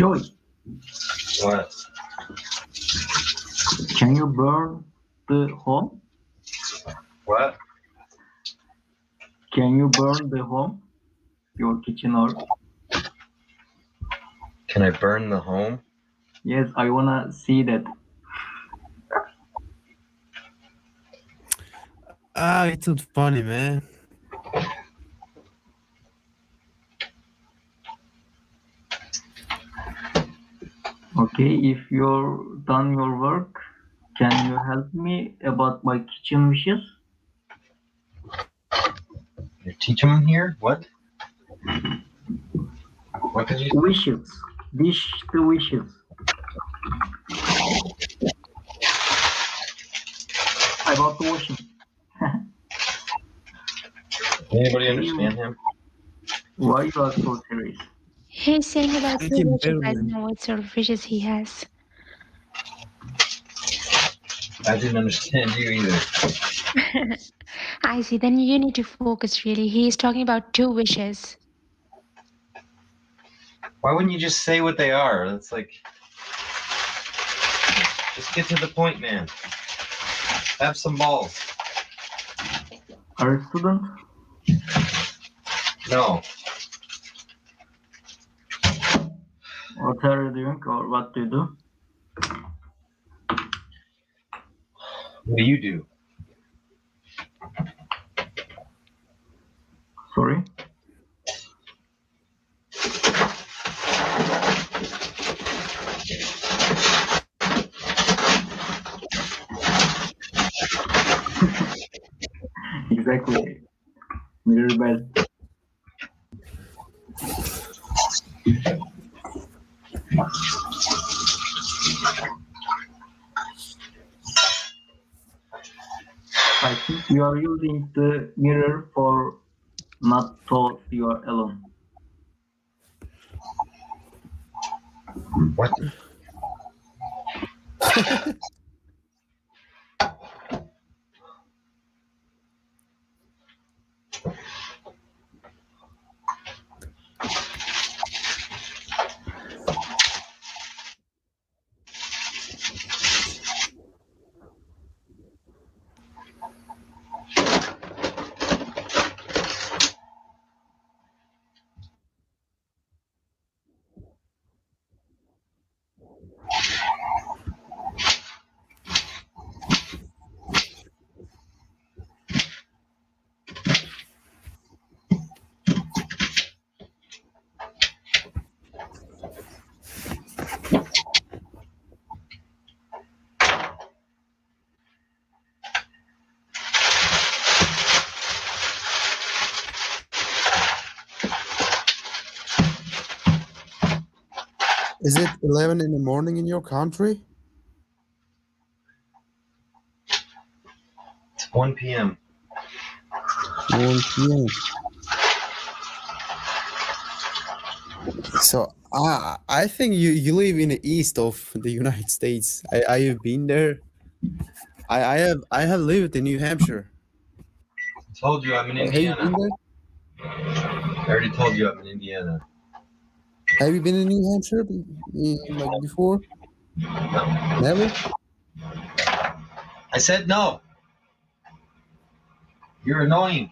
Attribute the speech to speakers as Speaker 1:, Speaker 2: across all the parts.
Speaker 1: Joey,
Speaker 2: What?
Speaker 1: can you burn the home?
Speaker 2: What?
Speaker 1: Can you burn the home? Your kitchen or...
Speaker 2: Can I burn the home?
Speaker 1: Yes, I wanna see that.
Speaker 3: It's not funny, man.
Speaker 1: Okay, if you're done your work, can you help me about my kitchen wishes?
Speaker 2: You're teaching them here? What? What did you say?
Speaker 1: Wishes. Dish the wishes. About the washing.
Speaker 2: Anybody understand him?
Speaker 1: Why you are so serious?
Speaker 4: He's saying about
Speaker 3: I
Speaker 4: two
Speaker 3: can
Speaker 4: wishes. I
Speaker 3: barely.
Speaker 4: don't know what sort of wishes he has.
Speaker 2: I didn't understand you either.
Speaker 4: I see. Then you need to focus really. He is talking about two wishes.
Speaker 2: Why wouldn't you just say what they are? That's like, just get to the point, man. Have some balls.
Speaker 1: Are you a student?
Speaker 2: No.
Speaker 1: What are you doing or what do you do?
Speaker 2: What do you do?
Speaker 1: Sorry? Exactly. Mirror bell. I think you are using the mirror for not to see you are alone.
Speaker 2: What?
Speaker 3: Is it 11 in the morning in your country?
Speaker 2: It's 1 p.m.
Speaker 3: 1 p.m. So I think you live in the east of the United States. I have been there. I have lived in New Hampshire.
Speaker 2: I told you I'm in
Speaker 3: Have you been
Speaker 2: Indiana.
Speaker 3: there?
Speaker 2: I already told you I'm in Indiana.
Speaker 3: Have you been in New Hampshire like before?
Speaker 2: No.
Speaker 3: Never?
Speaker 2: I said no. You're annoying.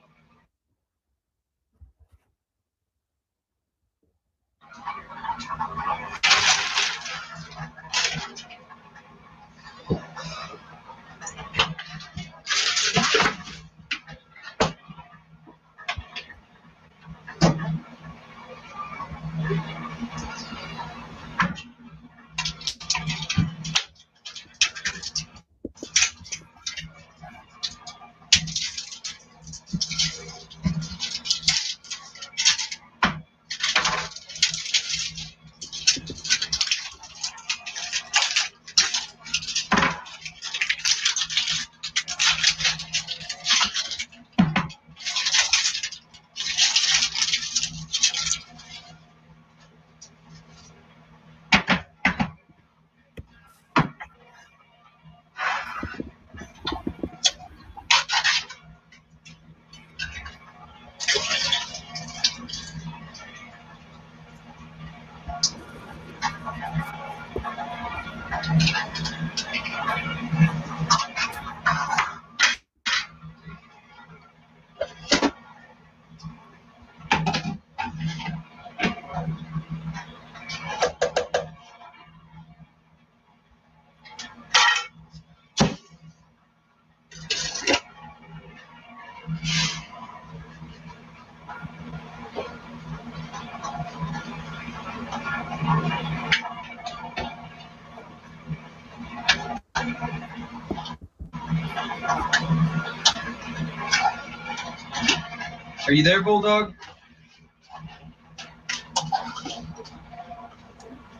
Speaker 2: Are you there, Bulldog?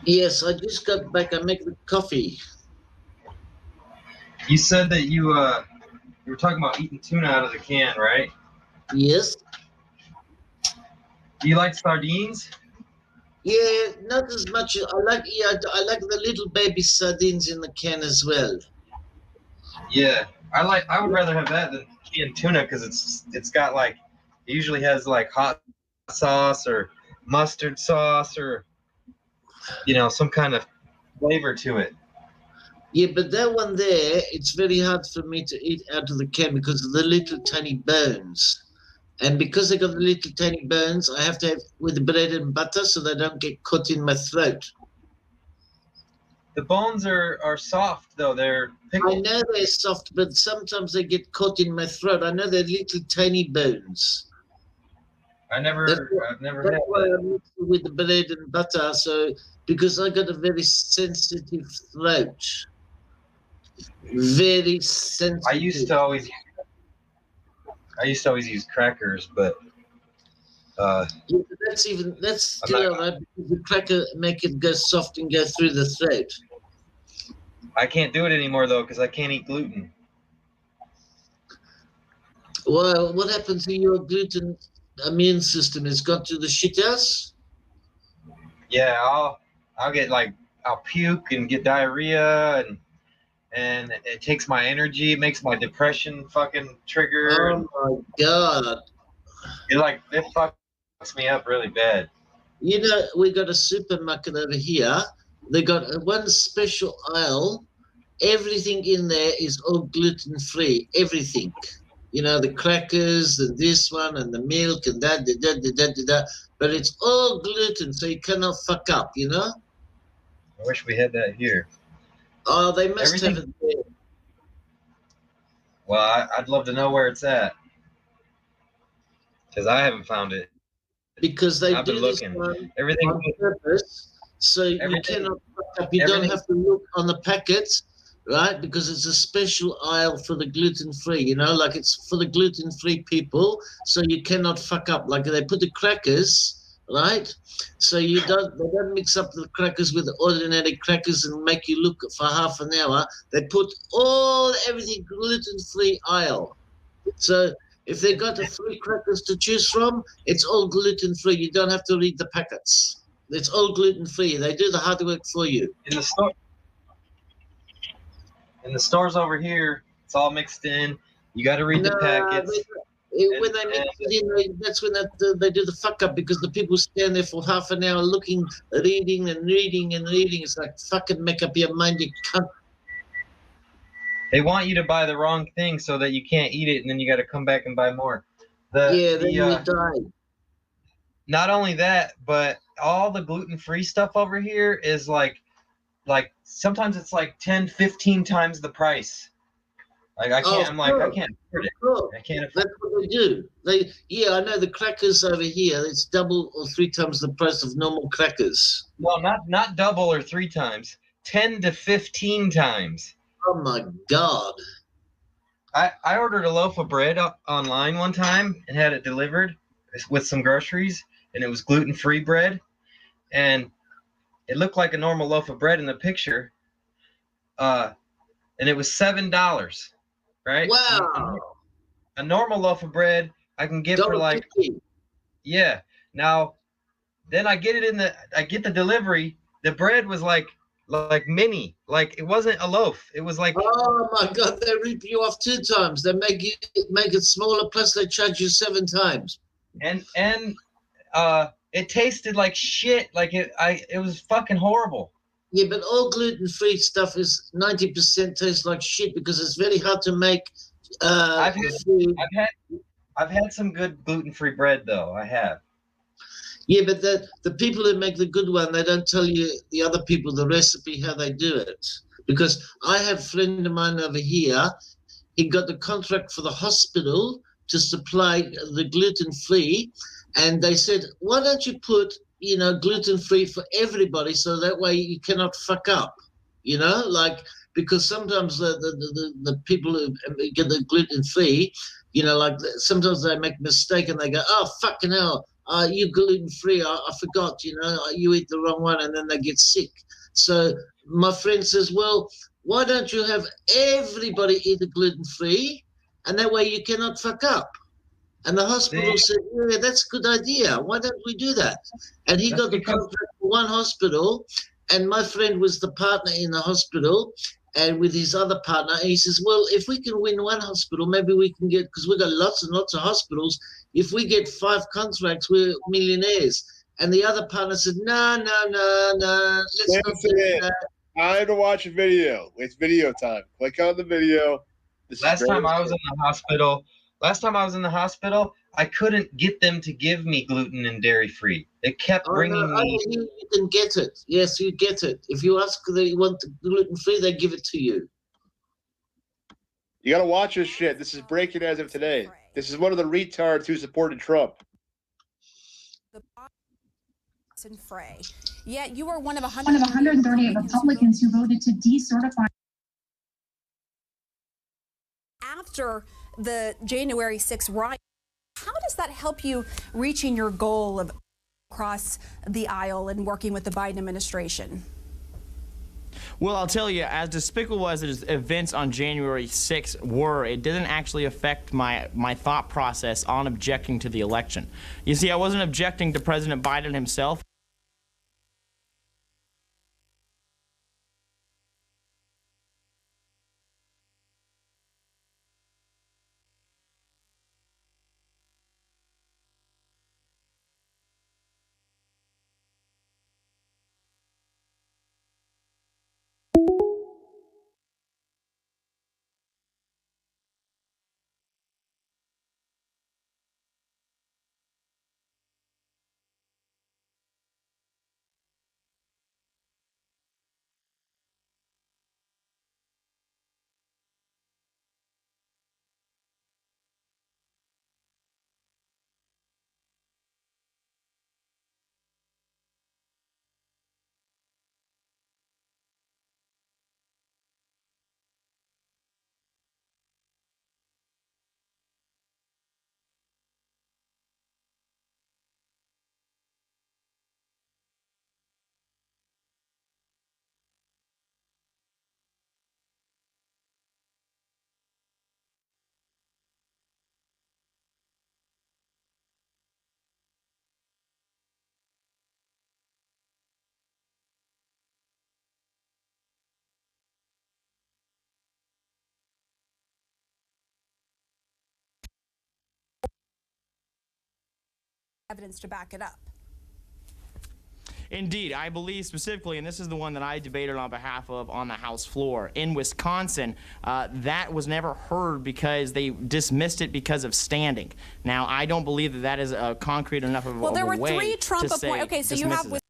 Speaker 5: Yes, I just got back. I make the coffee.
Speaker 2: You said that you were talking about eating tuna out of the can, right?
Speaker 5: Yes.
Speaker 2: Do you like sardines?
Speaker 5: Yeah, not as much. I like the little baby sardines in the can as well.
Speaker 2: Yeah, I would rather have that than canned tuna because it's got like it usually has like hot sauce or mustard sauce or some kind of flavor to it.
Speaker 5: Yeah, but that one there, it's very hard for me to eat out of the can because of the little tiny bones. And because they got the little tiny bones, I have to have with the bread and butter so they don't get caught in my throat.
Speaker 2: The bones are soft though; they're
Speaker 5: I
Speaker 2: pickled.
Speaker 5: know they're soft, but sometimes they get caught in my throat. I know they're little tiny bones.
Speaker 2: I've never
Speaker 5: That's
Speaker 2: had
Speaker 5: why
Speaker 2: that.
Speaker 5: I mix it with the bread and butter. So because I got a very sensitive throat, very sensitive.
Speaker 2: I used to always use crackers, but
Speaker 5: Yeah, but that's still alright because the cracker make it go soft and go through the throat.
Speaker 2: I can't do it anymore though because I can't eat gluten.
Speaker 5: Well, what happened to your gluten immune system? It's got to the shit house?
Speaker 2: Yeah, I'll get like I'll puke and get diarrhea and it takes my energy, it makes my depression fucking trigger. And
Speaker 5: Oh my god.
Speaker 2: it fucks me up really bad.
Speaker 5: You know, we got a supermarket over here. They got one special aisle. Everything in there is all gluten free. Everything. You know, the crackers and this one and the milk and that, but it's all gluten, so you cannot fuck up, you know?
Speaker 2: I wish we had that here.
Speaker 5: Oh, they must
Speaker 2: Everything-
Speaker 5: have it there.
Speaker 2: Well, I'd love to know where it's at because I haven't found it.
Speaker 5: Because they
Speaker 2: I've
Speaker 5: do
Speaker 2: been
Speaker 5: this
Speaker 2: looking.
Speaker 5: one
Speaker 2: Everything,
Speaker 5: on purpose, so you
Speaker 2: everything-
Speaker 5: cannot fuck up. You don't
Speaker 2: everything-
Speaker 5: have to look on the packets, right? Because it's a special aisle for the gluten-free, you know, like it's for the gluten-free people, so you cannot fuck up. Like they put the crackers, right? So they don't mix up the crackers with the ordinary crackers and make you look for half an hour. They put everything gluten-free aisle. So if they got the free crackers to choose from, it's all gluten-free. You don't have to read the packets. It's all gluten-free. They do the hard work for you.
Speaker 2: in the store. In the stores over here, it's all mixed in. You got to read the packets.
Speaker 5: When they mix it in, that's when they do the fuck up because the people stand there for half an hour looking, reading and reading and reading. It's like fucking make up your mind, you cunt.
Speaker 2: They want you to buy the wrong thing so that you can't eat it, and then you got to come back and buy more.
Speaker 5: Then you die.
Speaker 2: Not only that, but all the gluten-free stuff over here is like sometimes it's like 10, 15 times the price. Like I can't. I'm like I can't afford it.
Speaker 5: Sure.
Speaker 2: I can't afford
Speaker 5: That's what they do. I know the crackers over here. It's double or three times the price of normal crackers.
Speaker 2: Well, not double or three times. 10 to 15 times.
Speaker 5: Oh my god!
Speaker 2: I ordered a loaf of bread online one time and had it delivered with some groceries, and it was gluten-free bread, and it looked like a normal loaf of bread in the picture, and it was $7, right?
Speaker 5: Wow!
Speaker 2: A normal loaf of bread I can get for like
Speaker 5: $1.50.
Speaker 2: yeah. Now, then I get the delivery. The bread was like mini, like it wasn't a loaf. It was like
Speaker 5: Oh my god! They rip you off 2 times. They make it smaller. Plus, they charge you 7 times.
Speaker 2: and it tasted like shit. Like it was fucking horrible.
Speaker 5: Yeah, but all gluten-free stuff is 90% tastes like shit because it's very hard to make.
Speaker 2: I've
Speaker 5: Food.
Speaker 2: I've had some good gluten-free bread though. I have.
Speaker 5: Yeah, but the people who make the good one, they don't tell you the other people the recipe how they do it. Because I have a friend of mine over here. He got the contract for the hospital to supply the gluten-free, and they said, "Why don't you put gluten-free for everybody so that way you cannot fuck up?" Like because sometimes the people who get the gluten free, you know, like sometimes they make a mistake and they go, oh fucking hell, you gluten free, I forgot, you know, you eat the wrong one, and then they get sick. So my friend says, well, why don't you have everybody eat a gluten free, and that way you cannot fuck up. And the hospital said, yeah, that's a good idea. Why don't we do that? And he got the contract for one hospital, and my friend was the partner in the hospital, and with his other partner, he says, well, if we can win one hospital, maybe we can get, because we've got lots and lots of hospitals, if we get 5 contracts, we're millionaires. And the other partner said, no, let's not do that.
Speaker 6: Time to watch a video. It's video time. Click on the video.
Speaker 2: Last time I was in the hospital, I couldn't get them to give me gluten and dairy free. They kept bringing me.
Speaker 5: You can get it. Yes, you get it. If you ask that you want the gluten free, they give it to you.
Speaker 6: You gotta watch this shit. This is breaking as of today. This is one of the retards who supported Trump.
Speaker 7: Frey. Yet you are one of
Speaker 8: 138 Republicans who voted to decertify.
Speaker 7: After the January 6th riot, how does that help you reaching your goal of across the aisle and working with the Biden administration?
Speaker 9: Well, I'll tell you, as despicable as the events on January 6th were, it didn't actually affect my thought process on objecting to the election. You see, I wasn't objecting to President Biden himself.
Speaker 7: Evidence to back it up.
Speaker 9: Indeed, I believe specifically, and this is the one that I debated on behalf of on the House floor, in Wisconsin, that was never heard because they dismissed it because of standing. Now, I don't believe that that is concrete enough of a way to say
Speaker 7: Well, there were 3 Trump appointments. Okay, so you have
Speaker 9: it.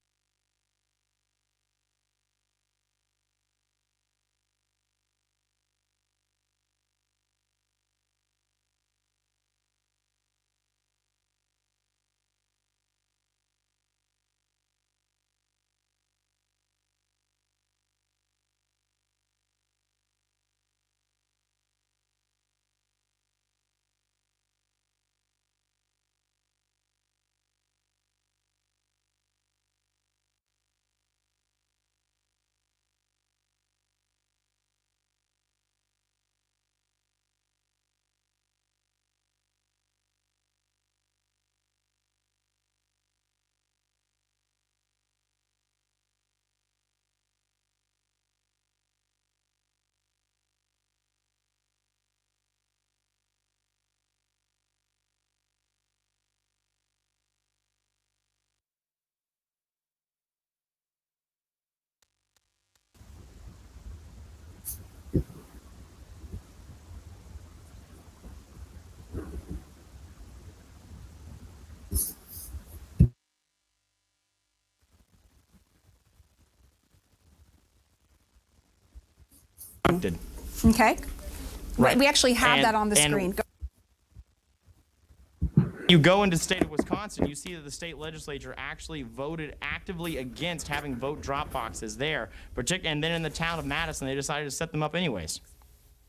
Speaker 7: Okay.
Speaker 9: Right.
Speaker 7: We actually have
Speaker 9: And-
Speaker 7: that on the
Speaker 9: and-
Speaker 7: screen.
Speaker 9: You go into the state of Wisconsin, you see that the state legislature actually voted actively against having vote drop boxes there. And then in the town of Madison, they decided to set them up anyways.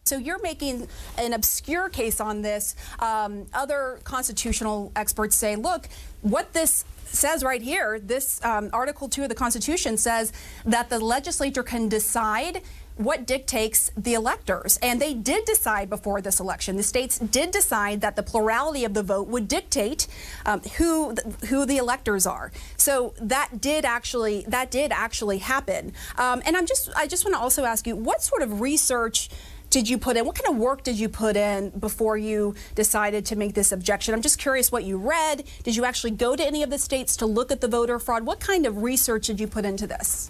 Speaker 7: So you're making an obscure case on this. Other constitutional experts say, look, what this says right here, this Article 2 of the Constitution says that the legislature can decide what dictates the electors. And they did decide before this election. The states did decide that the plurality of the vote would dictate who the electors are. So that did actually happen. And I just want to also ask you, what sort of research did you put in? What kind of work did you put in before you decided to make this objection? I'm just curious what you read. Did you actually go to any of the states to look at the voter fraud? What kind of research did you put into this?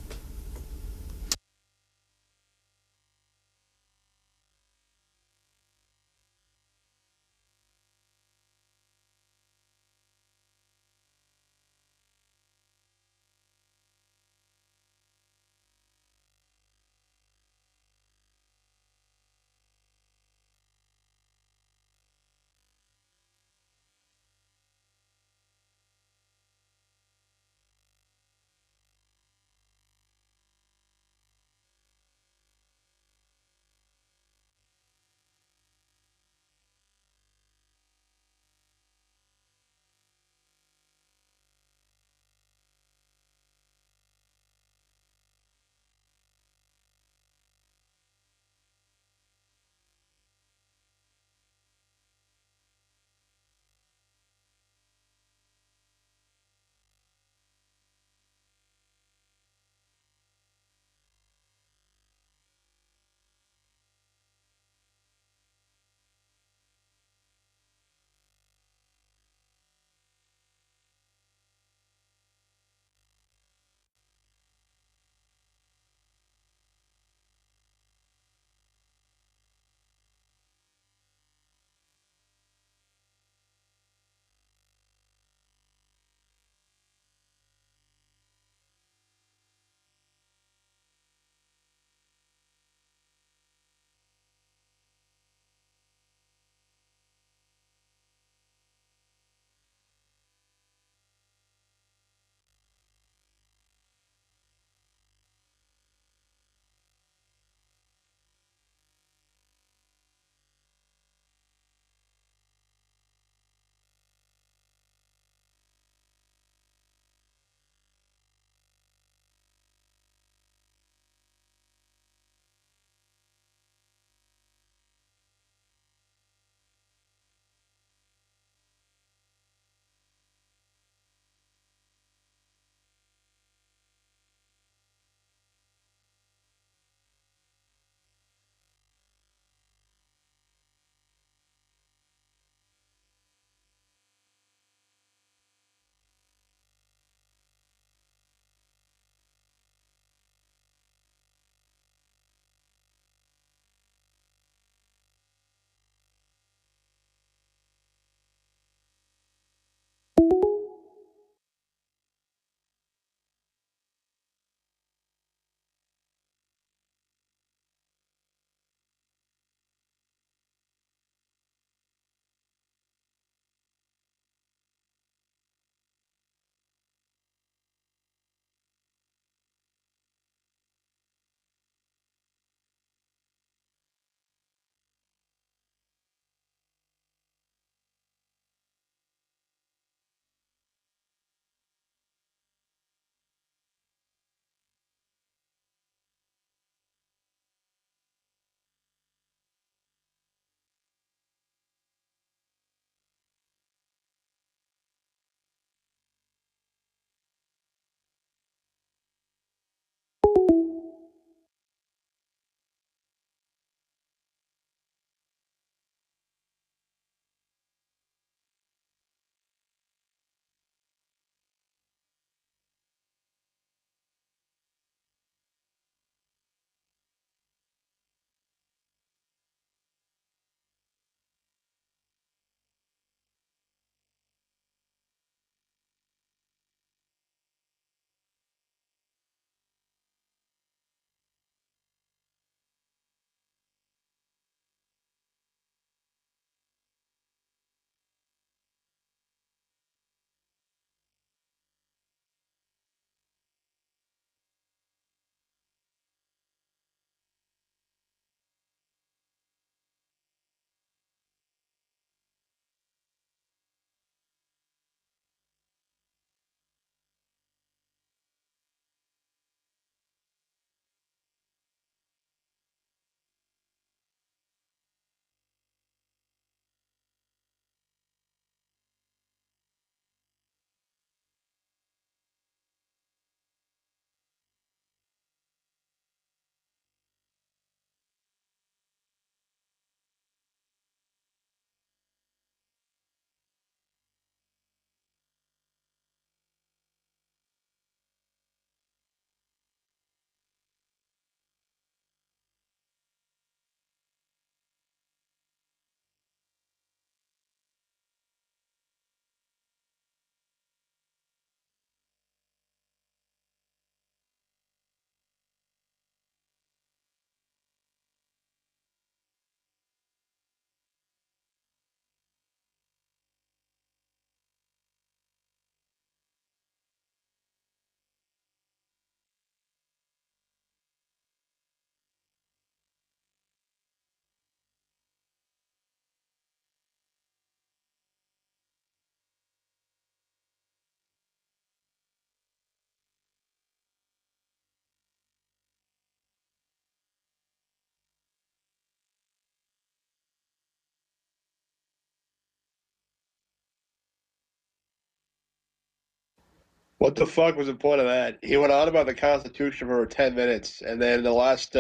Speaker 6: What the fuck was the point of that? He went on about the Constitution for 10 minutes, and then the last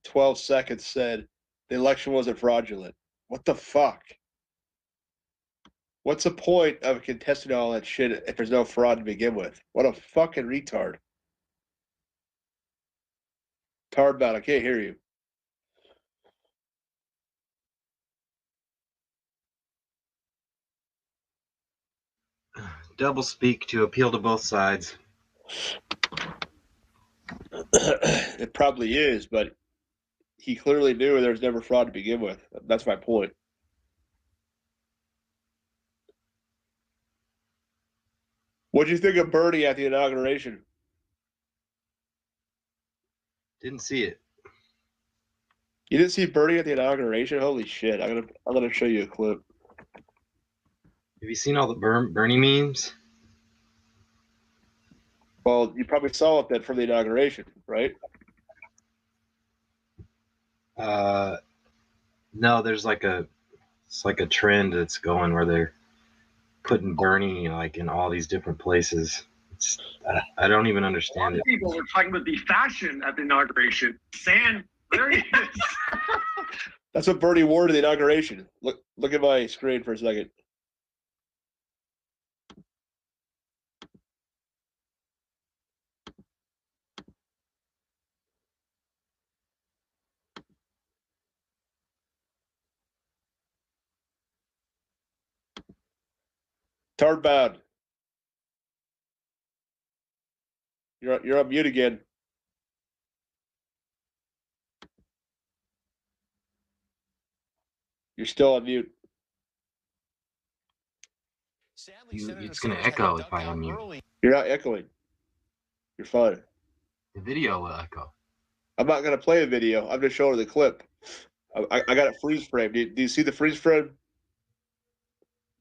Speaker 6: 12 seconds said the election wasn't fraudulent. What the fuck? What's the point of contesting all that shit if there's no fraud to begin with? What a fucking retard. Tardbound, I can't hear you.
Speaker 2: Double speak to appeal to both sides.
Speaker 6: It probably is, but he clearly knew there was never fraud to begin with. That's my point. What'd you think of Bernie at the inauguration?
Speaker 2: Didn't see it.
Speaker 6: You didn't see Bernie at the inauguration? Holy shit! I'm gonna show you a clip.
Speaker 2: Have you seen all the Bernie memes?
Speaker 6: Well, you probably saw it then from the inauguration, right?
Speaker 2: No, there's it's like a trend that's going where they're putting Bernie like in all these different places. I don't even understand it.
Speaker 10: People were talking about the fashion at the inauguration. There he is.
Speaker 6: That's what Bernie wore to the inauguration. Look at my screen for a second. Tardbound. You're on mute again. You're still on mute.
Speaker 2: It's going to echo if I unmute.
Speaker 6: You're not echoing. You're fine.
Speaker 2: The video will echo.
Speaker 6: I'm not going to play a video. I'm just showing the clip. I got it freeze frame. Do you see the freeze frame?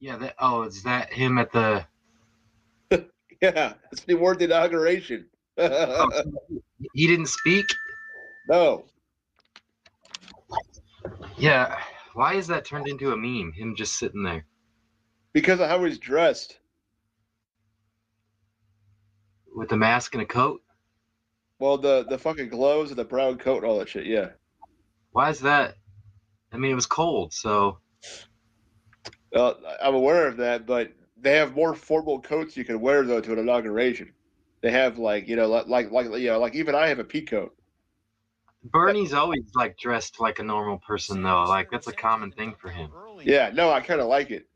Speaker 2: Yeah. Is that him at the?
Speaker 6: Yeah, it's the word inauguration.
Speaker 2: He didn't speak.
Speaker 6: No.
Speaker 2: Yeah. Why is that turned into a meme? Him just sitting there.
Speaker 6: Because of how he's dressed.
Speaker 2: With a mask and a coat?
Speaker 6: Well, the fucking gloves and the brown coat and all that shit, yeah.
Speaker 2: Why is that? I mean, it was cold, so.
Speaker 6: I'm aware of that, but they have more formal coats you can wear, though, to an inauguration. They have, like even I have a pea coat.
Speaker 2: Bernie's always, like, dressed like a normal person, though. Like, that's a common thing for him.
Speaker 6: Yeah, no, I kind of like it.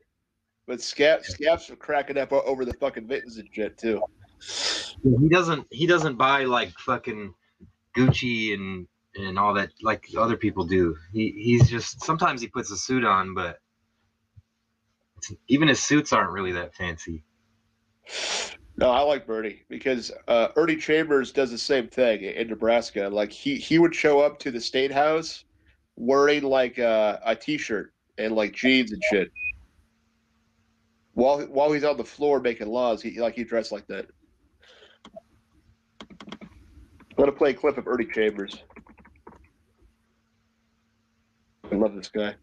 Speaker 6: But Scaps are cracking up over the fucking mittens and shit, too.
Speaker 2: He doesn't buy like fucking Gucci and all that like other people do. He's just sometimes he puts a suit on, but even his suits aren't really that fancy.
Speaker 6: No, I like Bernie because Ernie Chambers does the same thing in Nebraska. Like he would show up to the state house wearing like a t-shirt and like jeans and shit. While he's on the floor making laws, he dressed like that. I'm gonna play a clip of Ernie Chambers. I love this guy.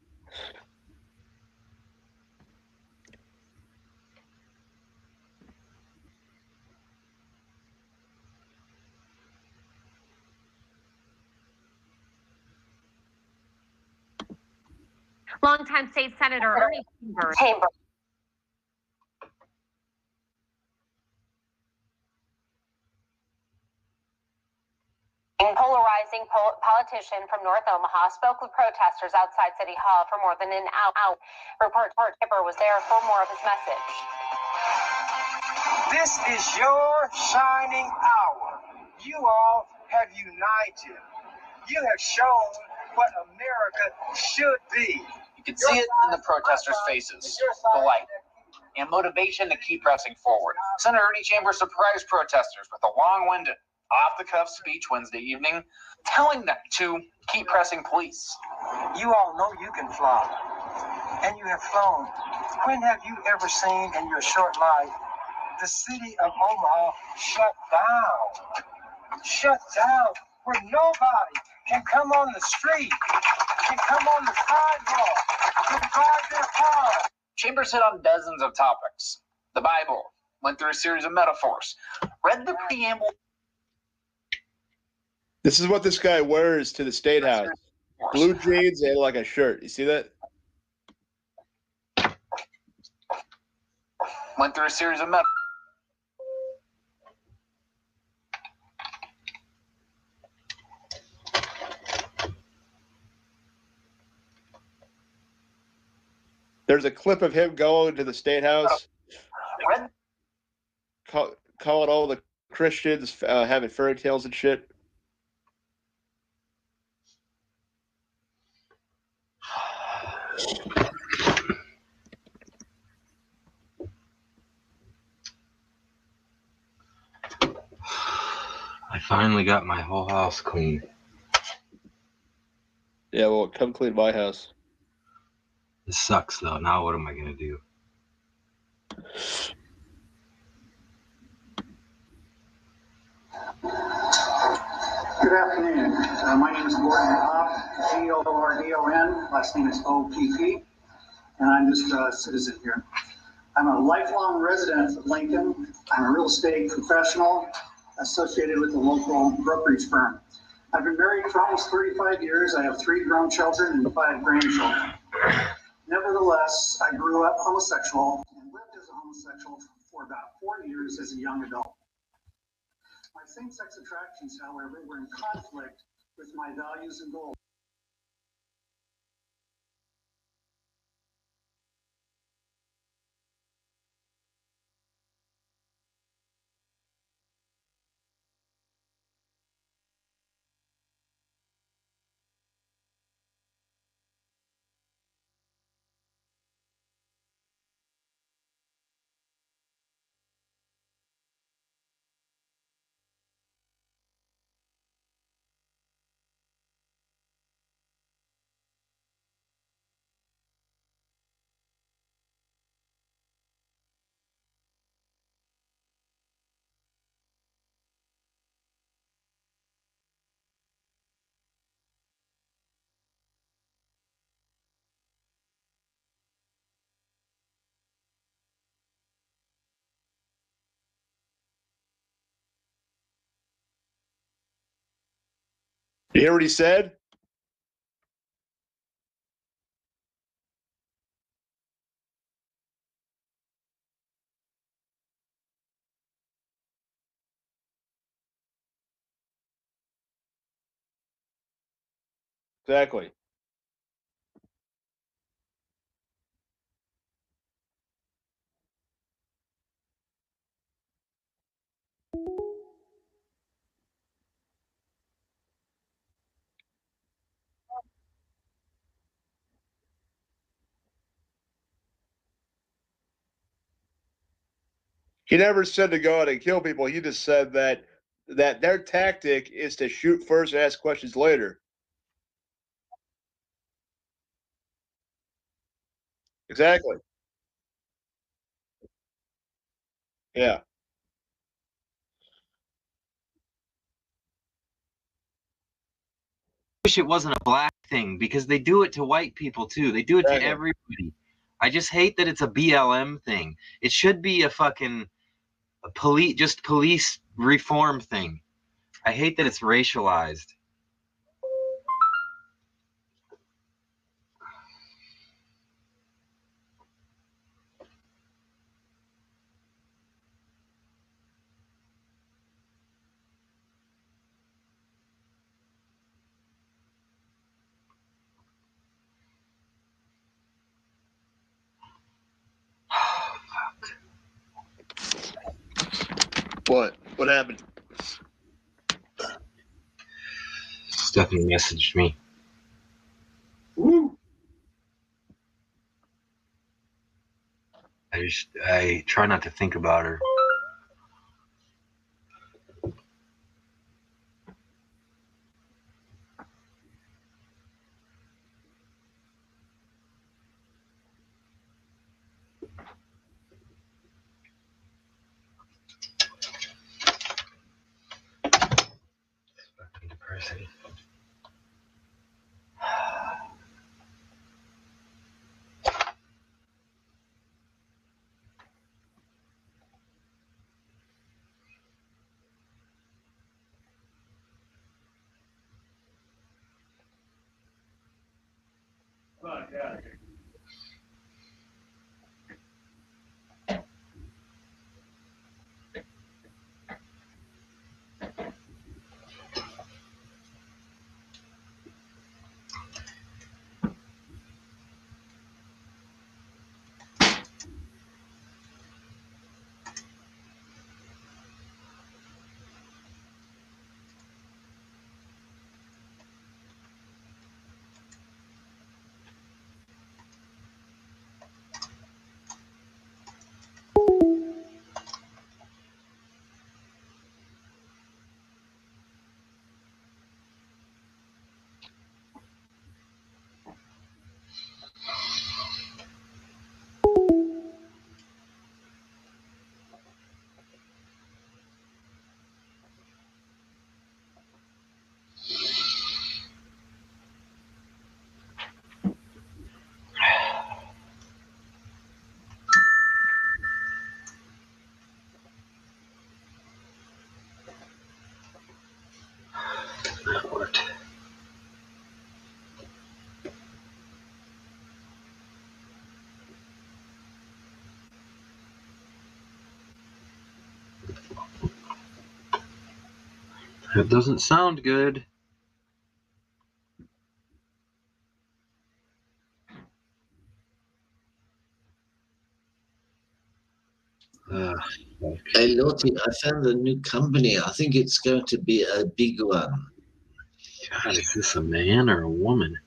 Speaker 11: Longtime State Senator Ernie Chambers. Polarizing politician from North Omaha spoke with protesters outside City Hall for more than an hour. Report Tipper was there for more of his message.
Speaker 12: This is your shining hour. You all have united. You have shown what America should be.
Speaker 13: You can see it in the protesters' faces, the light, and motivation to keep pressing forward. Senator Ernie Chambers surprised protesters with a long-winded, off-the-cuff speech Wednesday evening, telling them to keep pressing police.
Speaker 12: You all know you can fly, and you have flown. When have you ever seen in your short life the city of Omaha shut down, where nobody can come on the street, can come on the sidewalk, can drive their car?
Speaker 13: Chambers hit on dozens of topics: the Bible, went through a series of metaphors, read the preamble.
Speaker 6: This is what this guy wears to the State House. Blue jeans and like a shirt. You see that?
Speaker 13: Went through a series of metaphors.
Speaker 6: There's a clip of him going to the State House, calling all the Christians having fairy tales and shit.
Speaker 2: I finally got my whole house clean.
Speaker 6: Yeah, well, come clean my house.
Speaker 2: This sucks, though. Now what am I going to do?
Speaker 14: Good afternoon. My name is Gordon Hopp, Gordon. Last name is OPP, and I'm just a citizen here. I'm a lifelong resident of Lincoln. I'm a real estate professional associated with a local brokerage firm. I've been married for almost 35 years. I have 3 grown children and 5 grandchildren. Nevertheless, I grew up homosexual and lived as a homosexual for about 4 years as a young adult. My same-sex attractions, however, were in conflict with my values and goals.
Speaker 6: You hear what he said? Exactly. He never said to go out and kill people. He just said that their tactic is to shoot first and ask questions later. Exactly. Yeah.
Speaker 2: Wish it wasn't a black thing because they do it to white people too. They do it to
Speaker 6: Exactly.
Speaker 2: everybody. I just hate that it's a BLM thing. It should be a fucking police reform thing. I hate that it's racialized.
Speaker 6: What? What happened?
Speaker 2: Stephanie messaged me.
Speaker 6: Woo.
Speaker 2: I try not to think about her. Fucking depressing. That doesn't sound good.
Speaker 5: Hey, Lottie, I found a new company. I think it's going to be a big one.
Speaker 2: God, is this a man or a woman?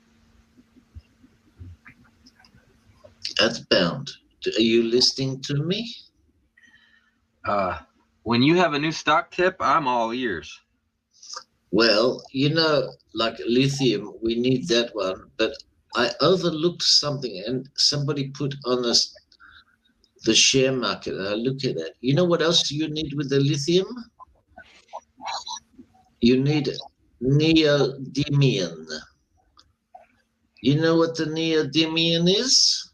Speaker 5: Earthbound. Are you listening to me?
Speaker 2: When you have a new stock tip, I'm all ears.
Speaker 5: Well, you know, like lithium, we need that one. But I overlooked something, and somebody put on us the share market. And I look at that. You know what else you need with the lithium? You need neodymium. You know what the neodymium is?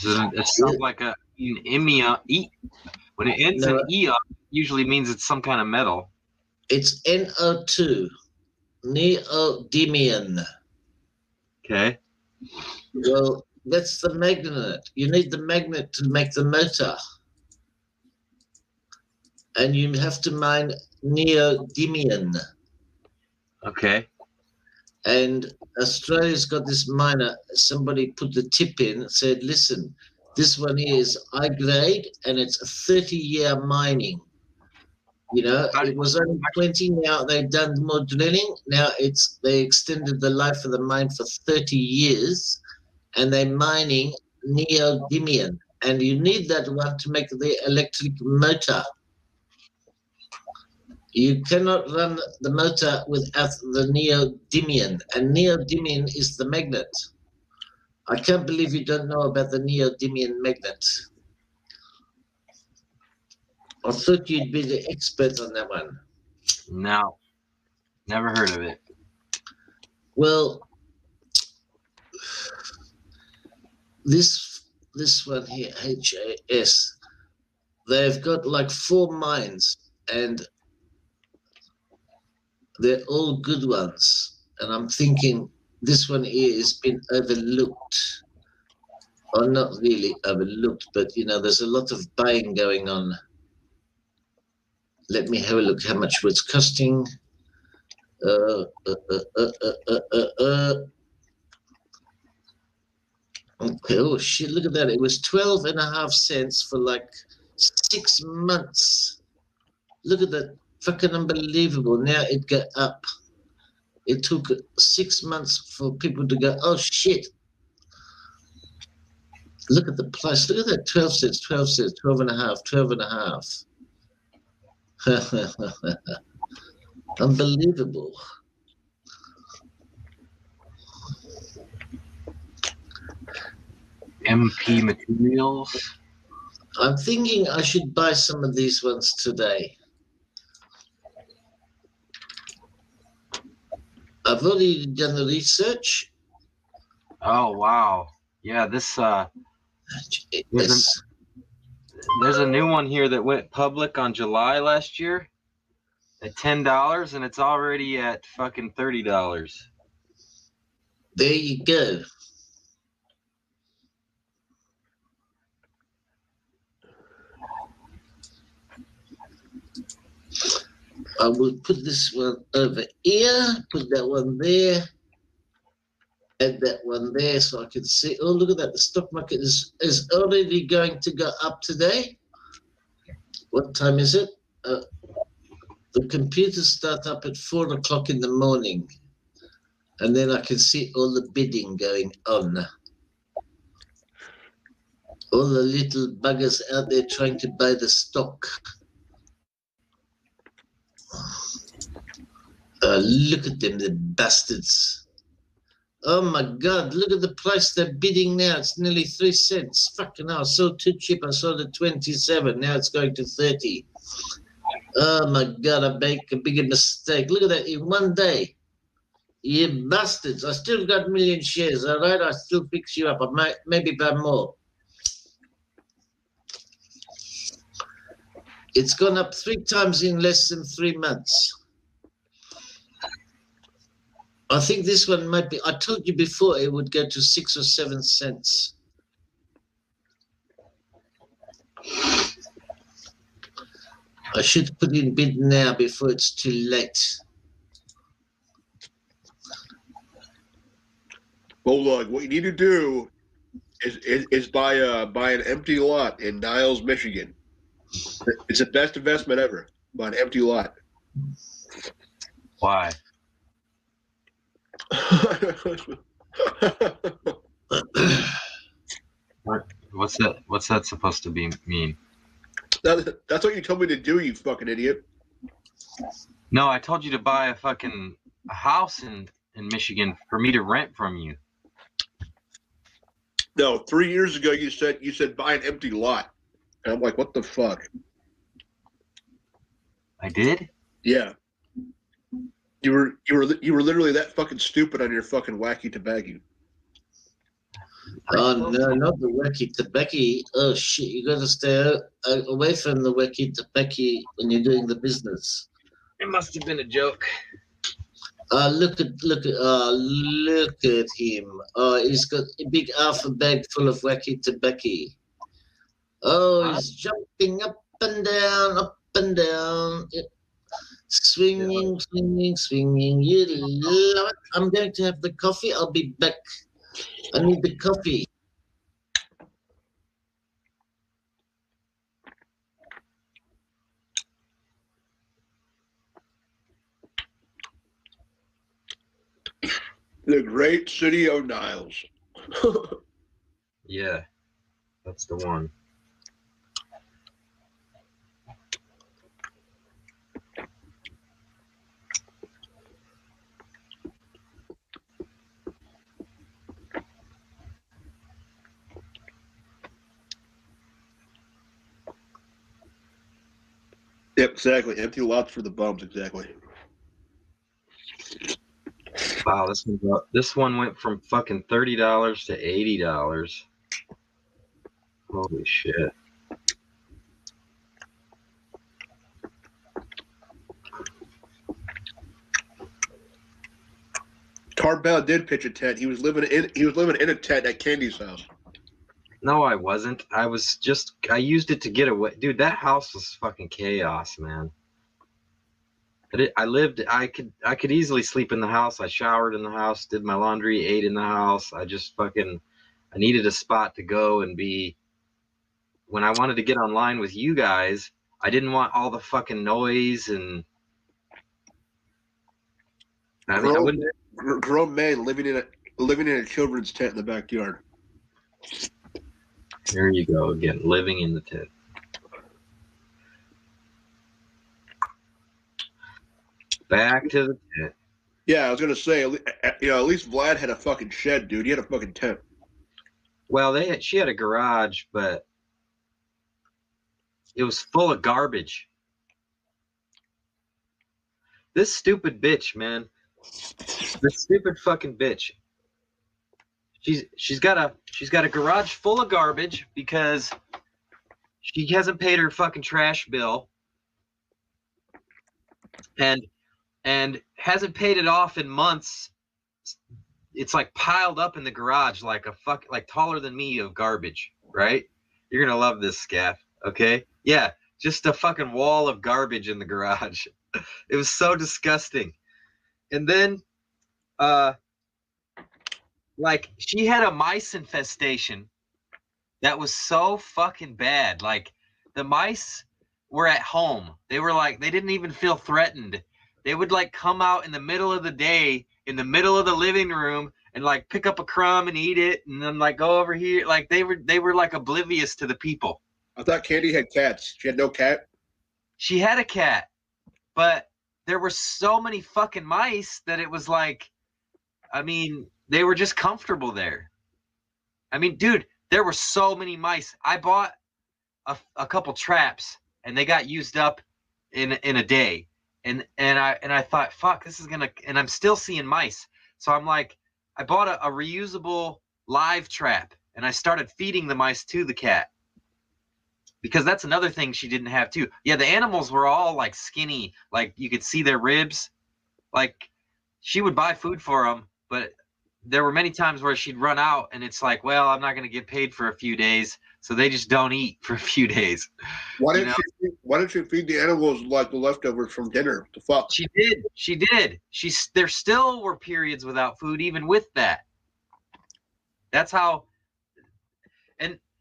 Speaker 2: It sounds like an imia. When it ends in "ea," it usually means it's some kind of metal.
Speaker 5: It's NO2, neodymium.
Speaker 2: Okay.
Speaker 5: Well, that's the magnet. You need the magnet to make the motor. And you have to mine neodymium.
Speaker 2: Okay.
Speaker 5: And Australia's got this miner. Somebody put the tip in, said, listen, this one here is high grade and it's a 30-year mining. You know, it was only 20. Now they've done more drilling. Now they extended the life of the mine for 30 years, and they're mining neodymium. And you need that one to make the electric motor. You cannot run the motor without the neodymium, and neodymium is the magnet. I can't believe you don't know about the neodymium magnet. I thought you'd be the expert on that one.
Speaker 2: No, never heard of it.
Speaker 5: Well, this one here, HAS, they've got like 4 mines, and they're all good ones. And I'm thinking this one here has been overlooked. Or not really overlooked, but you know, there's a lot of buying going on. Let me have a look how much it's costing. Okay, oh shit, look at that. It was 12.5 cents for like 6 months. Look at that. Fucking unbelievable. Now it got up. It took 6 months for people to go, oh shit. Look at the price. Look at that. 12 cents, 12 cents, 12.5, 12.5. Unbelievable.
Speaker 2: MP Materials.
Speaker 5: I'm thinking I should buy some of these ones today. I've already done the research.
Speaker 2: Oh wow. Yeah, this there's a new one here that went public on July last year at $10, and it's already at fucking $30.
Speaker 5: There you go. I will put this one over here, put that one there, add that one there so I can see. Oh, look at that. The stock market is already going to go up today. What time is it? The computers start up at 4 o'clock in the morning. And then I can see all the bidding going on. All the little buggers out there trying to buy the stock. Look at them, the bastards. Oh my God, look at the price they're bidding now. It's nearly 3 cents. Fucking hell, I sold too cheap. I sold at 27. Now it's going to 30. Oh my God, I make a bigger mistake. Look at that in one day. You bastards. I still got 1 million shares, all right? I still fix you up. I might maybe buy more. It's gone up 3 times in less than 3 months. I think this one might be, I told you before it would go to 6 or 7 cents. I should put in bid now before it's too late.
Speaker 6: Well, look, what you need to do is buy an empty lot in Niles, Michigan. It's the best investment ever. Buy an empty lot.
Speaker 2: Why? What's that supposed to mean?
Speaker 6: That's what you told me to do, you fucking idiot.
Speaker 2: No, I told you to buy a house in Michigan for me to rent from you.
Speaker 6: No, 3 years ago you said buy an empty lot. And I'm like, what the fuck?
Speaker 2: I did?
Speaker 6: Yeah. You were literally that fucking stupid on your fucking wacky tobacco.
Speaker 5: Oh no, not the wacky tobacco. Oh shit, you gotta stay away from the wacky tobacco when you're doing the business.
Speaker 2: It must have been a joke.
Speaker 5: Look at him. He's got a big alpha bag full of wacky tobacco. Oh, he's jumping up and down, up and down. Yep. Swinging, swinging, swinging. You love it. I'm going to have the coffee. I'll be back. I need the coffee.
Speaker 6: The great city of Niles.
Speaker 2: Yeah, that's the one.
Speaker 6: Yep, exactly. Empty lots for the bums, exactly.
Speaker 2: Wow, this one went from fucking $30 to $80. Holy shit.
Speaker 6: Tarbell did pitch a tent. He was living in a tent at Candy's house.
Speaker 2: No, I wasn't. I used it to get away. Dude, that house was fucking chaos, man. I could easily sleep in the house. I showered in the house, did my laundry, ate in the house. I needed a spot to go and be. When I wanted to get online with you guys, I didn't want all the fucking noise and. I wouldn't.
Speaker 6: Grown man living in a children's tent in the backyard.
Speaker 2: There you go again, living in the tent. Back to the tent.
Speaker 6: Yeah, I was gonna say, at least Vlad had a fucking shed, dude. He had a fucking tent.
Speaker 2: Well, she had a garage, but it was full of garbage. This stupid bitch, man. This stupid fucking bitch. She's got a garage full of garbage because she hasn't paid her fucking trash bill and hasn't paid it off in months it's like piled up in the garage like like taller than me of garbage, right? You're gonna love this, Scaff. Okay? Yeah, just a fucking wall of garbage in the garage. It was so disgusting. And then like she had a mice infestation that was so fucking bad. Like the mice were at home. They were like, they didn't even feel threatened. They would like come out in the middle of the day, in the middle of the living room, and like pick up a crumb and eat it, and then like go over here. Like they were like oblivious to the people.
Speaker 6: I thought Candy had cats. She had no cat.
Speaker 2: She had a cat, but there were so many fucking mice that it was like, I mean, they were just comfortable there. I mean, dude, there were so many mice. I bought a couple traps, and they got used up in a day. And I thought, fuck, this is gonna. And I'm still seeing mice. So I'm like, I bought a reusable live trap, and I started feeding the mice to the cat. Because that's another thing she didn't have too. Yeah, the animals were all like skinny, like you could see their ribs. Like she would buy food for them, but there were many times where she'd run out, and it's like, well, I'm not going to get paid for a few days, so they just don't eat for a few days.
Speaker 6: Why didn't you feed the animals like the leftovers from dinner? The fuck?
Speaker 2: She did. There still were periods without food, even with that. That's how.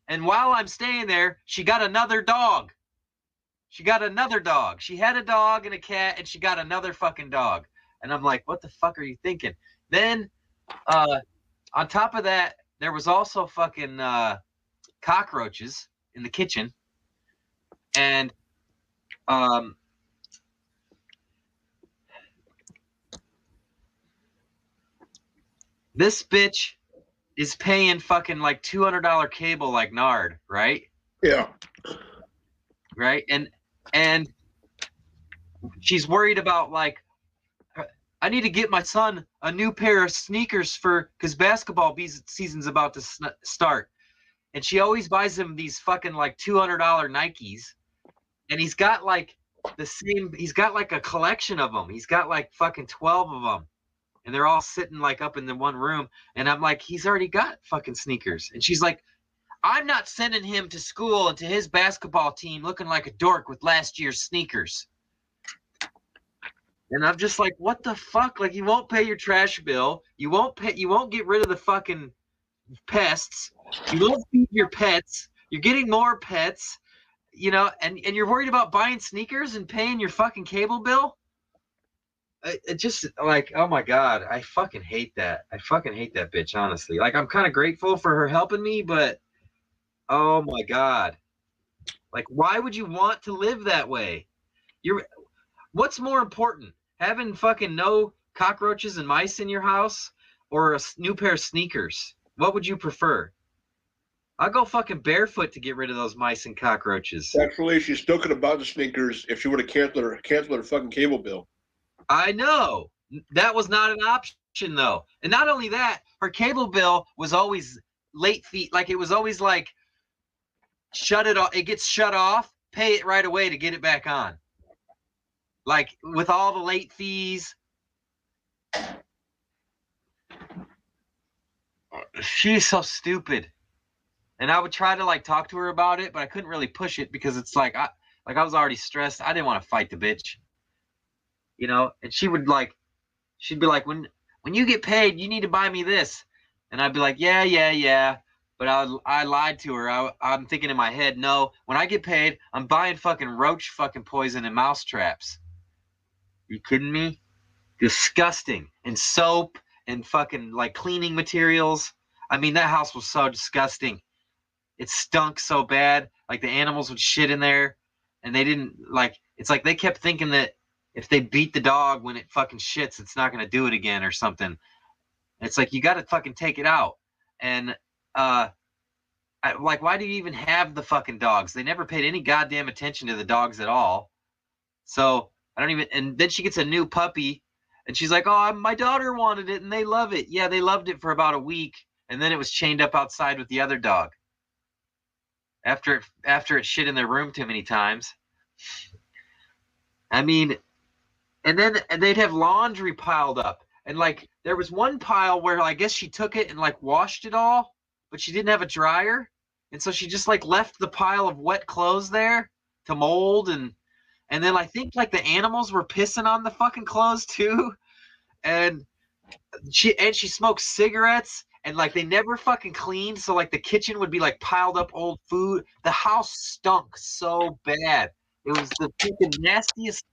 Speaker 2: And while I'm staying there, she got another dog. She had a dog and a cat, and she got another fucking dog. And I'm like, what the fuck are you thinking? Then, on top of that, there was also fucking cockroaches in the kitchen. And this bitch is paying fucking like $200 cable like Nard, right?
Speaker 6: Yeah.
Speaker 2: Right? And she's worried about like, I need to get my son a new pair of sneakers because basketball season's about to start. And she always buys him these fucking like $200 Nikes. And he's got like he's got like a collection of them. He's got like fucking 12 of them. And they're all sitting like up in the one room. And I'm like, he's already got fucking sneakers. And she's like, I'm not sending him to school and to his basketball team looking like a dork with last year's sneakers. And I'm just like, what the fuck? Like, you won't pay your trash bill. You won't get rid of the fucking pests. You won't feed your pets. You're getting more pets, and you're worried about buying sneakers and paying your fucking cable bill? It just like, oh my God, I fucking hate that. I fucking hate that bitch, honestly. Like, I'm kind of grateful for her helping me, but oh my God. Like, why would you want to live that way? What's more important? Having fucking no cockroaches and mice in your house or a new pair of sneakers? What would you prefer? I'll go fucking barefoot to get rid of those mice and cockroaches.
Speaker 6: Actually, she still could have bought the sneakers if she would have canceled her fucking cable bill.
Speaker 2: I know. That was not an option, though. And not only that, her cable bill was always late fee. Like, it was always like, shut it off. It gets shut off. Pay it right away to get it back on. Like, with all the late fees. She's so stupid. And I would try to like talk to her about it, but I couldn't really push it because it's like I was already stressed. I didn't want to fight the bitch. And she'd be like, when you get paid, you need to buy me this. And I'd be like, yeah. But I lied to her. I'm thinking in my head, no, when I get paid, I'm buying fucking roach fucking poison and mouse traps. You kidding me? Disgusting. And soap and fucking like cleaning materials. I mean, that house was so disgusting. It stunk so bad. Like, the animals would shit in there, and they didn't like. It's like they kept thinking that if they beat the dog when it fucking shits, it's not gonna do it again or something. It's like, you got to fucking take it out. And why do you even have the fucking dogs? They never paid any goddamn attention to the dogs at all. So I don't even. And then she gets a new puppy, and she's like, "Oh, my daughter wanted it, and they love it." Yeah, they loved it for about a week, and then it was chained up outside with the other dog. After it shit in their room too many times. I mean, and then they'd have laundry piled up. And like there was one pile where I guess she took it and like washed it all, but she didn't have a dryer. And so she just like left the pile of wet clothes there to mold, and then I think like the animals were pissing on the fucking clothes too. And she smoked cigarettes, and like they never fucking cleaned, so like the kitchen would be like piled up old food. The house stunk so bad. It was the fucking nastiest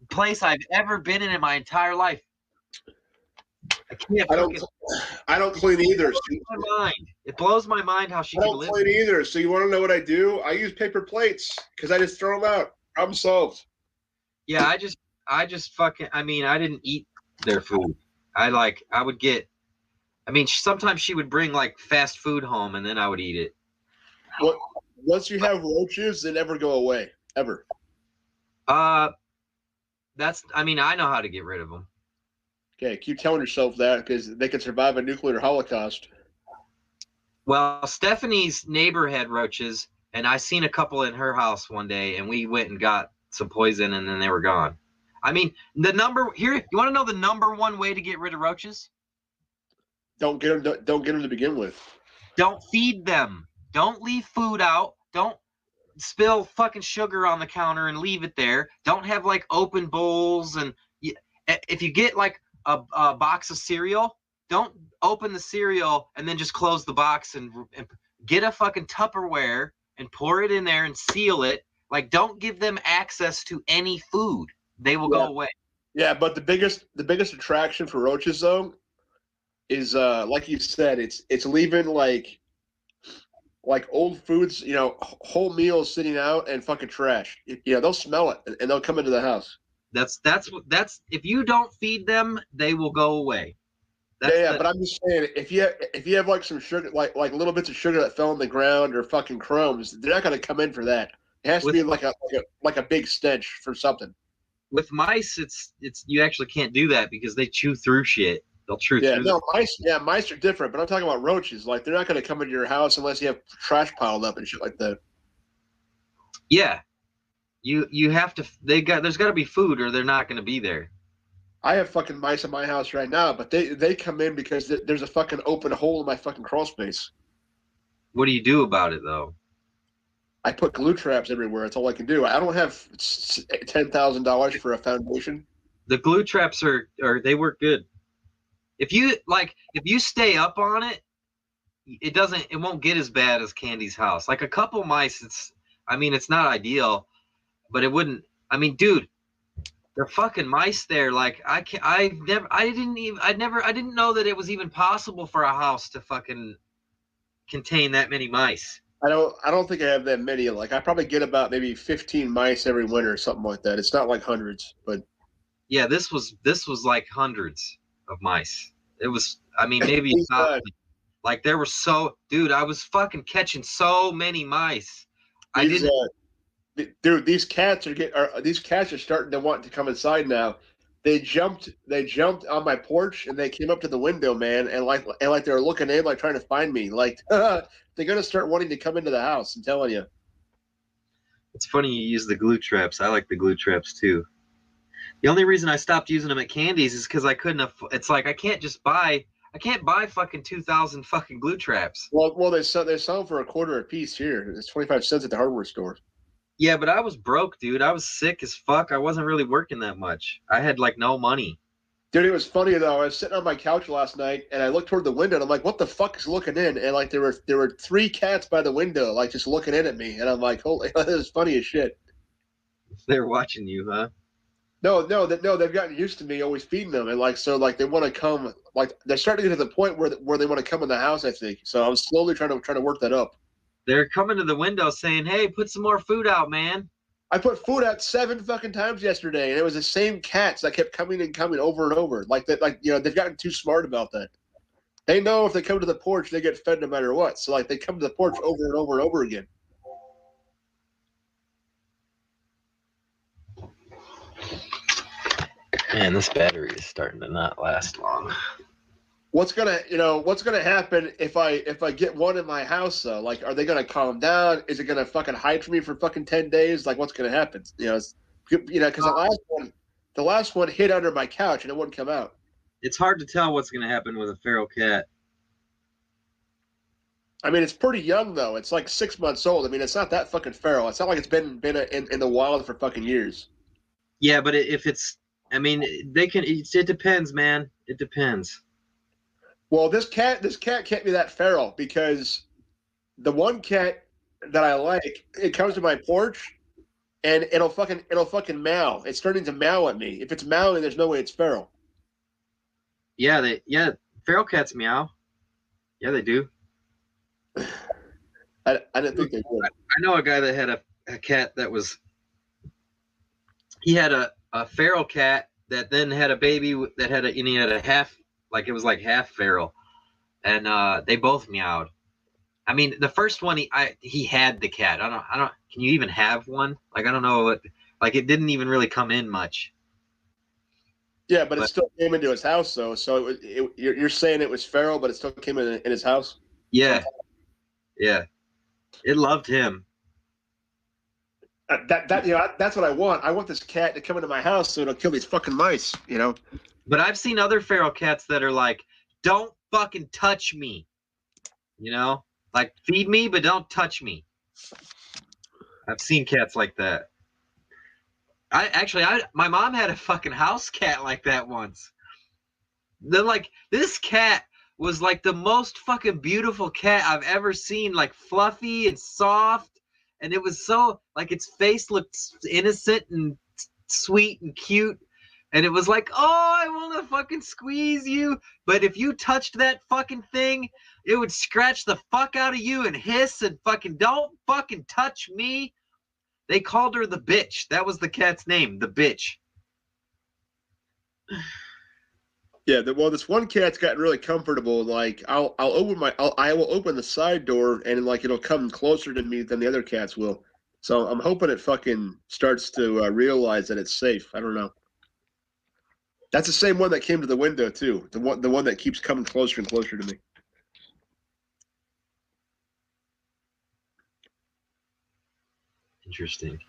Speaker 2: place I've ever been in my entire life. I can't.
Speaker 6: I don't clean either.
Speaker 2: It blows my mind how she
Speaker 6: I
Speaker 2: can
Speaker 6: don't
Speaker 2: live.
Speaker 6: clean either. So you want to know what I do? I use paper plates because I just throw them out. Problem solved.
Speaker 2: Yeah, I just fucking. I mean, I didn't eat their food. I would get. I mean, sometimes she would bring like fast food home, and then I would eat it.
Speaker 6: Once you have roaches, they never go away ever.
Speaker 2: That's. I mean, I know how to get rid of them.
Speaker 6: Okay, keep telling yourself that because they could survive a nuclear holocaust.
Speaker 2: Well, Stephanie's neighbor had roaches, and I seen a couple in her house one day, and we went and got some poison, and then they were gone. I mean, you want to know the number one way to get rid of roaches?
Speaker 6: Don't get them to begin with.
Speaker 2: Don't feed them. Don't leave food out. Don't spill fucking sugar on the counter and leave it there. Don't have like open bowls, and if you get like a box of cereal, don't open the cereal and then just close the box and get a fucking Tupperware and pour it in there and seal it. Like, don't give them access to any food. They will go away.
Speaker 6: Yeah, but the biggest attraction for roaches though is like you said, it's leaving like old foods, whole meals sitting out and fucking trash. They'll smell it and they'll come into the house.
Speaker 2: That's if you don't feed them, they will go away.
Speaker 6: But I'm just saying, if you have like some sugar, like little bits of sugar that fell on the ground or fucking crumbs, they're not going to come in for that. It has to be like a big stench for something.
Speaker 2: With mice, it's you actually can't do that because they chew through shit. They'll chew through.
Speaker 6: Mice are different, but I'm talking about roaches. Like they're not going to come into your house unless you have trash piled up and shit like that.
Speaker 2: Yeah, you have to. There's got to be food, or they're not going to be there.
Speaker 6: I have fucking mice in my house right now, but they come in because there's a fucking open hole in my fucking crawl space.
Speaker 2: What do you do about it though?
Speaker 6: I put glue traps everywhere. That's all I can do. I don't have $10,000 for a foundation.
Speaker 2: The glue traps they work good. If you stay up on it, it won't get as bad as Candy's house. Like a couple mice, it's not ideal, but it wouldn't. I mean, dude, the fucking mice there. Like I didn't know that it was even possible for a house to fucking contain that many mice.
Speaker 6: I don't think I have that many. Like I probably get about maybe 15 mice every winter or something like that. It's not like hundreds, but
Speaker 2: yeah, this was like hundreds of mice. It was, maybe it's not. Like there were dude, I was fucking catching so many mice.
Speaker 6: Dude, these cats are starting to want to come inside now. They jumped on my porch and they came up to the window, man, and like they were looking in, like trying to find me. Like they're gonna start wanting to come into the house. I'm telling you.
Speaker 2: It's funny you use the glue traps. I like the glue traps too. The only reason I stopped using them at Candy's is because I couldn't. It's like I can't buy fucking 2,000 fucking glue traps.
Speaker 6: Well, they sell them for $0.25 a piece here. It's 25 cents at the hardware store.
Speaker 2: Yeah, but I was broke, dude. I was sick as fuck. I wasn't really working that much. I had like no money.
Speaker 6: Dude, it was funny though. I was sitting on my couch last night and I looked toward the window and I'm like, what the fuck is looking in? And like there were 3 cats by the window, like just looking in at me. And I'm like, holy, this is funny as shit.
Speaker 2: They're watching you, huh?
Speaker 6: No, they've gotten used to me always feeding them, and they want to come. Like they're starting to get to the point where they want to come in the house. I think so. I'm slowly trying to work that up.
Speaker 2: They're coming to the window saying, "Hey, put some more food out, man."
Speaker 6: I put food out 7 fucking times yesterday, and it was the same cats that kept coming and coming over and over. Like that, they've gotten too smart about that. They know if they come to the porch, they get fed no matter what. So like they come to the porch over and over and over again.
Speaker 2: Man, this battery is starting to not last long.
Speaker 6: What's gonna happen if I get one in my house though? Like, are they gonna calm down? Is it gonna fucking hide from me for fucking 10 days? Like, what's gonna happen? Because the last one hid under my couch and it wouldn't come out.
Speaker 2: It's hard to tell what's going to happen with a feral cat.
Speaker 6: I mean, it's pretty young though. It's like 6 months old. I mean, it's not that fucking feral. It's not like it's been in the wild for fucking years.
Speaker 2: Yeah, but if it's, I mean, they can. It depends, man. It depends.
Speaker 6: Well, this cat can't be that feral because the one cat that I like, it comes to my porch and it'll fucking meow. It's starting to meow at me. If it's meowing, there's no way it's feral.
Speaker 2: Yeah, feral cats meow. Yeah, they do.
Speaker 6: I didn't think they would.
Speaker 2: I know a guy that had a cat that was. He had a feral cat that then had a baby that had and he had a half, like it was like half feral, and they both meowed. I mean, the first one he had the cat. I don't. Can you even have one? Like I don't know what. Like it didn't even really come in much.
Speaker 6: Yeah, but it still came into his house though. So you're saying it was feral, but it still came in his house.
Speaker 2: Yeah, yeah. It loved him.
Speaker 6: That's what I want. I want this cat to come into my house so it'll kill these fucking mice.
Speaker 2: But I've seen other feral cats that are like, "Don't fucking touch me," like feed me, but don't touch me. I've seen cats like that. My mom had a fucking house cat like that once. Then like this cat was like the most fucking beautiful cat I've ever seen, like fluffy and soft. And it was so, like, its face looked innocent and sweet and cute. And it was like, oh, I want to fucking squeeze you. But if you touched that fucking thing, it would scratch the fuck out of you and hiss and fucking, don't fucking touch me. They called her the bitch. That was the cat's name, the bitch.
Speaker 6: Yeah, well, this one cat's gotten really comfortable. Like, I will open the side door and like it'll come closer to me than the other cats will. So I'm hoping it fucking starts to realize that it's safe. I don't know. That's the same one that came to the window too. The one that keeps coming closer and closer to me.
Speaker 2: Interesting.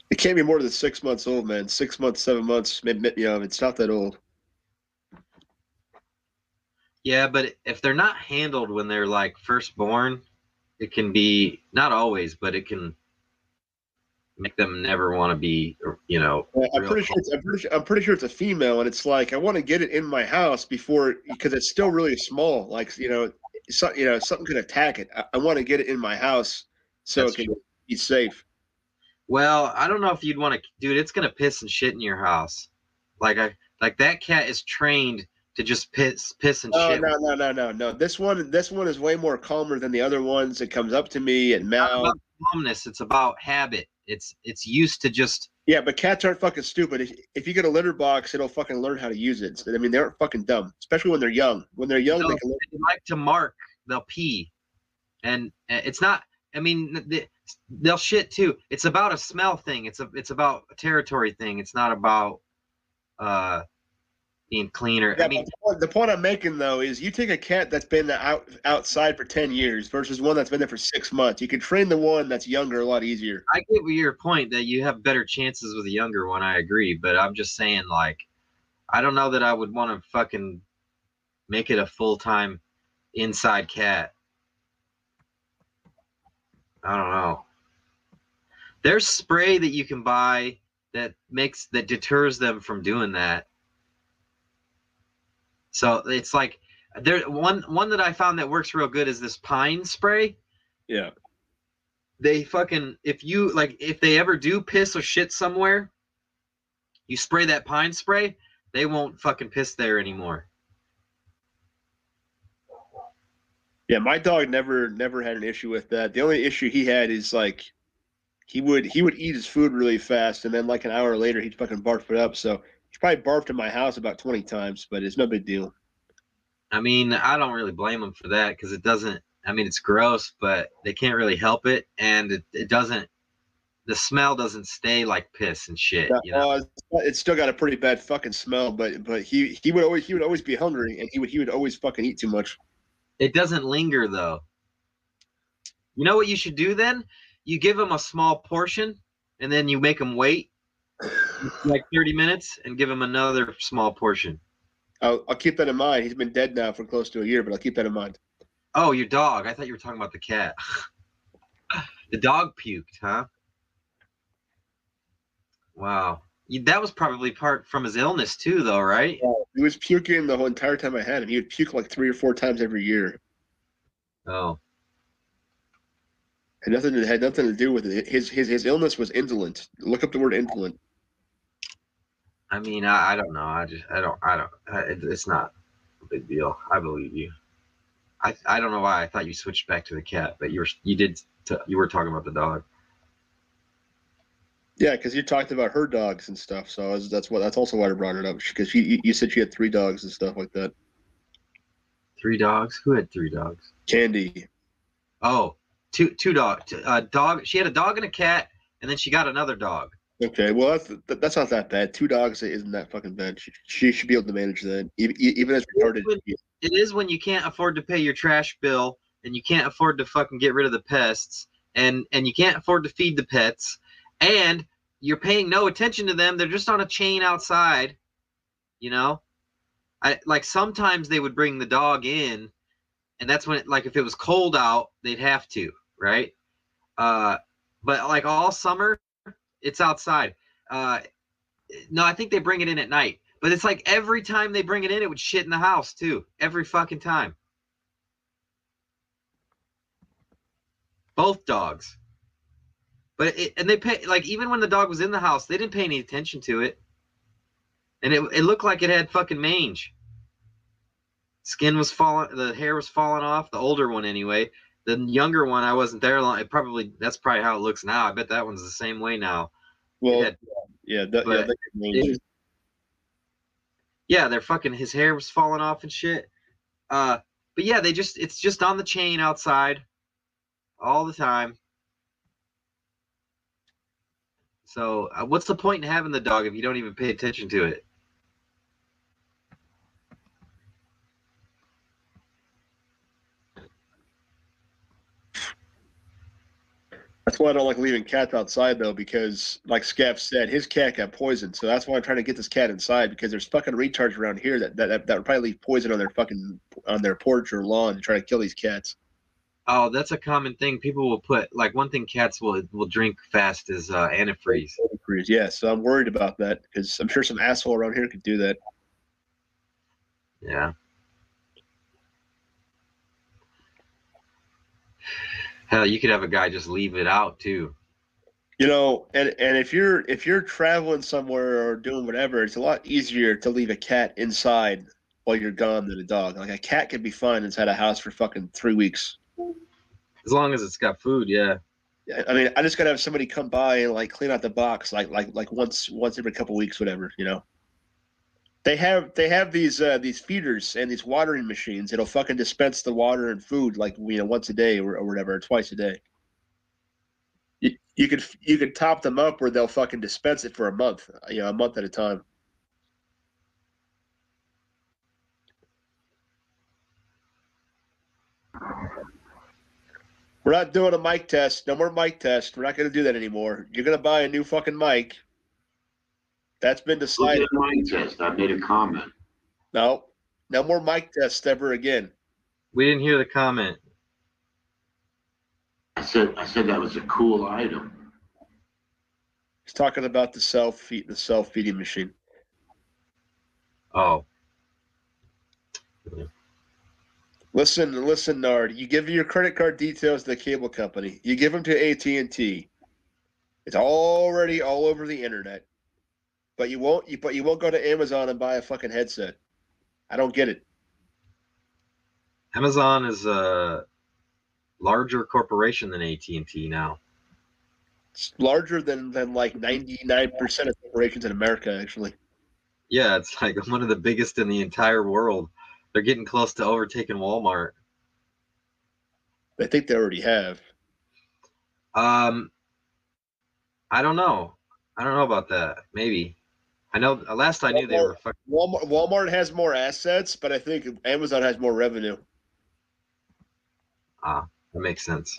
Speaker 6: It can't be more than 6 months old, man. 6 months, 7 months. It's not that old.
Speaker 2: Yeah, but if they're not handled when they're like first born, it can be, not always, but it can make them never want to be,
Speaker 6: I'm pretty sure it's a female, and it's like I want to get it in my house because it's still really small. Like something could attack it. I want to get it in my house so
Speaker 2: That's
Speaker 6: it can
Speaker 2: true.
Speaker 6: be safe.
Speaker 2: Well, I don't know if you'd want to, dude. It's gonna piss and shit in your house. Like that cat is trained to just piss and shit.
Speaker 6: No. This one is way more calmer than the other ones. It comes up to me and meows.
Speaker 2: It's not about calmness. It's about habit. It's used to just.
Speaker 6: Yeah, but cats aren't fucking stupid. If you get a litter box, it'll fucking learn how to use it. I mean, they aren't fucking dumb, especially when they're young. When they're young, they
Speaker 2: like to mark. They'll pee, and it's not. I mean, they'll shit too. It's about a smell thing. It's about a territory thing. It's not about being cleaner.
Speaker 6: Yeah,
Speaker 2: I mean,
Speaker 6: the point I'm making though is you take a cat that's been outside for 10 years versus one that's been there for 6 months. You can train the one that's younger a lot easier.
Speaker 2: I get your point that you have better chances with a younger one. I agree, but I'm just saying, like, I don't know that I would want to fucking make it a full-time inside cat. I don't know. There's spray that you can buy that deters them from doing that. So it's like one that I found that works real good is this pine spray.
Speaker 6: Yeah.
Speaker 2: They fucking if they ever do piss or shit somewhere, you spray that pine spray, they won't fucking piss there anymore.
Speaker 6: Yeah, my dog never had an issue with that. The only issue he had is like he would eat his food really fast, and then like an hour later he'd fucking barf it up. So he's probably barfed in my house about 20 times, but it's no big deal.
Speaker 2: I mean, I don't really blame him for that because it doesn't. I mean, it's gross, but they can't really help it, and it doesn't. The smell doesn't stay like piss and shit.
Speaker 6: It's still got a pretty bad fucking smell, but he would always be hungry, and he would always fucking eat too much.
Speaker 2: It doesn't linger though. You know what you should do then? You give them a small portion, and then you make them wait. like 30 minutes and give him another small portion.
Speaker 6: I'll keep that in mind. He's been dead now for close to a year, but I'll keep that in mind.
Speaker 2: Oh, your dog. I thought you were talking about the cat. The dog puked, huh? Wow. That was probably part from his illness too, though, right?
Speaker 6: Yeah, he was puking the whole entire time I had him. He would puke like 3 or 4 times every year.
Speaker 2: Oh.
Speaker 6: Had nothing to do with it. His illness was indolent. Look up the word indolent.
Speaker 2: I mean, I don't know. It's not a big deal. I believe you. I don't know why I thought you switched back to the cat, but you were talking about the dog.
Speaker 6: Yeah, because you talked about her dogs and stuff, so that's also why I brought it up. Because you said she had 3 dogs and stuff like that.
Speaker 2: 3 dogs? Who had 3 dogs?
Speaker 6: Candy.
Speaker 2: Oh, two dogs. A dog. She had a dog and a cat, and then she got another dog.
Speaker 6: Okay, well that's not that bad. 2 dogs isn't that fucking bad. She should be able to manage that, even as retarded.
Speaker 2: It is when you can't afford to pay your trash bill, and you can't afford to fucking get rid of the pests, and you can't afford to feed the pets, and you're paying no attention to them. They're just on a chain outside, you know. Like sometimes they would bring the dog in, and that's when like if it was cold out, they'd have to, right? But like all summer, it's outside. No, I think they bring it in at night. But it's like every time they bring it in, it would shit in the house too. Every fucking time. Both dogs. But and they pay like even when the dog was in the house, they didn't pay any attention to it. And it looked like it had fucking mange. Skin was falling, the hair was falling off. The older one anyway. The younger one, I wasn't there long. That's probably how it looks now. I bet that one's the same way now.
Speaker 6: Well,
Speaker 2: yeah, they're fucking. His hair was falling off and shit. But yeah, it's just on the chain outside, all the time. So what's the point in having the dog if you don't even pay attention to it?
Speaker 6: That's why I don't like leaving cats outside though, because like Scaff said, his cat got poisoned. So that's why I'm trying to get this cat inside, because there's fucking retards around here that would probably leave poison on their porch or lawn to try to kill these cats.
Speaker 2: Oh, that's a common thing. People will put like one thing cats will drink fast is antifreeze.
Speaker 6: Antifreeze, yeah. So I'm worried about that because I'm sure some asshole around here could do that.
Speaker 2: Yeah. Hell, you could have a guy just leave it out too.
Speaker 6: You know, and if you're traveling somewhere or doing whatever, it's a lot easier to leave a cat inside while you're gone than a dog. Like a cat can be fine inside a house for fucking 3 weeks.
Speaker 2: As long as it's got food, yeah.
Speaker 6: I mean, I just gotta have somebody come by and like clean out the box like once every couple weeks, whatever, you know. They have these feeders and these watering machines that'll fucking dispense the water and food like once a day or whatever, or twice a day. You could top them up where they'll fucking dispense it for a month, a month at a time. We're not doing a mic test. No more mic test. We're not going to do that anymore. You're going to buy a new fucking mic. That's been decided.
Speaker 15: Look at the mic test. I made a comment.
Speaker 6: No more mic tests ever again.
Speaker 2: We didn't hear the comment.
Speaker 15: I said that was a cool item.
Speaker 6: He's talking about the self-feeding machine.
Speaker 2: Oh.
Speaker 6: Listen, Nard. You give your credit card details to the cable company. You give them to AT&T. It's already all over the internet. But you won't go to Amazon and buy a fucking headset. I don't get it.
Speaker 2: Amazon is a larger corporation than AT&T now.
Speaker 6: It's larger than like 99% of corporations in America, actually.
Speaker 2: Yeah, it's like one of the biggest in the entire world. They're getting close to overtaking Walmart.
Speaker 6: I think they already have.
Speaker 2: I don't know. I don't know about that. Maybe. I know. Last I knew, they were fucking.
Speaker 6: Walmart has more assets, but I think Amazon has more revenue.
Speaker 2: Ah, that makes sense.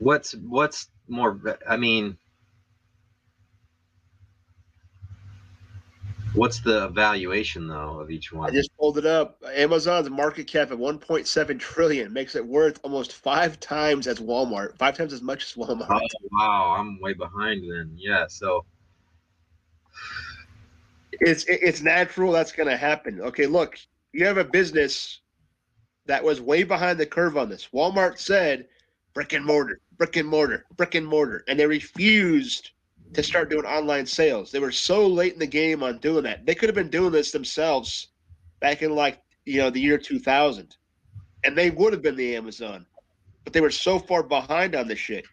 Speaker 2: What's more? I mean, what's the evaluation though of each
Speaker 6: I
Speaker 2: one?
Speaker 6: just pulled it up. Amazon's market cap at 1.7 trillion makes it worth almost 5 times as Walmart, 5 times as much as Walmart.
Speaker 2: Oh wow, I'm way behind then. Yeah, so
Speaker 6: It's natural that's going to happen. Okay, look, you have a business that was way behind the curve on this. Walmart said brick and mortar, brick and mortar, brick and mortar, and they refused to start doing online sales. They were so late in the game on doing that. They could have been doing this themselves back in the year 2000, and they would have been the Amazon, but they were so far behind on this shit.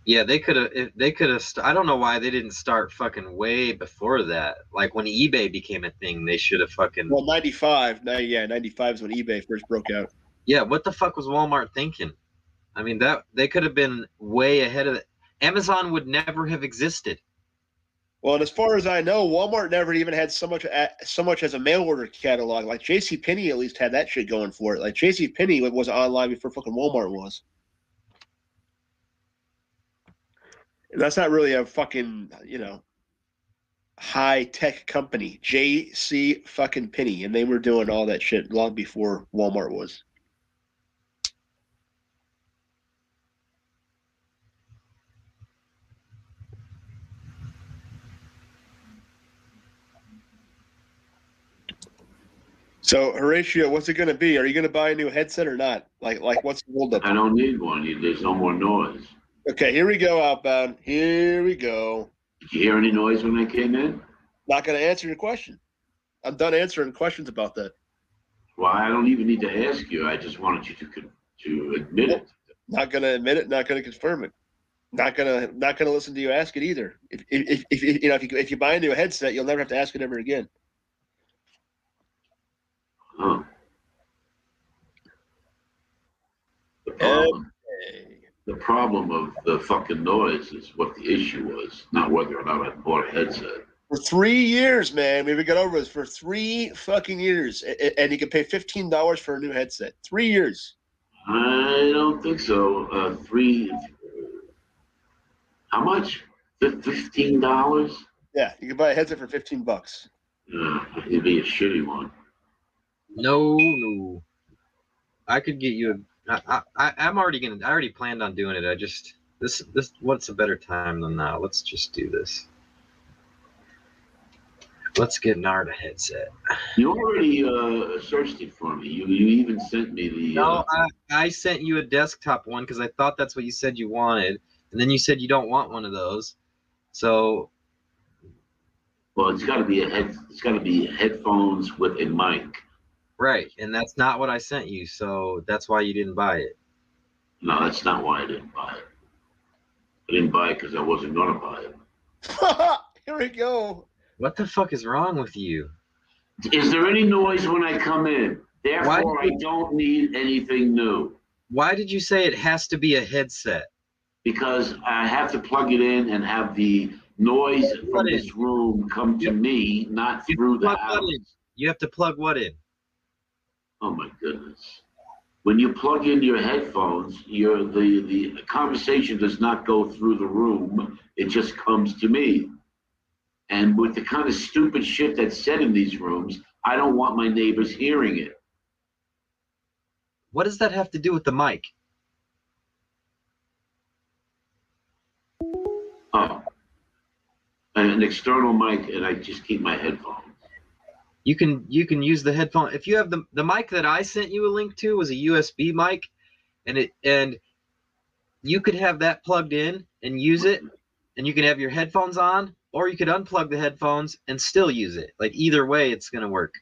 Speaker 2: yeah, they could have. I don't know why they didn't start fucking way before that. Like when eBay became a thing, they should have fucking.
Speaker 6: Well, 95 is when eBay first broke out.
Speaker 2: Yeah, what the fuck was Walmart thinking? I mean, that they could have been way ahead of it. Amazon would never have existed.
Speaker 6: Well, and as far as I know, Walmart never even had so much as a mail order catalog. Like JCPenney at least had that shit going for it. Like JCPenney was online before fucking Walmart was. And that's not really a fucking, high tech company. JC fucking Penny, and they were doing all that shit long before Walmart was. So Horatio, what's it going to be? Are you going to buy a new headset or not? Like what's the hold up?
Speaker 15: I don't need one. There's no more noise.
Speaker 6: Okay, here we go, Outbound. Here we go.
Speaker 15: Did you hear any noise when I came in?
Speaker 6: Not going to answer your question. I'm done answering questions about that.
Speaker 15: Well, I don't even need to ask you. I just wanted you to admit it.
Speaker 6: Not going to admit it. Not going to confirm it. Not gonna listen to you ask it either. If you buy a new headset, you'll never have to ask it ever again.
Speaker 15: Huh. The problem of the fucking noise is what the issue was, not whether or not I bought a headset.
Speaker 6: For 3 years, man, we got over this for 3 fucking years, and you can pay $15 for a new headset. 3 years.
Speaker 15: I don't think so. How much? $15?
Speaker 6: Yeah, you can buy a headset for $15.
Speaker 15: It'd be a shitty one.
Speaker 2: No. I could get you I already planned on doing it. I just this what's a better time than now? Let's just do this. Let's get Nard a headset.
Speaker 15: You already searched it for me. You even sent me the.
Speaker 2: No, I sent you a desktop one because I thought that's what you said you wanted, and then you said you don't want one of those. So.
Speaker 15: Well, it's got to be It's got to be headphones with a mic.
Speaker 2: Right, and that's not what I sent you, so that's why you didn't buy it.
Speaker 15: No, that's not why I didn't buy it. I didn't buy it because I wasn't gonna buy it.
Speaker 6: Here we go.
Speaker 2: What the fuck is wrong with you?
Speaker 15: Is there any noise when I come in? Therefore, I don't need anything new.
Speaker 2: Why did you say it has to be a headset?
Speaker 15: Because I have to plug it in and have the noise from this room come to me, not through the house.
Speaker 2: You have to plug what in?
Speaker 15: Oh my goodness. When you plug in your headphones, the conversation does not go through the room. It just comes to me. And with the kind of stupid shit that's said in these rooms, I don't want my neighbors hearing it.
Speaker 2: What does that have to do with the mic?
Speaker 15: Oh, an external mic, and I just keep my headphones.
Speaker 2: You can use the headphone. If you have the mic that I sent you a link to was a USB mic, and you could have that plugged in and use it, and you can have your headphones on, or you could unplug the headphones and still use it. Like either way, it's gonna work.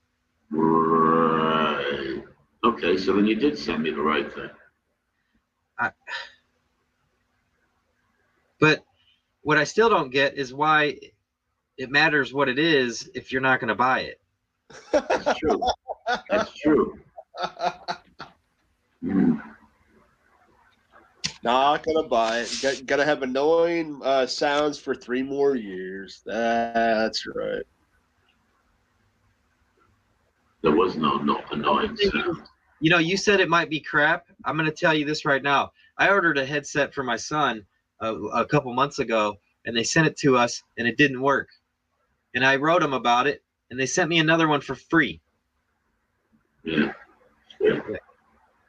Speaker 15: Right. Okay, so then you did send me the right thing.
Speaker 2: But what I still don't get is why it matters what it is if you're not gonna buy it.
Speaker 15: That's true. That's true.
Speaker 6: Not gonna buy it. Gotta have annoying sounds for 3 more years. That's right.
Speaker 15: There was no annoying sound.
Speaker 2: You know, you said it might be crap. I'm going to tell you this right now. I ordered a headset for my son a couple months ago, and they sent it to us, and it didn't work. And I wrote them about it, and they sent me another one for free.
Speaker 15: Yeah.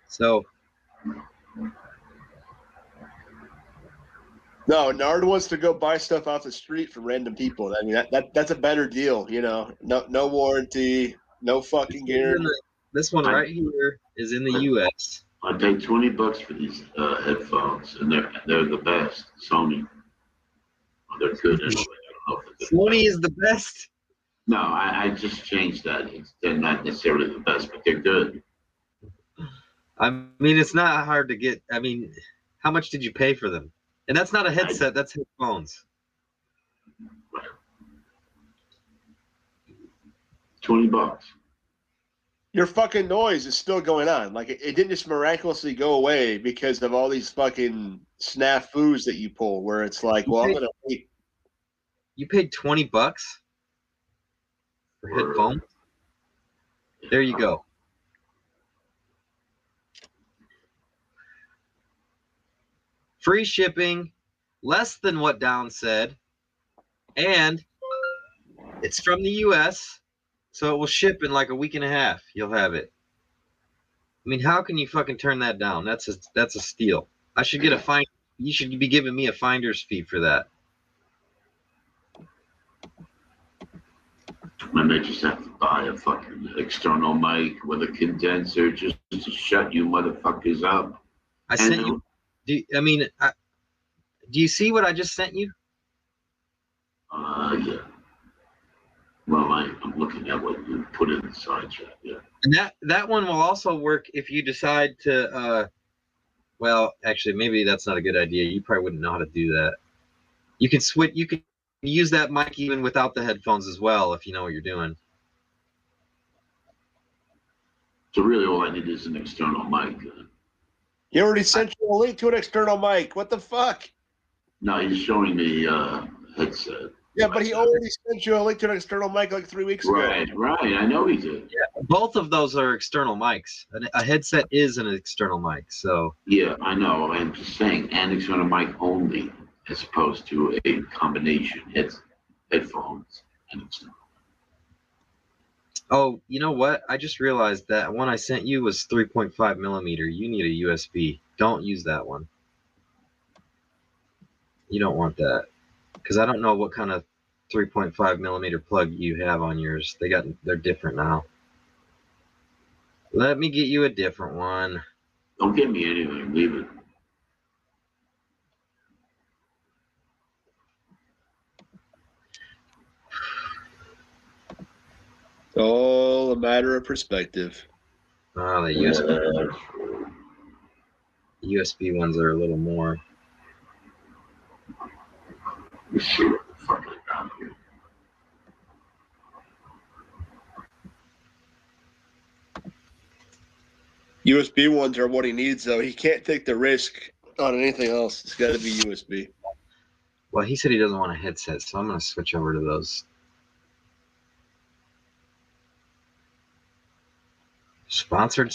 Speaker 2: So.
Speaker 6: No, Nard wants to go buy stuff off the street from random people. I mean, that's a better deal, you know. No warranty, no fucking guarantee.
Speaker 2: This one right here is in the U.S.
Speaker 15: I paid $20 for these headphones, and they're the best. Sony. They're good anyway. I don't know if
Speaker 2: Sony is the best.
Speaker 15: No, I just changed that. They're not necessarily the best, but they're good.
Speaker 2: I mean, it's not hard to get. I mean, how much did you pay for them? And that's not a headset. That's headphones.
Speaker 15: $20.
Speaker 6: Your fucking noise is still going on. Like it didn't just miraculously go away because of all these fucking snafus that you pull. Where it's like, well, I'm gonna wait.
Speaker 2: You paid $20 for headphones. There you go. Free shipping, less than what Down said, and it's from the U.S., so it will ship in like a week and a half. You'll have it. I mean, how can you fucking turn that down? That's a steal. I should get a fine. You should be giving me a finder's fee for that.
Speaker 15: And they just have to buy a fucking external mic with a condenser just to shut you motherfuckers up.
Speaker 2: I sent you. Do you see what I just sent you?
Speaker 15: Yeah. Well, I'm looking at what you put in the side chat. Yeah.
Speaker 2: And that one will also work if you decide to. Well, actually, maybe that's not a good idea. You probably wouldn't know how to do that. You can switch. You can use that mic even without the headphones as well, if you know what you're doing.
Speaker 15: So really, all I need is an external mic.
Speaker 6: He already sent you a link to an external mic. What the fuck?
Speaker 15: No, he's showing me headset.
Speaker 6: Yeah, but he already sent you a link to an external mic like 3 weeks ago.
Speaker 15: Right. I know he did.
Speaker 2: Yeah, both of those are external mics. A headset is an external mic, so.
Speaker 15: Yeah, I know. I'm just saying an external mic only, as opposed to a combination headphones and external.
Speaker 2: Oh, you know what? I just realized that one I sent you was 3.5 millimeter. You need a USB. Don't use that one. You don't want that. Because I don't know what kind of 3.5 millimeter plug you have on yours. They're different now. Let me get you a different one.
Speaker 15: Don't get me anything. Leave it.
Speaker 6: It's all a matter of perspective.
Speaker 2: Oh, the USB ones are a little more.
Speaker 15: Let's see what the fuck I got here.
Speaker 6: USB ones are what he needs, though. He can't take the risk on anything else. It's got to be USB.
Speaker 2: Well, he said he doesn't want a headset, so I'm going to switch over to those. Sponsored.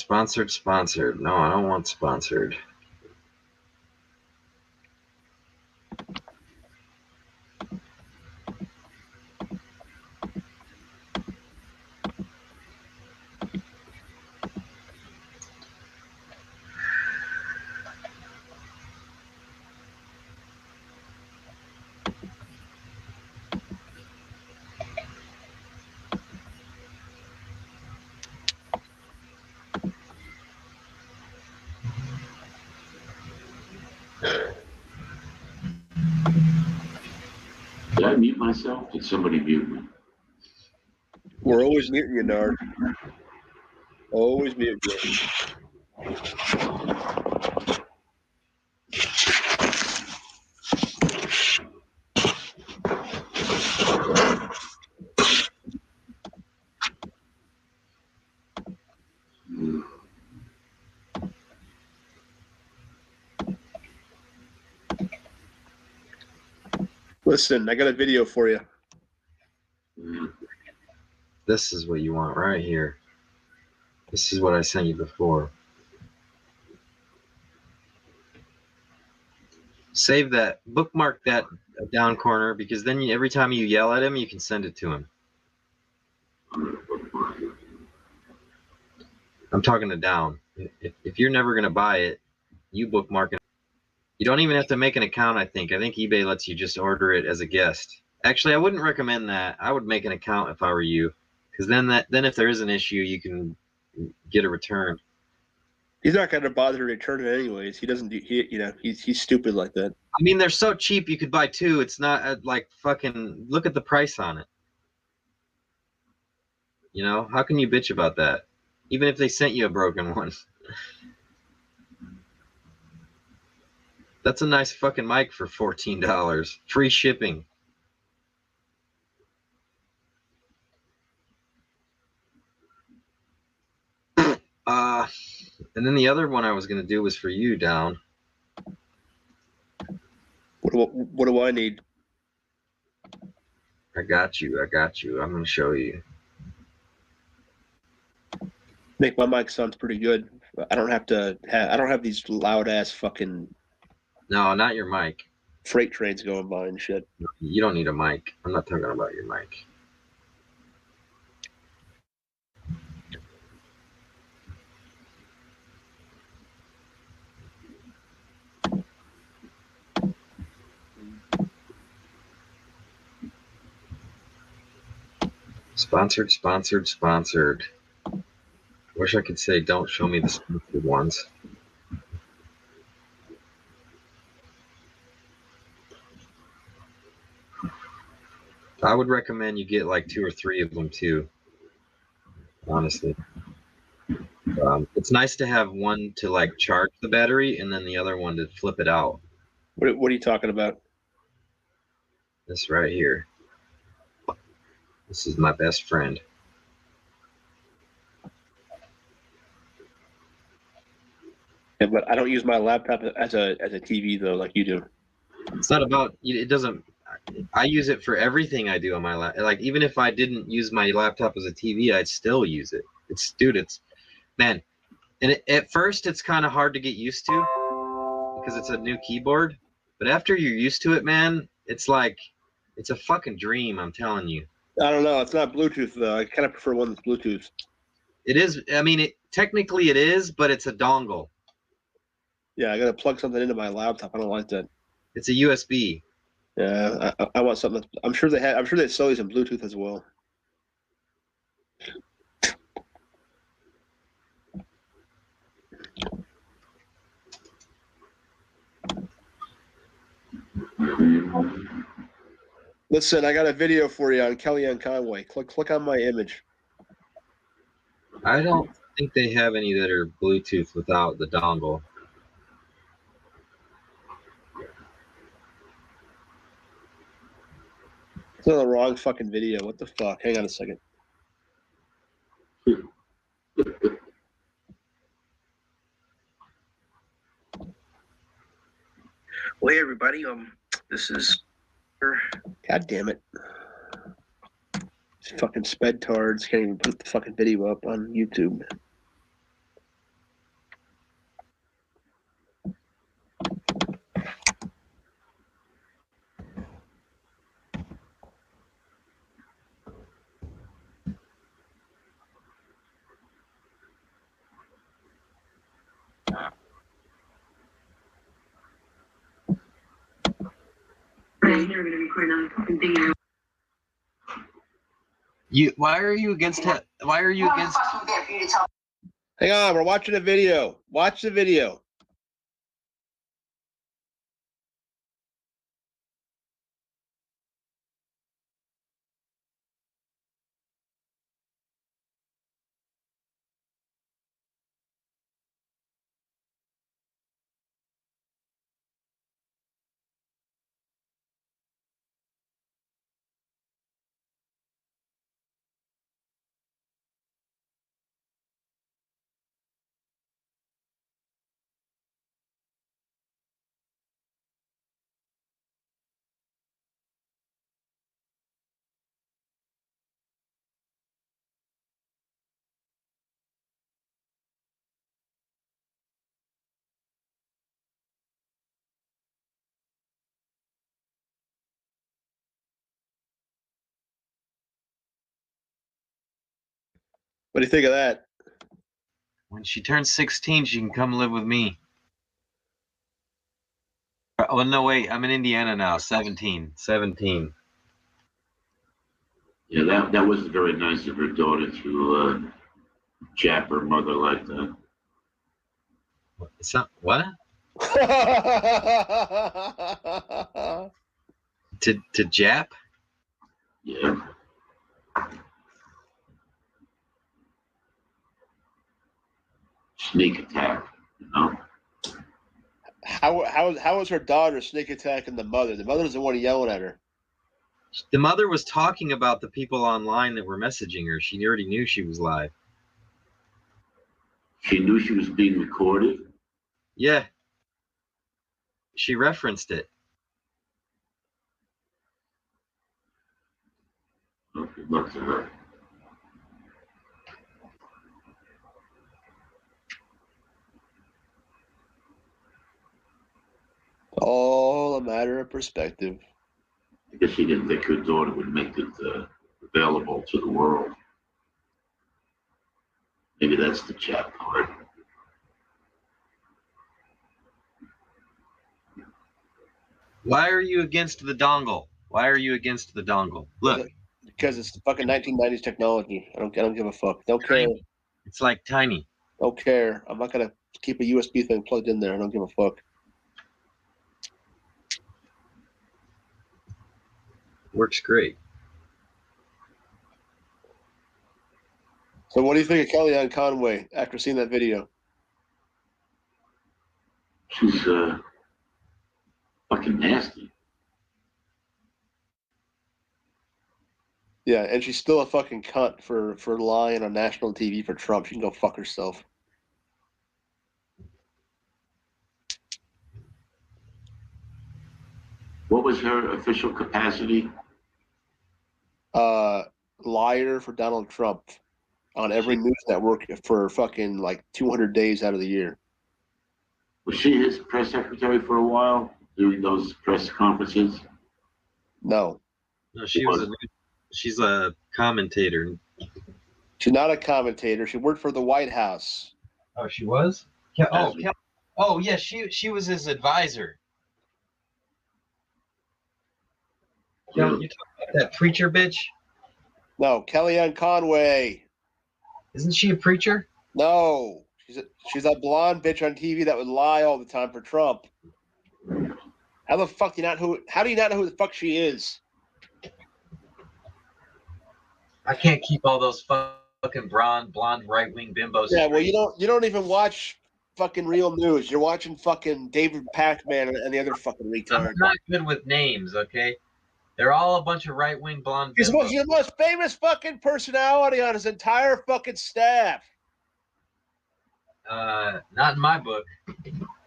Speaker 2: No, I don't want sponsored.
Speaker 15: Did I mute myself? Did somebody mute me?
Speaker 6: We're always muting you, Nard. Always muting you. Listen, I got a video for you.
Speaker 2: This is what you want right here. This is what I sent you before. Save that, bookmark that down corner, because then every time you yell at him, you can send it to him. I'm talking to down. If you're never going to buy it, you bookmark it. You don't even have to make an account, I think. I think eBay lets you just order it as a guest. Actually, I wouldn't recommend that. I would make an account if I were you, because then if there is an issue, you can get a return.
Speaker 6: He's not going to bother to return it anyways. He doesn't do. He's stupid like that.
Speaker 2: I mean, they're so cheap you could buy two. It's not like fucking. Look at the price on it. You know, how can you bitch about that? Even if they sent you a broken one. That's a nice fucking mic for $14. Free shipping. And then the other one I was gonna do was for you, Down.
Speaker 6: What do I need?
Speaker 2: I got you. I'm gonna show you.
Speaker 6: Make my mic sounds pretty good. I don't have to. I don't have these loud ass fucking.
Speaker 2: No, not your mic.
Speaker 6: Freight trains going by and shit.
Speaker 2: You don't need a mic. I'm not talking about your mic. Sponsored. Wish I could say don't show me the sponsored ones. I would recommend you get like 2 or 3 of them too. Honestly. It's nice to have one to like charge the battery and then the other one to flip it out.
Speaker 6: What are you talking about?
Speaker 2: This right here. This is my best friend.
Speaker 6: Yeah, but I don't use my laptop as a TV though, like you do.
Speaker 2: It's not about it. Doesn't. I use it for everything I do on my laptop. Like even if I didn't use my laptop as a TV, I'd still use it. It's man. And at first, it's kind of hard to get used to because it's a new keyboard. But after you're used to it, man, it's like it's a fucking dream. I'm telling you.
Speaker 6: I don't know. It's not Bluetooth though. I kind of prefer one that's Bluetooth.
Speaker 2: It is. I mean, technically it is, but it's a dongle.
Speaker 6: Yeah, I gotta plug something into my laptop. I don't like that.
Speaker 2: It's a USB.
Speaker 6: Yeah, I want something. I'm sure they sell these in Bluetooth as well. Listen, I got a video for you on Kellyanne Conway. Click on my image.
Speaker 2: I don't think they have any that are Bluetooth without the dongle.
Speaker 6: It's on the wrong fucking video. What the fuck? Hang on a second.
Speaker 16: Well, hey everybody. This is.
Speaker 6: God damn it! These fucking spedtards can't even put the fucking video up on YouTube.
Speaker 2: Why are you against it? Why are you against?
Speaker 6: Hang on, we're watching a video. Watch the video. What do you think of that?
Speaker 2: When she turns 16, she can come live with me. Oh, no, wait. I'm in Indiana now. 17. 17.
Speaker 15: Yeah, that wasn't very nice of her daughter to jap her mother like that.
Speaker 2: It's not, what? To jap?
Speaker 15: Yeah. Sneak attack, you know?
Speaker 6: How was her daughter sneak attacking the mother? The mother's the one yelling at her.
Speaker 2: The mother was talking about the people online that were messaging her. She already knew she was live.
Speaker 15: She knew she was being recorded?
Speaker 2: Yeah. She referenced it.
Speaker 15: Oh, good luck to her.
Speaker 6: All a matter of perspective.
Speaker 15: I guess she didn't think her daughter would make it available to the world. Maybe that's the chat part.
Speaker 2: Why are you against the dongle? Why are you against the dongle? Look.
Speaker 6: Because it's the fucking 1990s technology. I don't give a fuck. Don't care.
Speaker 2: It's like tiny.
Speaker 6: Don't care. I'm not gonna keep a USB thing plugged in there. I don't give a fuck.
Speaker 2: Works great.
Speaker 6: So what do you think of Kellyanne Conway after seeing that video?
Speaker 15: She's fucking nasty.
Speaker 6: Yeah, and she's still a fucking cunt for lying on national TV for Trump. She can go fuck herself.
Speaker 15: What was her official capacity?
Speaker 6: Liar for Donald Trump on every news network for fucking like 200 days out of the year.
Speaker 15: Was she his press secretary for a while, doing those press conferences?
Speaker 6: No.
Speaker 2: No, she's a commentator.
Speaker 6: She's not a commentator. She worked for the White House.
Speaker 2: Oh, she was? Oh, yeah, she was his advisor. You talking about that preacher bitch?
Speaker 6: No, Kellyanne Conway.
Speaker 2: Isn't she a preacher?
Speaker 6: No. She's a blonde bitch on TV that would lie all the time for Trump. How the fuck do you not how do you not know who the fuck she is?
Speaker 2: I can't keep all those fucking blonde right-wing bimbos.
Speaker 6: Yeah, well, you don't even watch fucking real news. You're watching fucking David Pacman and the other fucking retard.
Speaker 2: I'm not good with names, okay? They're all a bunch of right-wing blonde
Speaker 6: He's
Speaker 2: bimbos.
Speaker 6: the most famous fucking personality on his entire fucking staff.
Speaker 2: Not in my book.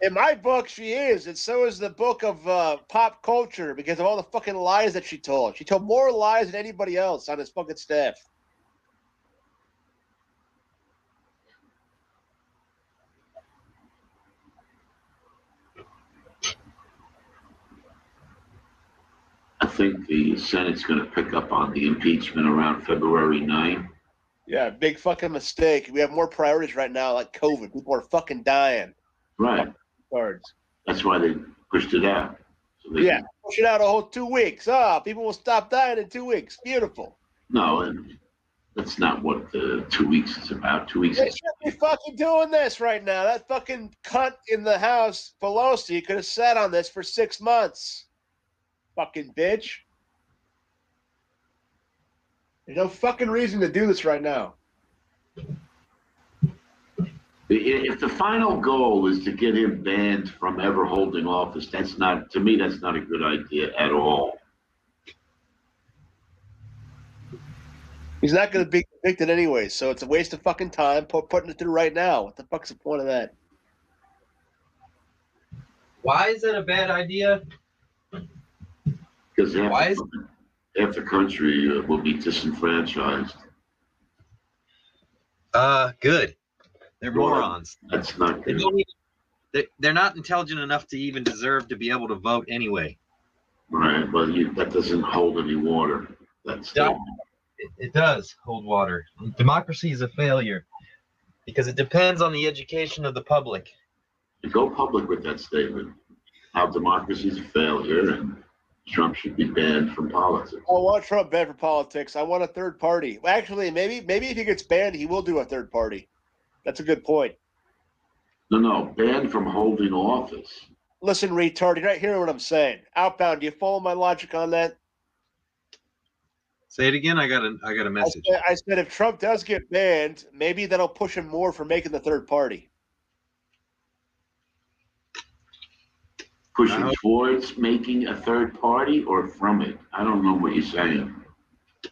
Speaker 6: In my book, she is, and so is the book of pop culture because of all the fucking lies that she told. She told more lies than anybody else on his fucking staff.
Speaker 15: I think the Senate's going to pick up on the impeachment around February 9.
Speaker 6: Yeah, big fucking mistake. We have more priorities right now, like COVID. People are fucking dying.
Speaker 15: Right.
Speaker 6: Cards.
Speaker 15: That's why they pushed it out. So
Speaker 6: Push it out a whole 2 weeks. People will stop dying in 2 weeks. Beautiful.
Speaker 15: No, and that's not what the 2 weeks is about. 2 weeks.
Speaker 6: They should be fucking doing this right now. That fucking cunt in the House, Pelosi, could have sat on this for 6 months. Fucking bitch. There's no fucking reason to do this right now.
Speaker 15: If the final goal is to get him banned from ever holding office, that's not, to me, that's not a good idea at all.
Speaker 6: He's not going to be convicted anyway, so it's a waste of fucking time putting it through right now. What the fuck's the point of that?
Speaker 2: Why is that a bad idea?
Speaker 15: Because half the country will be disenfranchised.
Speaker 2: Good. They're morons.
Speaker 15: That's not good.
Speaker 2: They're not intelligent enough to even deserve to be able to vote anyway.
Speaker 15: Right, but that doesn't hold any water. That's
Speaker 2: It does hold water. Democracy is a failure because it depends on the education of the public.
Speaker 15: Go public with that statement. How democracy is a failure and Trump should be banned from politics.
Speaker 6: I want Trump banned from politics. I want a third party. Well, actually, maybe if he gets banned, he will do a third party. That's a good point.
Speaker 15: No, banned from holding office.
Speaker 6: Listen, retard, you're not hearing what I'm saying. Outbound, do you follow my logic on that?
Speaker 2: Say it again. I got a message.
Speaker 6: I said if Trump does get banned, maybe that'll push him more for making the third party.
Speaker 15: Pushing towards making a third party or from it? I don't know what you're saying.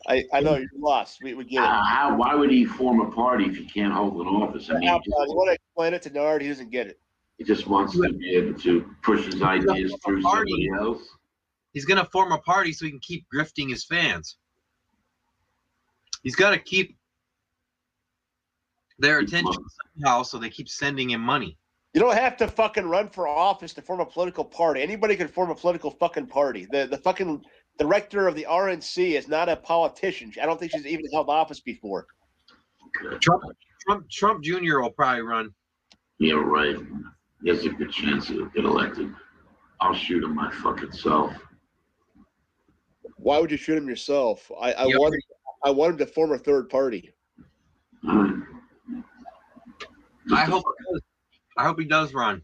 Speaker 6: I know you're lost. We get it.
Speaker 15: Why would he form a party if he can't hold an office? I mean,
Speaker 6: you want to explain it to Nard? He doesn't get it.
Speaker 15: He just wants to be able to push his ideas through somebody else.
Speaker 2: He's going to form a party so he can keep grifting his fans. He's got to keep their attention somehow, so they keep sending him money.
Speaker 6: You don't have to fucking run for office to form a political party. Anybody can form a political fucking party. The fucking director of the RNC is not a politician. I don't think she's even held office before.
Speaker 2: Trump Jr. will probably run.
Speaker 15: Yeah, right. He has a good chance to get elected. I'll shoot him my fucking self.
Speaker 6: Why would you shoot him yourself? I want him to form a third party.
Speaker 2: I hope he does run.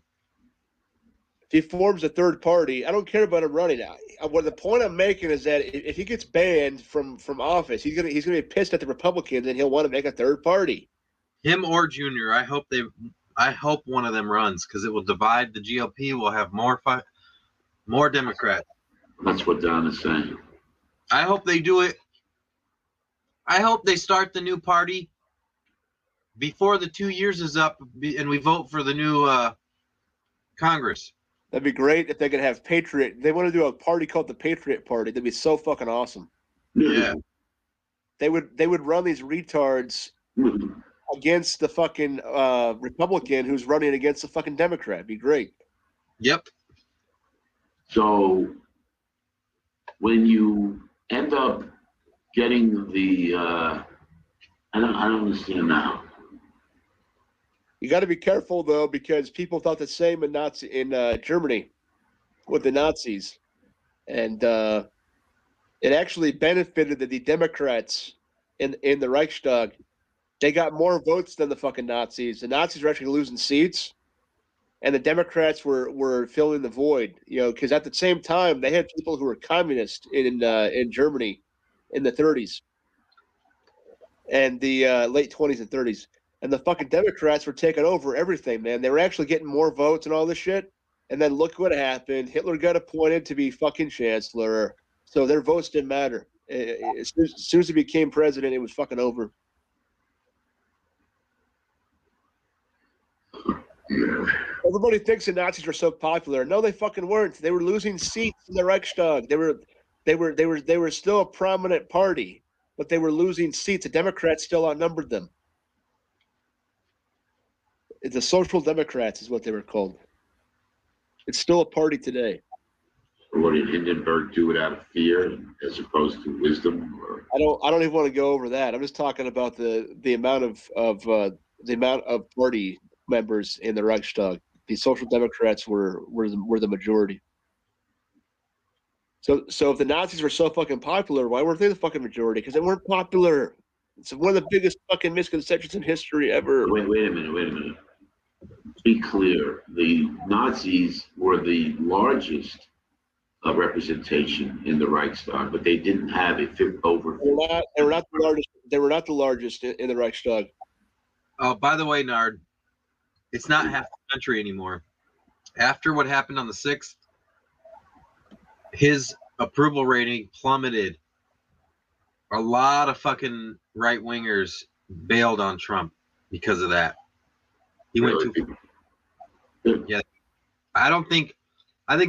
Speaker 6: If he forms a third party, I don't care about him running. What the point I'm making is that if he gets banned from office, he's gonna be pissed at the Republicans and he'll want to make a third party.
Speaker 2: Him or Junior. I hope one of them runs because it will divide the GOP. We'll have more Democrats.
Speaker 15: That's what Don is saying.
Speaker 2: I hope they do it. I hope they start the new party before the 2 years is up and we vote for the new Congress.
Speaker 6: That'd be great if they could have Patriot. They want to do a party called the Patriot Party. That'd be so fucking awesome.
Speaker 2: Yeah.
Speaker 6: They would run these retards against the fucking Republican who's running against the fucking Democrat. It'd be great.
Speaker 2: Yep.
Speaker 15: So when you end up getting the I don't understand now.
Speaker 6: You got to be careful though, because people thought the same in Germany with the Nazis, and it actually benefited the Democrats in the Reichstag. They got more votes than the fucking Nazis. The Nazis were actually losing seats, and the Democrats were filling the void. Because at the same time they had people who were communist in Germany in the 30s and the late 20s and 30s. And the fucking Democrats were taking over everything, man. They were actually getting more votes and all this shit. And then look what happened. Hitler got appointed to be fucking chancellor. So their votes didn't matter. As soon as he became president, it was fucking over. Everybody thinks the Nazis were so popular. No, they fucking weren't. They were losing seats in the Reichstag. They were still a prominent party, but they were losing seats. The Democrats still outnumbered them. The Social Democrats is what they were called. It's still a party today.
Speaker 15: What did Hindenburg do it out of fear as opposed to wisdom? Or?
Speaker 6: I don't even want to go over that. I'm just talking about the amount of party members in the Reichstag. The Social Democrats were the majority. So if the Nazis were so fucking popular, why weren't they the fucking majority? Because they weren't popular. It's one of the biggest fucking misconceptions in history ever.
Speaker 15: Wait a minute. Be clear. The Nazis were the largest representation in the Reichstag, but they didn't have over.
Speaker 6: They were not the largest. They were not the largest in the Reichstag.
Speaker 2: Oh, by the way, Nard, it's not half the country anymore. After what happened on the 6th, his approval rating plummeted. A lot of fucking right wingers bailed on Trump because of that. He went too far. Yeah. I think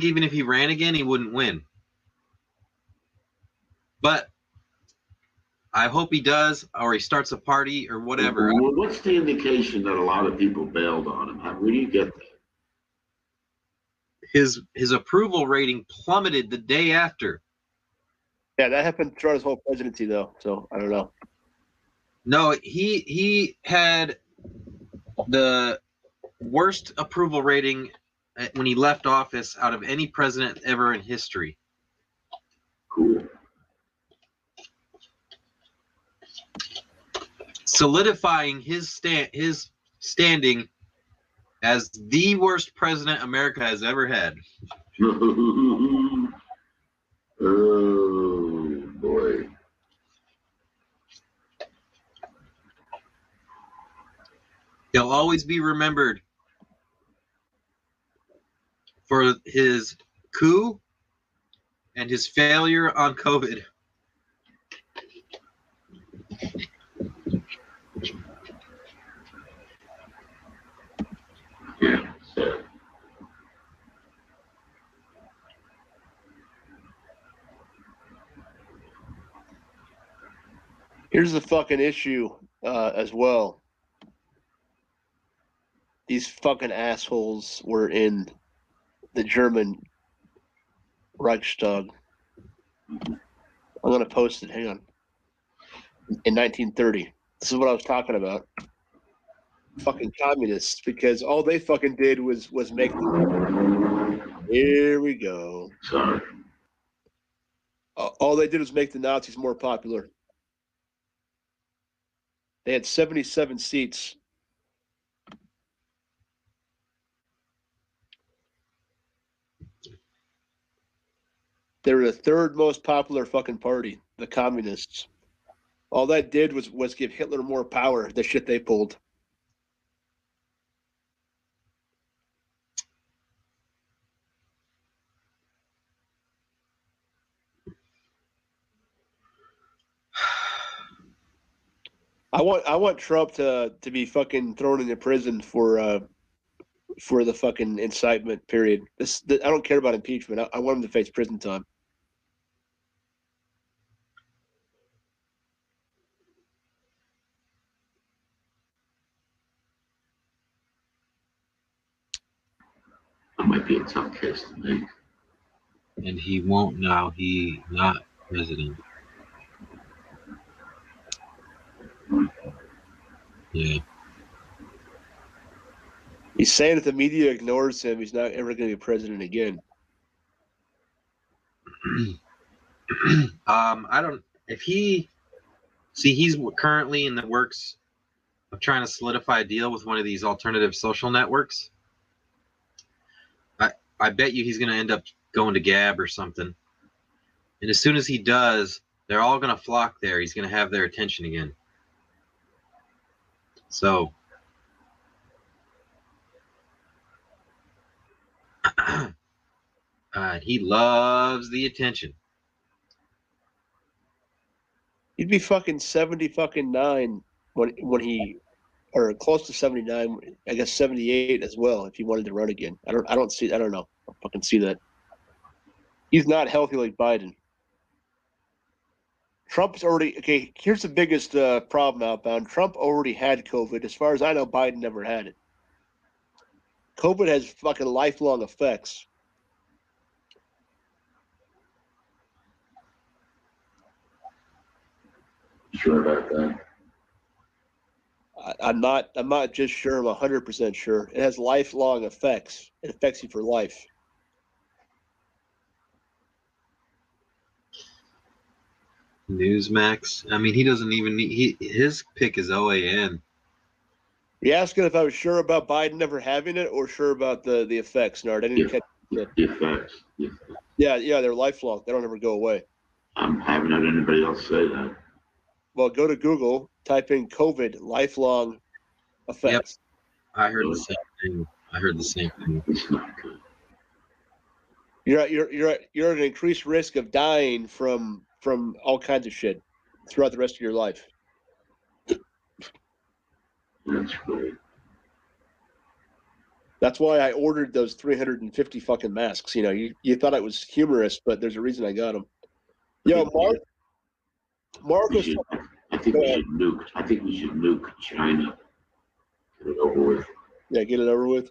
Speaker 2: even if he ran again, he wouldn't win. But I hope he does, or he starts a party or whatever.
Speaker 15: Well, what's the indication that a lot of people bailed on him? Where do you get that?
Speaker 2: His approval rating plummeted the day after.
Speaker 6: Yeah, that happened throughout his whole presidency, though. So I don't know.
Speaker 2: No, he had the worst approval rating when he left office out of any president ever in history.
Speaker 15: Cool.
Speaker 2: Solidifying his standing as the worst president America has ever had.
Speaker 15: Oh boy.
Speaker 2: He'll always be remembered for his coup and his failure on COVID.
Speaker 15: Yeah. So.
Speaker 6: Here's the fucking issue as well. These fucking assholes were in the German Reichstag. I'm gonna post it. Hang on. In 1930. This is what I was talking about. Fucking communists, because all they fucking did was make. Here we go.
Speaker 15: Sorry.
Speaker 6: All they did was make the Nazis more popular. They had 77 seats. They were the third most popular fucking party, the communists. All that did was give Hitler more power, the shit they pulled. I want Trump to be fucking thrown into prison for the fucking incitement period. I don't care about impeachment. I want him to face prison time.
Speaker 15: That might be a tough case to make.
Speaker 2: And he won't now. He not president. Yeah.
Speaker 6: He's saying if the media ignores him, he's not ever going to be president again.
Speaker 2: I don't. If he's currently in the works of trying to solidify a deal with one of these alternative social networks. I bet you he's going to end up going to Gab or something. And as soon as he does, they're all going to flock there. He's going to have their attention again. So, he loves the attention.
Speaker 6: He'd be fucking 79 when he, or close to 79. I guess 78 as well if he wanted to run again. I don't know. I fucking see that. He's not healthy like Biden. Trump's already okay. Here's the biggest problem outbound. Trump already had COVID. As far as I know, Biden never had it. COVID has fucking lifelong effects.
Speaker 15: Sure about that?
Speaker 6: I'm not just sure. I'm 100% sure. It has lifelong effects. It affects you for life.
Speaker 2: Newsmax. I mean, he doesn't even need. His pick is OAN.
Speaker 6: You asking if I was sure about Biden never having it, or sure about the effects, Nard? I didn't catch that.
Speaker 15: The effects.
Speaker 6: Yeah, they're lifelong. They don't ever go away.
Speaker 15: I haven't heard anybody else say that.
Speaker 6: Well, go to Google, type in COVID lifelong effects.
Speaker 2: Yep. I heard the same thing.
Speaker 15: It's not good.
Speaker 6: You're at an increased risk of dying from all kinds of shit throughout the rest of your life.
Speaker 15: That's great.
Speaker 6: That's why I ordered those 350 fucking masks. You know, you thought it was humorous, but there's a reason I got them. Yo, Mark was.
Speaker 15: I think we should nuke China. Get it over with.
Speaker 6: Yeah, get it over with.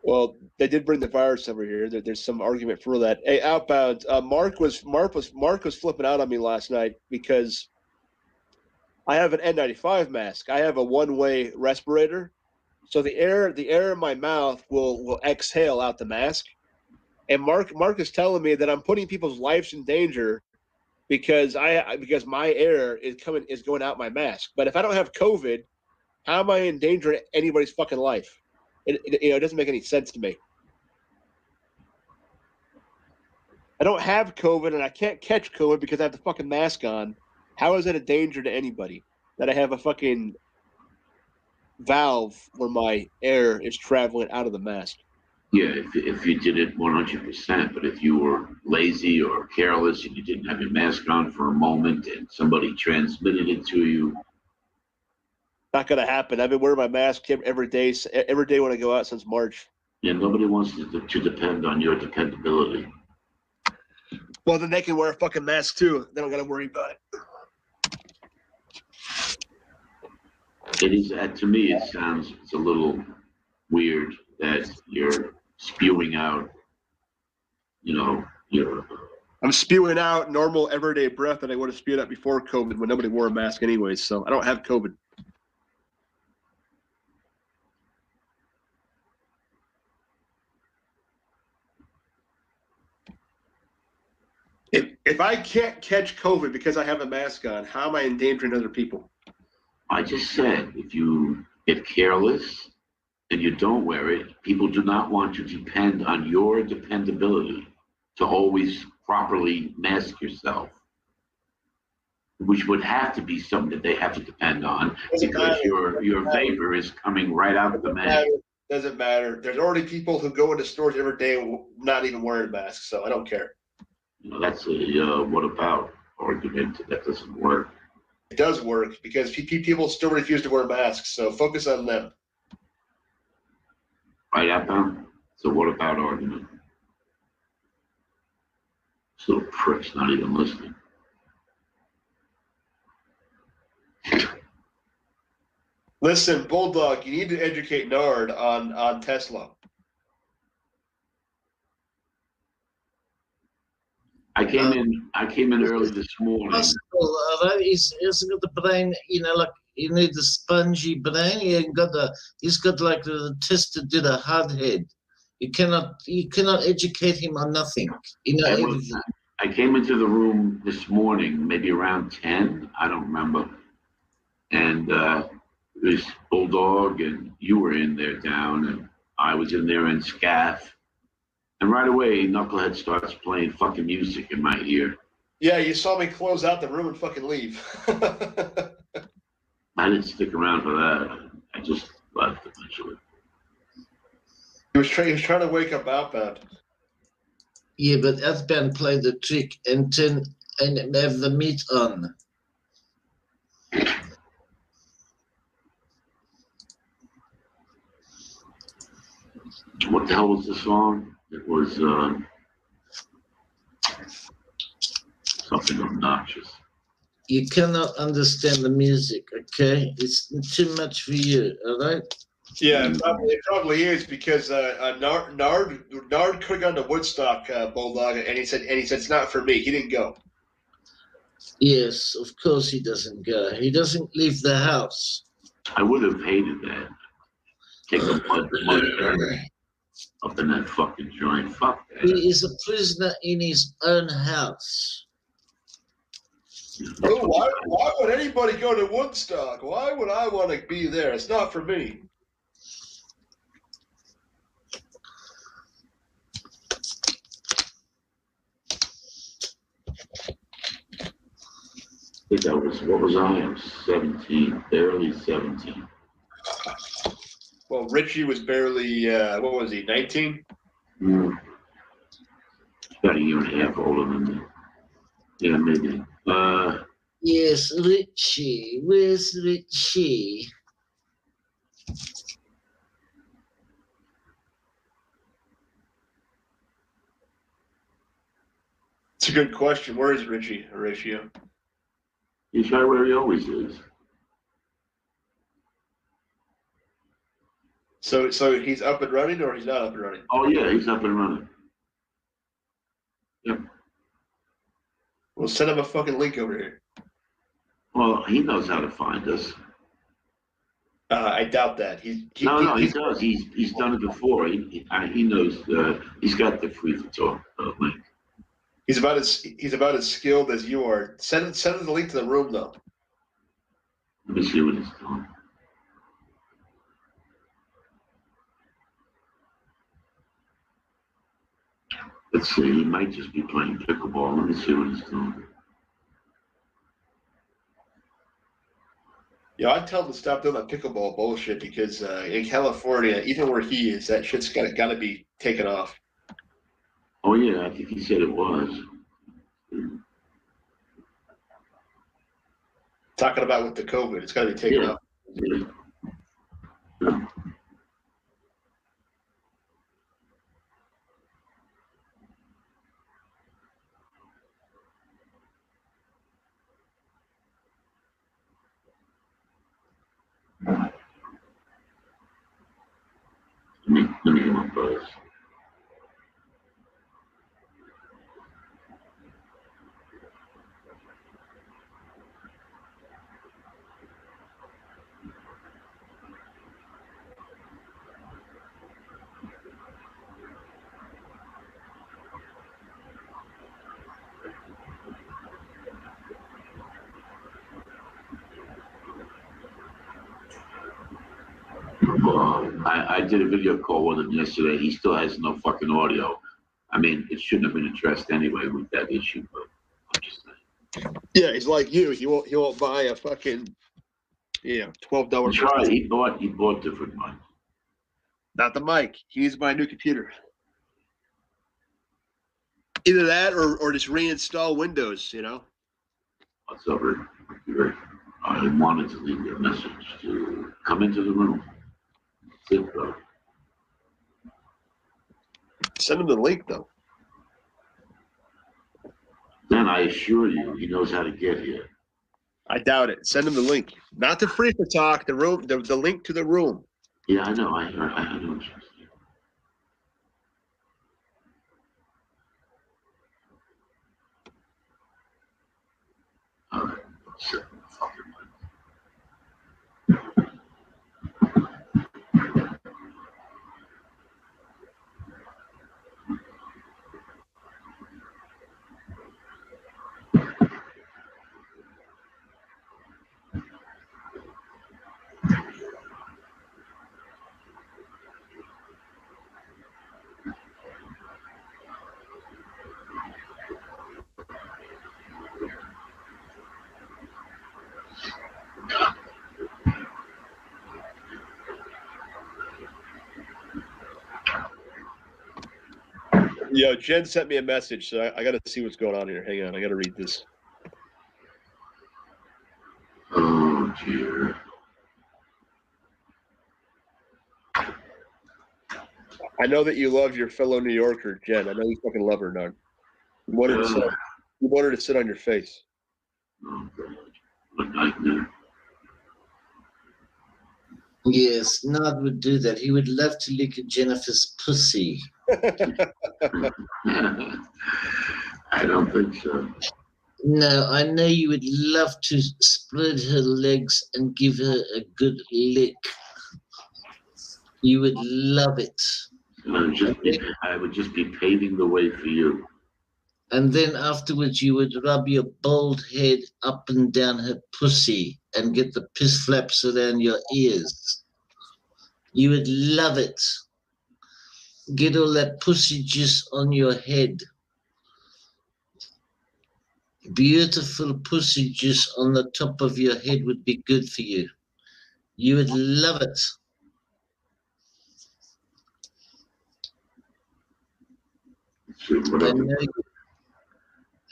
Speaker 6: Well, they did bring the virus over here. There's some argument for that. Hey, Outbound. Mark was flipping out on me last night because I have an N95 mask. I have a one-way respirator, so the air in my mouth will exhale out the mask. And Mark is telling me that I'm putting people's lives in danger because my air is going out my mask. But if I don't have COVID, how am I endangering anybody's fucking life? It doesn't make any sense to me. I don't have COVID and I can't catch COVID because I have the fucking mask on. How is it a danger to anybody that I have a fucking valve where my air is traveling out of the mask?
Speaker 15: Yeah, if you did it 100%, but if you were lazy or careless and you didn't have your mask on for a moment and somebody transmitted it to you.
Speaker 6: Not going to happen. I've been wearing my mask every day when I go out since March.
Speaker 15: Yeah, nobody wants to depend on your dependability.
Speaker 6: Well, then they can wear a fucking mask too. They don't got to worry about it.
Speaker 15: It is, to me, it's a little weird that you're spewing out,
Speaker 6: I'm spewing out normal everyday breath that I would have spewed out before COVID when nobody wore a mask anyways, so I don't have COVID. If I can't catch COVID because I have a mask on, how am I endangering other people?
Speaker 15: I just said, if you get careless and you don't wear it, people do not want to depend on your dependability to always properly mask yourself, which would have to be something that they have to depend on because your vapor is coming right out of the mask.
Speaker 6: Doesn't matter. There's already people who go into stores every day not even wearing masks, so I don't care.
Speaker 15: That's a what about argument that doesn't work.
Speaker 6: It does work because people still refuse to wear masks, so focus on them.
Speaker 15: Right, Outbound? So what about argument? This little prick's not even listening.
Speaker 6: Listen, Bulldog, you need to educate Nard on Tesla.
Speaker 15: I came in early this morning.
Speaker 5: Possible, right? He's got the brain, like you need the spongy brain. He's got like the tested did a hard head. You cannot educate him on nothing. Everything.
Speaker 15: I came into the room this morning, maybe around 10, I don't remember. And this Bulldog and you were in there down, and I was in there in Scaff. And right away, Knucklehead starts playing fucking music in my ear.
Speaker 6: Yeah, you saw me close out the room and fucking leave.
Speaker 15: I didn't stick around for that. I just left eventually.
Speaker 6: He was trying to wake up Outbound.
Speaker 5: Yeah, but Outbound played the trick and have the meat on.
Speaker 15: What the hell was the song? It was something obnoxious.
Speaker 5: You cannot understand the music, okay? It's too much for you, all right?
Speaker 6: Yeah, it probably is because Nard could have gone to Woodstock, Bulldog, and he said it's not for me. He didn't go.
Speaker 5: Yes, of course he doesn't go. He doesn't leave the house.
Speaker 15: I would have hated that. Take a mud up in that fucking joint. Fuck that.
Speaker 5: He is a prisoner in his own house.
Speaker 6: Oh, why would anybody go to Woodstock? Why would I want to be there? It's not for me.
Speaker 15: I think what was I? I was 17, barely 17.
Speaker 6: Well, Richie was barely, what was he, 19?
Speaker 15: About a year and a half older than me. Yeah, maybe.
Speaker 5: Yes, Richie. Where's Richie?
Speaker 6: It's a good question. Where is Richie, Horatio?
Speaker 15: He's right where he always is.
Speaker 6: So he's up and running, or he's not up and running?
Speaker 15: Oh yeah, he's up and running. Yep.
Speaker 6: Well, send him a fucking link over here.
Speaker 15: Well, he knows how to find us.
Speaker 6: I doubt that.
Speaker 15: He does. He's done it before. He knows. He's got the free to talk link.
Speaker 6: He's about as skilled as you are. Send him the link to the room though.
Speaker 15: Let me see what he's doing. Let's see. He might just be playing pickleball. Let me see what he's doing.
Speaker 6: Yeah, I'd tell him to stop doing that pickleball bullshit because in California, even where he is, that shit's got to be taken off.
Speaker 15: Oh yeah, I think he said it was.
Speaker 6: Talking about with the COVID, it's got to be taken off.
Speaker 15: Yeah. Let me get my buzz. I did a video call with him yesterday. He still has no fucking audio. I mean, it shouldn't have been addressed anyway with that issue, but I'm just saying.
Speaker 6: Yeah, he's like you. He won't buy a fucking $12.
Speaker 15: Try. He bought different mics.
Speaker 6: Not the mic. He needs my new computer. Either that or just reinstall Windows.
Speaker 15: What's up, Rick? I wanted to leave you a message to come into the room. That's it, bro.
Speaker 6: Send him the link, though.
Speaker 15: Then I assure you, he knows how to get here.
Speaker 6: I doubt it. Send him the link. Not the free for talk. The room. The link to the room.
Speaker 15: Yeah, I know. I know what you're saying. All right. So, fucking
Speaker 6: Yo, Jen sent me a message, so I got to see what's going on here. Hang on, I got to read this.
Speaker 15: Oh, dear.
Speaker 6: I know that you love your fellow New Yorker, Jen. I know you fucking love her, Nard. You want her to sit on your face.
Speaker 15: Oh, God. What nightmare.
Speaker 5: Yes, Nod would do that. He would love to lick Jennifer's pussy.
Speaker 15: I don't think so.
Speaker 5: No, I know you would love to spread her legs and give her a good lick. You would love it.
Speaker 15: I would just be paving the way for you.
Speaker 5: And then afterwards, you would rub your bald head up and down her pussy and get the piss flaps around your ears. You would love it. Get all that pussy juice on your head. Beautiful pussy juice on the top of your head would be good for you. You would love it.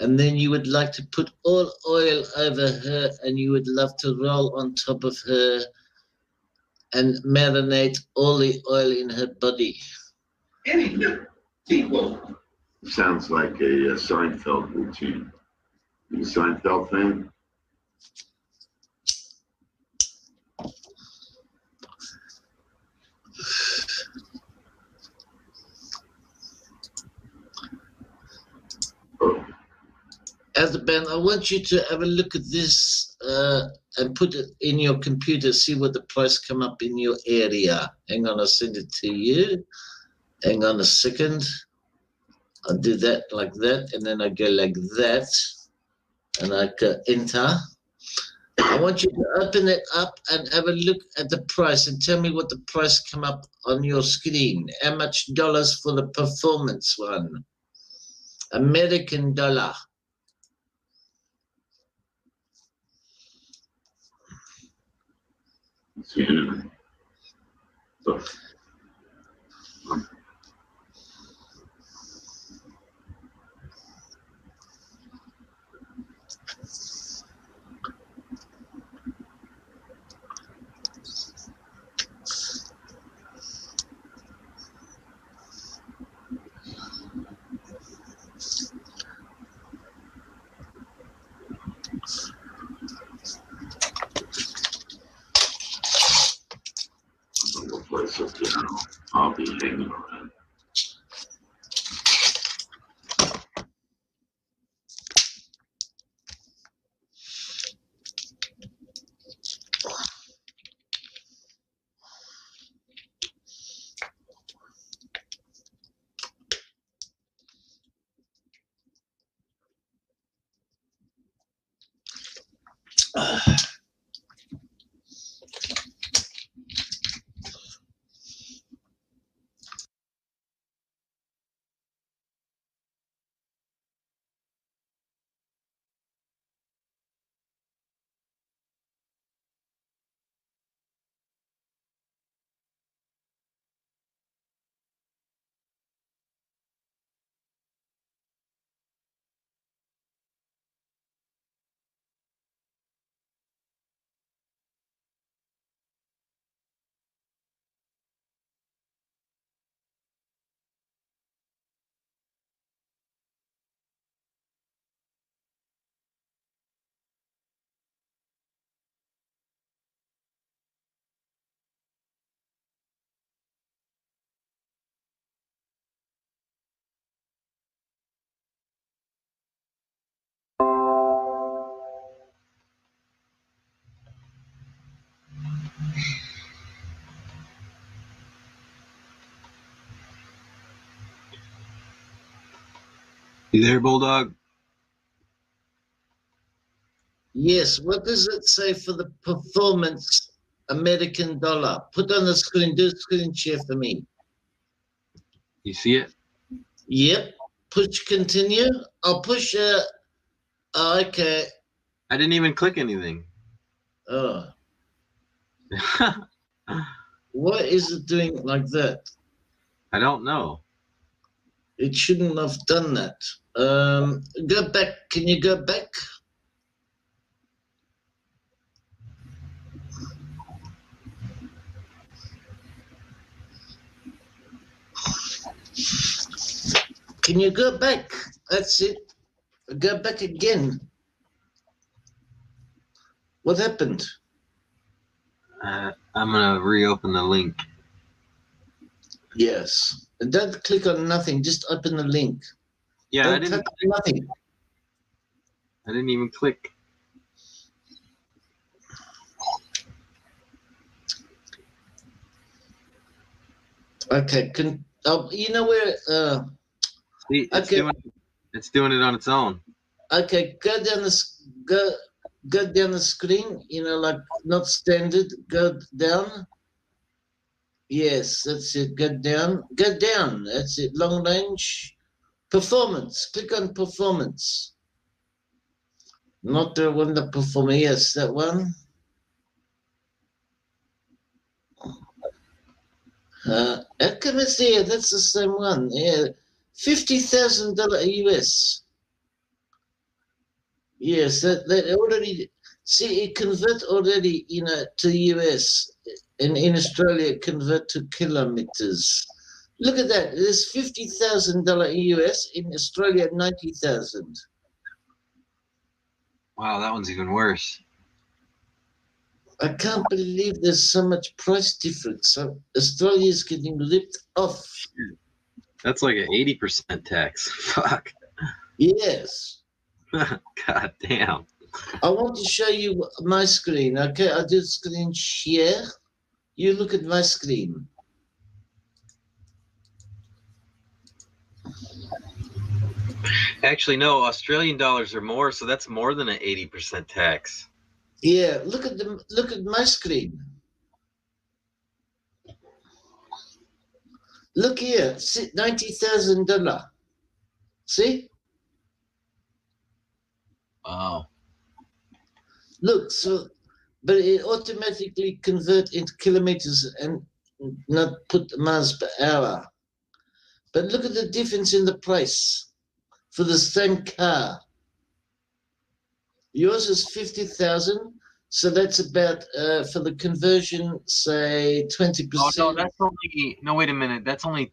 Speaker 5: And then you would like to put all oil over her and you would love to roll on top of her and marinate all the oil in her body.
Speaker 15: Sounds like a Seinfeld routine. You a Seinfeld fan?
Speaker 5: Ben, I want you to have a look at this and put it in your computer, see what the price come up in your area. Hang on, I'll send it to you. Hang on a second. I'll do that like that, and then I go like that, and I go enter. I want you to open it up and have a look at the price and tell me what the price come up on your screen. How much dollars for the performance one? American dollar.
Speaker 15: I'll be hanging around.
Speaker 2: You there, Bulldog?
Speaker 5: Yes, what does it say for the performance American dollar? Put on the screen, do a screen share for me.
Speaker 2: You see it?
Speaker 5: Yep. Push continue. I'll push okay.
Speaker 2: I didn't even click anything.
Speaker 5: Oh. Why is it doing like that?
Speaker 2: I don't know.
Speaker 5: It shouldn't have done that. Go back. Can you go back? Can you go back? That's it. Go back again. What happened?
Speaker 2: I'm gonna reopen the link.
Speaker 5: Yes. Don't click on nothing. Just open the link.
Speaker 2: Yeah,
Speaker 5: Don't
Speaker 2: I didn't.
Speaker 5: touch nothing.
Speaker 2: I didn't even click.
Speaker 5: Okay. You know where?
Speaker 2: See,
Speaker 5: Okay.
Speaker 2: it's doing it on its own.
Speaker 5: Okay. Go down the screen. You know, like not standard. Go down. Yes, that's it. Go down. Go down. That's it. Long range. Performance. Click on performance. Not the one that performer. Yes, that one. How come it's there? That's the same one. Yeah, $50,000 US. Yes, that already. See, it convert already. You know, to US. In Australia, it convert to kilometers. Look at that. There's $50,000 US. In Australia, 90,000.
Speaker 2: Wow, that one's even worse.
Speaker 5: I can't believe there's so much price difference. So Australia is getting ripped off.
Speaker 2: That's like an 80% tax. Fuck.
Speaker 5: Yes.
Speaker 2: God damn.
Speaker 5: I want to show you my screen. Okay, I do screen share. You look at my screen.
Speaker 2: Actually, no. Australian dollars are more, so that's more than an 80% tax.
Speaker 5: Yeah, look at my screen. Look here, $90,000. See?
Speaker 2: Wow.
Speaker 5: Look, so but it automatically convert into kilometers and not put miles per hour. But look at the difference in the price for the same car. Yours is 50,000, so that's about for the conversion, say 20%.
Speaker 2: Oh no, that's only. No, wait a minute. That's only.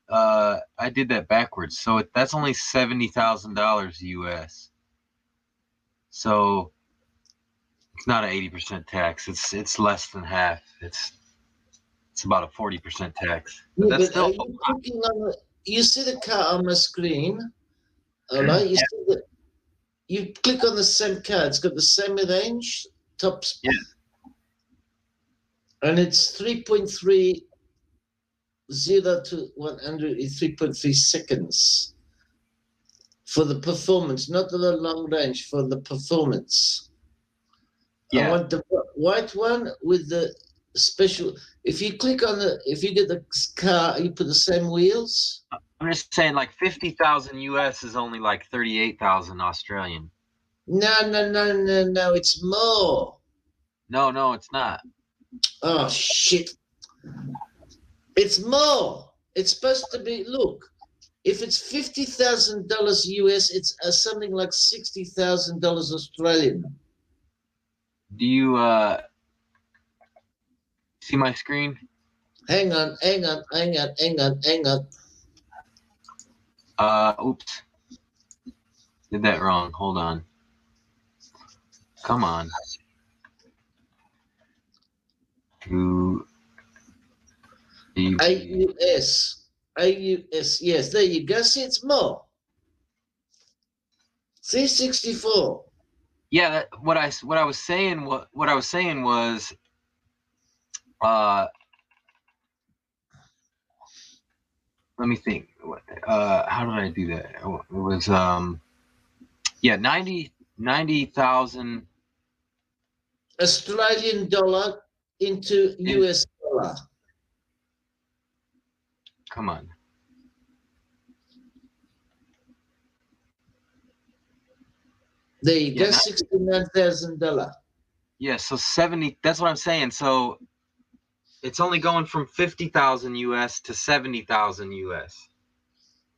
Speaker 2: I did that backwards. So that's only $70,000 US. So it's not an 80% tax. It's less than half. It's about a 40% tax. But
Speaker 5: Yeah,
Speaker 2: that's
Speaker 5: but are
Speaker 2: still.
Speaker 5: you clicking on you see the car on my screen, all right? You see that you click on the same car. It's got the same range, top speed.
Speaker 2: Yeah.
Speaker 5: And it's 3.30 to 100 is 3.3 seconds for the performance, not the long range, for the performance.
Speaker 2: Yeah.
Speaker 5: I want the white one with the special. If you click on if you get the car, you put the same wheels.
Speaker 2: I'm just saying, like 50,000 US is only like 38,000 Australian.
Speaker 5: No, it's more.
Speaker 2: No, it's not.
Speaker 5: Oh shit! It's more. It's supposed to be. Look, if it's $50,000 US, it's something like $60,000 Australian.
Speaker 2: Do you see my screen?
Speaker 5: Hang on.
Speaker 2: Oops. Did that wrong. Hold on. Come on.
Speaker 5: AUS. Yes, there you go. See, it's more. See, 64.
Speaker 2: Yeah, what I was saying was let me think. How did I do that? It was 90,000
Speaker 5: Australian dollar into US dollar.
Speaker 2: Come on.
Speaker 5: There you go, $69,000.
Speaker 2: Yeah, so 70. That's what I'm saying. So it's only going from 50,000 US to 70,000 US.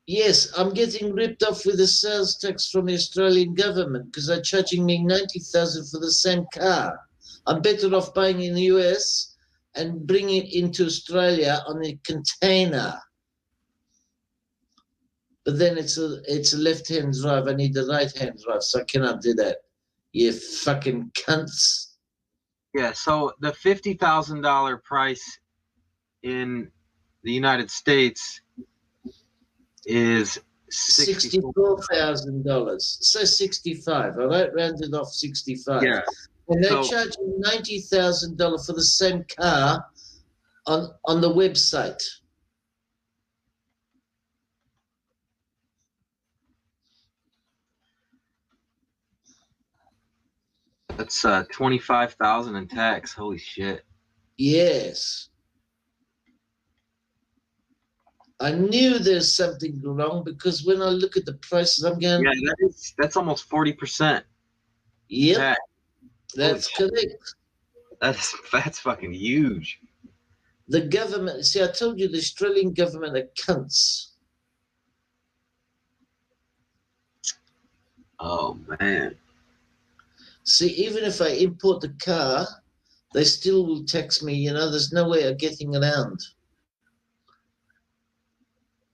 Speaker 5: Yes, I'm getting ripped off with the sales tax from the Australian government because they're charging me 90,000 for the same car. I'm better off buying in the US and bringing it into Australia on a container. But then it's a left-hand drive. I need a right-hand drive, so I cannot do that. You fucking cunts.
Speaker 2: Yeah, so the $50,000 price in the United States is
Speaker 5: $64,000. So 65. All right, rounded off 65.
Speaker 2: Yeah.
Speaker 5: And they charge you $90,000 for the same car on the website.
Speaker 2: That's 25,000 in tax. Holy shit.
Speaker 5: Yes. I knew there's something wrong because when I look at the prices, I'm going.
Speaker 2: Yeah, that's almost 40%.
Speaker 5: Yep, that's correct.
Speaker 2: That's fucking huge.
Speaker 5: The government. See, I told you the Australian government are cunts.
Speaker 2: Oh man.
Speaker 5: See, even if I import the car, they still will tax me. You know, there's no way of getting around.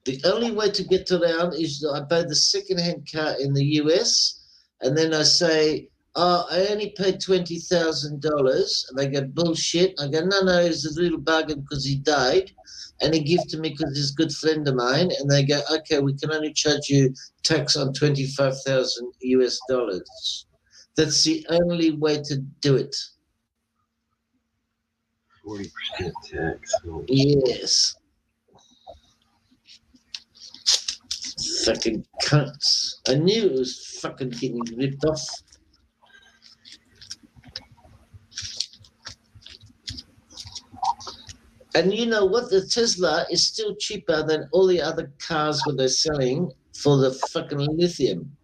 Speaker 5: The only way to get around is that I buy the second-hand car in the US, and then I say I only paid $20,000. And they go, bullshit. I go, no, it's a real bargain because he died. And he gave to me because he's a good friend of mine. And they go, okay, we can only charge you tax on 25,000 US dollars. That's the only way to do it.
Speaker 2: 40% tax.
Speaker 5: Yes. Fucking cunts. I knew it was fucking getting ripped off. And you know what? The Tesla is still cheaper than all the other cars what they're selling for the fucking lithium.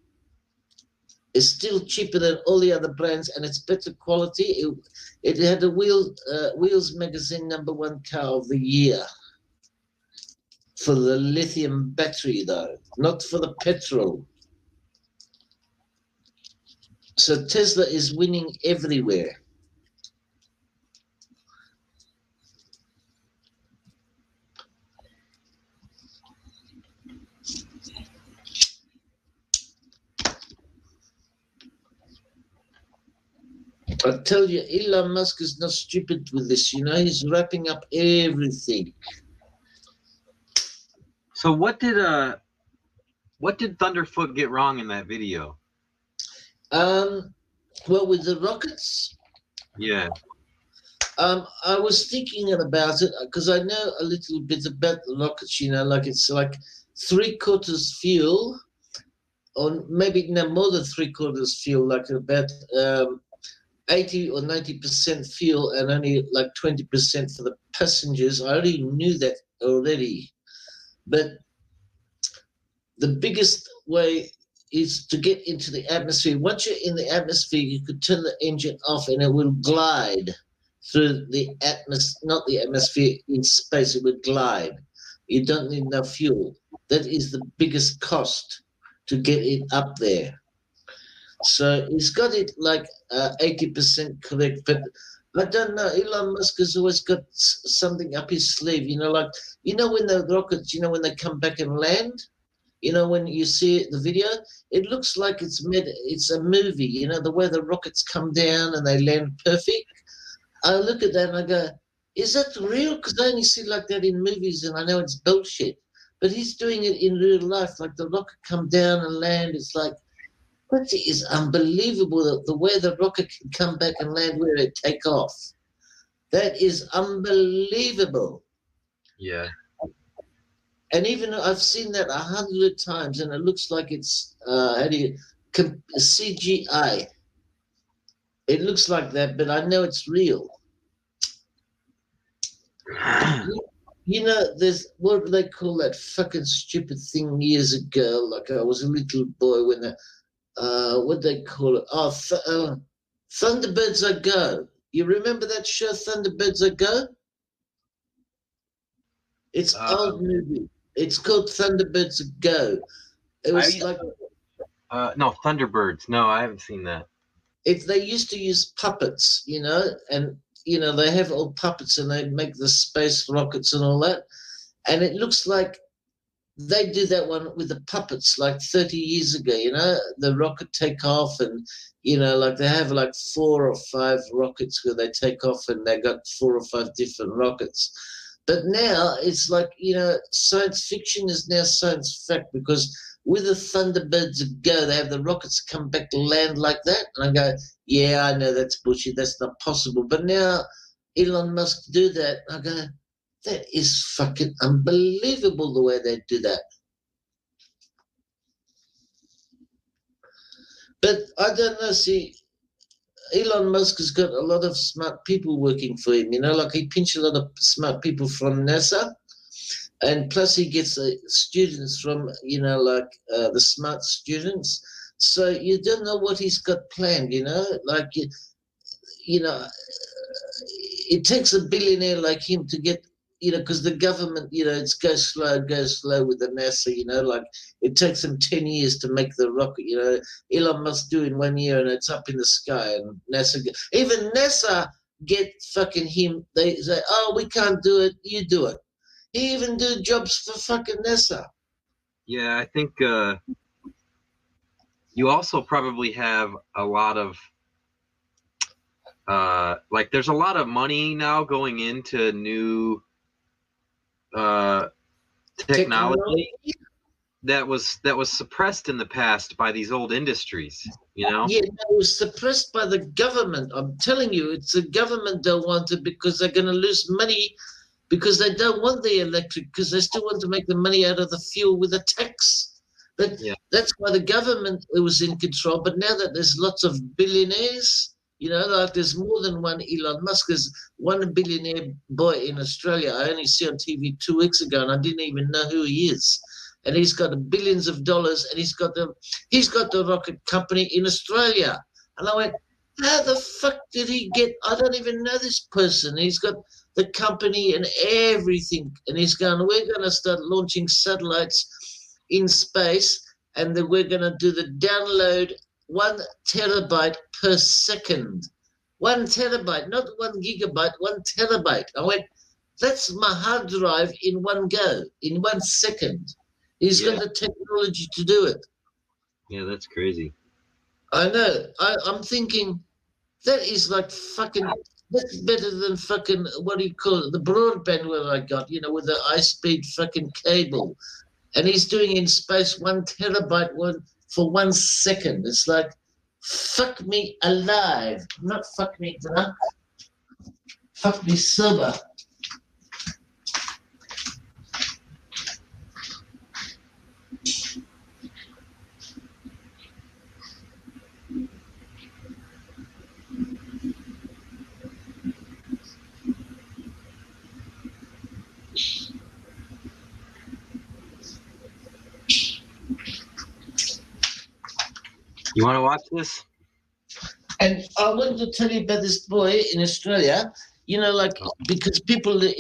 Speaker 5: It's still cheaper than all the other brands, and it's better quality. It had a Wheels magazine #1 car of the year for the lithium battery, though, not for the petrol. So Tesla is winning everywhere. I tell you, Elon Musk is not stupid with this. You know, he's wrapping up everything.
Speaker 2: So what did Thunderfoot get wrong in that video?
Speaker 5: Well, with the rockets,
Speaker 2: Yeah.
Speaker 5: I was thinking about it because I know a little bit about the rockets. You know, like it's like 3/4 fuel, or maybe no more than 3/4 fuel, like about 80 or 90% fuel and only like 20% for the passengers. I already knew that already. But the biggest way is to get into the atmosphere. Once you're in the atmosphere, you could turn the engine off and it will glide through the atmosphere, not the atmosphere, in space, it would glide. You don't need enough fuel. That is the biggest cost to get it up there. So he's got it like 80% correct, but I don't know. Elon Musk has always got something up his sleeve. You know, like, you know, when the rockets, you know, when they come back and land, you know, when you see the video, it looks like it's a movie, you know, the way the rockets come down and they land perfect. I look at that and I go, is that real? Because I only see like that in movies and I know it's bullshit. But he's doing it in real life, like the rocket come down and land. It's like, but it is unbelievable the way the rocket can come back and land where it take off. That is unbelievable.
Speaker 2: Yeah.
Speaker 5: And even I've seen that 100 times, and it looks like it's CGI. It looks like that, but I know it's real. You know, there's what do they call that fucking stupid thing years ago? Like I was a little boy when what they call it? Oh, Thunderbirds Are Go. You remember that show, Thunderbirds Are Go? It's old movie. It's called Thunderbirds Are Go. It was
Speaker 2: no, Thunderbirds. No, I haven't seen that.
Speaker 5: They used to use puppets, you know, and you know they have old puppets and they make the space rockets and all that, and it looks like they do that one with the puppets like 30 years ago, you know, the rocket take off and, you know, like they have like 4 or 5 rockets where they take off and they got 4 or 5 different rockets. But now it's like, you know, science fiction is now science fact because with the Thunderbirds Go, they have the rockets come back to land like that. And I go, yeah, I know that's bullshit. That's not possible. But now Elon Musk do that. I go, that is fucking unbelievable the way they do that. But I don't know, see, Elon Musk has got a lot of smart people working for him, you know, like he pinched a lot of smart people from NASA, and plus he gets students from, you know, like the smart students. So you don't know what he's got planned, you know, like, you know, it takes a billionaire like him to get, you know, because the government, you know, it's go slow with the NASA, you know, like it takes them 10 years to make the rocket, you know. Elon Musk do in 1 year and it's up in the sky, and even NASA get fucking him. They say, oh, we can't do it, you do it. He even do jobs for fucking NASA.
Speaker 2: Yeah, I think you also probably have a lot of like there's a lot of money now going into new technology that was suppressed in the past by these old industries, you know?
Speaker 5: Yeah, no, it was suppressed by the government. I'm telling you, it's the government don't want it because they're going to lose money because they don't want the electric because they still want to make the money out of the fuel with a tax. But that's why the government was in control. But now that there's lots of billionaires, you know, like there's more than one Elon Musk. There's one billionaire boy in Australia I only see on TV 2 weeks ago, and I didn't even know who he is. And he's got billions of dollars, and he's got the rocket company in Australia. And I went, how the fuck did he get? I don't even know this person. He's got the company and everything, and he's going, we're going to start launching satellites in space, and then we're going to do the download 1 terabyte per second. 1 terabyte, not 1 gigabyte, 1 terabyte. I went, that's my hard drive in one go, in 1 second. He's got the technology to do it.
Speaker 2: Yeah, that's crazy.
Speaker 5: I know. I'm thinking that is like fucking, that's better than fucking, what do you call it, the broadband where I got, you know, with the high-speed fucking cable. And he's doing in space 1 terabyte for 1 second. It's like, fuck me alive. Not fuck me drunk. Fuck me sober.
Speaker 2: You want to watch this?
Speaker 5: And I wanted to tell you about this boy in Australia, you know, like because people live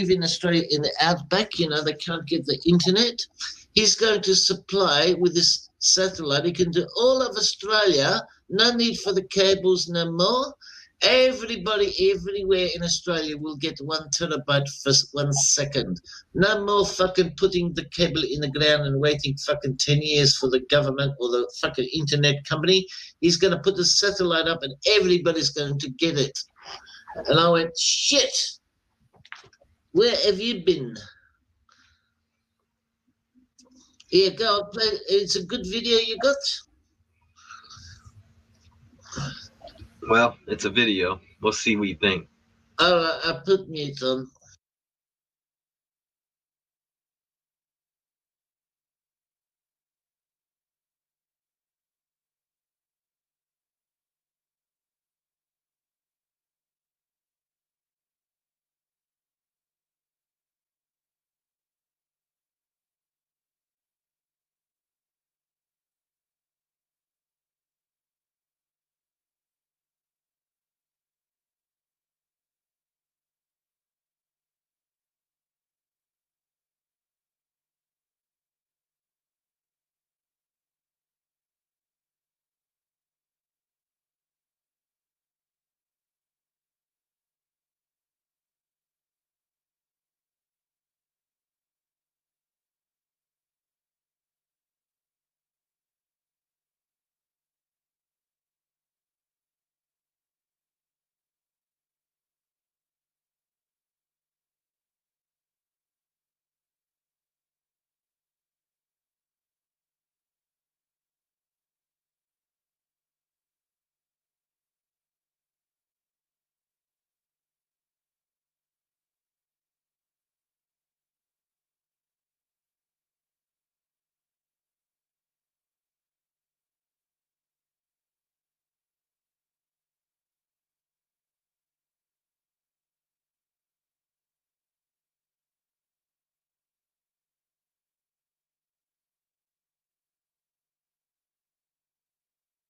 Speaker 5: in Australia in the outback, you know, they can't get the internet. He's going to supply with this satellite. He can do all of Australia, no need for the cables no more. Everybody everywhere in Australia will get 1 terabyte for 1 second. No more fucking putting the cable in the ground and waiting fucking 10 years for the government or the fucking internet company. He's going to put the satellite up and everybody's going to get it. And I went, shit, where have you been? Here, go and play. It's a good video you got.
Speaker 2: Well, it's a video. We'll see what you think.
Speaker 5: Oh, I put mute on.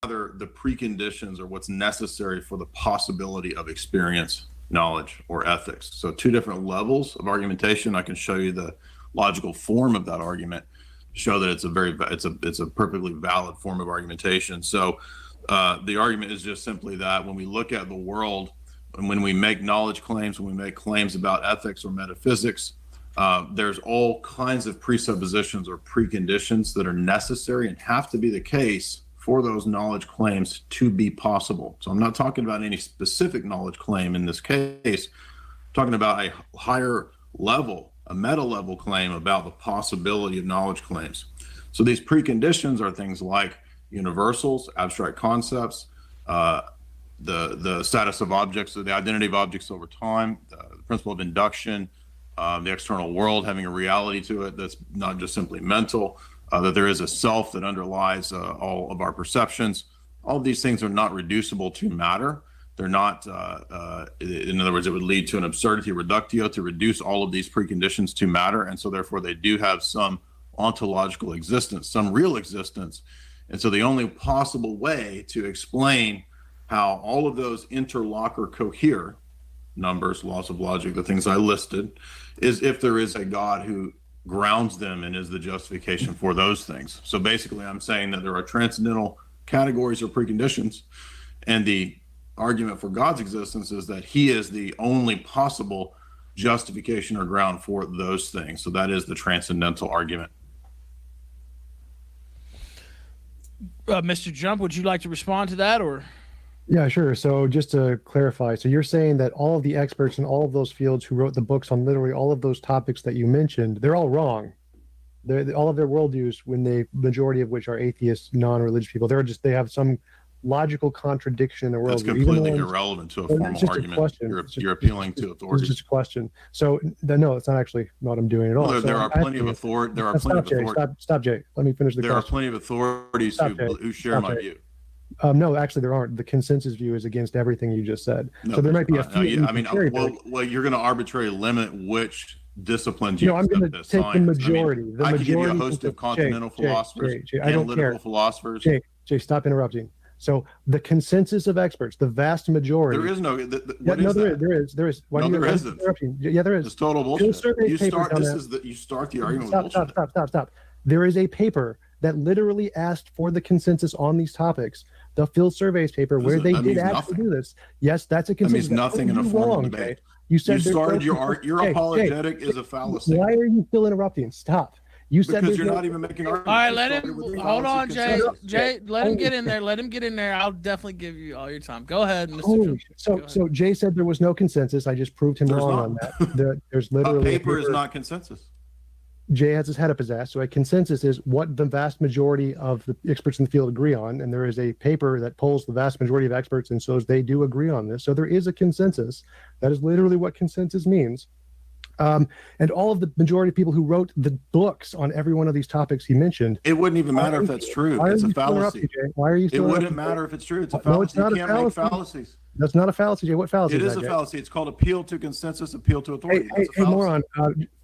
Speaker 17: The preconditions or what's necessary for the possibility of experience, knowledge, or ethics. So 2 different levels of argumentation. I can show you the logical form of that argument, show that it's a perfectly valid form of argumentation. So the argument is just simply that when we look at the world and when we make knowledge claims, when we make claims about ethics or metaphysics, there's all kinds of presuppositions or preconditions that are necessary and have to be the case for those knowledge claims to be possible. So I'm not talking about any specific knowledge claim in this case, I'm talking about a higher level, a meta level claim about the possibility of knowledge claims. So these preconditions are things like universals, abstract concepts, the status of objects, the identity of objects over time, the principle of induction, the external world having a reality to it that's not just simply mental, that there is a self that underlies all of our perceptions. All of these things are not reducible to matter. They're not, in other words, it would lead to an absurdity reductio to reduce all of these preconditions to matter. And so therefore they do have some ontological existence, some real existence. And so the only possible way to explain how all of those interlock or cohere, numbers, laws of logic, the things I listed, is if there is a God who grounds them and is the justification for those things. So basically I'm saying that there are transcendental categories or preconditions, and the argument for God's existence is that he is the only possible justification or ground for those things. So that is the transcendental argument.
Speaker 18: Mr. Jump, would you like to respond to that, or?
Speaker 19: Yeah, sure. So just to clarify, so you're saying that all of the experts in all of those fields who wrote the books on literally all of those topics that you mentioned, they're all wrong. All of their worldviews, when the majority of which are atheists, non-religious people, they have some logical contradiction in their worldview.
Speaker 17: That's completely irrelevant to a formal argument. You're appealing to authority.
Speaker 19: It's just a question. So no, it's not actually what I'm doing at all.
Speaker 17: Well, there are plenty of authority. There are plenty of authority.
Speaker 19: Stop, Jay. Let me finish the question.
Speaker 17: There are plenty of authorities who share my view.
Speaker 19: No, actually, there aren't. The consensus view is against everything you just said. No, so there might be a few.
Speaker 17: Well, you're going to arbitrarily limit which disciplines you
Speaker 19: I'm going to take the majority.
Speaker 17: I could give you a host of continental philosophers, analytical philosophers.
Speaker 19: Jay, stop interrupting. So the consensus of experts, the vast majority.
Speaker 17: There is no.
Speaker 19: There is.
Speaker 17: Why there isn't.
Speaker 19: Yeah, there is.
Speaker 17: It's total bullshit. You start the argument with bullshit.
Speaker 19: Stop. There is a paper that literally asked for the consensus on these topics. The field surveys paper where they did actually do this. Yes, that's a consensus.
Speaker 17: That means nothing in a formal debate.
Speaker 19: You said
Speaker 17: started your apologetic is a fallacy.
Speaker 19: Why are you still interrupting? Stop. You said
Speaker 17: because you're not even making arguments.
Speaker 18: All right, let him. Hold on, Jay. Jay, let him get in there. Let him get in there. I'll definitely give you all your time. Go ahead, Mr.
Speaker 19: So Jay said there was no consensus. I just proved him wrong on that. There's literally
Speaker 17: a paper is not consensus.
Speaker 19: Jay has his head up his ass. So a consensus is what the vast majority of the experts in the field agree on. And there is a paper that polls the vast majority of experts. And so they do agree on this. So there is a consensus. That is literally what consensus means. And all of the majority of people who wrote the books on every one of these topics he mentioned.
Speaker 17: It wouldn't even matter if that's true. It's a fallacy.
Speaker 19: Why are you still
Speaker 17: It wouldn't matter if it's true. It's a fallacy.
Speaker 19: No, it's not
Speaker 17: you can't make fallacies.
Speaker 19: That's not a fallacy, Jay. What fallacy
Speaker 17: is that? It is a fallacy. It's called appeal to consensus, appeal to authority.
Speaker 19: Hey, moron.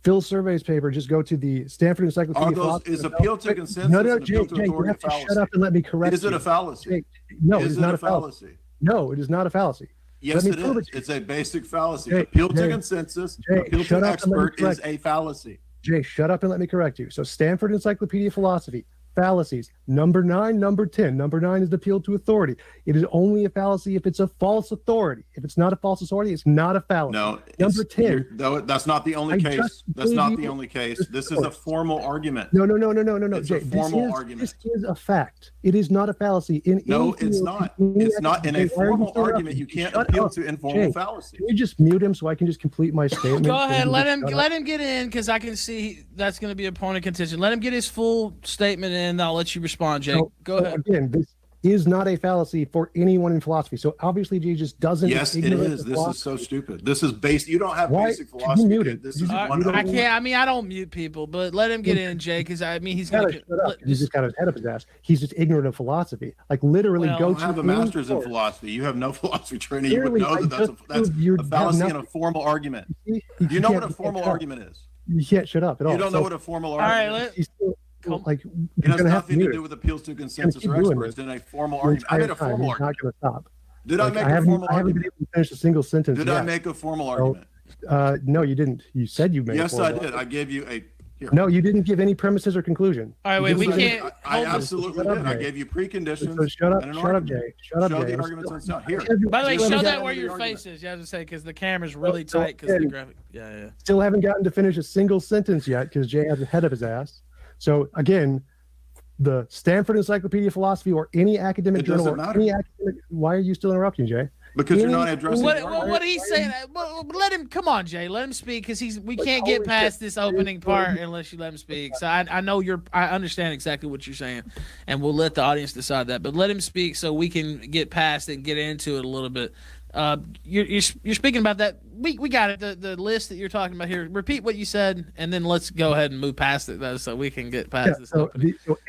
Speaker 19: Phil Survey's paper, just go to the Stanford Encyclopedia.
Speaker 17: Is appeal to consensus
Speaker 19: and appeal to authority you have to shut up and let me correct you.
Speaker 17: Is it a fallacy?
Speaker 19: No, it is not a fallacy. No, it is not a fallacy.
Speaker 17: Yes, it is. It's a basic fallacy. Appeal to consensus, appeal to expert is a fallacy.
Speaker 19: Jay, shut up and let me correct you. So Stanford Encyclopedia Philosophy, fallacies. Number 9, number 10. Number 9 is the appeal to authority. It is only a fallacy if it's a false authority. If it's not a false authority, it's not a fallacy.
Speaker 17: No,
Speaker 19: number 10.
Speaker 17: That's not the only case. That's not the only case. This is a formal argument.
Speaker 19: No.
Speaker 17: It's
Speaker 19: Jay,
Speaker 17: a formal argument.
Speaker 19: This is a fact. It is not a fallacy.
Speaker 17: No, it's not. It's not. In a formal argument, you can't appeal to informal fallacy.
Speaker 19: Can you just mute him so I can just complete my statement?
Speaker 18: Go ahead. Let him get in, because I can see that's going to be a point of contention. Let him get his full statement in. I'll let you respond, Jake. Go ahead.
Speaker 19: Again, this is not a fallacy for anyone in philosophy. So obviously, Jay just doesn't.
Speaker 17: Yes, it is. This is so stupid. This is based. You don't have basic philosophy.
Speaker 19: You mute it.
Speaker 17: This is
Speaker 18: I can't. I mean, I don't mute people, but let him get in, Jay, because he's going to.
Speaker 19: He's just got his head up his ass. He's just ignorant of philosophy. Like literally,
Speaker 17: go to. I have a master's in philosophy. You have no philosophy training. You would know that's a fallacy in a formal argument. Do you know what a formal argument is?
Speaker 19: You can't shut up at all.
Speaker 17: You don't know what a formal argument is.
Speaker 19: Like
Speaker 17: it has nothing to do with appeals to consensus or experts in a formal argument. I made a formal argument.
Speaker 19: Not going to stop.
Speaker 17: Did I make a formal argument?
Speaker 19: I haven't been able to finish a single sentence.
Speaker 17: Did I make a formal argument?
Speaker 19: No, you didn't. You said you made.
Speaker 17: Yes, I did. I gave you a. Here.
Speaker 19: No, you didn't give any premises or conclusion.
Speaker 18: All right, wait. We can't.
Speaker 17: I absolutely did. I gave you preconditions.
Speaker 19: So shut up, Jay. Shut up, Jay.
Speaker 17: The arguments on sound. Here.
Speaker 18: By the way, show that where your face is. You have to say, because the camera's really tight. Because the graphic. Yeah.
Speaker 19: Still haven't gotten to finish a single sentence yet because Jay has a head of his ass. So again, the Stanford Encyclopedia of Philosophy or any academic
Speaker 17: It
Speaker 19: journal
Speaker 17: doesn't
Speaker 19: or
Speaker 17: matter.
Speaker 19: any academic. Why are you still interrupting, Jay?
Speaker 17: Because you're
Speaker 19: Any-
Speaker 17: not addressing the argument.
Speaker 18: What he's saying? Well, let him. Come on, Jay. Let him speak because we can't get
Speaker 19: holy
Speaker 18: past
Speaker 19: shit.
Speaker 18: this opening part unless you let him speak. So I know I understand exactly what you're saying, and we'll let the audience decide that. But let him speak so we can get past it and get into it a little bit. You're speaking about that. We got it. The list that you're talking about here. Repeat what you said, and then let's go ahead and move past it though, so we can get past this.
Speaker 19: So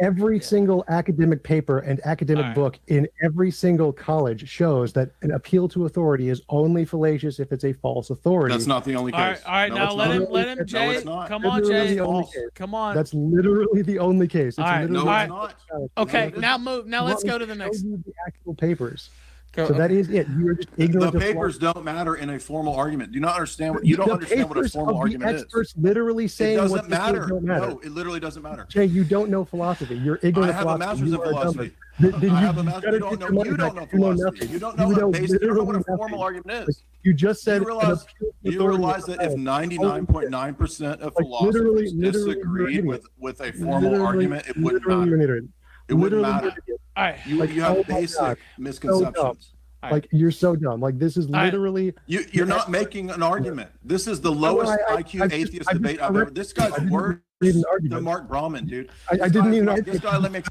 Speaker 19: every single academic paper and academic book in every single college shows that an appeal to authority is only fallacious if it's a false authority.
Speaker 17: That's not the only case.
Speaker 18: All right,
Speaker 17: No,
Speaker 18: now
Speaker 17: it's
Speaker 18: let
Speaker 17: not.
Speaker 18: him, Jay.
Speaker 17: No, it's not.
Speaker 18: Come on,
Speaker 19: Literally
Speaker 18: Jay.
Speaker 19: the only case.
Speaker 18: Come on.
Speaker 19: That's literally the only case. It's
Speaker 18: All right,
Speaker 19: literally
Speaker 17: No,
Speaker 18: all
Speaker 17: it's
Speaker 18: right.
Speaker 17: not.
Speaker 18: Okay,
Speaker 17: No,
Speaker 18: now move. Now let's go to the
Speaker 19: Show
Speaker 18: next.
Speaker 19: you the actual papers.
Speaker 18: Go,
Speaker 19: So that is it. You are just ignorant.
Speaker 17: The
Speaker 19: of
Speaker 17: papers don't matter in a formal argument. Do you not understand what you don't
Speaker 19: the
Speaker 17: understand what a
Speaker 19: papers
Speaker 17: formal
Speaker 19: of
Speaker 17: argument
Speaker 19: the
Speaker 17: is?
Speaker 19: experts literally
Speaker 17: It
Speaker 19: saying
Speaker 17: doesn't
Speaker 19: what the papers
Speaker 17: matter.
Speaker 19: don't matter.
Speaker 17: No, it literally doesn't matter.
Speaker 19: Jay, you don't know philosophy. You're ignorant
Speaker 17: I
Speaker 19: of
Speaker 17: have a
Speaker 19: philosophy.
Speaker 17: master's
Speaker 19: You
Speaker 17: in
Speaker 19: are a
Speaker 17: philosophy.
Speaker 19: dumbass. Then
Speaker 17: I have a
Speaker 19: you
Speaker 17: master's.
Speaker 19: better
Speaker 17: You don't
Speaker 19: get
Speaker 17: know.
Speaker 19: your money
Speaker 17: You don't
Speaker 19: back.
Speaker 17: know
Speaker 19: You know
Speaker 17: philosophy.
Speaker 19: nothing.
Speaker 17: You don't know what a basic. You don't know what a
Speaker 19: literally
Speaker 17: formal
Speaker 19: nothing.
Speaker 17: argument is.
Speaker 19: You just said.
Speaker 17: Do you realize that if 99.9% of philosophers disagreed with a formal argument, it wouldn't matter. It wouldn't matter.
Speaker 18: All right.
Speaker 17: You have basic misconceptions.
Speaker 19: Like you're so dumb. Like this is literally.
Speaker 17: You're not making an argument. This is the lowest IQ atheist debate I've ever. This guy's worse than Mark Brahman, dude.
Speaker 19: I didn't even.
Speaker 17: This guy let me.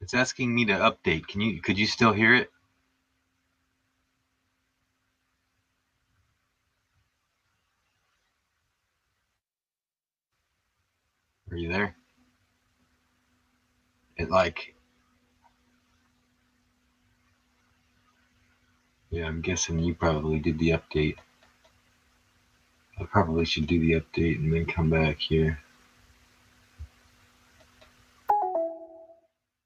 Speaker 20: It's asking me to update. Could you still hear it? Are you there? Yeah, I'm guessing you probably did the update. I probably should do the update and then come back here.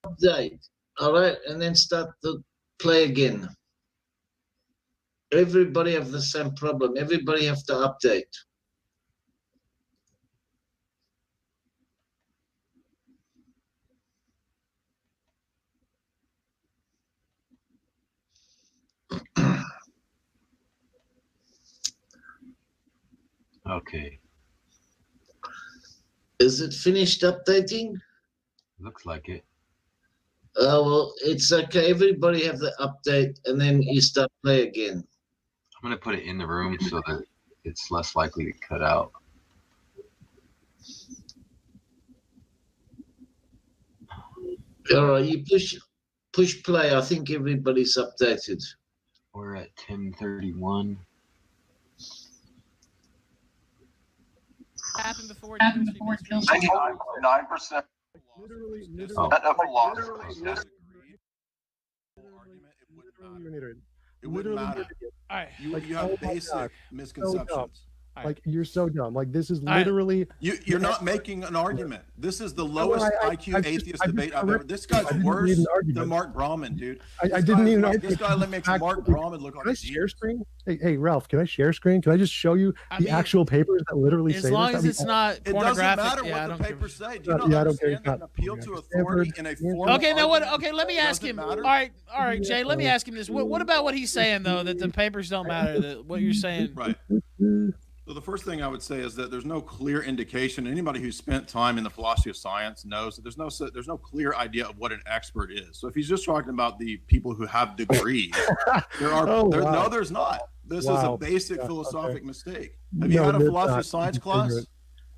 Speaker 5: Update. All right, and then start to play again. Everybody have the same problem. Everybody have to update.
Speaker 20: Okay,
Speaker 5: Is it finished updating?
Speaker 20: looks like it.
Speaker 5: Well, it's okay. Everybody have the update, and then you start play again.
Speaker 20: I'm gonna put it in the room so that it's less likely to cut out.
Speaker 5: All right, you push play. I think everybody's updated.
Speaker 20: We're at 10:31.
Speaker 18: Happened before.
Speaker 10: 99.9% of philosophers.
Speaker 17: It wouldn't matter.
Speaker 18: All right.
Speaker 17: You have basic misconceptions.
Speaker 19: Like you're so dumb. Like this is
Speaker 17: All right.
Speaker 19: literally.
Speaker 17: You're not making an argument. This is the lowest IQ atheist debate I've ever. This guy's
Speaker 19: I didn't
Speaker 17: worse
Speaker 19: need an argument.
Speaker 17: than Mark Brahman, dude.
Speaker 19: I didn't need an argument.
Speaker 17: This guy makes Mark Brahman look like
Speaker 19: Can I share screen? Hey, Ralph, can I share screen? Can I just show you the actual papers that literally say
Speaker 18: As
Speaker 19: this?
Speaker 18: long as
Speaker 19: I mean,
Speaker 18: it's not
Speaker 17: It doesn't
Speaker 18: pornographic.
Speaker 17: matter
Speaker 18: Yeah, I
Speaker 17: what
Speaker 18: don't
Speaker 17: the
Speaker 18: care.
Speaker 17: papers say. Do you not
Speaker 19: Yeah, I don't care.
Speaker 17: understand that an appeal to authority in a formal
Speaker 18: Okay, now what?
Speaker 17: argument
Speaker 18: Okay, let me ask him. All right, Jay. Let me ask him this. What about what he's saying though? That the papers don't matter. That what you're saying.
Speaker 17: Right. So the first thing I would say is that there's no clear indication. Anybody who's spent time in the philosophy of science knows that there's no clear idea of what an expert is. So if he's just talking about the people who have degrees, no, there's not. This is a basic philosophic mistake. Have you had a philosophy of science class?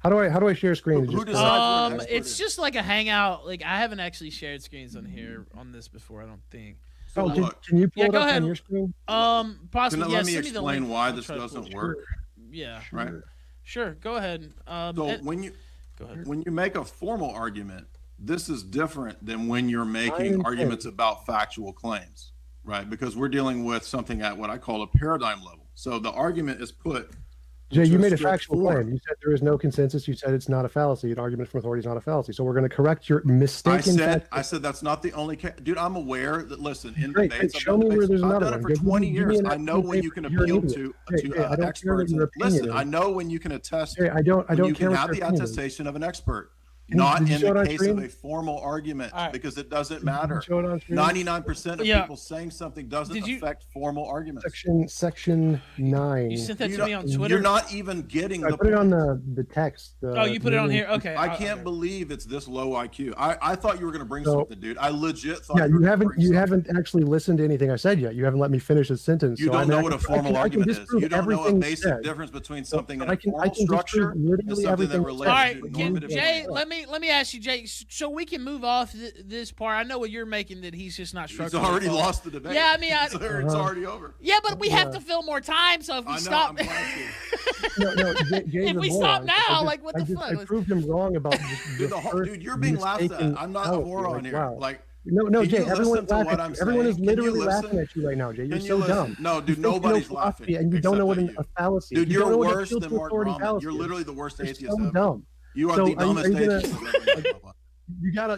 Speaker 19: How do I share screen?
Speaker 17: Who decides what an expert
Speaker 18: It's
Speaker 17: is?
Speaker 18: just like a hangout. Like I haven't actually shared screens on here on this before. I don't think.
Speaker 19: Oh, can you pull it
Speaker 18: go
Speaker 19: up
Speaker 18: ahead.
Speaker 19: on your screen?
Speaker 18: Possibly.
Speaker 17: Let me
Speaker 18: send the
Speaker 17: explain
Speaker 18: link.
Speaker 17: why
Speaker 18: I'll
Speaker 17: this
Speaker 18: try to pull
Speaker 17: doesn't
Speaker 18: it.
Speaker 17: work.
Speaker 18: Yeah.
Speaker 17: Right.
Speaker 18: Sure. Go ahead.
Speaker 17: So when you
Speaker 18: go ahead.
Speaker 17: When you make a formal argument, this is different than when you're making arguments about factual claims, right? Because we're dealing with something at what I call a paradigm level. So the argument is put.
Speaker 19: Jay, you made a
Speaker 17: strict
Speaker 19: factual
Speaker 17: form.
Speaker 19: claim. You said there is no consensus. You said it's not a fallacy. An argument from authority is not a fallacy. So we're going to correct your mistaken.
Speaker 17: I said that's not the only case. Dude, I'm aware that, listen, in
Speaker 19: Great,
Speaker 17: debates,
Speaker 19: show me where there's
Speaker 17: I've
Speaker 19: another
Speaker 17: done it
Speaker 19: one.
Speaker 17: for 20
Speaker 19: Give me
Speaker 17: years.
Speaker 19: an
Speaker 17: I know
Speaker 19: actual
Speaker 17: when you
Speaker 19: paper.
Speaker 17: can
Speaker 19: You're an
Speaker 17: appeal
Speaker 19: idiot.
Speaker 17: to
Speaker 19: Hey, I don't care what
Speaker 17: experts.
Speaker 19: your opinion
Speaker 17: Listen,
Speaker 19: is.
Speaker 17: I know when you can attest.
Speaker 19: Hey, I don't
Speaker 17: when you
Speaker 19: care
Speaker 17: can
Speaker 19: what
Speaker 17: have
Speaker 19: your
Speaker 17: the
Speaker 19: opinion is.
Speaker 17: attestation of an expert. Not
Speaker 19: Did you
Speaker 17: in
Speaker 19: show it
Speaker 17: the
Speaker 19: on
Speaker 17: case
Speaker 19: screen?
Speaker 17: of a formal argument,
Speaker 18: All right.
Speaker 17: because it doesn't
Speaker 19: Did you
Speaker 17: matter.
Speaker 19: show it on screen?
Speaker 17: 99% of
Speaker 18: Yeah.
Speaker 17: people saying something doesn't
Speaker 18: Did you-
Speaker 17: affect formal arguments.
Speaker 19: Section 9.
Speaker 18: You sent that
Speaker 17: You
Speaker 18: to me
Speaker 17: don't-
Speaker 18: on Twitter.
Speaker 17: You're not even getting
Speaker 19: I
Speaker 17: the
Speaker 19: put it on
Speaker 17: point.
Speaker 19: the text.
Speaker 18: Oh, you put it on here. Okay.
Speaker 17: I can't believe it's this low IQ. I thought you were going to bring
Speaker 19: So-
Speaker 17: something, dude. I legit thought
Speaker 19: Yeah,
Speaker 17: you were
Speaker 19: you
Speaker 17: gonna
Speaker 19: haven't
Speaker 17: bring
Speaker 19: you
Speaker 17: something.
Speaker 19: haven't actually listened to anything I said yet. You haven't let me finish a sentence.
Speaker 17: You
Speaker 19: so
Speaker 17: don't
Speaker 19: I
Speaker 17: know
Speaker 19: mean,
Speaker 17: what a
Speaker 19: I can-
Speaker 17: formal
Speaker 19: I can
Speaker 17: argument is.
Speaker 19: disprove
Speaker 17: You don't know a
Speaker 19: everything
Speaker 17: basic
Speaker 19: said.
Speaker 17: difference between something in
Speaker 19: I
Speaker 17: a
Speaker 19: can
Speaker 17: formal
Speaker 19: disprove
Speaker 17: structure and
Speaker 19: literally
Speaker 17: something that
Speaker 19: everything
Speaker 17: relates
Speaker 19: said.
Speaker 18: All right,
Speaker 17: to
Speaker 18: can,
Speaker 17: normative
Speaker 18: Jay,
Speaker 17: behavior.
Speaker 18: let me ask you, Jay, so we can move off this part. I know what you're making, that he's just not
Speaker 17: He's
Speaker 18: structured.
Speaker 17: already lost the debate.
Speaker 18: Yeah, I mean,
Speaker 17: it's already over.
Speaker 18: yeah, but we have
Speaker 19: Yeah.
Speaker 18: to fill more time. So if we
Speaker 17: I know,
Speaker 18: stop,
Speaker 17: I'm glad
Speaker 19: No, Jay's
Speaker 18: if
Speaker 19: a
Speaker 18: we
Speaker 19: moron.
Speaker 18: stop now,
Speaker 19: I
Speaker 18: like what the fuck?
Speaker 19: I proved him wrong about
Speaker 17: Dude, dude, you're being laughed at. I'm not a moron here.
Speaker 19: Wow.
Speaker 17: Like,
Speaker 19: No,
Speaker 17: can
Speaker 19: Jay,
Speaker 17: you
Speaker 19: everyone's
Speaker 17: listen to
Speaker 19: laughing
Speaker 17: what
Speaker 19: at
Speaker 17: I'm
Speaker 19: you. Everyone is
Speaker 17: saying? Can you
Speaker 19: literally laughing
Speaker 17: listen?
Speaker 19: at you right now, Jay. You're
Speaker 17: Can you
Speaker 19: so
Speaker 17: listen?
Speaker 19: dumb.
Speaker 17: No, dude,
Speaker 19: You think you know
Speaker 17: nobody's
Speaker 19: philosophy
Speaker 17: laughing
Speaker 19: and you don't know what
Speaker 17: except
Speaker 19: a fallacy.
Speaker 17: Dude,
Speaker 19: you don't
Speaker 17: you're
Speaker 19: know what
Speaker 17: worse
Speaker 19: appeal
Speaker 17: than
Speaker 19: to
Speaker 17: Mark
Speaker 19: authority
Speaker 17: Rahman.
Speaker 19: fallacy
Speaker 17: You're
Speaker 19: is.
Speaker 17: literally the worst
Speaker 19: You're
Speaker 17: atheist
Speaker 19: so
Speaker 17: ever.
Speaker 19: dumb.
Speaker 17: You are
Speaker 19: So
Speaker 17: the dumbest
Speaker 19: you gonna-
Speaker 17: atheist I've ever met.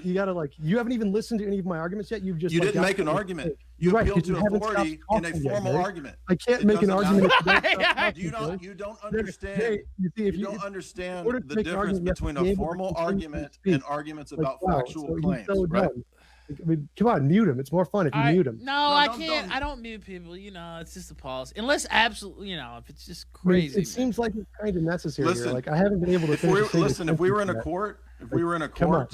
Speaker 19: You gotta like. You haven't even listened to any of my arguments yet. You've just
Speaker 17: You
Speaker 19: like,
Speaker 17: didn't
Speaker 19: got
Speaker 17: make an
Speaker 19: to-
Speaker 17: argument. You
Speaker 19: Right,
Speaker 17: appealed
Speaker 19: 'cause you
Speaker 17: to
Speaker 19: haven't
Speaker 17: authority
Speaker 19: stopped
Speaker 17: in a
Speaker 19: talking yet,
Speaker 17: formal
Speaker 19: Jay.
Speaker 17: argument.
Speaker 19: I can't
Speaker 17: It
Speaker 19: make an
Speaker 17: doesn't
Speaker 19: argument.
Speaker 17: matter.
Speaker 19: if you don't stop talking,
Speaker 17: You don't.
Speaker 19: Jay.
Speaker 17: You don't
Speaker 19: Jay,
Speaker 17: understand.
Speaker 19: you see, if
Speaker 17: You
Speaker 19: you
Speaker 17: don't understand
Speaker 19: in order to
Speaker 17: the
Speaker 19: make an
Speaker 17: difference
Speaker 19: argument, you have to
Speaker 17: between
Speaker 19: be
Speaker 17: a
Speaker 19: able to
Speaker 17: formal
Speaker 19: continue to
Speaker 17: argument
Speaker 19: speak.
Speaker 17: and arguments
Speaker 19: Like,
Speaker 17: about
Speaker 19: wow,
Speaker 17: factual
Speaker 19: so you're
Speaker 17: claims,
Speaker 19: so
Speaker 17: right?
Speaker 19: dumb. I mean, come on, mute him. It's more fun if you mute him.
Speaker 18: No, I can't. I don't mute people. You know, it's just a policy. Unless absolutely, you know, if it's just
Speaker 19: I mean,
Speaker 18: crazy.
Speaker 19: it seems like it's kind of necessary
Speaker 17: Listen,
Speaker 19: here. Like I haven't been able to
Speaker 17: If
Speaker 19: finish
Speaker 17: we
Speaker 19: a single
Speaker 17: listen, if we were in a
Speaker 19: sentence yet.
Speaker 17: court,
Speaker 19: Come on.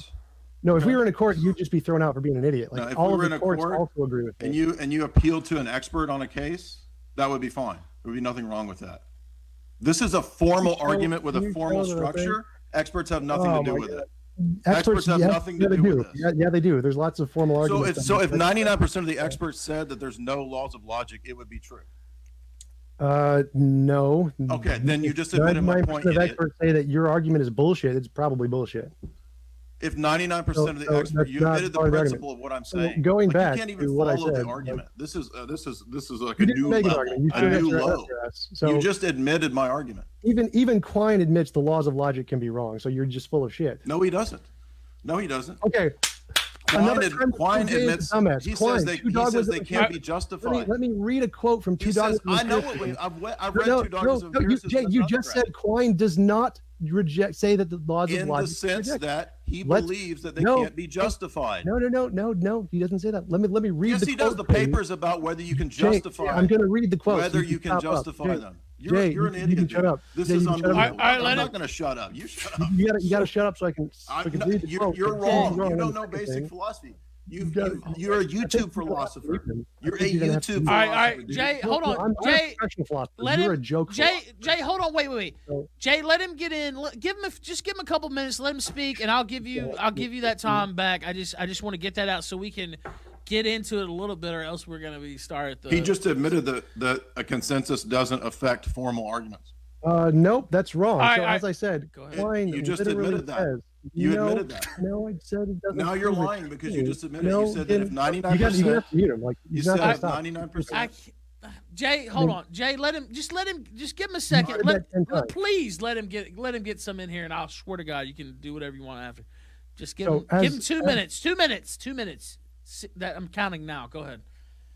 Speaker 19: No, if we were in a court, you'd just be thrown out for being an idiot. Like
Speaker 17: No, if
Speaker 19: all
Speaker 17: we
Speaker 19: of
Speaker 17: were in
Speaker 19: the
Speaker 17: a
Speaker 19: courts
Speaker 17: court
Speaker 19: also agree with me.
Speaker 17: and you appealed to an expert on a case, that would be fine. There would be nothing wrong with that. This is a formal argument with a formal structure. Experts have nothing to do with it. Experts have nothing to
Speaker 19: they
Speaker 17: do
Speaker 19: do.
Speaker 17: with this.
Speaker 19: Yeah, they do. There's lots of formal arguments.
Speaker 17: So if 99% of the experts said that there's no laws of logic, it would be true.
Speaker 19: No.
Speaker 17: Okay, then you just admitted my
Speaker 19: 99%
Speaker 17: point,
Speaker 19: of
Speaker 17: idiot.
Speaker 19: experts say that your argument is bullshit. It's probably bullshit.
Speaker 17: If 99% of the
Speaker 19: So
Speaker 17: experts, you
Speaker 19: that's not
Speaker 17: admitted the
Speaker 19: part of the
Speaker 17: principle
Speaker 19: argument.
Speaker 17: of what I'm
Speaker 19: So
Speaker 17: saying.
Speaker 19: going
Speaker 17: Like,
Speaker 19: back
Speaker 17: you can't even
Speaker 19: to what I
Speaker 17: follow the
Speaker 19: said,
Speaker 17: argument. This is like
Speaker 19: You
Speaker 17: a
Speaker 19: didn't
Speaker 17: new
Speaker 19: make an
Speaker 17: level,
Speaker 19: argument. You
Speaker 17: a
Speaker 19: threw
Speaker 17: new
Speaker 19: that to
Speaker 17: low.
Speaker 19: us. So
Speaker 17: You just admitted my argument.
Speaker 19: even Quine admits the laws of logic can be wrong. So you're just full of shit.
Speaker 17: No, he doesn't. No, he doesn't.
Speaker 19: Okay.
Speaker 17: Quine admits.
Speaker 19: Dumbass.
Speaker 17: He
Speaker 19: Quine,
Speaker 17: says they.
Speaker 19: Two
Speaker 17: He
Speaker 19: Dogmas
Speaker 17: says
Speaker 19: of
Speaker 17: they can't be
Speaker 19: Empiricism.
Speaker 17: justified.
Speaker 19: Let me read a quote from Two
Speaker 17: He
Speaker 19: Dogmas
Speaker 17: says,
Speaker 19: of
Speaker 17: I know
Speaker 19: Empiricism.
Speaker 17: I've read Two Dogmas of Empiricism.
Speaker 19: Jay,
Speaker 17: as
Speaker 19: you
Speaker 17: an
Speaker 19: just
Speaker 17: undergrad.
Speaker 19: said Quine does not say that the laws of
Speaker 17: In
Speaker 19: logic
Speaker 17: the sense
Speaker 19: reject.
Speaker 17: that he
Speaker 19: Let's-
Speaker 17: believes that they
Speaker 19: no,
Speaker 17: can't be justified.
Speaker 19: No, he doesn't say that. Let me read
Speaker 17: Yes,
Speaker 19: the
Speaker 17: he
Speaker 19: quote
Speaker 17: does the
Speaker 19: for you.
Speaker 17: papers about whether you can
Speaker 19: Jay,
Speaker 17: justify.
Speaker 19: I'm going to read the quote.
Speaker 17: Whether you can
Speaker 19: stop up.
Speaker 17: justify
Speaker 19: Jay,
Speaker 17: them.
Speaker 19: Jay,
Speaker 17: You're an
Speaker 19: you
Speaker 17: idiot.
Speaker 19: can shut
Speaker 17: dude.
Speaker 19: up.
Speaker 17: This
Speaker 19: Jay,
Speaker 17: is
Speaker 19: you can shut up.
Speaker 17: unbelievable.
Speaker 18: All right,
Speaker 17: I'm not going to shut up. You shut up.
Speaker 19: You got to shut up so I can read the
Speaker 17: You're,
Speaker 19: quote.
Speaker 17: you're
Speaker 19: Jay's
Speaker 17: wrong. You
Speaker 19: on
Speaker 17: don't
Speaker 19: the
Speaker 17: know
Speaker 19: second
Speaker 17: basic
Speaker 19: thing.
Speaker 17: philosophy.
Speaker 19: I
Speaker 17: You're a
Speaker 19: think
Speaker 17: YouTube
Speaker 19: you're gonna
Speaker 17: philosopher.
Speaker 19: have to read them.
Speaker 17: You're
Speaker 19: I
Speaker 17: a
Speaker 19: think you're gonna have to
Speaker 17: YouTube
Speaker 19: read them.
Speaker 18: All right,
Speaker 17: philosopher. dude.
Speaker 18: Jay, hold on.
Speaker 19: I'm not a
Speaker 18: Jay,
Speaker 19: professional philosopher.
Speaker 18: let
Speaker 19: You're
Speaker 18: him.
Speaker 19: a joke
Speaker 18: Jay,
Speaker 19: philosopher.
Speaker 18: hold on. Wait.
Speaker 19: So-
Speaker 18: Jay, let him get in. Give him a couple minutes. Let him speak, and I'll give you that time back. I just want to get that out so we can get into it a little bit, or else we're gonna be start.
Speaker 17: He just admitted that a consensus doesn't affect formal arguments.
Speaker 19: Nope, that's wrong.
Speaker 18: All right,
Speaker 19: so
Speaker 18: all right.
Speaker 19: as I said,
Speaker 18: Go ahead.
Speaker 19: Quine
Speaker 17: You just
Speaker 19: literally
Speaker 17: admitted that.
Speaker 19: says,
Speaker 17: You
Speaker 19: no,
Speaker 17: admitted that.
Speaker 19: No, I said it doesn't.
Speaker 17: Now you're
Speaker 19: prove it.
Speaker 17: lying because you just admitted.
Speaker 19: No,
Speaker 17: You said that if
Speaker 19: you
Speaker 17: 99%.
Speaker 19: got to mute him. Like
Speaker 17: You
Speaker 19: he's not
Speaker 17: said
Speaker 19: gonna
Speaker 17: if
Speaker 19: stop.
Speaker 17: 99%.
Speaker 18: Jay, hold on. Jay, let him just give him a second.
Speaker 19: Alright, back 10 times.
Speaker 18: Please let him get some in here, and I'll swear to God, you can do whatever you want after. Just give
Speaker 19: So
Speaker 18: him
Speaker 19: as-
Speaker 18: 2 minutes. 2 minutes. 2 minutes. That I'm counting now. Go ahead.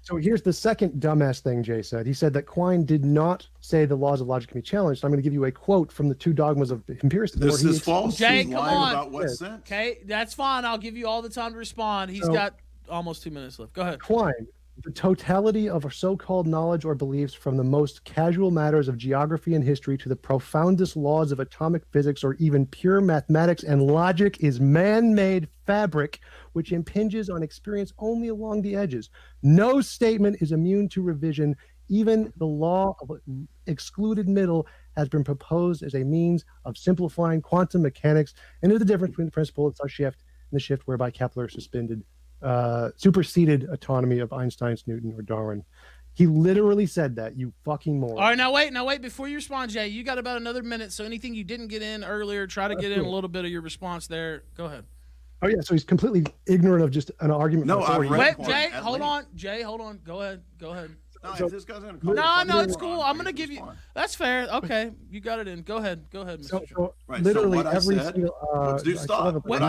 Speaker 19: So here's the second dumbass thing Jay said. He said that Quine did not say the laws of logic can be challenged. I'm going to give you a quote from the Two Dogmas of Empiricism.
Speaker 17: This
Speaker 19: where he
Speaker 17: is false.
Speaker 18: Jay,
Speaker 17: He's
Speaker 18: come
Speaker 17: lying
Speaker 18: on.
Speaker 17: about what
Speaker 19: Yes.
Speaker 17: sense.
Speaker 18: Okay, that's fine. I'll give you all the time to respond. He's
Speaker 19: So-
Speaker 18: got almost 2 minutes left. Go ahead.
Speaker 19: Quine, the totality of our so-called knowledge or beliefs, from the most casual matters of geography and history to the profoundest laws of atomic physics or even pure mathematics and logic, is man-made fabric which impinges on experience only along the edges. No statement is immune to revision. Even the law of excluded middle has been proposed as a means of simplifying quantum mechanics and is the difference between the principle of shift and the shift whereby Kepler superseded autonomy of Einstein's, Newton, or Darwin. He literally said that, you fucking moron.
Speaker 18: All right, now wait. Before you respond, Jay, you got about another minute. So anything you didn't get in earlier, try to get in a little bit of your response there. Go ahead.
Speaker 19: Oh yeah, so he's completely ignorant of just an argument.
Speaker 17: No,
Speaker 19: before
Speaker 17: I've
Speaker 19: he-
Speaker 17: read
Speaker 18: Wait,
Speaker 17: Quine
Speaker 18: Jay,
Speaker 17: at
Speaker 18: hold
Speaker 17: length.
Speaker 18: on. Jay, hold on. Go ahead.
Speaker 17: if this guy's gonna call
Speaker 18: No, it's cool. I'm gonna give you. That's fair. Okay, you got it in. Go ahead, Mr.
Speaker 19: So
Speaker 17: Right.
Speaker 19: literally
Speaker 17: so what
Speaker 19: every
Speaker 17: I said,
Speaker 19: single.
Speaker 17: stop. What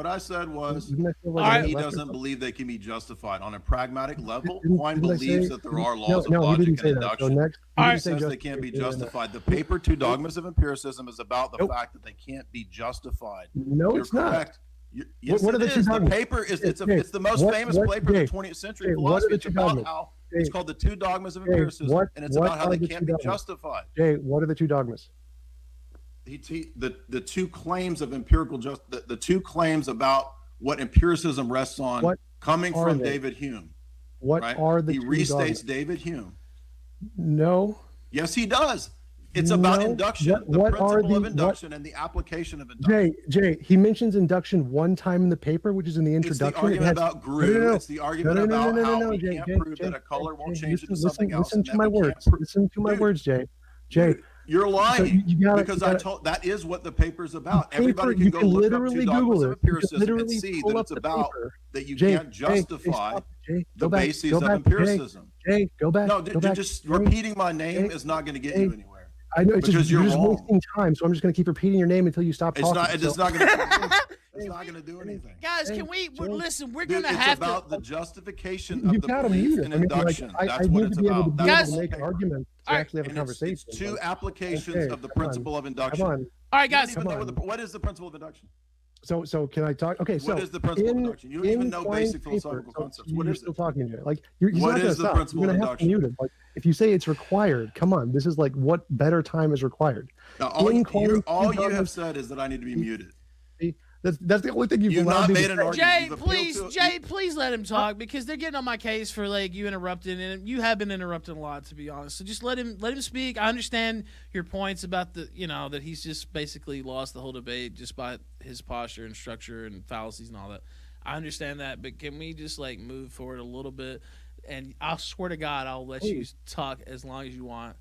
Speaker 17: I said was that he
Speaker 19: All
Speaker 17: doesn't believe they can be justified on a pragmatic level.
Speaker 19: Didn't-
Speaker 17: Quine
Speaker 19: didn't I
Speaker 17: believes
Speaker 19: say-
Speaker 17: that there are
Speaker 19: no,
Speaker 17: laws of
Speaker 19: no, he
Speaker 17: logic
Speaker 19: didn't
Speaker 17: and
Speaker 19: say that. So
Speaker 17: induction.
Speaker 19: next- he
Speaker 17: He
Speaker 19: didn't say
Speaker 17: says they can't be
Speaker 19: justification.
Speaker 17: justified. The paper Two Dogmas of Empiricism is about the
Speaker 19: Nope.
Speaker 17: fact that they can't be justified.
Speaker 19: No,
Speaker 17: You're
Speaker 19: it's not.
Speaker 17: correct. Yes,
Speaker 19: What are
Speaker 17: it
Speaker 19: the two
Speaker 17: is. The
Speaker 19: dogmas?
Speaker 17: paper is
Speaker 19: Jay,
Speaker 17: it's the most famous
Speaker 19: what-
Speaker 17: paper in
Speaker 19: Jay,
Speaker 17: the 20th century
Speaker 19: Jay, what are
Speaker 17: philosophy.
Speaker 19: the
Speaker 17: It's
Speaker 19: two
Speaker 17: about
Speaker 19: dogmas?
Speaker 17: how
Speaker 19: Jay,
Speaker 17: it's called the Two Dogmas of
Speaker 19: Jay,
Speaker 17: Empiricism, and it's about how
Speaker 19: are
Speaker 17: they
Speaker 19: the
Speaker 17: can't
Speaker 19: two
Speaker 17: be
Speaker 19: dogmas?
Speaker 17: justified.
Speaker 19: Jay, what are the two dogmas?
Speaker 17: The two claims of empirical the two claims about what empiricism rests on,
Speaker 19: What
Speaker 17: coming
Speaker 19: are
Speaker 17: from
Speaker 19: they?
Speaker 17: David Hume.
Speaker 19: What
Speaker 17: right?
Speaker 19: are the
Speaker 17: he
Speaker 19: two
Speaker 17: restates
Speaker 19: dogmas?
Speaker 17: David Hume.
Speaker 19: No.
Speaker 17: Yes, he does. It's about
Speaker 19: No.
Speaker 17: induction,
Speaker 19: What
Speaker 17: the
Speaker 19: are
Speaker 17: principle
Speaker 19: the-
Speaker 17: of induction and the application of induction.
Speaker 19: Jay, he mentions induction one time in the paper, which is in the
Speaker 17: It's the
Speaker 19: introduction.
Speaker 17: argument
Speaker 19: It has-
Speaker 17: about Grew. It's the argument about how we
Speaker 19: Jay,
Speaker 17: can't
Speaker 19: Jay,
Speaker 17: prove
Speaker 19: Jay,
Speaker 17: that a color won't
Speaker 19: Jay,
Speaker 17: change into
Speaker 19: listen,
Speaker 17: something else.
Speaker 19: Listen
Speaker 17: and
Speaker 19: to
Speaker 17: that
Speaker 19: my
Speaker 17: we can't
Speaker 19: words.
Speaker 17: prove-
Speaker 19: Listen to my
Speaker 17: Dude,
Speaker 19: words, Jay. Jay,
Speaker 17: You're lying
Speaker 19: you gotta-
Speaker 17: because
Speaker 19: you
Speaker 17: I
Speaker 19: gotta-
Speaker 17: told that is what the paper's about.
Speaker 19: paper,
Speaker 17: Everybody can
Speaker 19: you
Speaker 17: go
Speaker 19: can
Speaker 17: look up
Speaker 19: literally
Speaker 17: Two Dogmas
Speaker 19: Google
Speaker 17: of
Speaker 19: it. You can
Speaker 17: Empiricism and
Speaker 19: literally
Speaker 17: see
Speaker 19: pull
Speaker 17: that
Speaker 19: up
Speaker 17: it's
Speaker 19: the
Speaker 17: about
Speaker 19: paper.
Speaker 17: that you
Speaker 19: Jay,
Speaker 17: can't justify
Speaker 19: stop. Jay,
Speaker 17: the
Speaker 19: go back,
Speaker 17: bases
Speaker 19: go
Speaker 17: of
Speaker 19: back,
Speaker 17: empiricism.
Speaker 19: Jay, go back.
Speaker 17: No,
Speaker 19: go back.
Speaker 17: just
Speaker 19: Jay,
Speaker 17: repeating my name
Speaker 19: Jay,
Speaker 17: is not going to get
Speaker 19: Jay,
Speaker 17: you anywhere.
Speaker 19: I know it's
Speaker 17: because
Speaker 19: just, you're just
Speaker 17: wrong.
Speaker 19: wasting time, so I'm just going to keep repeating your name until you stop
Speaker 17: It's
Speaker 19: talking.
Speaker 17: not. It's
Speaker 19: so-
Speaker 17: not going to. It's not going to do anything.
Speaker 18: Guys, can we listen? We're
Speaker 17: Dude,
Speaker 18: gonna
Speaker 17: it's
Speaker 18: have
Speaker 17: about
Speaker 18: to.
Speaker 17: the justification
Speaker 19: You
Speaker 17: of the
Speaker 19: gotta
Speaker 17: belief
Speaker 19: mute it.
Speaker 17: in
Speaker 19: I mean, like,
Speaker 17: induction.
Speaker 19: I
Speaker 17: That's what
Speaker 19: need
Speaker 17: it's
Speaker 19: to be able to
Speaker 17: about.
Speaker 19: be
Speaker 17: That's
Speaker 19: able to
Speaker 17: what
Speaker 19: make arguments to actually have a
Speaker 17: and
Speaker 19: conversation.
Speaker 17: It's two
Speaker 19: Like,
Speaker 17: applications
Speaker 19: okay,
Speaker 17: of the
Speaker 19: come on,
Speaker 17: principle of
Speaker 19: come
Speaker 17: induction.
Speaker 19: on.
Speaker 18: All right, guys.
Speaker 17: You don't even know what is the principle of induction?
Speaker 19: So can I talk? Okay, so
Speaker 17: What is the principle of
Speaker 19: in-
Speaker 17: induction? You don't even
Speaker 19: in
Speaker 17: know
Speaker 19: Quine's
Speaker 17: basic philosophical
Speaker 19: paper,
Speaker 17: concepts.
Speaker 19: so
Speaker 17: What
Speaker 19: you're
Speaker 17: is
Speaker 19: still
Speaker 17: it?
Speaker 19: talking to it? Like he's
Speaker 17: What
Speaker 19: not
Speaker 17: is
Speaker 19: gonna
Speaker 17: the
Speaker 19: stop.
Speaker 17: principle
Speaker 19: You're
Speaker 17: of
Speaker 19: gonna have to
Speaker 17: induction?
Speaker 19: mute it. Like if you say it's required, come on. This is like what better time is required.
Speaker 17: Now, all
Speaker 19: In
Speaker 17: you
Speaker 19: Quine's
Speaker 17: have
Speaker 19: dogmas-
Speaker 17: said is that I need to be muted.
Speaker 19: See, that's the only thing you've
Speaker 17: You've
Speaker 19: allowed
Speaker 17: not
Speaker 19: me
Speaker 17: made
Speaker 19: to
Speaker 17: an
Speaker 19: say.
Speaker 17: argument.
Speaker 18: Jay,
Speaker 17: You've appealed
Speaker 18: please,
Speaker 17: to-
Speaker 18: Jay, please let him talk because they're getting on my case for like you interrupting, and you have been interrupting a lot, to be honest. So just let him speak. I understand your points about that he's just basically lost the whole debate just by his posture and structure and fallacies and all that. I understand that, but can we just like move forward a little bit? And I swear to God, I'll let you talk as long as you want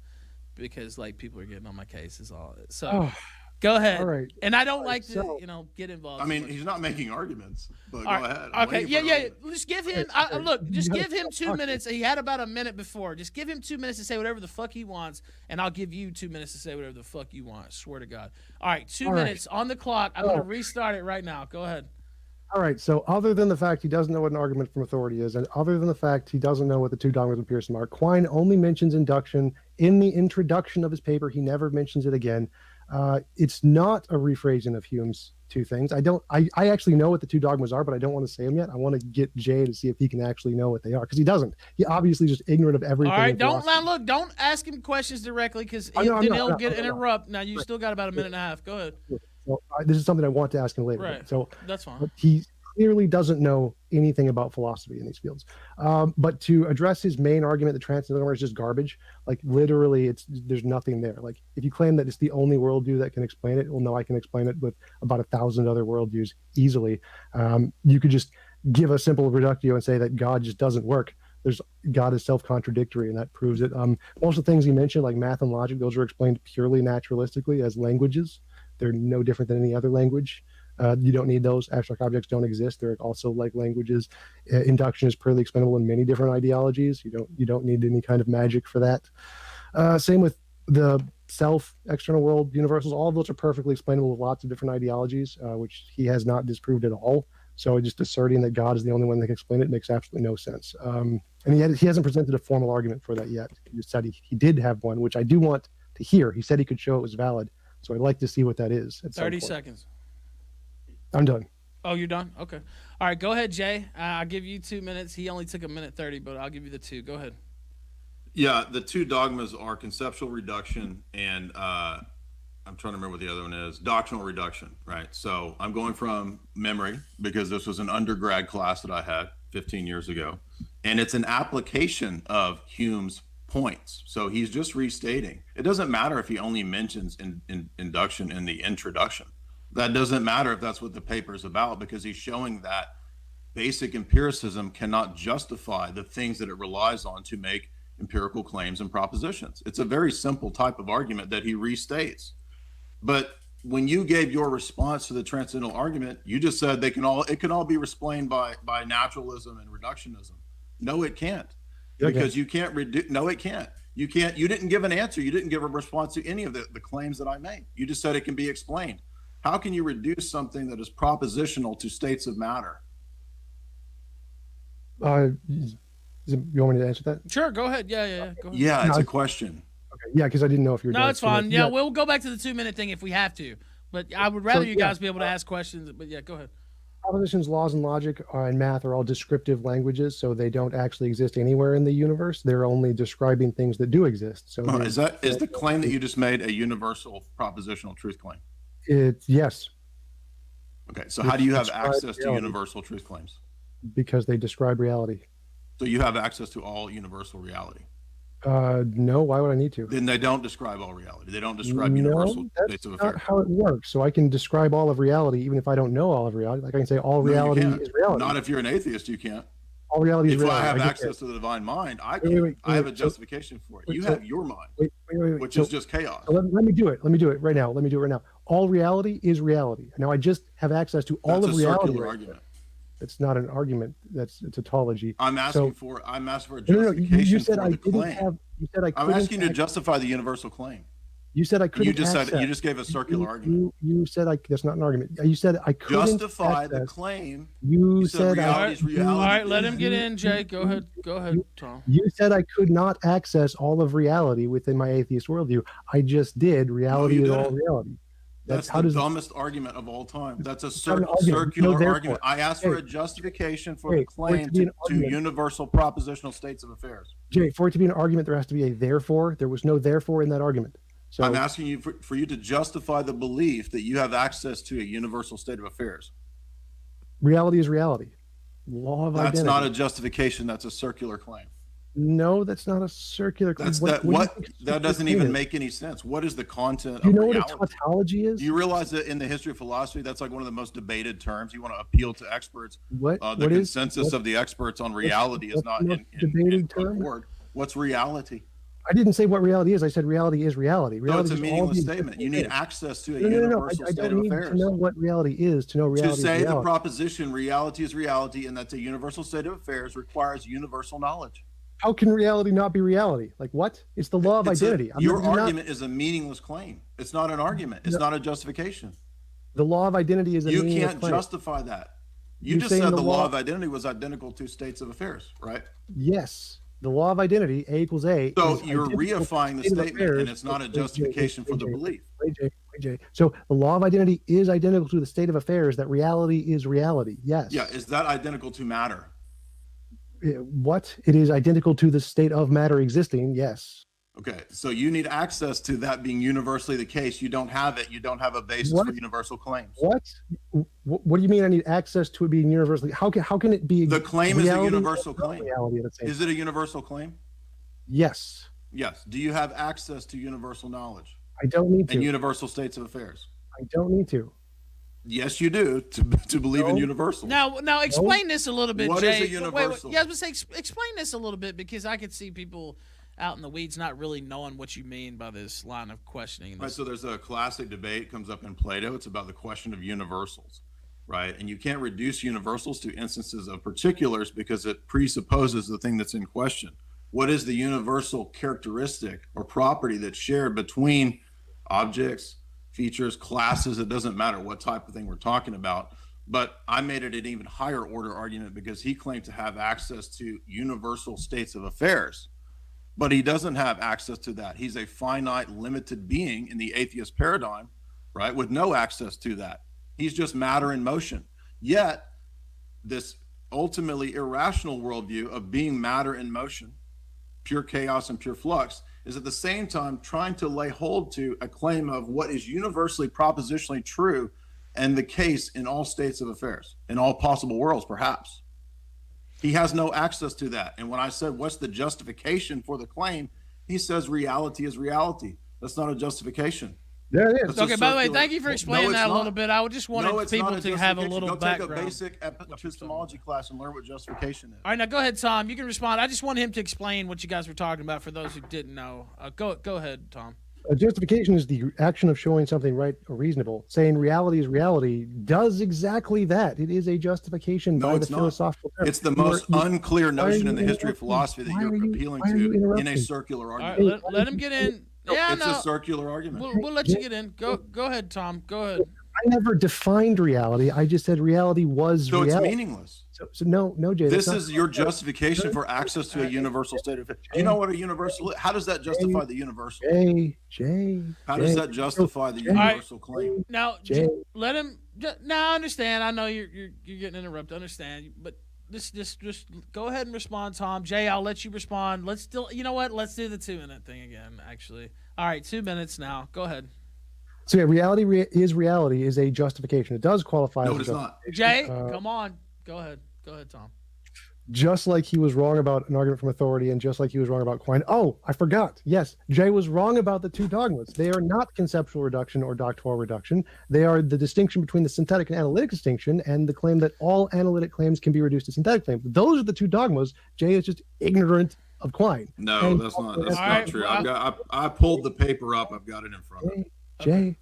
Speaker 18: because like people are getting on my case is all. So.
Speaker 19: Oh,
Speaker 18: Go ahead.
Speaker 19: all right.
Speaker 18: And I don't like
Speaker 19: so-
Speaker 18: to, get involved.
Speaker 17: I
Speaker 18: so
Speaker 17: mean,
Speaker 18: much.
Speaker 17: he's not making arguments, but
Speaker 18: All
Speaker 17: go
Speaker 18: right.
Speaker 17: ahead. I'm
Speaker 18: Okay.
Speaker 17: waiting
Speaker 18: Yeah.
Speaker 17: for
Speaker 18: Yeah.
Speaker 17: the-
Speaker 18: Just give him.
Speaker 19: Okay,
Speaker 18: Look. Just
Speaker 19: you
Speaker 18: give him
Speaker 19: gotta
Speaker 18: 2
Speaker 19: talk.
Speaker 18: minutes. He had about a minute before. Just give him 2 minutes to say whatever the fuck he wants, and I'll give you 2 minutes to say whatever the fuck you want. Swear to God. All right. 2
Speaker 19: All right.
Speaker 18: minutes on the clock. I'm gonna restart it right now. Go ahead.
Speaker 19: All right. So, other than the fact he doesn't know what an argument from authority is, and other than the fact he doesn't know what the two dogmas of Pearson are, Quine only mentions induction in the introduction of his paper. He never mentions it again. It's not a rephrasing of Hume's two things. I actually know what the two dogmas are, but I don't want to say them yet. I want to get Jay to see if he can actually know what they are because he doesn't. He obviously just ignorant of everything.
Speaker 18: All right.
Speaker 19: in
Speaker 18: Don't
Speaker 19: philosophy.
Speaker 18: don't ask him questions directly because
Speaker 19: I'm not,
Speaker 18: then
Speaker 19: I'm
Speaker 18: he'll
Speaker 19: not,
Speaker 18: get
Speaker 19: I'm not.
Speaker 18: interrupt. Now you still got about a minute and a half. Go ahead.
Speaker 19: So, this is something I want to ask him later.
Speaker 18: Right.
Speaker 19: So
Speaker 18: That's fine.
Speaker 19: but he clearly doesn't know anything about philosophy in these fields. But to address his main argument, the transcendental is just garbage. Like literally, there's nothing there. Like if you claim that it's the only worldview that can explain it, well, no, I can explain it with about 1,000 other worldviews easily. You could just give a simple reductio and say that God just doesn't work. God is self-contradictory, and that proves it. Most of the things he mentioned, like math and logic, those are explained purely naturalistically as languages. They're no different than any other language. You don't need those. Abstract objects don't exist. They're also like languages. Induction is purely expendable in many different ideologies. You don't need any kind of magic for that. Same with the self, external world, universals. All of those are perfectly explainable with lots of different ideologies, which he has not disproved at all. So just asserting that God is the only one that can explain it makes absolutely no sense. And he hasn't presented a formal argument for that yet. He just said he did have one, which I do want to hear. He said he could show it was valid. So I'd like to see what that is. At
Speaker 18: 30
Speaker 19: some point.
Speaker 18: seconds.
Speaker 19: I'm done.
Speaker 18: Oh, you're done? Okay. All right, go ahead, Jay. I'll give you 2 minutes. He only took a minute 30, but I'll give you the 2. Go ahead.
Speaker 17: Yeah, the two dogmas are conceptual reduction and I'm trying to remember what the other one is, doctrinal reduction, right? So I'm going from memory because this was an undergrad class that I had 15 years ago, and it's an application of Hume's points. So he's just restating. It doesn't matter if he only mentions induction in the introduction. That doesn't matter if that's what the paper is about because he's showing that basic empiricism cannot justify the things that it relies on to make empirical claims and propositions. It's a very simple type of argument that he restates. But when you gave your response to the transcendental argument, you just said it can all be explained by naturalism and reductionism. No, it can't. because you can't reduce. No, it can't. You can't. You didn't give an answer. You didn't give a response to any of the claims that I made. You just said it can be explained. How can you reduce something that is propositional to states of matter?
Speaker 19: You want me to answer that?
Speaker 18: Sure, go ahead. Yeah. Go ahead.
Speaker 17: Yeah, it's a question.
Speaker 19: Okay, yeah, because I didn't know if you were.
Speaker 18: No,
Speaker 19: done.
Speaker 18: it's
Speaker 19: So,
Speaker 18: fine. Yeah, we'll go back to the 2-minute thing if we have to. But I would rather you guys be able to ask questions. But yeah, go ahead.
Speaker 19: Propositions, laws, and logic and math are all descriptive languages, so they don't actually exist anywhere in the universe. They're only describing things that do exist. So
Speaker 17: Is the claim that you just made a universal propositional truth claim?
Speaker 19: Yes.
Speaker 17: Okay, so how do you have
Speaker 19: Describe
Speaker 17: access to
Speaker 19: reality.
Speaker 17: universal truth claims?
Speaker 19: Because they describe reality.
Speaker 17: So you have access to all universal reality.
Speaker 19: No, why would I need to?
Speaker 17: Then they don't describe all reality. They don't describe universal states of
Speaker 19: That's
Speaker 17: affairs.
Speaker 19: not how it works. So I can describe all of reality even if I don't know all of reality. Like I can say all
Speaker 17: No, you
Speaker 19: reality
Speaker 17: can't.
Speaker 19: is reality.
Speaker 17: Not if you're an atheist, you can't.
Speaker 19: All reality is
Speaker 17: If
Speaker 19: reality.
Speaker 17: I have
Speaker 19: get
Speaker 17: access
Speaker 19: that.
Speaker 17: to the divine mind, I
Speaker 19: Wait,
Speaker 17: can.
Speaker 19: wait,
Speaker 17: I have a
Speaker 19: wait,
Speaker 17: justification for it.
Speaker 19: wait,
Speaker 17: You
Speaker 19: so-
Speaker 17: have your mind,
Speaker 19: Wait.
Speaker 17: which
Speaker 19: So-
Speaker 17: is just chaos.
Speaker 19: so let me do it. Let me do it right now. Let me do it right now. All reality is reality. Now I just have access to all
Speaker 17: That's
Speaker 19: of
Speaker 17: a
Speaker 19: reality.
Speaker 17: circular
Speaker 19: right
Speaker 17: argument.
Speaker 19: now. It's not an argument. It's a tautology.
Speaker 17: I'm asking
Speaker 19: So-
Speaker 17: for a
Speaker 19: No,
Speaker 17: justification
Speaker 19: you said
Speaker 17: for
Speaker 19: I
Speaker 17: the
Speaker 19: didn't
Speaker 17: claim.
Speaker 19: have. You said I
Speaker 17: I'm
Speaker 19: couldn't.
Speaker 17: asking you to justify the universal claim.
Speaker 19: You said I couldn't.
Speaker 17: You just
Speaker 19: access.
Speaker 17: said you just gave a circular argument.
Speaker 19: You said that's not an argument. You said I couldn't
Speaker 17: Justify the
Speaker 19: access.
Speaker 17: claim.
Speaker 19: You
Speaker 17: said
Speaker 19: said
Speaker 17: reality is reality.
Speaker 18: All right, let him get in, Jay. Go ahead, Tom.
Speaker 19: You said I could not access all of reality within my atheist worldview. I just did. Reality
Speaker 17: you
Speaker 19: is all
Speaker 17: didn't.
Speaker 19: reality.
Speaker 17: That's
Speaker 19: how
Speaker 17: the
Speaker 19: does
Speaker 17: dumbest argument of all time. That's a
Speaker 19: not an argument.
Speaker 17: circular
Speaker 19: No, therefore.
Speaker 17: argument. I asked for
Speaker 19: Hey.
Speaker 17: a justification for
Speaker 19: Hey,
Speaker 17: the
Speaker 19: for it
Speaker 17: claim
Speaker 19: to be an
Speaker 17: to
Speaker 19: argument.
Speaker 17: universal propositional states of affairs.
Speaker 19: Jay, for it to be an argument, there has to be a therefore. There was no therefore in that argument. So
Speaker 17: I'm asking you for you to justify the belief that you have access to a universal state of affairs.
Speaker 19: reality is reality. Law of
Speaker 17: That's
Speaker 19: identity.
Speaker 17: not a justification. That's a circular claim.
Speaker 19: No, that's not a circular.
Speaker 17: That's
Speaker 19: what
Speaker 17: that.
Speaker 19: do you
Speaker 17: What
Speaker 19: think a
Speaker 17: that
Speaker 19: circular
Speaker 17: doesn't
Speaker 19: claim
Speaker 17: even
Speaker 19: is?
Speaker 17: make any sense. What is the content
Speaker 19: Do you
Speaker 17: of
Speaker 19: know what a
Speaker 17: reality?
Speaker 19: tautology is?
Speaker 17: Do you realize that in the history of philosophy, that's like one of the most debated terms? You want to appeal to experts.
Speaker 19: What?
Speaker 17: The
Speaker 19: what is-
Speaker 17: consensus
Speaker 19: what-
Speaker 17: of the experts on reality is
Speaker 19: what's
Speaker 17: not
Speaker 19: the most debated term?
Speaker 17: accord. What's reality?
Speaker 19: I didn't say what reality is. I said reality is reality.
Speaker 17: No,
Speaker 19: Reality
Speaker 17: it's a
Speaker 19: is all
Speaker 17: meaningless
Speaker 19: the
Speaker 17: statement. You need
Speaker 19: existing
Speaker 17: access to a
Speaker 19: things. No.
Speaker 17: universal
Speaker 19: I
Speaker 17: state
Speaker 19: don't
Speaker 17: of
Speaker 19: need
Speaker 17: affairs.
Speaker 19: to know what reality is to know reality
Speaker 17: To
Speaker 19: is
Speaker 17: say the
Speaker 19: reality.
Speaker 17: proposition reality is reality and that's a universal state of affairs requires universal knowledge.
Speaker 19: How can reality not be reality? Like what? It's the law of identity.
Speaker 17: Your argument is a meaningless claim. It's not an argument. It's
Speaker 19: No.
Speaker 17: not a justification.
Speaker 19: The law of identity is a
Speaker 17: You
Speaker 19: meaningless
Speaker 17: can't
Speaker 19: claim.
Speaker 17: justify that. You
Speaker 19: You're
Speaker 17: just
Speaker 19: saying
Speaker 17: said
Speaker 19: the
Speaker 17: the law
Speaker 19: law-
Speaker 17: of identity was identical to states of affairs, right?
Speaker 19: Yes. The law of identity, A equals A.
Speaker 17: So
Speaker 19: is
Speaker 17: you're
Speaker 19: identical to
Speaker 17: reifying the
Speaker 19: state of
Speaker 17: statement,
Speaker 19: affairs.
Speaker 17: and it's not a
Speaker 19: Wait, Jay,
Speaker 17: justification for the
Speaker 19: Jay,
Speaker 17: belief.
Speaker 19: Wait, Jay. So the law of identity is identical to the state of affairs that reality is reality. Yes.
Speaker 17: Yeah, is that identical to matter?
Speaker 19: What? It is identical to the state of matter existing. Yes.
Speaker 17: Okay, so you need access to that being universally the case. You don't have it. You don't have a basis
Speaker 19: What?
Speaker 17: for universal claims.
Speaker 19: What? What do you mean? I need access to it being universally? How can it be?
Speaker 17: The claim is a
Speaker 19: reality
Speaker 17: universal
Speaker 19: and not
Speaker 17: claim.
Speaker 19: reality at the same
Speaker 17: Is it a universal claim?
Speaker 19: Yes.
Speaker 17: Yes. Do you have access to universal knowledge
Speaker 19: I don't need to.
Speaker 17: and universal states of affairs?
Speaker 19: I don't need to.
Speaker 17: Yes, you do to believe in universal.
Speaker 18: Now explain this a little bit,
Speaker 17: What
Speaker 18: Jay.
Speaker 17: is a universal?
Speaker 18: Yeah, I was gonna say explain this a little bit because I could see people out in the weeds not really knowing what you mean by this line of questioning.
Speaker 17: Right, so there's a classic debate comes up in Plato. It's about the question of universals, right? And you can't reduce universals to instances of particulars because it presupposes the thing that's in question. What is the universal characteristic or property that's shared between objects, features, classes? It doesn't matter what type of thing we're talking about. But I made it an even higher order argument because he claimed to have access to universal states of affairs. But he doesn't have access to that. He's a finite, limited being in the atheist paradigm, right, with no access to that. He's just matter in motion. Yet, this ultimately irrational worldview of being matter in motion, pure chaos and pure flux, is at the same time trying to lay hold to a claim of what is universally propositionally true and the case in all states of affairs, in all possible worlds, perhaps. He has no access to that. And when I said, what's the justification for the claim? He says reality is reality. That's not a justification.
Speaker 19: There it is.
Speaker 17: That's a
Speaker 18: Okay, by the way,
Speaker 17: circular-
Speaker 18: thank you for explaining
Speaker 17: No,
Speaker 18: that
Speaker 17: it's
Speaker 18: a little
Speaker 17: not.
Speaker 18: bit. I would just wanted
Speaker 17: No, it's
Speaker 18: people
Speaker 17: not a
Speaker 18: to have a
Speaker 17: justification.
Speaker 18: little
Speaker 17: Go
Speaker 18: background.
Speaker 17: take a basic epistemology class and learn what justification is.
Speaker 18: All right, now go ahead, Tom. You can respond. I just want him to explain what you guys were talking about for those who didn't know. Go ahead, Tom.
Speaker 19: A justification is the action of showing something right or reasonable. Saying reality is reality does exactly that. It is a justification by the
Speaker 17: it's not.
Speaker 19: philosophical term.
Speaker 17: It's the most unclear notion in the history of philosophy that you're appealing to in a circular
Speaker 18: All
Speaker 17: argument.
Speaker 18: right, let him get in. Yeah,
Speaker 17: It's
Speaker 18: no.
Speaker 17: a circular argument.
Speaker 18: We'll let you get in. Go ahead, Tom. Go ahead.
Speaker 19: I never defined reality. I just said reality was
Speaker 17: So
Speaker 19: reality.
Speaker 17: it's meaningless.
Speaker 19: So no, Jay.
Speaker 17: This
Speaker 19: that's
Speaker 17: is
Speaker 19: not-
Speaker 17: your justification for access to a universal state of. Do you know what a universal is? How does that justify the universal?
Speaker 19: Jay.
Speaker 17: How does that justify the universal claim?
Speaker 18: Now,
Speaker 19: Jay.
Speaker 18: let him. Now, I understand. I know you're getting interrupted. I understand, but just go ahead and respond, Tom. Jay, I'll let you respond. Let's still. You know what? Let's do the 2-minute thing again. Actually, all right, 2 minutes now. Go ahead.
Speaker 19: So yeah, reality is a justification. It does qualify.
Speaker 17: No,
Speaker 19: as
Speaker 17: it is not.
Speaker 18: Jay, come on. Go ahead, Tom.
Speaker 19: Just like he was wrong about an argument from authority, and just like he was wrong about Quine. Oh, I forgot. Yes, Jay was wrong about the two dogmas. They are not conceptual reduction or doctrinal reduction. They are the distinction between the synthetic and analytic distinction, and the claim that all analytic claims can be reduced to synthetic claims. Those are the two dogmas. Jay is just ignorant of Quine.
Speaker 17: No,
Speaker 19: And-
Speaker 17: that's not true. I pulled the paper up. I've got it in front of me.
Speaker 19: Jay,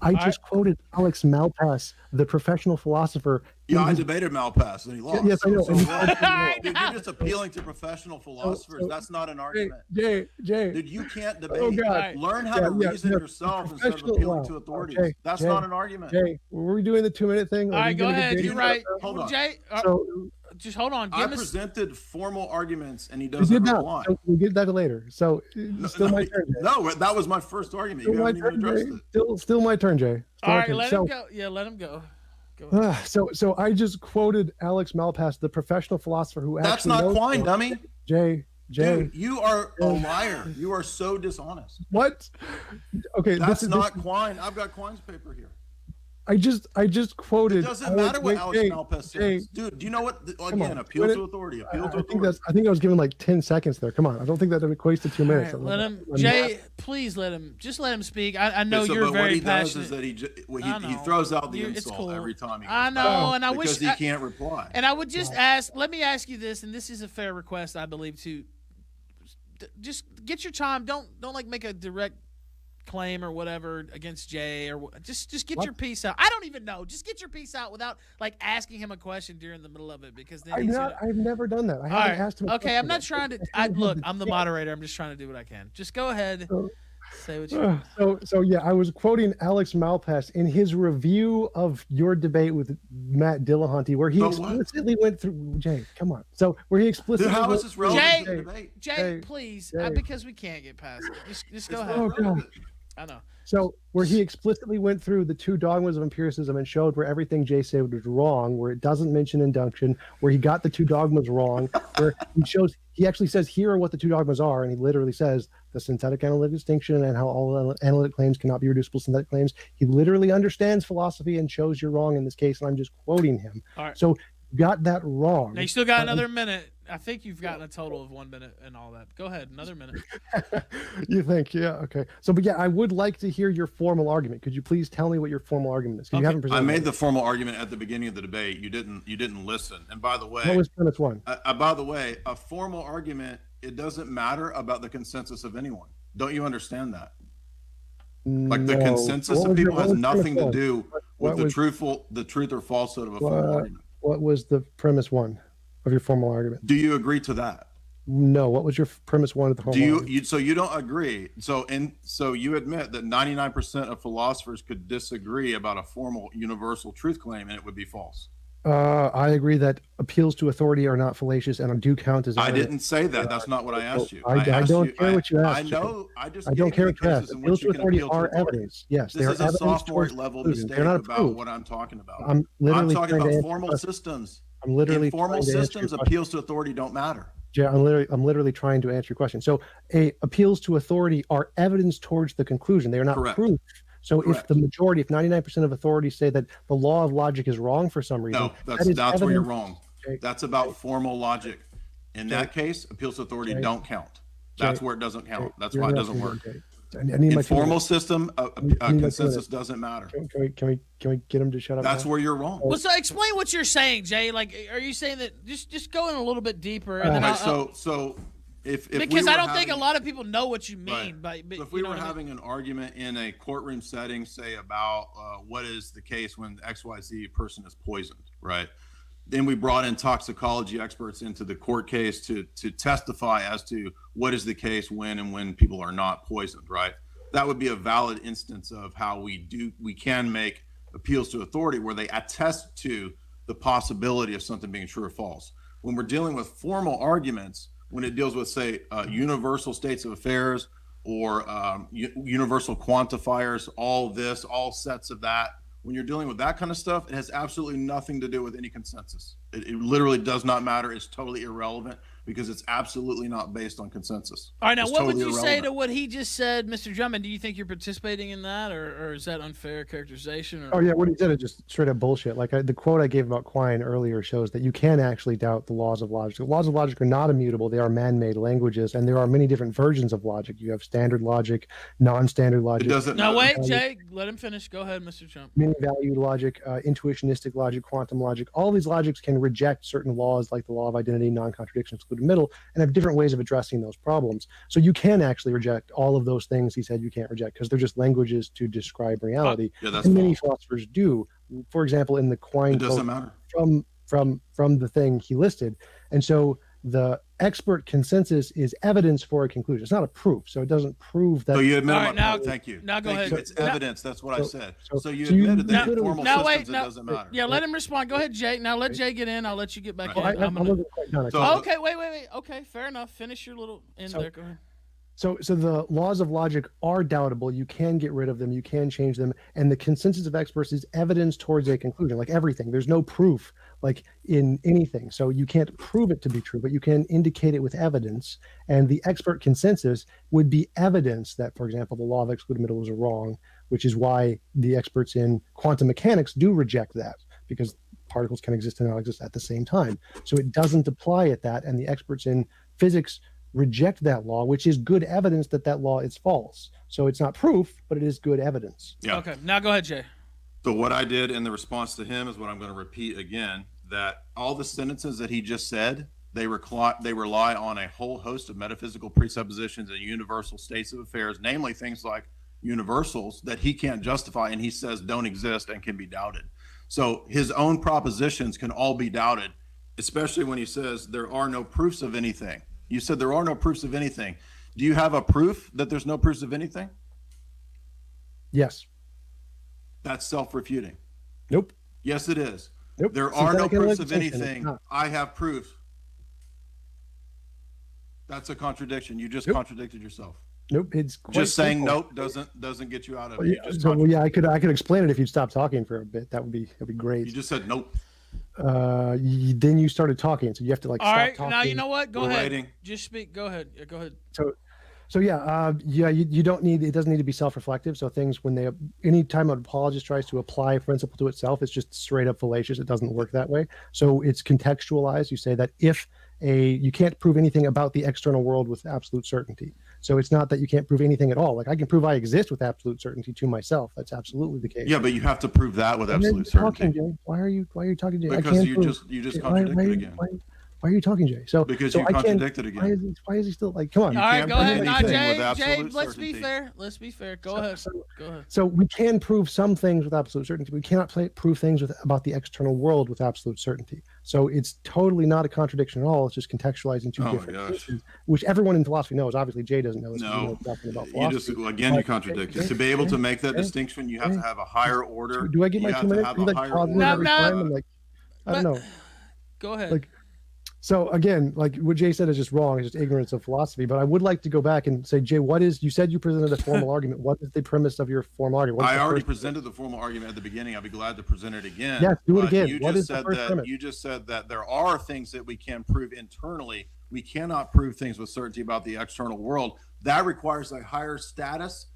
Speaker 19: I just quoted Alex Malpass, the professional philosopher.
Speaker 17: Yeah, I debated Malpass and he lost.
Speaker 19: Yes, I know.
Speaker 17: Dude, you're just appealing to professional philosophers. That's not an argument.
Speaker 19: Jay.
Speaker 17: Dude, you can't debate.
Speaker 19: Oh, God.
Speaker 17: Learn how to reason yourself instead of appealing to authorities. That's not an argument.
Speaker 19: Jay, were we doing the 2-minute thing?
Speaker 18: All right, go ahead. You're right.
Speaker 17: Hold on.
Speaker 18: Jay,
Speaker 19: So,
Speaker 18: just hold on.
Speaker 17: I presented formal arguments and he
Speaker 19: we
Speaker 17: doesn't
Speaker 19: did not.
Speaker 17: reply.
Speaker 19: So we'll get that later. So still my turn. Jay.
Speaker 17: No, that was my first argument.
Speaker 19: Still
Speaker 17: You
Speaker 19: my
Speaker 17: haven't even
Speaker 19: turn,
Speaker 17: addressed
Speaker 19: Jay.
Speaker 17: it.
Speaker 19: Still my turn, Jay. Still
Speaker 18: all
Speaker 19: my
Speaker 18: right,
Speaker 19: turn.
Speaker 18: let
Speaker 19: So-
Speaker 18: him go. Yeah, let him go. Go ahead.
Speaker 19: So I just quoted Alex Malpass, the professional philosopher who
Speaker 17: That's
Speaker 19: actually
Speaker 17: not
Speaker 19: knows
Speaker 17: Quine,
Speaker 19: more.
Speaker 17: dummy.
Speaker 19: Jay.
Speaker 17: Dude, you are a liar. You are so dishonest.
Speaker 19: What? Okay,
Speaker 17: That's
Speaker 19: this is
Speaker 17: not Quine. I've got Quine's paper here.
Speaker 19: I just quoted.
Speaker 17: It doesn't matter what Alex Malpass says. Dude, do you know what? Again, appeal to authority. Appeal to authority.
Speaker 19: I think I was given like 10 seconds there. Come on. I don't think that equates to 2 minutes.
Speaker 18: All right, let him, Jay. Please let him. Just let him speak. I know
Speaker 17: Yeah, so,
Speaker 18: you're
Speaker 17: but
Speaker 18: very
Speaker 17: what he
Speaker 18: passionate.
Speaker 17: does is that
Speaker 18: I
Speaker 17: he
Speaker 18: know.
Speaker 17: throws out the
Speaker 18: It's
Speaker 17: insult
Speaker 18: cool.
Speaker 17: every time he
Speaker 18: I know, and I
Speaker 17: because
Speaker 18: wish
Speaker 17: he can't reply.
Speaker 18: And I would just ask. Let me ask you this, and this is a fair request, I believe, to just get your time. Don't like make a direct claim or whatever against Jay, or just get your piece out. I don't even know. Just get your piece out without like asking him a question during the middle of it, because then
Speaker 19: I've never done that. I
Speaker 18: All
Speaker 19: haven't
Speaker 18: right.
Speaker 19: asked him.
Speaker 18: Okay, I'm not trying to. Look, I'm the moderator. I'm just trying to do what I can. Just go ahead. Say what you.
Speaker 19: So yeah, I was quoting Alex Malpass in his review of your debate with Matt Dillahunty, where he explicitly went through. Jay, come on. So where he explicitly.
Speaker 17: Dude, how is this relevant to the debate?
Speaker 18: Jay, please, because we can't get past it. Just go ahead.
Speaker 19: Oh, God.
Speaker 18: I know.
Speaker 19: So where he explicitly went through the two dogmas of empiricism and showed where everything Jay said was wrong, where it doesn't mention induction, where he got the two dogmas wrong, where he actually says here are what the two dogmas are, and he literally says the synthetic analytic distinction and how all analytic claims cannot be reducible synthetic claims. He literally understands philosophy and shows you're wrong in this case, and I'm just quoting him.
Speaker 18: All right.
Speaker 19: So you got that wrong.
Speaker 18: Now you still got another minute. I think you've gotten a total of 1 minute and all that. Go ahead, another minute.
Speaker 19: You think? Yeah. Okay. So, but yeah, I would like to hear your formal argument. Could you please tell me what your formal argument is? 'Cause you haven't presented
Speaker 17: I made
Speaker 19: it.
Speaker 17: the formal argument at the beginning of the debate. You didn't listen. And by the way,
Speaker 19: What was premise one?
Speaker 17: by the way, a formal argument, it doesn't matter about the consensus of anyone. Don't you understand that? Like the
Speaker 19: No.
Speaker 17: consensus
Speaker 19: What
Speaker 17: of
Speaker 19: was your-
Speaker 17: people
Speaker 19: what
Speaker 17: has
Speaker 19: was
Speaker 17: nothing
Speaker 19: premise
Speaker 17: to
Speaker 19: one?
Speaker 17: do
Speaker 19: What
Speaker 17: with
Speaker 19: was-
Speaker 17: the truth or falsehood of a formal argument.
Speaker 19: What was the premise one of your formal argument?
Speaker 17: Do you agree to that?
Speaker 19: No. What was your premise one of the
Speaker 17: Do
Speaker 19: formal
Speaker 17: you,
Speaker 19: argument?
Speaker 17: so you don't agree? So you admit that 99% of philosophers could disagree about a formal universal truth claim, and it would be false.
Speaker 19: I agree that appeals to authority are not fallacious and do count as.
Speaker 17: I didn't say that. That's not what I asked you.
Speaker 19: I
Speaker 17: asked
Speaker 19: don't
Speaker 17: you-
Speaker 19: care what you asked.
Speaker 17: I know. I just.
Speaker 19: I don't
Speaker 17: gave
Speaker 19: care
Speaker 17: you
Speaker 19: what you asked.
Speaker 17: cases in
Speaker 19: Appeals
Speaker 17: which
Speaker 19: to
Speaker 17: you can
Speaker 19: authority
Speaker 17: appeal to
Speaker 19: are
Speaker 17: authority.
Speaker 19: evidence. Yes,
Speaker 17: This
Speaker 19: they are
Speaker 17: is a
Speaker 19: evidence
Speaker 17: sophomore
Speaker 19: towards
Speaker 17: level
Speaker 19: conclusion.
Speaker 17: mistake
Speaker 19: They're not
Speaker 17: about
Speaker 19: proof.
Speaker 17: what I'm talking about.
Speaker 19: I'm literally
Speaker 17: talking
Speaker 19: trying to
Speaker 17: about
Speaker 19: answer
Speaker 17: formal
Speaker 19: your question.
Speaker 17: systems.
Speaker 19: I'm literally
Speaker 17: Informal
Speaker 19: trying to answer
Speaker 17: systems,
Speaker 19: your question.
Speaker 17: appeals to authority don't matter.
Speaker 19: Yeah, I'm literally trying to answer your question. So, appeals to authority are evidence towards the conclusion. They are not
Speaker 17: Correct.
Speaker 19: proof. So,
Speaker 17: Correct.
Speaker 19: if the majority, if 99% of authorities say that the law of logic is wrong for some reason,
Speaker 17: No,
Speaker 19: that
Speaker 17: that's
Speaker 19: is
Speaker 17: where you're
Speaker 19: evidence-
Speaker 17: wrong.
Speaker 19: Jay,
Speaker 17: That's about formal logic. In that case, appeals to authority
Speaker 19: Jay,
Speaker 17: don't count. That's
Speaker 19: Jay,
Speaker 17: where it doesn't count. That's
Speaker 19: you're
Speaker 17: why it
Speaker 19: not
Speaker 17: doesn't
Speaker 19: doing
Speaker 17: work.
Speaker 19: it, Jay. I need my
Speaker 17: In formal
Speaker 19: 2 minutes.
Speaker 17: system,
Speaker 19: I need my 2
Speaker 17: consensus
Speaker 19: minutes.
Speaker 17: doesn't matter.
Speaker 19: Can we get him to shut up?
Speaker 17: That's
Speaker 19: now?
Speaker 17: where you're wrong.
Speaker 18: Well, so explain what you're saying, Jay. Like, are you saying that just go in a little bit deeper? And then
Speaker 17: Okay,
Speaker 18: I'll-
Speaker 17: so if
Speaker 18: because
Speaker 17: we
Speaker 18: I
Speaker 17: were
Speaker 18: don't think a
Speaker 17: having-
Speaker 18: lot of people know what you
Speaker 17: Right.
Speaker 18: mean by. But
Speaker 17: So if we
Speaker 18: you know
Speaker 17: were
Speaker 18: what I mean?
Speaker 17: having an argument in a courtroom setting, say about what is the case when XYZ person is poisoned, right? Then we brought in toxicology experts into the court case to testify as to what is the case when people are not poisoned, right? That would be a valid instance of how we can make appeals to authority where they attest to the possibility of something being true or false. When we're dealing with formal arguments, when it deals with, say, universal states of affairs or universal quantifiers, all this, all sets of that, when you're dealing with that kind of stuff, it has absolutely nothing to do with any consensus. It literally does not matter. It's totally irrelevant because it's absolutely not based on consensus.
Speaker 18: All right, now
Speaker 17: It's
Speaker 18: what would
Speaker 17: totally
Speaker 18: you say
Speaker 17: irrelevant.
Speaker 18: to what he just said, Mr. Drummond? Do you think you're participating in that, or is that unfair characterization? Or...
Speaker 19: Oh yeah, what he said is just straight up bullshit. Like the quote I gave about Quine earlier shows that you can actually doubt the laws of logic. The laws of logic are not immutable; they are man-made languages, and there are many different versions of logic. You have standard logic, non-standard logic.
Speaker 17: It doesn't
Speaker 18: No,
Speaker 17: matter.
Speaker 18: wait, Jay, let him finish. Go ahead, Mr. Trump.
Speaker 19: Many-valued logic, intuitionistic logic, quantum logic. All these logics can reject certain laws, like the law of identity, non-contradiction, excluded middle, and have different ways of addressing those problems. So you can actually reject all of those things he said you can't reject because they're just languages to describe reality.
Speaker 17: Yeah, that's
Speaker 19: and many
Speaker 17: false.
Speaker 19: philosophers do. For example, in the Quine
Speaker 17: It doesn't
Speaker 19: quote
Speaker 17: matter.
Speaker 19: from the thing he listed, and so the expert consensus is evidence for a conclusion. It's not a proof, so it doesn't prove that.
Speaker 17: So you admit
Speaker 18: All
Speaker 17: my
Speaker 18: right, now-
Speaker 17: point. Thank you.
Speaker 18: now go
Speaker 17: Thank
Speaker 18: ahead.
Speaker 17: you. It's
Speaker 18: Now-
Speaker 17: evidence. That's what I said. So you
Speaker 19: so you
Speaker 17: admitted that in
Speaker 19: literally-
Speaker 17: formal
Speaker 18: Now,
Speaker 17: systems
Speaker 18: wait, no,
Speaker 17: it doesn't matter.
Speaker 18: yeah, let him respond. Go ahead, Jay. Now let Jay get in. I'll let you get back
Speaker 17: Right.
Speaker 18: in.
Speaker 19: I
Speaker 18: I'm gonna...
Speaker 19: wasn't quite done.
Speaker 17: So-
Speaker 18: Okay, wait. Okay, fair enough. Finish your little in
Speaker 19: So-
Speaker 18: there. Go ahead.
Speaker 19: So the laws of logic are doubtable. You can get rid of them. You can change them. And the consensus of experts is evidence towards a conclusion, like everything. There's no proof, like in anything. So you can't prove it to be true, but you can indicate it with evidence. And the expert consensus would be evidence that, for example, the law of excluded middle is wrong, which is why the experts in quantum mechanics do reject that, because particles can exist and not exist at the same time. So it doesn't apply at that. And the experts in physics reject that law, which is good evidence that that law is false. So it's not proof, but it is good evidence.
Speaker 17: Yeah.
Speaker 18: Okay, now go ahead, Jay.
Speaker 17: So what I did in the response to him is what I'm going to repeat again, that all the sentences that he just said, they rely on a whole host of metaphysical presuppositions and universal states of affairs, namely things like universals that he can't justify and he says don't exist and can be doubted. So his own propositions can all be doubted, especially when he says there are no proofs of anything. You said there are no proofs of anything. Do you have a proof that there's no proofs of anything?
Speaker 19: Yes.
Speaker 17: That's self-refuting.
Speaker 19: Nope.
Speaker 17: Yes, it is.
Speaker 19: Nope.
Speaker 17: There
Speaker 19: Since
Speaker 17: are no
Speaker 19: I can
Speaker 17: proofs
Speaker 19: look
Speaker 17: of
Speaker 19: at something, it's
Speaker 17: anything.
Speaker 19: not.
Speaker 17: I have proof. That's a contradiction. You just
Speaker 19: Nope.
Speaker 17: contradicted yourself.
Speaker 19: Nope. It's quite
Speaker 17: Just saying
Speaker 19: simple.
Speaker 17: nope doesn't get you out of
Speaker 19: Well,
Speaker 17: it.
Speaker 19: yeah,
Speaker 17: You just,
Speaker 19: so, well, yeah, I could explain it if you'd stop talking for a bit. That'd be great.
Speaker 17: you just said nope.
Speaker 19: Then you started talking, so you have to like
Speaker 18: All
Speaker 19: stop
Speaker 18: right,
Speaker 19: talking.
Speaker 18: now you know what? Go
Speaker 17: We're
Speaker 18: ahead.
Speaker 17: waiting.
Speaker 18: Just speak. Go ahead. Yeah, go ahead.
Speaker 19: So you don't need, it doesn't need to be self-reflective. So things when anytime an apologist tries to apply a principle to itself, it's just straight up fallacious. It doesn't work that way. So it's contextualized. You say that you can't prove anything about the external world with absolute certainty. So it's not that you can't prove anything at all. Like I can prove I exist with absolute certainty to myself. That's absolutely the case.
Speaker 17: Yeah, but you have to prove that with
Speaker 19: And then
Speaker 17: absolute
Speaker 19: you're talking,
Speaker 17: certainty.
Speaker 19: Jay. Why are you talking, Jay? I
Speaker 17: Because
Speaker 19: can't
Speaker 17: you
Speaker 19: prove-
Speaker 17: just
Speaker 19: Why-
Speaker 17: contradicted again.
Speaker 19: Why are you talking, Jay? So
Speaker 17: Because
Speaker 19: so
Speaker 17: you
Speaker 19: I can't-
Speaker 17: contradicted again.
Speaker 19: Why is he still like? Come on.
Speaker 17: You
Speaker 18: All right,
Speaker 17: can't
Speaker 18: go
Speaker 17: prove
Speaker 18: ahead. Now,
Speaker 17: anything
Speaker 18: Jay,
Speaker 17: with
Speaker 18: Jay,
Speaker 17: absolute
Speaker 18: let's be
Speaker 17: certainty.
Speaker 18: fair. Let's be fair. Go ahead. Go ahead.
Speaker 19: So we can prove some things with absolute certainty. We cannot prove things about the external world with absolute certainty. So it's totally not a contradiction at all. It's just contextualizing two
Speaker 17: Oh my
Speaker 19: different
Speaker 17: gosh.
Speaker 19: positions, which everyone in philosophy knows. Obviously, Jay doesn't know this. 'cause he
Speaker 17: No,
Speaker 19: knows nothing about
Speaker 17: you
Speaker 19: philosophy.
Speaker 17: just again you
Speaker 19: But-
Speaker 17: contradicted. To be able to make that distinction, you have to have a higher order.
Speaker 19: Do I get my
Speaker 17: You
Speaker 19: 2
Speaker 17: have to
Speaker 19: minutes?
Speaker 17: have
Speaker 19: You
Speaker 17: a
Speaker 19: like
Speaker 17: higher
Speaker 19: pause me
Speaker 17: order.
Speaker 19: every time? I'm like, I don't know.
Speaker 18: Go ahead.
Speaker 19: Like, so again, like what Jay said is just wrong. It's just ignorance of philosophy. But I would like to go back and say, Jay, you said you presented a formal argument. What is the premise of your formal argument? What's
Speaker 17: I
Speaker 19: the
Speaker 17: already
Speaker 19: first-
Speaker 17: presented the formal argument at the beginning. I'd be glad to present it again.
Speaker 19: Yes, do it
Speaker 17: But
Speaker 19: again.
Speaker 17: You
Speaker 19: What
Speaker 17: just
Speaker 19: is the
Speaker 17: said
Speaker 19: first
Speaker 17: that
Speaker 19: premise?
Speaker 17: you just said that there are things that we can prove internally. We cannot prove things with certainty about the external world. That requires a higher status,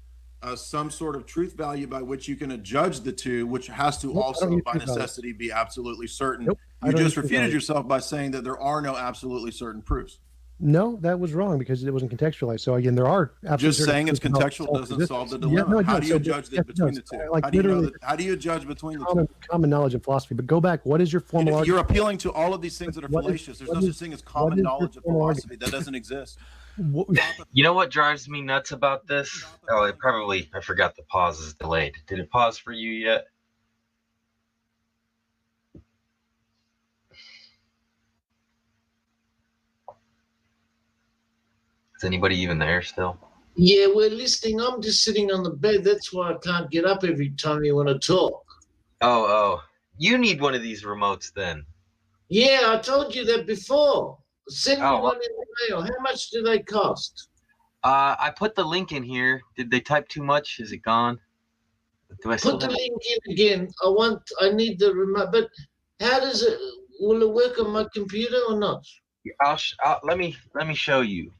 Speaker 17: some sort of truth value by which you can judge the two, which has to
Speaker 19: Nope, I don't
Speaker 17: also,
Speaker 19: need
Speaker 17: by
Speaker 19: truth value.
Speaker 17: necessity, be absolutely certain.
Speaker 19: Nope, I
Speaker 17: You
Speaker 19: don't
Speaker 17: just
Speaker 19: need truth
Speaker 17: refuted
Speaker 19: value.
Speaker 17: yourself by saying that there are no absolutely certain proofs.
Speaker 19: No, that was wrong because it wasn't contextualized. So again, there are
Speaker 17: Just saying it's contextual doesn't solve the dilemma. How do you judge between the two? How do you judge between the two?
Speaker 19: Common knowledge and philosophy. But go back. What is your formal
Speaker 17: You're
Speaker 19: argument?
Speaker 17: appealing to all of these things that are fallacious. There's no such thing as common knowledge of philosophy. That doesn't exist.
Speaker 2: You know what drives me nuts about this? Oh, I forgot the pause is delayed. Did it pause for you yet? Is anybody even there still?
Speaker 5: Yeah, we're listening. I'm just sitting on the bed. That's why I can't get up every time you want to talk.
Speaker 2: Oh. You need one of these remotes then.
Speaker 5: Yeah, I told you that before. Send me one in the mail. How much do they cost?
Speaker 2: I put the link in here. Did they type too much? Is it gone? Do I still
Speaker 5: Put the
Speaker 2: have
Speaker 5: link in again. I need the remote. But how does it? Will it work on my computer or not?
Speaker 2: let me show you.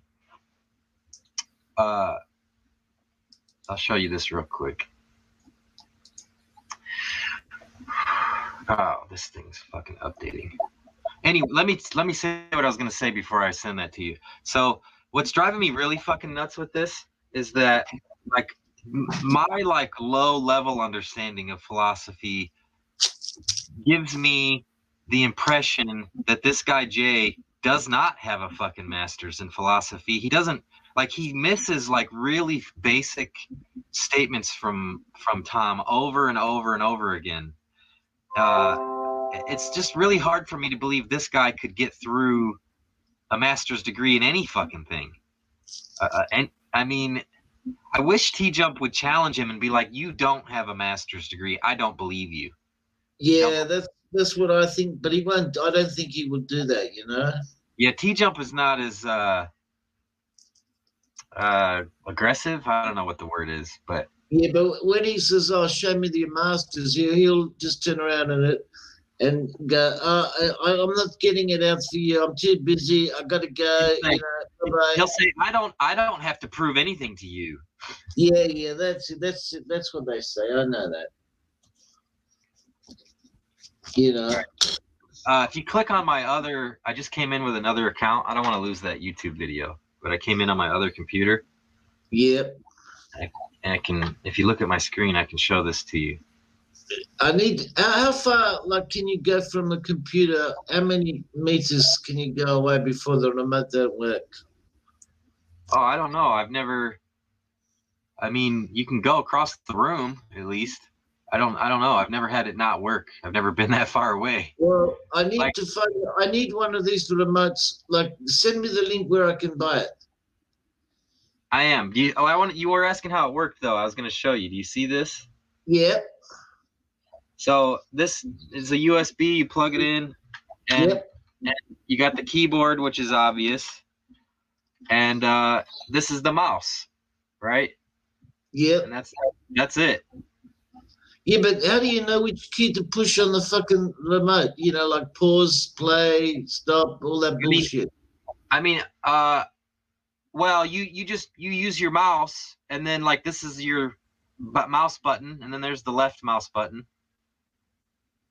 Speaker 2: I'll show you this real quick. Oh, this thing's fucking updating. Anyway, let me say what I was gonna say before I send that to you. So, what's driving me really fucking nuts with this is that, like, my like low level understanding of philosophy gives me the impression that this guy Jay does not have a fucking master's in philosophy. He doesn't, like, he misses like really basic statements from Tom over and over and over again. It's just really hard for me to believe this guy could get through a master's degree in any fucking thing. And I mean, I wish T-Jump would challenge him and be like, "You don't have a master's degree. I don't believe you."
Speaker 5: Yeah, that's what I think. But he won't. I don't think he would do that. You know.
Speaker 2: Yeah, T-Jump is not as aggressive. I don't know what the word is, but
Speaker 5: yeah. But when he says, "Oh, show me the masters," he'll just turn around and go, I'm not getting it out for you. I'm too busy. I got to go.
Speaker 2: He'll say, I don't have to prove anything to you."
Speaker 5: Yeah. That's what they say. I know that. You know.
Speaker 2: If you click on my other, I just came in with another account. I don't want to lose that YouTube video, but I came in on my other computer.
Speaker 5: Yep.
Speaker 2: And I can, if you look at my screen, I can show this to you.
Speaker 5: I need. How far, like, can you go from the computer? How many meters can you go away before the remote don't work?
Speaker 2: Oh, I don't know. I've never. I mean, you can go across the room at least. I don't know. I've never had it not work. I've never been that far away.
Speaker 5: Well, I need to find. I need one of these remotes. Like, send me the link where I can buy it.
Speaker 2: I am. You were asking how it worked though. I was going to show you. Do you see this?
Speaker 5: Yeah.
Speaker 2: So this is a USB. You plug it in, and you got the keyboard, which is obvious, and this is the mouse, right?
Speaker 5: Yep.
Speaker 2: And that's it.
Speaker 5: Yeah, but how do you know which key to push on the fucking remote? You know, like pause, play, stop, all that bullshit.
Speaker 2: Well, you use your mouse, and then like this is your mouse button, and then there's the left mouse button.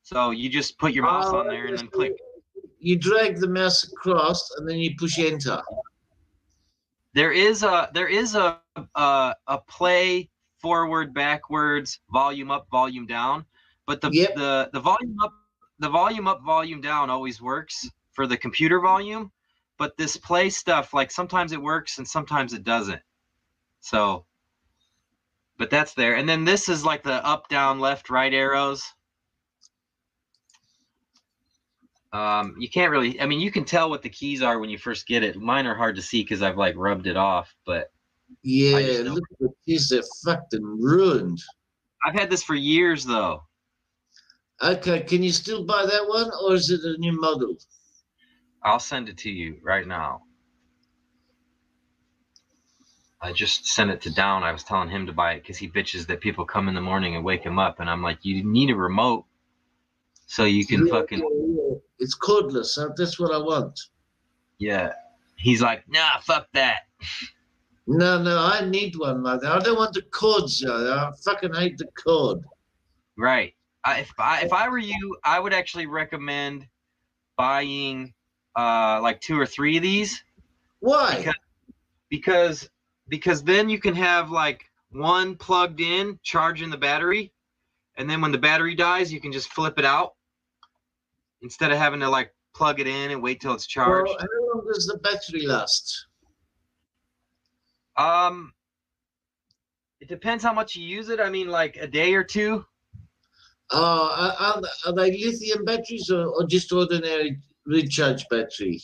Speaker 2: So you just put your mouse on there and then click.
Speaker 5: You drag the mouse across, and then you push enter.
Speaker 2: There is a play forward, backwards, volume up, volume down, but the volume up, volume down always works for the computer volume, but this play stuff, like, sometimes it works and sometimes it doesn't. So, but that's there. And then this is like the up, down, left, right arrows. You can't really, I mean, you can tell what the keys are when you first get it. Mine are hard to see because I've like rubbed it off, but
Speaker 5: yeah, look at the keys, they're fucking ruined.
Speaker 2: I've had this for years though.
Speaker 5: Okay, can you still buy that one, or is it a new model?
Speaker 2: I'll send it to you right now. I just sent it to Down. I was telling him to buy it because he bitches that people come in the morning and wake him up, and I'm like, you need a remote so you can fucking.
Speaker 5: Yeah. It's cordless. Huh? That's what I want.
Speaker 2: Yeah. He's like, nah, fuck that.
Speaker 5: No, I need one like that. I don't want the cords, though. I fucking hate the cord.
Speaker 2: Right. If I were you, I would actually recommend buying like 2 or 3 of these,
Speaker 5: Why?
Speaker 2: Because then you can have like one plugged in, charging the battery, and then when the battery dies, you can just flip it out instead of having to like plug it in and wait till it's charged.
Speaker 5: Well, how long does the battery last?
Speaker 2: It depends how much you use it. I mean, like a day or two.
Speaker 5: Are they lithium batteries or just ordinary recharge battery?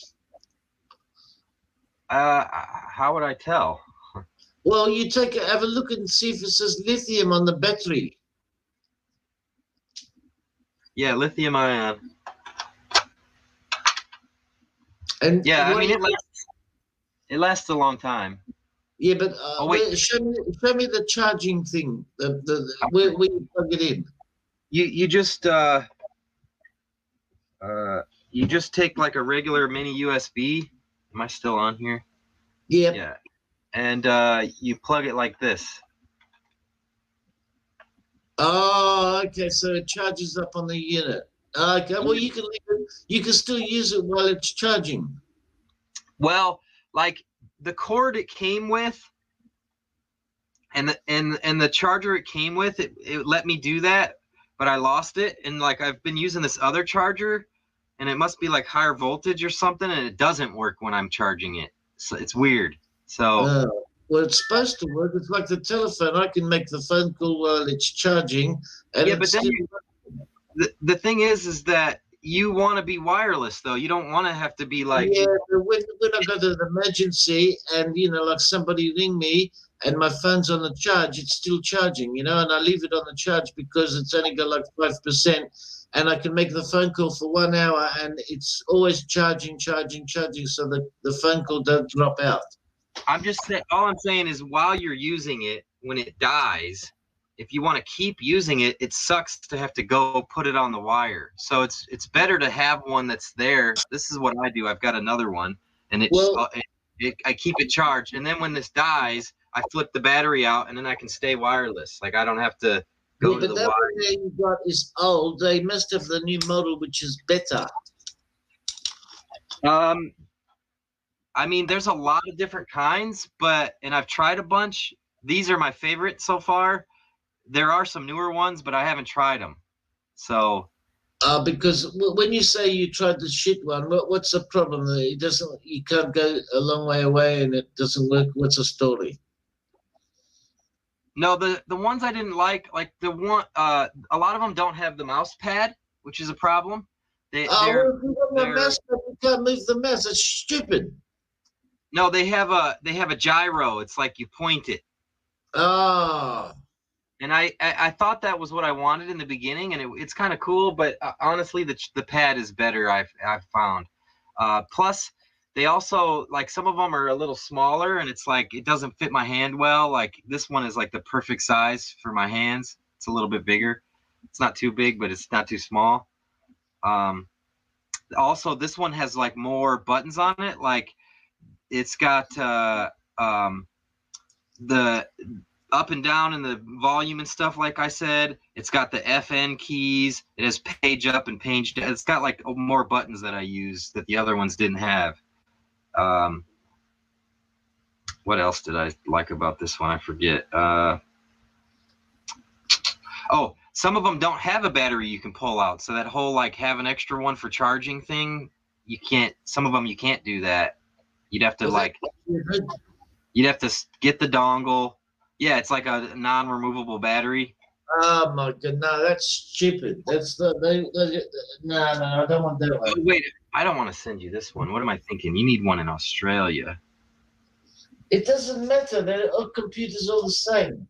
Speaker 2: How would I tell?
Speaker 5: Well, you have a look and see if it says lithium on the battery.
Speaker 2: Yeah, lithium ion.
Speaker 5: And
Speaker 2: yeah, I mean it lasts a long time.
Speaker 5: Yeah, but
Speaker 2: wait.
Speaker 5: show me the charging thing. Where you plug it in.
Speaker 2: You just take like a regular mini USB. Am I still on here?
Speaker 5: Yep.
Speaker 2: Yeah. And you plug it like this.
Speaker 5: Oh, okay. So it charges up on the unit. Okay. Well, you can still use it while it's charging.
Speaker 2: Well, like the cord it came with, and the charger it came with, it let me do that, but I lost it, and like I've been using this other charger, and it must be like higher voltage or something, and it doesn't work when I'm charging it. So it's weird. So.
Speaker 5: Well, it's supposed to work. It's like the telephone. I can make the phone call while it's charging. And
Speaker 2: yeah, but then the thing is that you want to be wireless, though. You don't want to have to be like.
Speaker 5: Yeah, but when I got an emergency and, like somebody ring me and my phone's on the charge, it's still charging, and I leave it on the charge because it's only got like 5%. And I can make the phone call for 1 hour and it's always charging, so that the phone call don't drop out.
Speaker 2: I'm just saying, all I'm saying is while you're using it, when it dies, if you want to keep using it, it sucks to have to go put it on the wire. So it's better to have one that's there. This is what I do. I've got another one, and I keep it charged. And then when this dies, I flip the battery out, and then I can stay wireless. Like I don't have to go to the wire.
Speaker 5: But that one you got is old. They must have the new model, which is better.
Speaker 2: I mean, there's a lot of different kinds, and I've tried a bunch. These are my favorite so far. There are some newer ones, but I haven't tried them. So.
Speaker 5: Because when you say you tried the shit one, what's the problem? It doesn't. You can't go a long way away, and it doesn't work. What's the story?
Speaker 2: No, the ones I didn't like the one. A lot of them don't have the mouse pad, which is a problem.
Speaker 5: If you want the mouse pad, you can't move the mouse. That's stupid.
Speaker 2: No, they have a gyro. It's like you point it.
Speaker 5: Oh.
Speaker 2: And I thought that was what I wanted in the beginning, and it's kind of cool. But honestly, the pad is better. I've found. Plus, they also like some of them are a little smaller, and it's like it doesn't fit my hand well. Like this one is like the perfect size for my hands. It's a little bit bigger. It's not too big, but it's not too small. Also, this one has like more buttons on it. Like it's got the up and down and the volume and stuff. Like I said, it's got the FN keys. It has page up and page down. It's got like more buttons that I use that the other ones didn't have. What else did I like about this one? I forget. Some of them don't have a battery you can pull out. So that whole like have an extra one for charging thing, you can't. Some of them you can't do that. You'd have to you'd have to get the dongle. Yeah, it's like a non-removable battery.
Speaker 5: Oh my god, no, that's stupid. That's no, I don't want that one.
Speaker 2: Wait, I don't want to send you this one. What am I thinking? You need one in Australia.
Speaker 5: It doesn't matter. They're all computers all the same.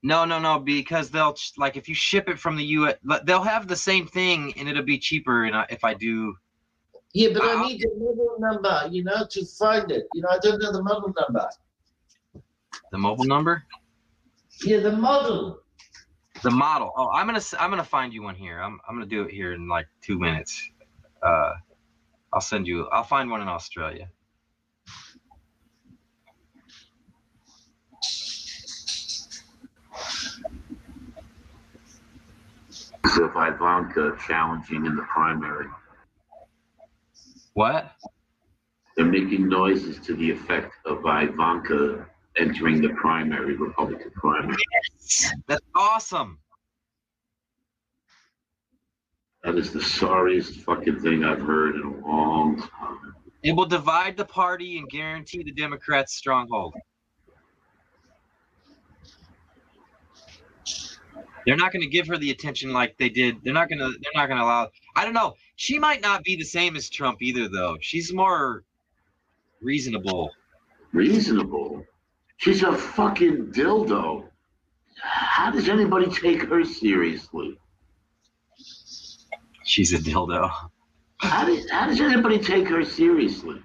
Speaker 2: No, because they'll like if you ship it from the US, they'll have the same thing and it'll be cheaper. And if I do.
Speaker 5: Yeah, but I need the model number, to find it. I don't know the model number.
Speaker 2: The mobile number?
Speaker 5: Yeah, the model.
Speaker 2: The model. Oh, I'm gonna find you one here. I'm gonna do it here in like 2 minutes. I'll find one in Australia.
Speaker 15: So if Ivanka challenging in the primary.
Speaker 2: What?
Speaker 15: They're making noises to the effect of Ivanka entering the primary, Republican primary.
Speaker 2: Yes, that's awesome.
Speaker 15: That is the sorriest fucking thing I've heard in a long time.
Speaker 2: It will divide the party and guarantee the Democrats' stronghold. They're not going to give her the attention like they did. They're not going to allow. I don't know. She might not be the same as Trump either, though. She's more reasonable.
Speaker 15: Reasonable? She's a fucking dildo. How does anybody take her seriously?
Speaker 2: She's a dildo.
Speaker 15: How does anybody take her seriously?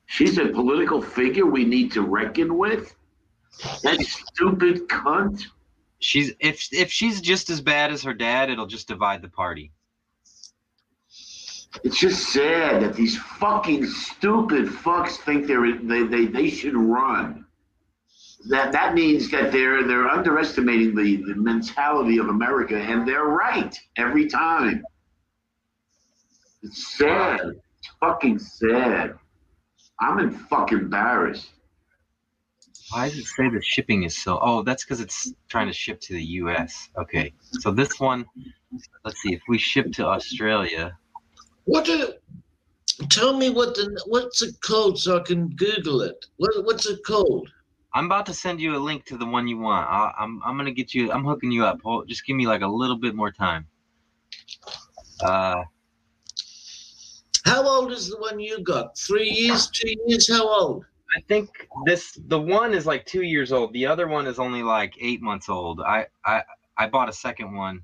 Speaker 15: She's a political figure we need to reckon with? That stupid cunt?
Speaker 2: If she's just as bad as her dad, it'll just divide the party.
Speaker 15: It's just sad that these fucking stupid fucks think they should run. That means that they're underestimating the mentality of America, and they're right every time. It's sad. It's fucking sad. I'm fucking embarrassed.
Speaker 2: Why does it say the shipping is so? Oh, that's because it's trying to ship to the U.S. Okay, so this one, let's see. If we ship to Australia,
Speaker 5: Tell me what's it called so I can Google it. What's it called?
Speaker 2: I'm about to send you a link to the one you want. I'm gonna get you. I'm hooking you up. Just give me like a little bit more time.
Speaker 5: How old is the one you got? 3 years, 2 years? How old?
Speaker 2: I think the one is like 2 years old. The other one is only like 8 months old. I bought a second one.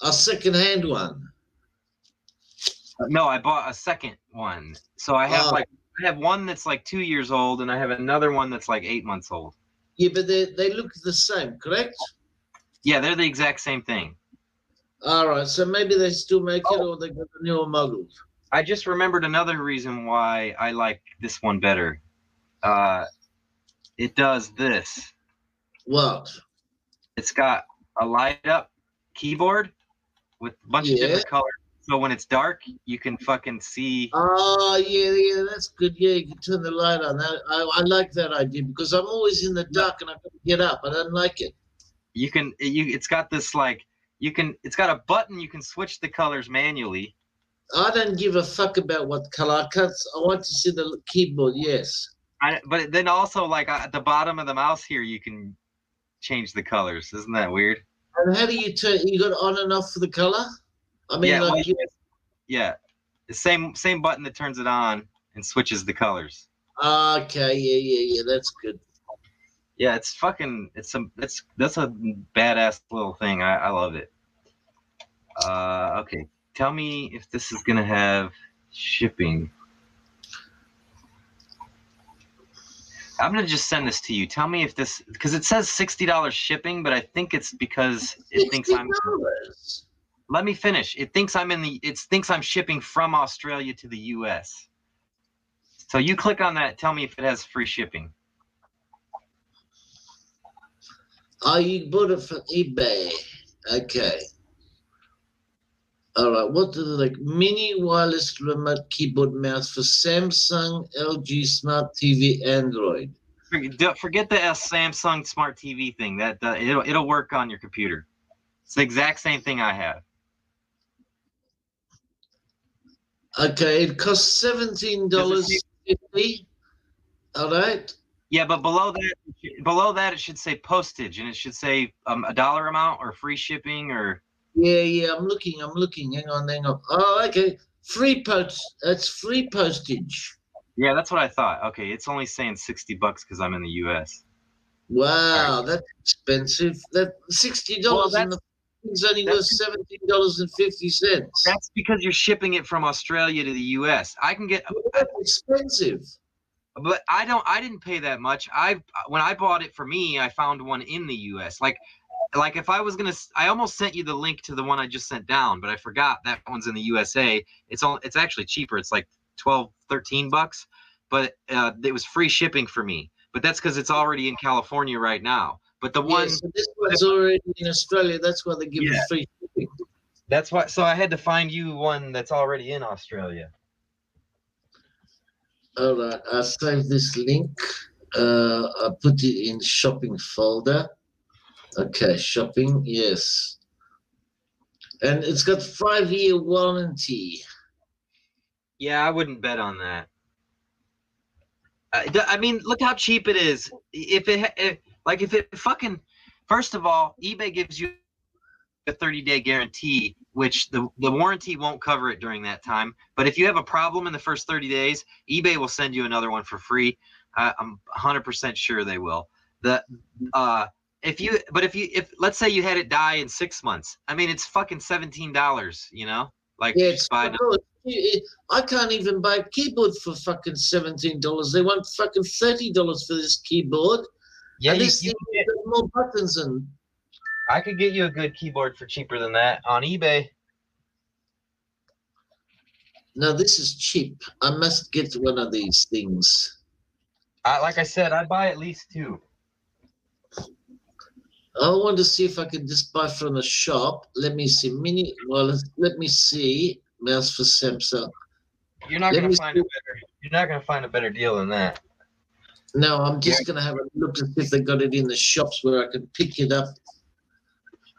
Speaker 5: A second-hand one?
Speaker 2: No, I bought a second one. So I have I have one that's like 2 years old, and I have another one that's like 8 months old.
Speaker 5: Yeah, but they look the same, correct?
Speaker 2: Yeah, they're the exact same thing.
Speaker 5: All right, so maybe they still make it, or they got the newer models.
Speaker 2: I just remembered another reason why I like this one better. It does this.
Speaker 5: What?
Speaker 2: It's got a light up keyboard with a bunch of different colors. So when it's dark, you can fucking see.
Speaker 5: Oh, yeah, that's good. Yeah, you can turn the light on. I like that idea because I'm always in the dark and I can't get up. I don't like it.
Speaker 2: It's got this it's got a button you can switch the colors manually.
Speaker 5: I don't give a fuck about what color. I want to see the keyboard, yes.
Speaker 2: But then also, like at the bottom of the mouse here, you can change the colors. Isn't that weird?
Speaker 5: And how do you turn? You got on and off for the color? I mean,
Speaker 2: yeah, the same button that turns it on and switches the colors.
Speaker 5: Okay, yeah, that's good.
Speaker 2: Yeah, that's a badass little thing. I love it. Okay, tell me if this is gonna have shipping. I'm gonna just send this to you. Tell me if this, because it says $60 shipping, but I think it's because it thinks I'm. Let me finish. It thinks I'm shipping from Australia to the U.S. So you click on that. Tell me if it has free shipping.
Speaker 5: Oh, you bought it from eBay. Okay. All right. What do they like? Mini wireless remote keyboard mouse for Samsung, LG Smart TV, Android.
Speaker 2: Forget the Samsung Smart TV thing. That it'll work on your computer. It's the exact same thing I have.
Speaker 5: Okay, it costs $17.50. All right.
Speaker 2: Yeah, but below that it should say postage, and it should say a dollar amount or free shipping or.
Speaker 5: Yeah. I'm looking. Hang on. Oh, okay. That's free postage.
Speaker 2: Yeah, that's what I thought. Okay, it's only saying $60 because I'm in the U.S.
Speaker 5: Wow, that's expensive. That $60 and the thing's only worth $17.50.
Speaker 2: That's because you're shipping it from Australia to the U.S. I can get
Speaker 5: expensive.
Speaker 2: But I didn't pay that much. When I bought it for me, I found one in the U.S. Like if I was I almost sent you the link to the one I just sent down, but I forgot that one's in the USA. It's actually cheaper. It's like $13, but it was free shipping for me. But that's because it's already in California right now. But the one,
Speaker 5: so this one's already in Australia. That's why they give it free shipping.
Speaker 2: That's why. So I had to find you one that's already in Australia.
Speaker 5: All right, I saved this link. I put it in shopping folder. Okay, shopping, yes. And it's got 5-year warranty.
Speaker 2: Yeah, I wouldn't bet on that. I mean, look how cheap it is. If it fucking, first of all, eBay gives you a 30-day guarantee, which the warranty won't cover it during that time. But if you have a problem in the first 30 days, eBay will send you another one for free. I'm 100% sure they will. If let's say you had it die in 6 months, I mean, it's fucking $17, you know? Like,
Speaker 5: Yeah,
Speaker 2: just buy
Speaker 5: I can't even buy a keyboard for fucking $17. They want fucking $30 for this keyboard.
Speaker 2: Yeah,
Speaker 5: and
Speaker 2: you
Speaker 5: this thing
Speaker 2: can
Speaker 5: has got more buttons and.
Speaker 2: I could get you a good keyboard for cheaper than that on eBay.
Speaker 5: Now this is cheap. I must get one of these things.
Speaker 2: Like I said, I'd buy at least 2.
Speaker 5: I want to see if I can just buy from the shop. Let me see. Let me see. Mouse for Samsung.
Speaker 2: You're not gonna find a better deal than that.
Speaker 5: No, I'm just gonna have a look to see if they got it in the shops where I can pick it up.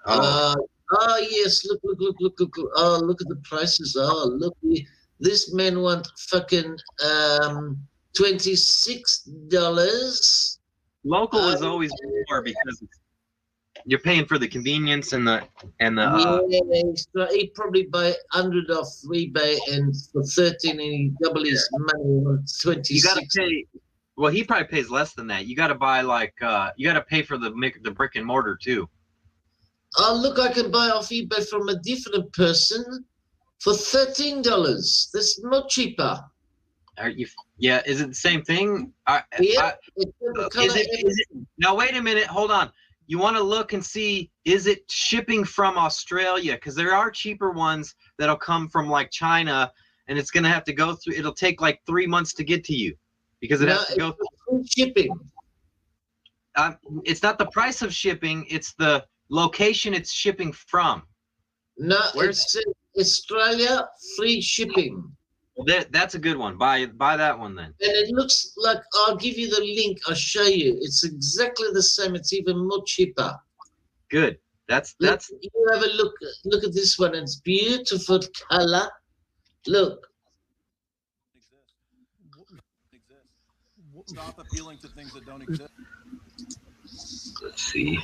Speaker 5: Yes, look. Oh, look at the prices. Oh, look, this man want fucking $26.
Speaker 2: Local is always more because you're paying for the convenience and the
Speaker 5: yeah, he probably buy 100 off eBay, and for 13, and he double his money on 26.
Speaker 2: You gotta pay. Well, he probably pays less than that. You gotta buy you gotta pay for the brick and mortar too.
Speaker 5: Oh, look, I can buy off eBay from a different person for $13. That's not cheaper.
Speaker 2: Are you? Yeah, is it the same thing? Now wait a minute, hold on. You want to look and see, is it shipping from Australia? Because there are cheaper ones that'll come from like China, and it's gonna have to go through. It'll take like 3 months to get to you because it has to go through
Speaker 5: shipping.
Speaker 2: It's not the price of shipping; it's the location it's shipping from.
Speaker 5: No, it's Australia, free shipping.
Speaker 2: Well, that's a good one. Buy that one then.
Speaker 5: And it looks like, I'll give you the link. I'll show you. It's exactly the same. It's even more cheaper.
Speaker 2: Good. That's.
Speaker 5: You have a look. Look at this one. It's beautiful color. Look.
Speaker 17: Stop appealing to things that don't exist.
Speaker 2: Let's see.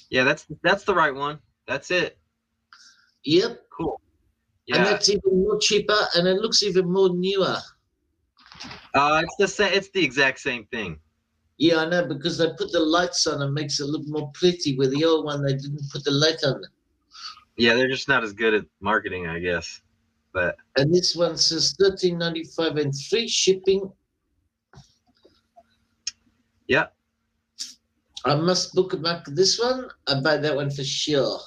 Speaker 2: Yeah, that's the right one. That's it.
Speaker 5: Yep.
Speaker 2: Cool. Yeah.
Speaker 5: And that's even more cheaper, and it looks even more newer.
Speaker 2: It's the same. It's the exact same thing.
Speaker 5: Yeah, I know, because they put the lights on and makes it look more pretty. With the old one, they didn't put the light on.
Speaker 2: Yeah, they're just not as good at marketing, I guess. But
Speaker 5: and this one says $13.95 and free shipping.
Speaker 2: Yeah.
Speaker 5: I must bookmark this one. I buy that one for sure.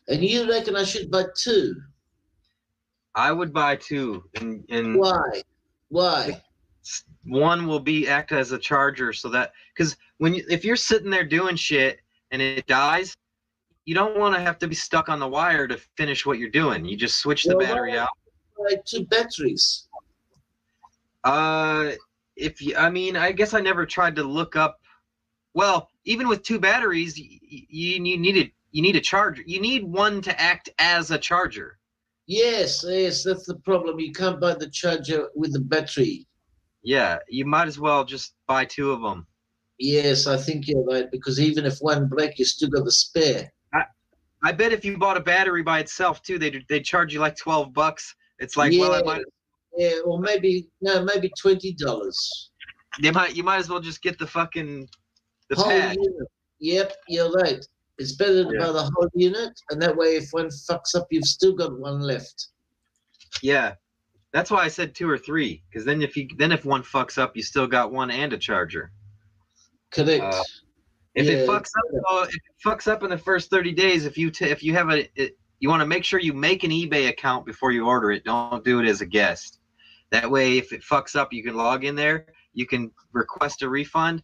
Speaker 5: And you reckon I should buy 2?
Speaker 2: I would buy 2. And
Speaker 5: why? Why?
Speaker 2: One will act as a charger, so that because if you're sitting there doing shit and it dies, you don't want to have to be stuck on the wire to finish what you're doing. You just switch the battery out.
Speaker 5: Buy 2 batteries.
Speaker 2: I guess I never tried to look up. Well, even with 2 batteries, you need a charger. You need one to act as a charger.
Speaker 5: Yes, that's the problem. You can't buy the charger with the battery.
Speaker 2: Yeah, you might as well just buy 2 of them.
Speaker 5: Yes, I think you're right, because even if one breaks, you still got the spare.
Speaker 2: I bet if you bought a battery by itself too, they charge you like $12. It's like, well, I might.
Speaker 5: Yeah, or maybe $20.
Speaker 2: You might as well just get the fucking
Speaker 5: whole
Speaker 2: pad.
Speaker 5: unit. Yep, you're right. It's better to buy the whole unit, and that way, if one fucks up, you've still got one left.
Speaker 2: Yeah, that's why I said 2 or 3, because then if one fucks up, you still got one and a charger.
Speaker 5: Correct.
Speaker 2: If it fucks up in the first 30 days, if you you want to make sure you make an eBay account before you order it. Don't do it as a guest. That way, if it fucks up, you can log in there. You can request a refund.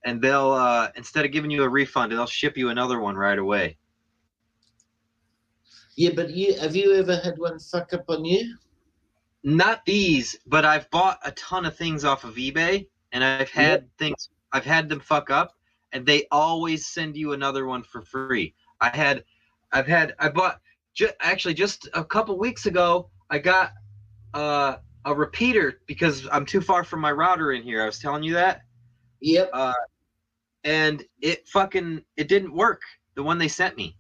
Speaker 2: And they'll instead of giving you a refund, they'll ship you another one right away.
Speaker 5: Yeah, but have you ever had one fuck up on you?
Speaker 2: Not these, but I've bought a ton of ththings off of eBay, and I've had them fuck up, and they always send you another one for free. I bought actually just a couple weeks ago. I got a repeater because I'm too far from my router in here. I was telling you that.
Speaker 5: Yep.
Speaker 2: And it didn't work. The one they sent me,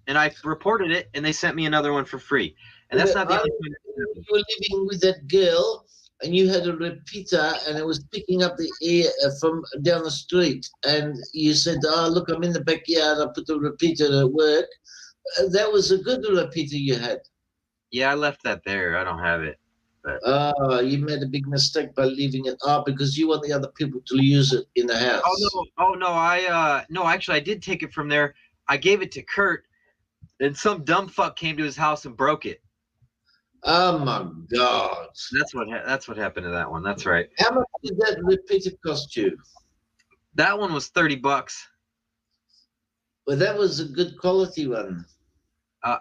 Speaker 2: and I reported it, and they sent me another one for free. And that's not the only thing.
Speaker 5: You were living with that girl, and you had a repeater, and it was picking up the air from down the street. And you said, "Oh, look, I'm in the backyard. I put the repeater at work." That was a good repeater you had.
Speaker 2: Yeah, I left that there. I don't have it. But
Speaker 5: you made a big mistake by leaving it up because you want the other people to use it in the house.
Speaker 2: Oh no! No, actually, I did take it from there. I gave it to Kurt, and some dumb fuck came to his house and broke it.
Speaker 5: Oh my God!
Speaker 2: That's what happened to that one. That's right.
Speaker 5: How much did that repeater cost you?
Speaker 2: That one was $30.
Speaker 5: Well, that was a good quality one.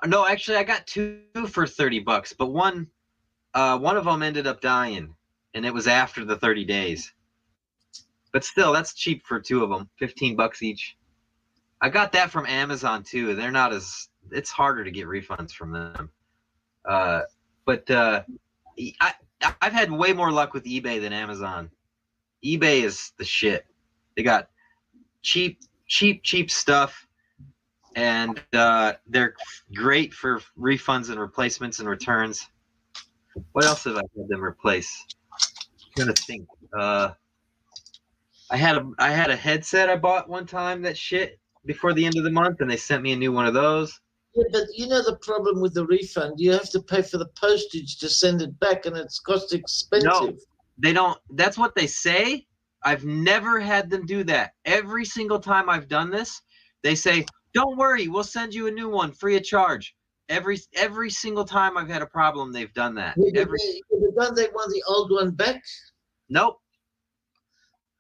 Speaker 2: No, actually, I got two for $30, but one of them ended up dying, and it was after the 30 days. But still, that's cheap for two of them, $15 each. I got that from Amazon too. They're not as. It's harder to get refunds from them. But I've had way more luck with eBay than Amazon. eBay is the shit. They got cheap stuff, and they're great for refunds and replacements and returns. What else have I had them replace? I'm trying to think. I had a headset I bought one time that shit before the end of the month, and they sent me a new one of those.
Speaker 5: Yeah, but you know the problem with the refund, you have to pay for the postage to send it back, and it's cost expensive.
Speaker 2: No, they don't. That's what they say. I've never had them do that. Every single time I've done this, they say, "Don't worry, we'll send you a new one free of charge." Every single time I've had a problem, they've done that.
Speaker 5: Don't they want the old one back?
Speaker 2: Nope.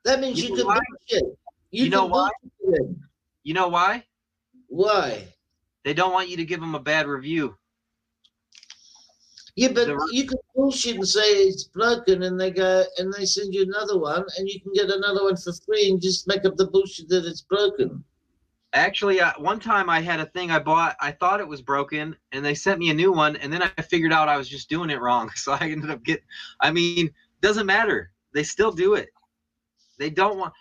Speaker 5: That means you can bullshit.
Speaker 2: You know why? You know why?
Speaker 5: Why?
Speaker 2: They don't want you to give them a bad review.
Speaker 5: Yeah, but you can bullshit and say it's broken, and they go and they send you another one, and you can get another one for free, and just make up the bullshit that it's broken.
Speaker 2: Actually, one time I had a thing I bought. I thought it was broken, and they sent me a new one, and then I figured out I was just doing it wrong. So I ended up getting. I mean, doesn't matter. They still do it. They don't want.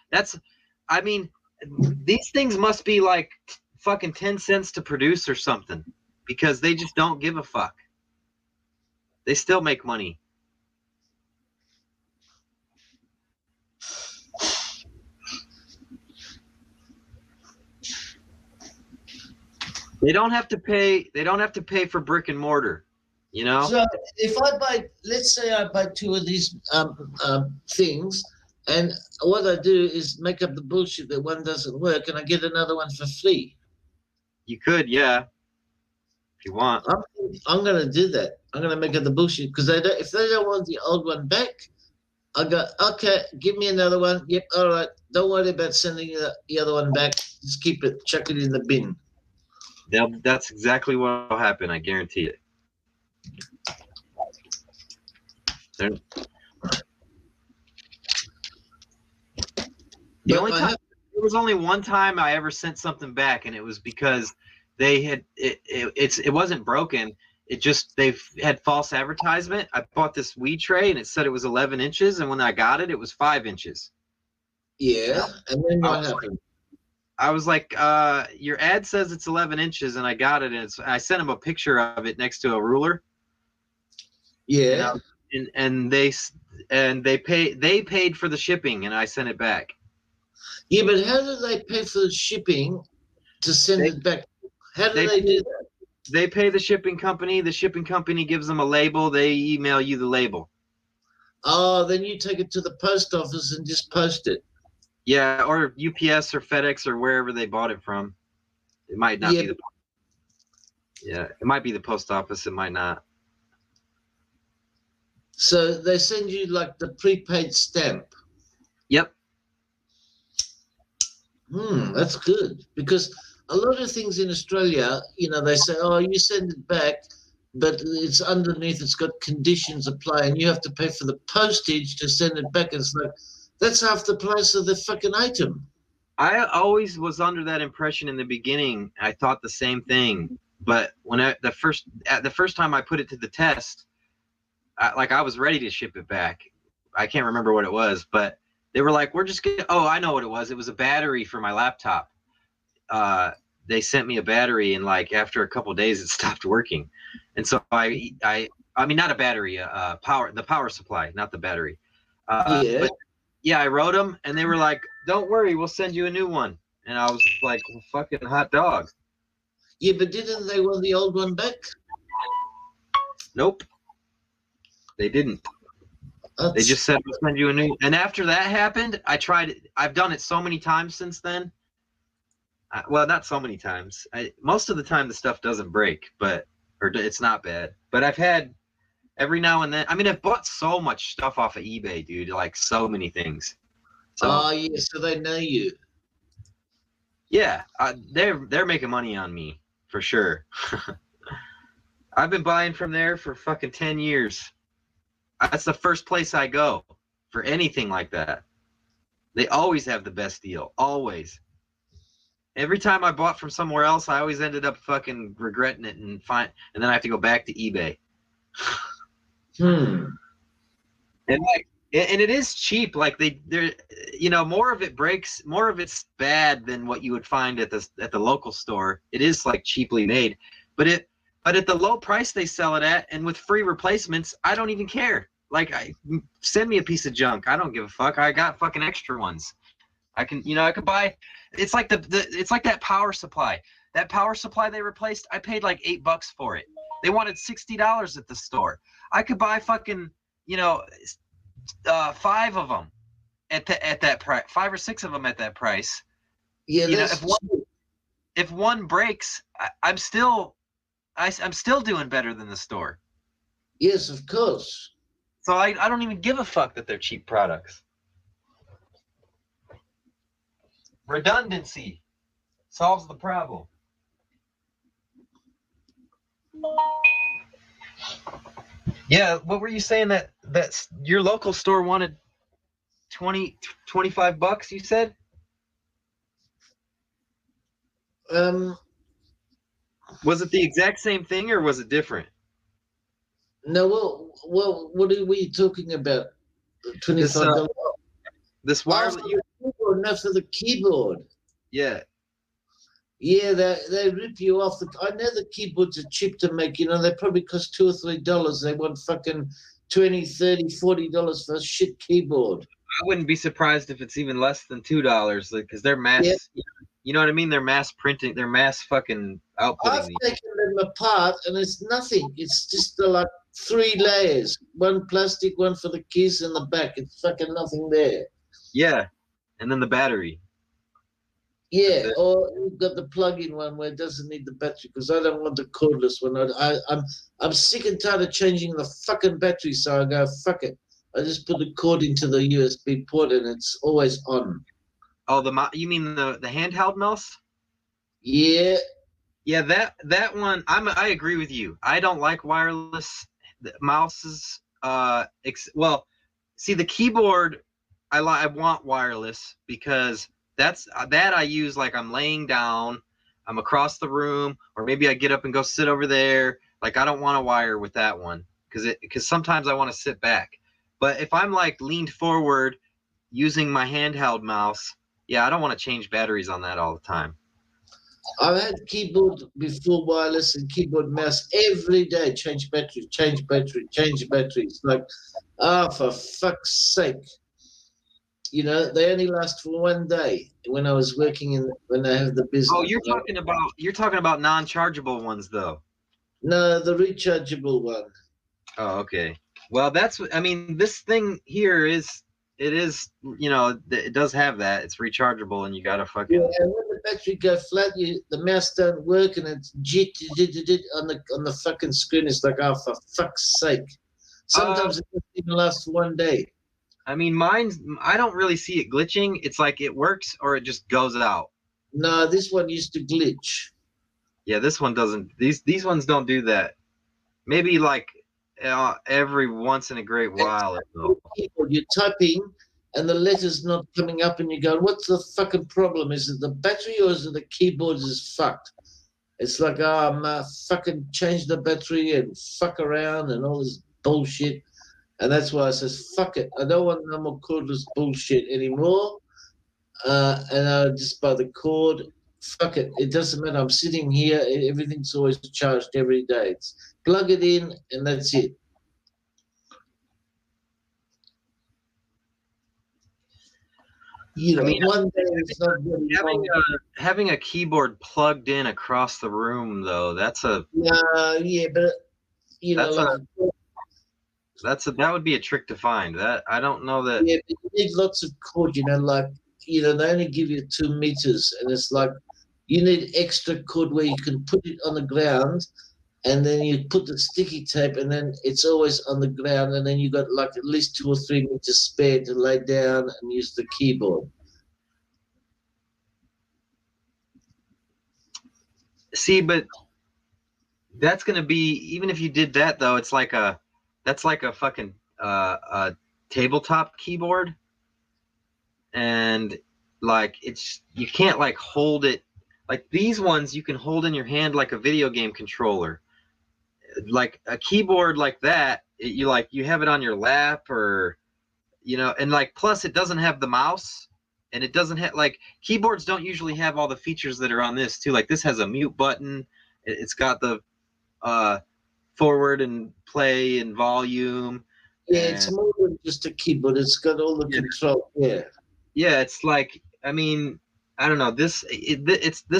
Speaker 2: I mean, these things must be like fucking 10 cents to produce or something, because they just don't give a fuck. They still make money. They don't have to pay for brick and mortar, you know?
Speaker 5: So if I buy, let's say I buy two of these things, and what I do is make up the bullshit that one doesn't work, and I get another one for free.
Speaker 2: You could, yeah, if you want.
Speaker 5: I'm going to do that. I'm going to make up the bullshit, because if they don't want the old one back, I go, okay, give me another one. Yep, all right. Don't worry about sending the other one back. Just keep it, chuck it in the bin.
Speaker 2: That's exactly what will happen. I guarantee it. There was only one time I ever sent something back, and it was because they had it wasn't broken. They had false advertisement. I bought this weed tray, and it said it was 11 inches, and when I got it, it was 5 inches.
Speaker 5: Yeah, and then what happened?
Speaker 2: I was like, your ad says it's 11 inches, and I got it, and I sent them a picture of it next to a ruler.
Speaker 5: Yeah.
Speaker 2: And they paid for the shipping, and I sent it back.
Speaker 5: Yeah, but how do they pay for the shipping to send it back? How do they do that?
Speaker 2: They pay the shipping company. The shipping company gives them a label. They email you the label.
Speaker 5: Oh, then you take it to the post office and just post it.
Speaker 2: Yeah, or UPS or FedEx or wherever they bought it from. It might not be it might be the post office. It might not.
Speaker 5: So they send you like the prepaid stamp.
Speaker 2: Yep.
Speaker 5: That's good, because a lot of things in Australia, you know, they say, oh, you send it back, but it's underneath, it's got conditions apply, and you have to pay for the postage to send it back. It's like, that's half the price of the fucking item.
Speaker 2: I always was under that impression in the beginning. I thought the same thing, but when the first time I put it to the test, I was ready to ship it back. I can't remember what it was, but they were like, "We're just gonna." Oh, I know what it was. It was a battery for my laptop. They sent me a battery, and like after a couple of days, it stopped working. And so I mean, not a battery, the power supply, not the battery.
Speaker 5: Yeah.
Speaker 2: But yeah, I wrote them, and they were like, "Don't worry, we'll send you a new one." And I was like, well, "Fucking hot dog."
Speaker 5: Yeah, but didn't they want the old one back?
Speaker 2: Nope, they didn't. They just said we'll send you a new. And after that happened, I tried it. I've done it so many times since then. Well, not so many times. Most of the time, the stuff doesn't break, or it's not bad. But I've had every now and then. I mean, I've bought so much stuff off of eBay, dude. Like so many things. So,
Speaker 5: oh yeah, so they know you.
Speaker 2: Yeah, they're making money on me for sure. I've been buying from there for fucking 10 years. That's the first place I go for anything like that. They always have the best deal. Always. Every time I bought from somewhere else, I always ended up fucking regretting it and then I have to go back to eBay.
Speaker 5: Hmm.
Speaker 2: And it is cheap. Like they're more of it breaks, more of it's bad than what you would find at the local store. It is like cheaply made, but at the low price they sell it at, and with free replacements, I don't even care. Like, send me a piece of junk. I don't give a fuck. I got fucking extra ones. I could buy. It's like it's like that power supply. That power supply they replaced, I paid like $8 for it. They wanted $60 at the store. I could buy fucking 5 of them at that price, 5 or 6 of them at that price.
Speaker 5: Yeah,
Speaker 2: if one breaks, I'm still doing better than the store.
Speaker 5: Yes, of course.
Speaker 2: So I don't even give a fuck that they're cheap products. Redundancy solves the problem. Yeah, what were you saying that your local store wanted $25, you said? Was it the exact same thing or was it different?
Speaker 5: No, well, what are we talking about? $25.
Speaker 2: This wireless.
Speaker 5: Not for the keyboard.
Speaker 2: Yeah.
Speaker 5: Yeah, they rip you off. I know the keyboards are cheap to make. They probably cost $2 or $3. They want fucking $20, $30, $40 for a shit keyboard.
Speaker 2: I wouldn't be surprised if it's even less than $2, because they're mass. Yeah. You know what I mean? They're mass printing. They're mass fucking outputting.
Speaker 5: I've taken them apart, and it's nothing. It's just like 3 layers: one plastic, one for the keys, and the back. It's fucking nothing there.
Speaker 2: Yeah, and then the battery.
Speaker 5: Yeah, or you've got the plug-in one where it doesn't need the battery, because I don't want the cordless one. I'm sick and tired of changing the fucking battery, so I go, fuck it. I just put the cord into the USB port and it's always on.
Speaker 2: Oh, you mean the handheld mouse?
Speaker 5: Yeah.
Speaker 2: Yeah, that one. I agree with you. I don't like wireless mouses. Well, see, the keyboard, I want wireless because that I use like I'm laying down, I'm across the room, or maybe I get up and go sit over there. Like, I don't want to wire with that one because sometimes I want to sit back. But if I'm like leaned forward using my handheld mouse, yeah, I don't want to change batteries on that all the time.
Speaker 5: I've had keyboard before wireless and keyboard mouse every day. Change battery, change battery, change battery. It's like, for fuck's sake. They only last for 1 day when I was working when I have the business.
Speaker 2: Oh, you're talking about non-chargeable ones though.
Speaker 5: No, the rechargeable one.
Speaker 2: Oh, okay. Well, this thing here it does have that. It's rechargeable, and you gotta fucking.
Speaker 5: Yeah, and when the battery go flat, the mouse don't work, and it's jit on the fucking screen. It's like, oh, for fuck's sake! Sometimes it doesn't even last for 1 day.
Speaker 2: I mean, I don't really see it glitching. It's like it works or it just goes out.
Speaker 5: No, this one used to glitch.
Speaker 2: Yeah, this one doesn't. These ones don't do that. Maybe like every once in a great while.
Speaker 5: You're typing and the letter's not coming up, and you go, "What's the fucking problem? Is it the battery or is it the keyboard is fucked?" It's like, fucking change the battery and fuck around and all this bullshit. And that's why I says, fuck it. I don't want no more cordless bullshit anymore. And I just buy the cord. Fuck it. It doesn't matter. I'm sitting here. Everything's always charged every day. It's plug it in and that's it. You know, one day it's not
Speaker 2: having a keyboard plugged in across the room, though, that's a
Speaker 5: yeah, but you know,
Speaker 2: that would be a trick to find. That I don't know that.
Speaker 5: Yeah, but you need lots of cord. You know, like they only give you 2 meters, and it's like you need extra cord where you can put it on the ground, and then you put the sticky tape, and then it's always on the ground, and then you got like at least 2 or 3 meters spare to lay down and use the keyboard.
Speaker 2: See, but that's gonna be, even if you did that though, that's like a fucking a tabletop keyboard, and like you can't like hold it like these ones you can hold in your hand like a video game controller. Like a keyboard like that, you have it on your lap, or and like plus it doesn't have the mouse, and it doesn't have, like, keyboards don't usually have all the features that are on this too. Like this has a mute button, it's got the forward and play and volume.
Speaker 5: Yeah, it's more than just a keyboard. It's got all the control.
Speaker 2: Yeah, it's like, I mean, I don't know. This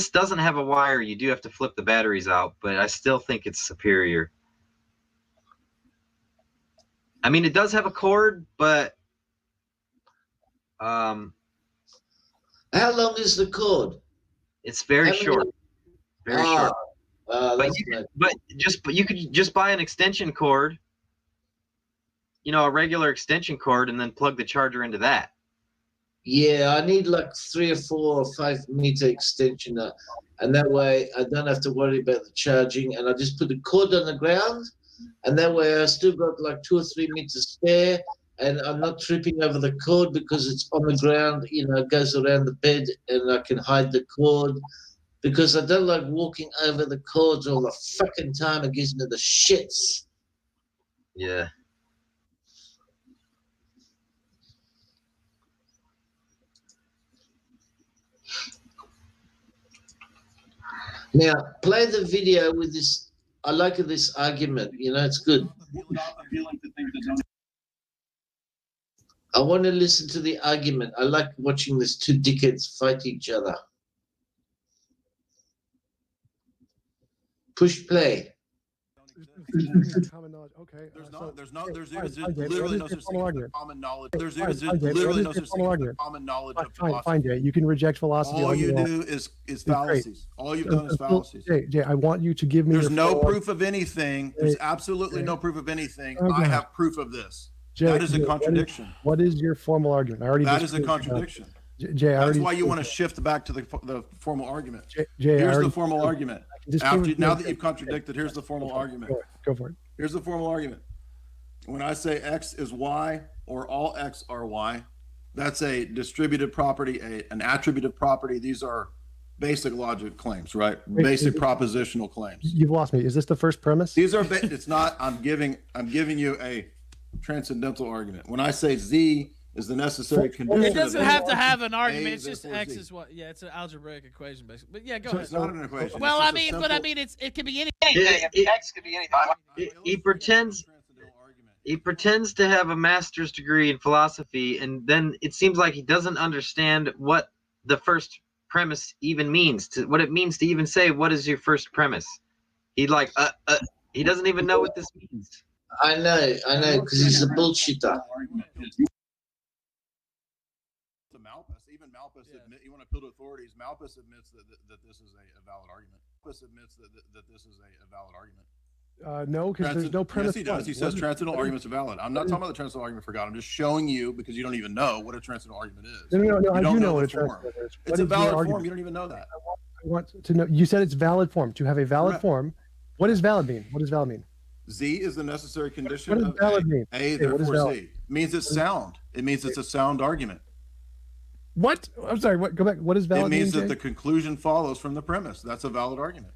Speaker 2: doesn't have a wire. You do have to flip the batteries out, but I still think it's superior. I mean, it does have a cord, but
Speaker 5: how long is the cord?
Speaker 2: It's very short. Very short. But you could just buy an extension cord, a regular extension cord, and then plug the charger into that.
Speaker 5: Yeah, I need like 3 or 4 or 5 meter extension, and that way I don't have to worry about the charging, and I just put the cord on the ground, and that way I still got like 2 or 3 meters spare, and I'm not tripping over the cord because it's on the ground. It goes around the bed, and I can hide the cord because I don't like walking over the cords all the fucking time. It gives me the shits.
Speaker 2: Yeah.
Speaker 5: Now, play the video with this. I like this argument. It's good. I want to listen to the argument. I like watching these 2 dickheads fight each other. Push play.
Speaker 19: Common knowledge. Okay.
Speaker 17: There's literally no such thing as common knowledge. There's literally no such thing as common knowledge of philosophy.
Speaker 19: Fine, Jay. You can reject philosophy.
Speaker 17: All you do is fallacies. All you've done is fallacies.
Speaker 19: Jay, I want you to give me.
Speaker 17: There's no proof of anything. There's absolutely no proof of anything. I have proof of this. That is a contradiction.
Speaker 19: What is your formal argument?
Speaker 17: That is a contradiction.
Speaker 19: Jay,
Speaker 17: that's why you want to shift back to the formal argument.
Speaker 19: Jay,
Speaker 17: here's the formal argument. Now that you've contradicted, here's the formal argument.
Speaker 19: Go for it.
Speaker 17: Here's the formal argument. When I say X is Y or all X are Y, that's a distributed property, an attributive property. These are basic logic claims, right? Basic propositional claims.
Speaker 19: You've lost me. Is this the first premise?
Speaker 17: These are. It's not. I'm giving you a transcendental argument. When I say Z is the necessary condition.
Speaker 18: It doesn't have to have an argument. It's just X is what. Yeah, it's an algebraic equation, basically. But yeah, go ahead.
Speaker 17: It's not an equation.
Speaker 18: Well, I mean, it could be
Speaker 13: anything. X could be anything.
Speaker 2: He pretends to have a master's degree in philosophy, and then it seems like he doesn't understand what the first premise even means. What it means to even say, "What is your first premise?" He doesn't even know what this means.
Speaker 5: I know, because he's a bullshitter.
Speaker 17: Even Malthus you want to appeal to authorities. Malthus admits that this is a valid argument. Malthus admits that this is a valid argument.
Speaker 19: No, because there's no premise.
Speaker 17: Yes, he does.
Speaker 19: one.
Speaker 17: He says
Speaker 19: What is-
Speaker 17: transcendental arguments are valid. I'm not talking about the transcendental argument for God. I'm just showing you because you don't even know what a transcendental argument is.
Speaker 19: No,
Speaker 17: You
Speaker 19: I
Speaker 17: don't
Speaker 19: do know
Speaker 17: the
Speaker 19: what a
Speaker 17: form.
Speaker 19: transcendental is.
Speaker 17: It's
Speaker 19: What
Speaker 17: a
Speaker 19: is your
Speaker 17: valid
Speaker 19: argument?
Speaker 17: form. You don't even know that.
Speaker 19: I want to know. You said it's valid form. To have a valid
Speaker 17: Correct.
Speaker 19: form, what does valid mean? What does valid mean?
Speaker 17: Z is the necessary condition
Speaker 19: What does
Speaker 17: of
Speaker 19: valid
Speaker 17: A.
Speaker 19: mean?
Speaker 17: A,
Speaker 19: Okay, what is
Speaker 17: therefore
Speaker 19: valid?
Speaker 17: Z. It means it's sound. It means it's a sound argument.
Speaker 19: What? I'm sorry. What? Go back. What does valid
Speaker 17: It means
Speaker 19: mean?
Speaker 17: that
Speaker 19: Jay?
Speaker 17: the conclusion follows from the premise. That's a valid argument.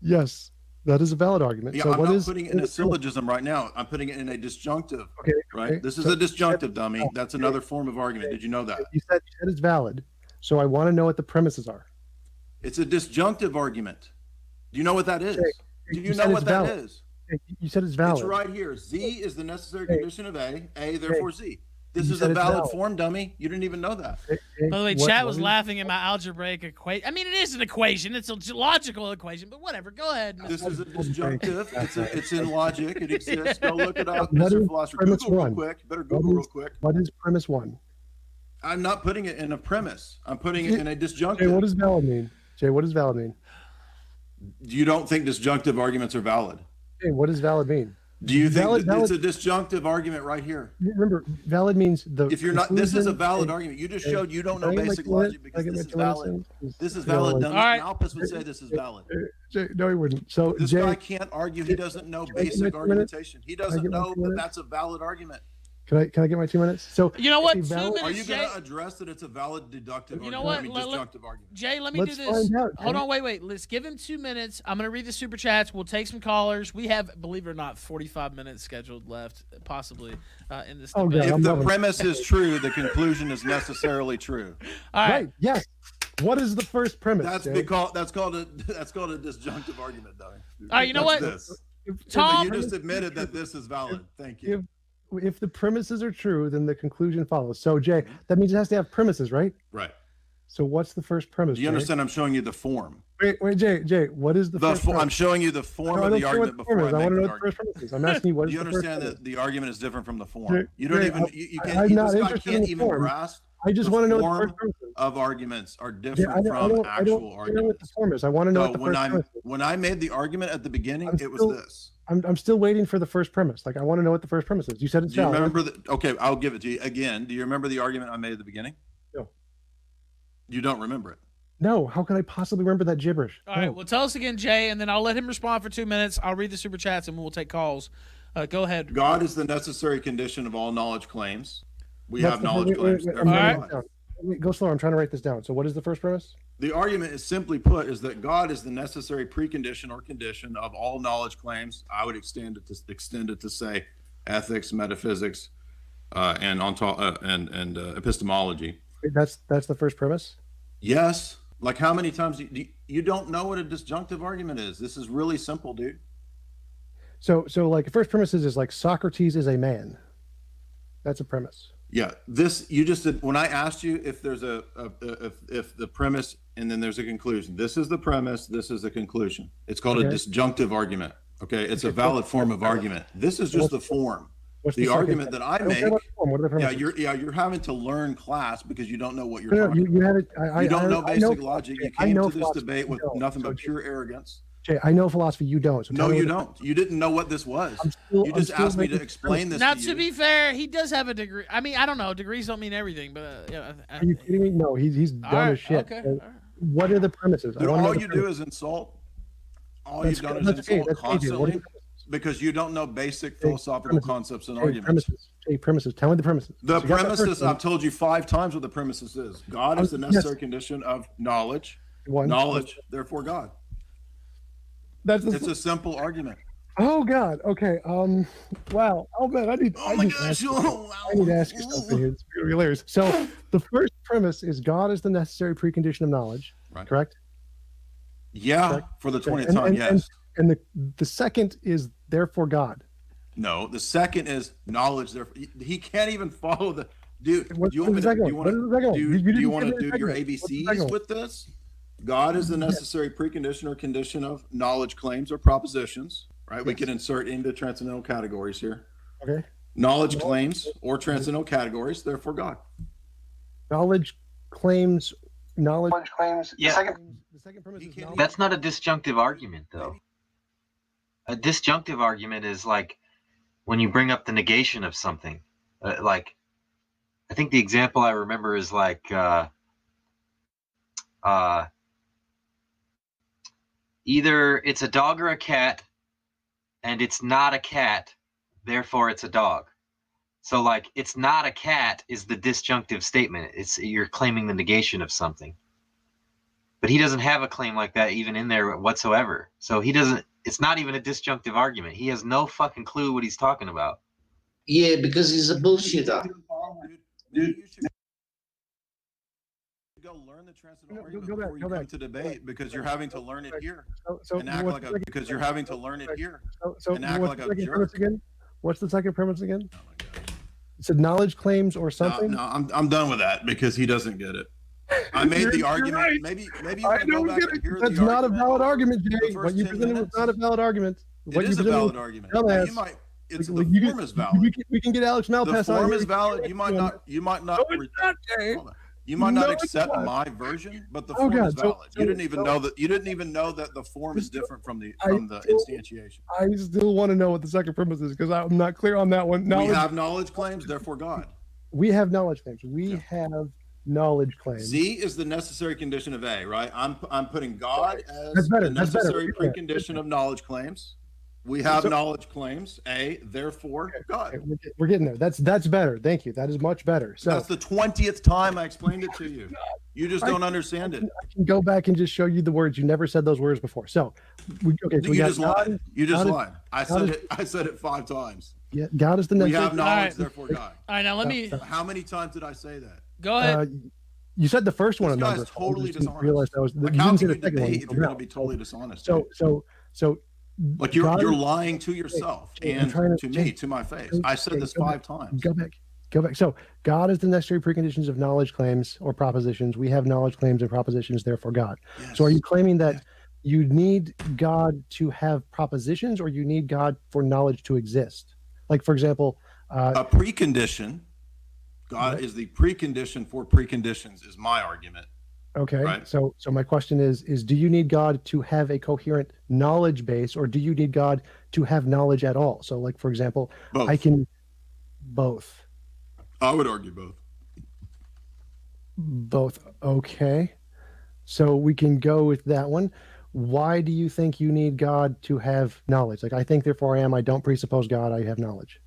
Speaker 19: Yes, that is a valid argument.
Speaker 17: Yeah,
Speaker 19: so
Speaker 17: I'm
Speaker 19: what
Speaker 17: not
Speaker 19: is?
Speaker 17: putting it in a syllogism right now. I'm putting it in a disjunctive.
Speaker 19: Okay.
Speaker 17: Right.
Speaker 19: okay,
Speaker 17: This is
Speaker 19: so-
Speaker 17: a disjunctive, dummy. That's another form of argument. Did you know that?
Speaker 19: You said it's valid. So I want to know what the premises are.
Speaker 17: It's a disjunctive argument. Do you know what that is?
Speaker 19: Jay,
Speaker 17: Do
Speaker 19: you
Speaker 17: you
Speaker 19: said
Speaker 17: know what
Speaker 19: it's
Speaker 17: that
Speaker 19: valid.
Speaker 17: is?
Speaker 19: You said it's valid.
Speaker 17: It's right here. Z is the necessary
Speaker 19: Hey.
Speaker 17: condition of A. A, therefore Z. This
Speaker 19: You
Speaker 17: is
Speaker 19: said
Speaker 17: a
Speaker 19: it's
Speaker 17: valid
Speaker 19: valid.
Speaker 17: form, dummy. You didn't even know that.
Speaker 18: By the way,
Speaker 19: What-
Speaker 18: chat
Speaker 19: what
Speaker 18: was
Speaker 19: is-
Speaker 18: laughing at my algebraic equation. I mean, it is an equation. It's a logical equation, but whatever. Go ahead.
Speaker 17: This is a disjunctive. It's in logic. It exists. Go look it up,
Speaker 19: What
Speaker 17: Mr.
Speaker 19: is
Speaker 17: Philosopher.
Speaker 19: premise
Speaker 17: Google real
Speaker 19: one?
Speaker 17: quick. You better
Speaker 19: What
Speaker 17: Google real
Speaker 19: is-
Speaker 17: quick.
Speaker 19: What is premise one?
Speaker 17: I'm not putting it in a premise. I'm putting it in a
Speaker 19: Jay,
Speaker 17: disjunctive.
Speaker 19: what does valid mean? Jay, what does valid mean?
Speaker 17: You don't think disjunctive arguments are valid?
Speaker 19: Jay, what does valid mean?
Speaker 17: Do you think
Speaker 19: Valid-
Speaker 17: that it's a
Speaker 19: valid-
Speaker 17: disjunctive argument right here?
Speaker 19: Remember, valid means the.
Speaker 17: If you're not, this is a
Speaker 19: conclusion-
Speaker 17: valid
Speaker 19: Jay,
Speaker 17: argument. You just
Speaker 19: Jay,
Speaker 17: showed you don't know
Speaker 19: can I get my
Speaker 17: basic
Speaker 19: 2 minutes?
Speaker 17: logic
Speaker 19: Can I
Speaker 17: because
Speaker 19: get
Speaker 17: this
Speaker 19: my
Speaker 17: is
Speaker 19: 2 minutes
Speaker 17: valid.
Speaker 19: in?
Speaker 17: This is
Speaker 19: You know,
Speaker 17: valid.
Speaker 19: like-
Speaker 17: Dummy.
Speaker 18: All right.
Speaker 17: Malthus would say this is valid.
Speaker 19: Jay, no, he wouldn't. So
Speaker 17: This
Speaker 19: Jay,
Speaker 17: guy can't argue. He doesn't know
Speaker 19: Can I get my
Speaker 17: basic
Speaker 19: 2 minutes?
Speaker 17: argumentation. He
Speaker 19: Can I
Speaker 17: doesn't
Speaker 19: get my
Speaker 17: know
Speaker 19: 2
Speaker 17: that
Speaker 19: minutes?
Speaker 17: that's a valid argument.
Speaker 19: Can I get my 2 minutes? So
Speaker 18: You know what?
Speaker 19: a
Speaker 18: 2
Speaker 19: valid-
Speaker 17: Are you
Speaker 18: minutes,
Speaker 17: going
Speaker 18: Jay.
Speaker 17: to address that it's a valid deductive
Speaker 18: You know
Speaker 17: argument?
Speaker 18: what?
Speaker 17: I mean, disjunctive argument.
Speaker 18: Jay, let me
Speaker 19: Let's
Speaker 18: do this.
Speaker 19: find out,
Speaker 18: Hold
Speaker 19: Jay.
Speaker 18: on, wait. Let's give him 2 minutes. I'm going to read the super chats. We'll take some callers. We have, believe it or not, 45 minutes scheduled left, possibly, in this
Speaker 19: Oh,
Speaker 18: debate.
Speaker 19: God,
Speaker 17: If
Speaker 19: I'm
Speaker 17: the
Speaker 19: loving it.
Speaker 17: premise is true, the conclusion is necessarily true.
Speaker 18: All right.
Speaker 19: Right. Yes. What is the first premise?
Speaker 17: That's
Speaker 19: Jay?
Speaker 17: because that's called a disjunctive argument, though.
Speaker 18: All right, you know
Speaker 17: That's
Speaker 18: what?
Speaker 17: This.
Speaker 18: Tom-
Speaker 17: You just admitted that this is valid. Thank you.
Speaker 19: If the premises are true, then the conclusion follows. So Jay, that means it has to have premises, right?
Speaker 17: Right.
Speaker 19: So what's the first premise?
Speaker 17: Do you
Speaker 19: Jay?
Speaker 17: understand? I'm showing you the form.
Speaker 19: Wait, Jay. What is the first?
Speaker 17: I'm
Speaker 19: premise?
Speaker 17: showing you the form
Speaker 19: No, I
Speaker 17: of
Speaker 19: don't
Speaker 17: the
Speaker 19: care what
Speaker 17: argument
Speaker 19: the
Speaker 17: before
Speaker 19: form
Speaker 17: I
Speaker 19: is. I
Speaker 17: make
Speaker 19: want to
Speaker 17: the
Speaker 19: know what the first
Speaker 17: argument.
Speaker 19: premise is. I'm asking you what
Speaker 17: Do
Speaker 19: is
Speaker 17: you
Speaker 19: the first
Speaker 17: understand
Speaker 19: premise?
Speaker 17: that the argument is different from the form?
Speaker 19: Jay,
Speaker 17: You don't
Speaker 19: Jay,
Speaker 17: even. You can't.
Speaker 19: I'm not
Speaker 17: This guy
Speaker 19: interested in
Speaker 17: can't
Speaker 19: the
Speaker 17: even
Speaker 19: form.
Speaker 17: grasp.
Speaker 19: I just
Speaker 17: the
Speaker 19: want to know what the
Speaker 17: form
Speaker 19: first premise is.
Speaker 17: of arguments are
Speaker 19: Yeah,
Speaker 17: different
Speaker 19: I
Speaker 17: from
Speaker 19: don't
Speaker 17: actual
Speaker 19: care what the
Speaker 17: arguments.
Speaker 19: form is. I want to know
Speaker 17: So
Speaker 19: what the
Speaker 17: when
Speaker 19: first
Speaker 17: I
Speaker 19: premise is.
Speaker 17: when I made the argument at the beginning, it was
Speaker 19: still-
Speaker 17: this.
Speaker 19: I'm still waiting for the first premise. Like I want to know what the first premise is. You said it's
Speaker 17: Do you
Speaker 19: valid.
Speaker 17: remember the? Okay, I'll give it to you again. Do you remember the argument I made at the beginning?
Speaker 19: No.
Speaker 17: You don't remember it.
Speaker 19: No, how can I possibly remember that gibberish?
Speaker 18: All right.
Speaker 19: No.
Speaker 18: Well, tell us again, Jay, and then I'll let him respond for 2 minutes. I'll read the super chats, and we'll take calls. Go ahead.
Speaker 17: God is the necessary condition of all knowledge claims. We
Speaker 19: What's
Speaker 17: have
Speaker 19: the-
Speaker 17: knowledge
Speaker 19: wait,
Speaker 17: claims.
Speaker 19: wait,
Speaker 17: therefore
Speaker 19: I'm writing
Speaker 17: God.
Speaker 19: this down. Wait, go slower. I'm trying to write this down. So what is the first premise?
Speaker 17: The argument is simply put is that God is the necessary precondition or condition of all knowledge claims. I would extend it to say ethics, metaphysics, and epistemology.
Speaker 19: Wait, that's the first premise.
Speaker 17: Yes. Like how many times you don't know what a disjunctive argument is? This is really simple, dude.
Speaker 19: So like the first premise is like Socrates is a man. That's a premise.
Speaker 17: Yeah, this you just did when I asked you if there's if the premise and then there's a conclusion. This is the premise. This is the conclusion. It's called a
Speaker 19: Okay.
Speaker 17: disjunctive argument. Okay, it's a
Speaker 19: Okay,
Speaker 17: valid form of argument. This is just the form. The
Speaker 19: second
Speaker 17: argument that
Speaker 19: premise?
Speaker 17: I
Speaker 19: don't care
Speaker 17: make.
Speaker 19: about the form. What are the
Speaker 17: Yeah,
Speaker 19: premises?
Speaker 17: you're having to learn class because you don't know what you're
Speaker 19: No,
Speaker 17: talking.
Speaker 19: you have it. I
Speaker 17: You don't know
Speaker 19: I know
Speaker 17: basic logic. You
Speaker 19: I
Speaker 17: came
Speaker 19: know
Speaker 17: to this
Speaker 19: philosophy,
Speaker 17: debate
Speaker 19: you
Speaker 17: with
Speaker 19: don't.
Speaker 17: nothing
Speaker 19: So
Speaker 17: but pure arrogance.
Speaker 19: Jay, I know philosophy. You don't. So tell
Speaker 17: No,
Speaker 19: me
Speaker 17: you
Speaker 19: what the-
Speaker 17: don't. You didn't know what this was.
Speaker 19: still-
Speaker 17: You
Speaker 19: I'm
Speaker 17: just
Speaker 19: still
Speaker 17: asked me
Speaker 19: making
Speaker 17: to explain this
Speaker 18: Now,
Speaker 17: to
Speaker 18: to
Speaker 17: you.
Speaker 18: be fair, he does have a degree. I mean, I don't know. Degrees don't mean everything, but yeah.
Speaker 19: Are you kidding me? No, he's dumb
Speaker 18: right,
Speaker 19: as shit.
Speaker 18: okay,
Speaker 19: So
Speaker 18: all right.
Speaker 19: What are the premises? I
Speaker 17: Dude,
Speaker 19: wanna know
Speaker 17: all
Speaker 19: the
Speaker 17: you do
Speaker 19: premise.
Speaker 17: is insult. All
Speaker 19: That's-
Speaker 17: you've done is
Speaker 19: that's okay,
Speaker 17: insult
Speaker 19: that's okay, Jay. What are
Speaker 17: constantly
Speaker 19: the premises?
Speaker 17: because you don't know basic
Speaker 19: Jay,
Speaker 17: philosophical
Speaker 19: premises.
Speaker 17: concepts and
Speaker 19: Jay,
Speaker 17: arguments.
Speaker 19: premises. Jay, premises. Tell me the premises.
Speaker 17: The
Speaker 19: So you got that
Speaker 17: premises,
Speaker 19: first
Speaker 17: I've
Speaker 19: one.
Speaker 17: told you 5 times what the premises is. God is the
Speaker 19: Yes.
Speaker 17: necessary condition of knowledge.
Speaker 19: One.
Speaker 17: Knowledge, therefore God.
Speaker 19: That's the-
Speaker 17: It's a simple argument.
Speaker 19: Oh God. Okay. Wow. Oh man, I need to ask you something here. It's really hilarious. So the first premise is God is the necessary precondition of knowledge.
Speaker 17: Right.
Speaker 19: Correct.
Speaker 17: Yeah,
Speaker 19: Correct?
Speaker 17: for the
Speaker 19: Okay,
Speaker 17: 20th
Speaker 19: and-
Speaker 17: time,
Speaker 19: and-
Speaker 17: yes.
Speaker 19: And the second is therefore God.
Speaker 17: No, the second is knowledge. Therefore, he can't even follow the. Dude, do
Speaker 19: What-
Speaker 17: you want
Speaker 19: what
Speaker 17: me
Speaker 19: is
Speaker 17: to?
Speaker 19: that
Speaker 17: Do you
Speaker 19: going?
Speaker 17: want
Speaker 19: What is that
Speaker 17: to?
Speaker 19: going?
Speaker 17: Do
Speaker 19: You
Speaker 17: you
Speaker 19: didn't
Speaker 17: want
Speaker 19: give
Speaker 17: to
Speaker 19: me the
Speaker 17: do your
Speaker 19: second. What's the
Speaker 17: ABCs
Speaker 19: second one?
Speaker 17: with this? God is the necessary precondition or condition of knowledge claims or propositions. Right? We
Speaker 19: Yes.
Speaker 17: can insert into transcendental categories here.
Speaker 19: Okay.
Speaker 17: Knowledge claims or transcendental categories. Therefore, God.
Speaker 19: Knowledge claims knowledge.
Speaker 12: Claims.
Speaker 20: Yeah.
Speaker 19: The second premise is
Speaker 20: That's not a disjunctive argument, though.
Speaker 2: A disjunctive argument is like when you bring up the negation of something. Like, I think the example I remember is like, either it's a dog or a cat, and it's not a cat, therefore it's a dog. So like, it's not a cat is the disjunctive statement. You're claiming the negation of something. But he doesn't have a claim like that even in there whatsoever. So he doesn't, it's not even a disjunctive argument. He has no fucking clue what he's talking about.
Speaker 5: Yeah, because he's a bullshitter.
Speaker 17: Dude, you should go learn the transcendental argument before you come to debate, because you're having to learn it here and act like a, because you're having to learn it here and act like a jerk.
Speaker 19: What's the second premise again? It said knowledge claims or something.
Speaker 17: No, I'm done with that because he doesn't get it. I made the argument. Right. Maybe you want to go back and hear
Speaker 19: That's
Speaker 17: the
Speaker 19: not
Speaker 17: argument.
Speaker 19: A valid argument, Jay. What you presented was not a valid argument.
Speaker 17: It is a valid argument. Now, you might. It's the form is valid.
Speaker 19: We can get Alex Malpass.
Speaker 17: The form is valid. You might not. You might not. You might not accept my version, but the form is valid. You didn't even know that. You didn't even know that the form is different from the instantiation.
Speaker 19: I still want to know what the second premise is because I'm not clear on that one.
Speaker 17: We have knowledge claims, therefore God.
Speaker 19: We have knowledge claims. We have knowledge claims.
Speaker 17: Z is the necessary condition of A, right? I'm putting God as the necessary precondition of knowledge claims. We have knowledge claims, A, therefore God.
Speaker 19: Okay, we're getting there. That's better. Thank you. That is much better. So
Speaker 17: that's the 20th time I explained it to you. You just don't understand it.
Speaker 19: I can go back and just show you the words. You never said those words before. So, so
Speaker 17: you just lied. You just lied. I said it 5 times.
Speaker 19: Yeah, God is the necessary.
Speaker 17: We have knowledge, therefore God.
Speaker 18: All right, now let me.
Speaker 17: How many times did I say that?
Speaker 18: Go ahead.
Speaker 19: You said the first one.
Speaker 17: This guy's totally dishonest.
Speaker 19: Realized that was.
Speaker 17: Like, how can you debate if you're going to be totally dishonest?
Speaker 19: So.
Speaker 17: Like you're lying to yourself and to me, to my face. I said this 5 times.
Speaker 19: Go back. So God is the necessary preconditions of knowledge claims or propositions. We have knowledge claims and propositions, therefore God. Yes. So are you claiming that you need God to have propositions or you need God for knowledge to exist? Like, for example,
Speaker 17: a precondition. God is the precondition for preconditions is my argument.
Speaker 19: Okay.
Speaker 17: Right.
Speaker 19: So my question is do you need God to have a coherent knowledge base or do you need God to have knowledge at all? So like, for example,
Speaker 17: both.
Speaker 19: I can both.
Speaker 17: I would argue both.
Speaker 19: Both. Okay. So we can go with that one. Why do you think you need God to have knowledge? Like I think therefore I am, I don't presuppose God, I have knowledge.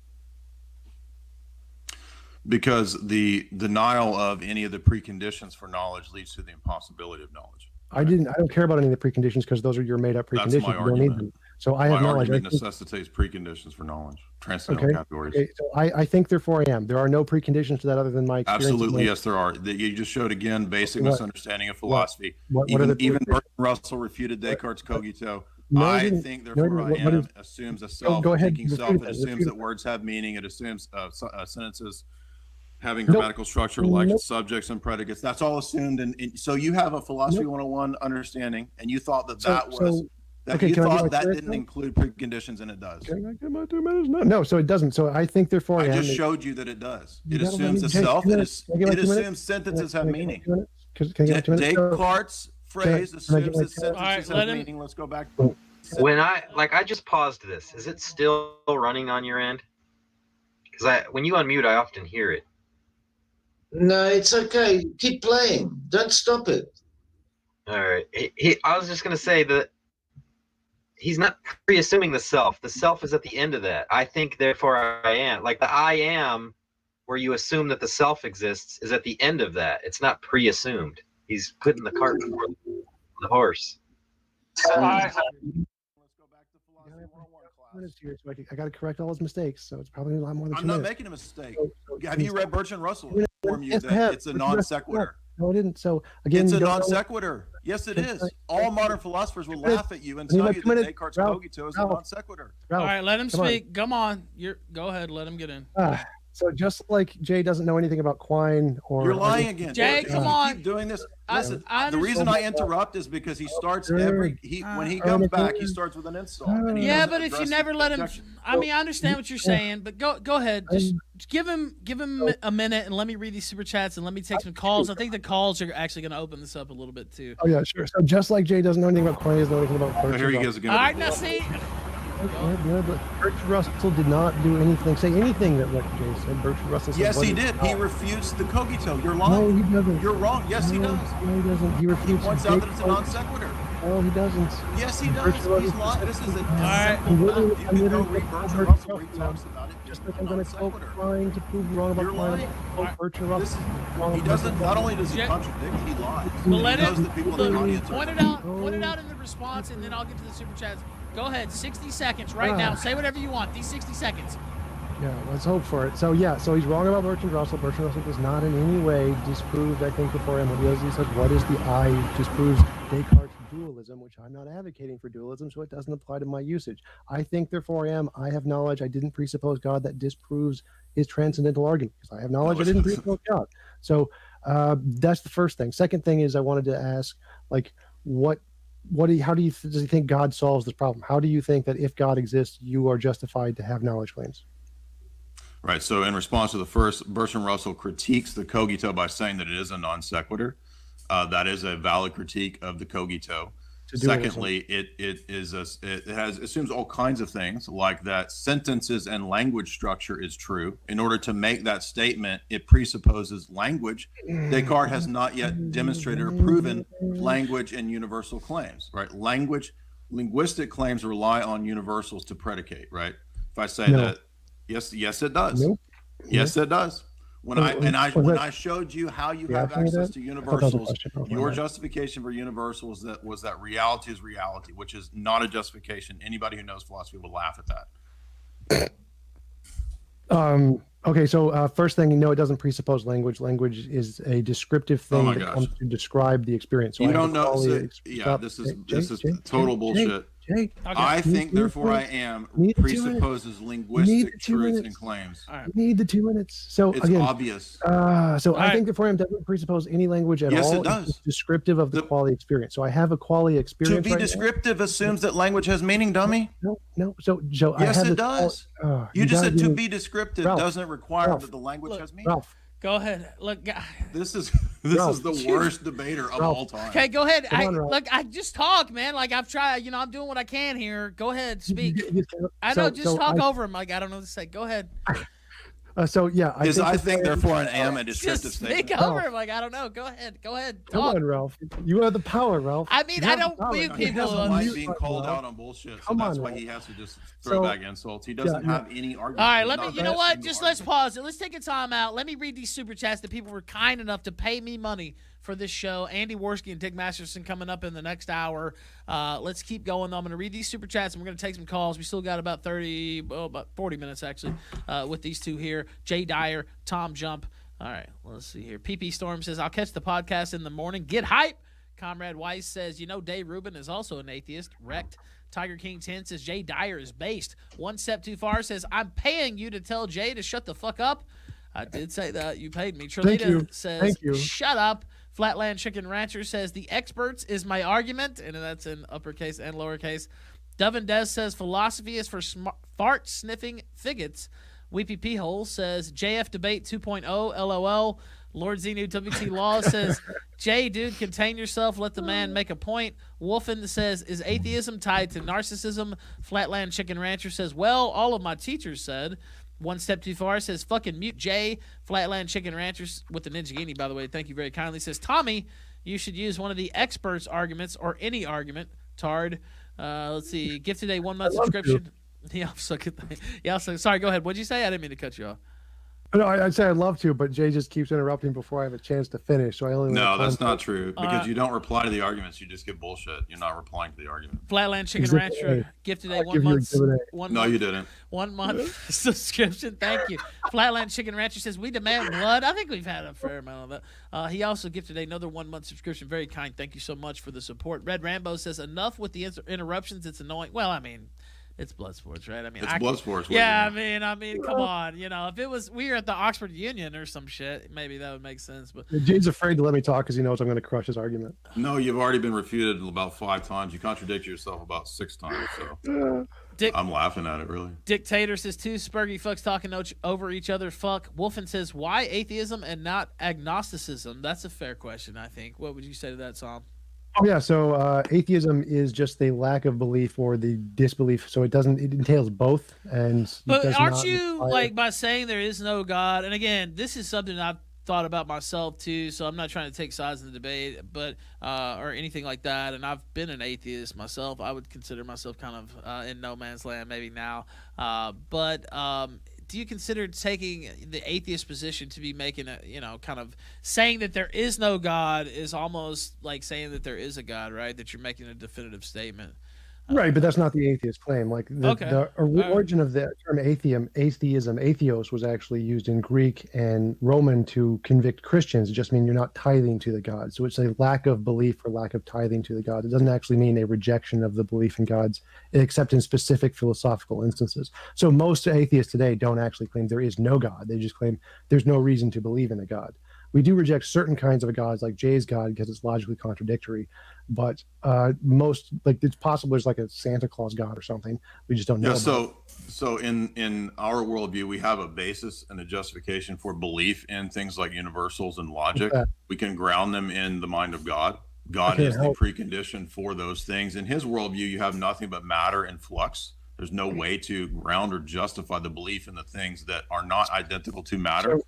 Speaker 17: Because the denial of any of the preconditions for knowledge leads to the impossibility of knowledge.
Speaker 19: I don't care about any of the preconditions because those are your made up preconditions.
Speaker 17: That's my
Speaker 19: you don't need them. So I have knowledge.
Speaker 17: My argument necessitates preconditions for knowledge, transcendental categories.
Speaker 19: Okay. So I think therefore I am. There are no preconditions to that other than my experience.
Speaker 17: Absolutely, yes, there are. You just showed again basic misunderstanding of philosophy.
Speaker 19: Even
Speaker 17: Bertrand Russell refuted Descartes' cogito. I think therefore I am assumes a self, thinking self. It assumes that words have meaning. It assumes sentences having grammatical structure like subjects and predicates. That's all assumed. And so you have a philosophy 101 understanding, and you thought that that didn't include preconditions, and it does.
Speaker 19: Can I get my 2 minutes? No, so it doesn't. So I think therefore
Speaker 17: I just showed you that it does. It assumes a self. It assumes sentences have meaning. Descartes' phrase assumes that sentences have meaning. Let's go back.
Speaker 2: When I just paused this, is it still running on your end? Because when you unmute, I often hear it.
Speaker 5: No, it's okay. Keep playing. Don't stop it.
Speaker 2: All right. I was just going to say that he's not pre-assuming the self. The self is at the end of that. I think, therefore, I am. Like the I am, where you assume that the self exists, is at the end of that. It's not pre-assumed. He's putting the cart before the horse.
Speaker 19: Here, so I got to correct all his mistakes. So it's probably a lot more than 2
Speaker 17: I'm
Speaker 19: minutes.
Speaker 17: not making a mistake. Have you read Bertrand Russell? Inform you that it's a non sequitur.
Speaker 19: No, I didn't. So again,
Speaker 17: it's a non sequitur. Yes, it is. All modern philosophers will laugh at you and tell you that Descartes' cogito is a non sequitur.
Speaker 18: All right, let him speak. Come on. Go ahead. Let him get in.
Speaker 19: So just like Jay doesn't know anything about Quine or
Speaker 17: you're lying again.
Speaker 18: Jay, come on.
Speaker 17: Keep doing this. Listen, the reason I interrupt is because he starts when he comes back, he starts with an insult.
Speaker 18: Yeah, but if you never let him, I mean, I understand what you're saying, but go ahead. Just give him a minute and let me read these super chats and let me take some calls. I think the calls are actually going to open this up a little bit too.
Speaker 19: Oh yeah, sure. So just like Jay doesn't know anything about Quine, he doesn't know anything about Bertrand.
Speaker 17: Here he goes again.
Speaker 18: All right, now see.
Speaker 19: Yeah, but Bertrand Russell did not do anything, say anything that what Jay said. Bertrand Russell said,
Speaker 17: Yes,
Speaker 19: what
Speaker 17: he
Speaker 19: is
Speaker 17: did.
Speaker 19: God?
Speaker 17: He refutes the cogito. You're
Speaker 19: No,
Speaker 17: lying.
Speaker 19: he doesn't.
Speaker 17: You're wrong. Yes, he
Speaker 19: No,
Speaker 17: does.
Speaker 19: no, he doesn't. He refutes.
Speaker 17: He points out that it's a non
Speaker 19: Descartes.
Speaker 17: sequitur.
Speaker 19: No, he doesn't.
Speaker 17: Yes, he does.
Speaker 19: Bertrand
Speaker 17: He's
Speaker 19: Russell
Speaker 17: lying. This is a
Speaker 19: specifically-
Speaker 17: simple fact. You
Speaker 19: I'm
Speaker 17: can go
Speaker 19: literally
Speaker 17: read
Speaker 19: quote
Speaker 17: Bertrand
Speaker 19: Bertrand
Speaker 17: Russell where he
Speaker 19: Russell
Speaker 17: talks about it.
Speaker 19: just
Speaker 17: It's
Speaker 19: like
Speaker 17: a
Speaker 19: I'm going
Speaker 17: non
Speaker 19: to quote
Speaker 17: sequitur.
Speaker 19: trying to prove wrong about
Speaker 17: You're
Speaker 19: Klein.
Speaker 17: lying.
Speaker 19: Quote Bertrand Russell. wrong
Speaker 17: He
Speaker 19: about
Speaker 17: doesn't.
Speaker 19: Bertrand
Speaker 17: Not only
Speaker 19: Russell.
Speaker 17: does he contradict, he lies.
Speaker 18: Well,
Speaker 17: He
Speaker 18: let
Speaker 17: knows
Speaker 18: it.
Speaker 17: that people in the audience are.
Speaker 18: Point it out in the response, and then I'll get to the super chats. Go ahead, 60 seconds right now. Say whatever you want. These 60 seconds.
Speaker 19: Yeah, let's hope for it. So yeah, so he's wrong about Bertrand Russell. Bertrand Russell does not in any way disprove, I think, before him. What he does, he says, what is the I? Disproves Descartes' dualism, which I'm not advocating for dualism, so it doesn't apply to my usage. I think, therefore, I am. I have knowledge. I didn't presuppose God. That disproves his transcendental argument. Because I have knowledge, I didn't presuppose God. So that's the first thing. Second thing is I wanted to ask, like, does he think God solves this problem? How do you think that if God exists, you are justified to have knowledge claims?
Speaker 17: Right. So in response to the first, Bertrand Russell critiques the cogito by saying that it is a non sequitur. That is a valid critique of the cogito. Secondly, it assumes all kinds of things, like that sentences and language structure is true. In order to make that statement, it presupposes language. Descartes has not yet demonstrated or proven language and universal claims. Right? Linguistic claims rely on universals to predicate. Right? If I say that. Yes, it does.
Speaker 19: Nope.
Speaker 17: Yes, it does. When I showed you how you have access to universals, your justification for universals was that reality is reality, which is not a justification. Anybody who knows philosophy will laugh at that.
Speaker 19: Okay, so first thing, no, it doesn't presuppose language. Language is a descriptive thing that comes to describe the experience. So
Speaker 17: you don't know. This is total bullshit. I think, therefore, I am presupposes linguistic truths and claims.
Speaker 19: You need the 2 minutes. So
Speaker 17: it's
Speaker 19: again,
Speaker 17: obvious.
Speaker 19: I think therefore I doesn't presuppose any language at all.
Speaker 17: Yes, it does.
Speaker 19: It's descriptive of the quality experience. So I have a quality experience.
Speaker 17: To be descriptive assumes that language has meaning, dummy.
Speaker 19: No. So Joe,
Speaker 17: yes, it does. You just said to be descriptive doesn't require that the language has meaning.
Speaker 19: Ralph.
Speaker 18: Go ahead. Look,
Speaker 17: this is the worst debater of all time.
Speaker 18: Okay, go ahead. I just talk, man. Like I've tried. I'm doing what I can here. Go ahead, speak. I know. Just talk over him. Like I don't know what to say. Go ahead.
Speaker 19: I
Speaker 17: think therefore an am a descriptive statement.
Speaker 18: Speak over him. Like I don't know. Go ahead. Talk.
Speaker 19: Come on, Ralph. You have the power, Ralph.
Speaker 18: I mean, I don't believe people.
Speaker 17: He doesn't like being called out on bullshit, so that's why he has to just throw back insults. He doesn't have any argument.
Speaker 18: All right, let me. You know what? Just let's pause it. Let's take a time out. Let me read these super chats that people were kind enough to pay me money for this show. Andy Worski and Dick Masterson coming up in the next hour. Let's keep going, though. I'm going to read these super chats, and we're going to take some calls. We still got about 40 minutes, actually, with these two here. Jay Dyer, Tom Jump. All right, let's see here. PP Storm says, I'll catch the podcast in the morning. Get hype. Comrade Weiss says, Dave Rubin is also an atheist. Wrecked. Tiger King 10 says, Jay Dyer is based. One Step Too Far says, I'm paying you to tell Jay to shut the fuck up. I did say that. You paid me. Trilita says, shut up. Flatland Chicken Rancher says, the experts is my argument, and that's in uppercase and lowercase. Devin Des says, philosophy is for fart-sniffing faggots. Weepy P-hole says, JF Debate 2.0, LOL. Lord Zenu WT Law says, Jay, dude, contain yourself. Let the man make a point. Wolfen says, is atheism tied to narcissism? Flatland Chicken Rancher says, well, all of my teachers said. One Step Too Far says, fucking mute Jay. Flatland Chicken Ranchers with the Ninja Guinea, by the way, thank you very kindly, says, Tommy, you should use one of the experts' arguments or any argument. Tard. Let's see. Gift today 1 month subscription. Yeah, sorry, go ahead. What'd you say? I didn't mean to cut you off.
Speaker 19: No, I'd say I'd love to, but Jay just keeps interrupting before I have a chance to finish. So I only.
Speaker 17: No, that's not true because you don't reply to the arguments. You just give bullshit. You're not replying to the argument.
Speaker 18: Flatland Chicken Rancher gifted a 1 month.
Speaker 17: No, you didn't.
Speaker 18: 1 month subscription. Thank you. Flatland Chicken Rancher says, we demand blood. I think we've had a fair amount of that. He also gifted another 1 month subscription. Very kind. Thank you so much for the support. Red Rambo says, enough with the interruptions. It's annoying. Well, I mean, it's blood sports, right? I mean,
Speaker 17: it's blood sports.
Speaker 18: Yeah, I mean, come on. If it was we were at the Oxford Union or some shit, maybe that would make sense. But
Speaker 19: Jay's afraid to let me talk because he knows I'm going to crush his argument.
Speaker 17: No, you've already been refuted about 5 times. You contradict yourself about 6 times. So I'm laughing at it, really.
Speaker 18: Dictator says, 2 Spurgy fucks talking over each other. Fuck. Wolfen says, why atheism and not agnosticism? That's a fair question, I think. What would you say to that, Sam?
Speaker 19: Oh yeah, so atheism is just the lack of belief or the disbelief. So it entails both, and it
Speaker 18: But
Speaker 19: does
Speaker 18: aren't
Speaker 19: not
Speaker 18: you
Speaker 19: require-
Speaker 18: like by saying there is no God? And again, this is something I've thought about myself too. So I'm not trying to take sides in the debate, but or anything like that. And I've been an atheist myself. I would consider myself kind of in no man's land maybe now. But do you consider taking the atheist position to be making a, kind of saying that there is no God is almost like saying that there is a God, right? That you're making a definitive statement.
Speaker 19: Right, but that's not the atheist claim. Like the origin of the term atheism, atheos, was actually used in Greek and Roman to convict Christians. It just means you're not tithing to the God. So it's a lack of belief or lack of tithing to the God. It doesn't actually mean a rejection of the belief in gods, except in specific philosophical instances. So most atheists today don't actually claim there is no God. They just claim there's no reason to believe in a God. We do reject certain kinds of gods, like Jay's God, because it's logically contradictory. But most, like, it's possible there's like a Santa Claus God or something. We just don't know.
Speaker 17: So in our worldview, we have a basis and a justification for belief in things like universals and logic. We can ground them in the mind of God. God is the precondition for those things. In his worldview, you have nothing but matter and flux. There's no way to ground or justify the belief in the things that are not identical to matter.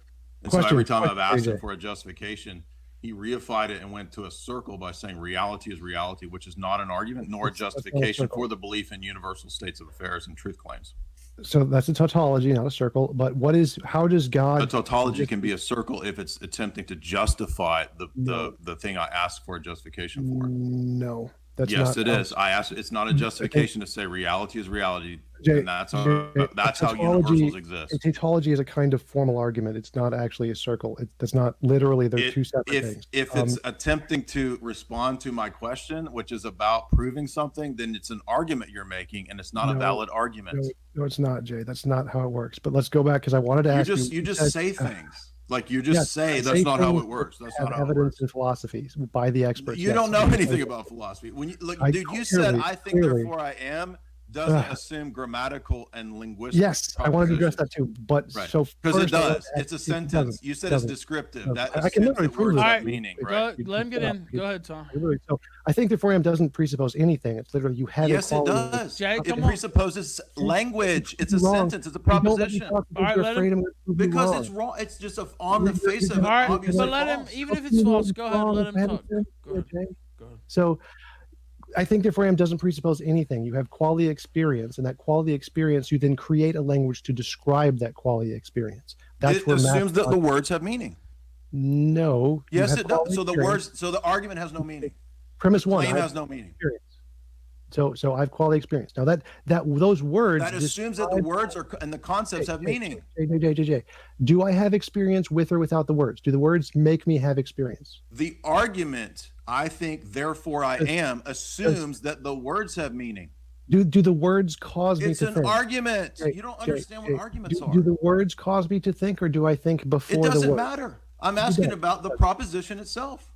Speaker 17: So every time I've asked him for a justification, he reified it and went to a circle by saying reality is reality, which is not an argument nor a justification for the belief in universal states of affairs and truth claims.
Speaker 19: So that's a tautology, not a circle. But how does God?
Speaker 17: A tautology can be a circle if it's attempting to justify the thing I asked for a justification for.
Speaker 19: No.
Speaker 17: Yes, it is. I asked. It's not a justification to say reality is reality, and that's how universals exist.
Speaker 19: A tautology is a kind of formal argument. It's not actually a circle. That's not literally. They're two separate things.
Speaker 17: If it's attempting to respond to my question, which is about proving something, then it's an argument you're making, and it's not a valid argument.
Speaker 19: No, it's not, Jay. That's not how it works. But let's go back because I wanted to ask you.
Speaker 17: You just say things. Like you just say that's not how it works. That's not how it works.
Speaker 19: Evidence in philosophy by the experts.
Speaker 17: You don't know anything about philosophy. When you look, dude, you said I think therefore I am doesn't assume grammatical and linguistic.
Speaker 19: Yes, I wanted to address that too. But so
Speaker 17: because it does. It's a sentence. You said it's descriptive. That
Speaker 19: I can literally prove
Speaker 17: that meaning. Right.
Speaker 18: Let him get in. Go ahead, Tom.
Speaker 19: So I think the 4am doesn't presuppose anything. It's literally you have.
Speaker 17: Yes, it does. It presupposes language. It's a sentence. It's a proposition.
Speaker 18: All right, let him.
Speaker 17: Because it's wrong. It's just on the face of it.
Speaker 18: All right, but let him. Even if it's false, go ahead. Let him talk. Go ahead.
Speaker 19: So. I think the 4am doesn't presuppose anything. You have quality experience, and that quality experience, you then create a language to describe that quality experience.
Speaker 17: It assumes that the words have meaning.
Speaker 19: No.
Speaker 17: Yes, it does. So the words, so the argument has no meaning.
Speaker 19: Premise one.
Speaker 17: Claim has no meaning.
Speaker 19: Experience. So I have quality experience. Now that those words.
Speaker 17: That assumes that the words are and the concepts have meaning.
Speaker 19: Jay. Do I have experience with or without the words? Do the words make me have experience?
Speaker 17: The argument, I think, therefore I am, assumes that the words have meaning.
Speaker 19: Do the words cause me to think?
Speaker 17: It's an argument. You don't understand what arguments are.
Speaker 19: Do the words cause me to think, or do I think before the words?
Speaker 17: It doesn't matter. I'm asking about the proposition itself.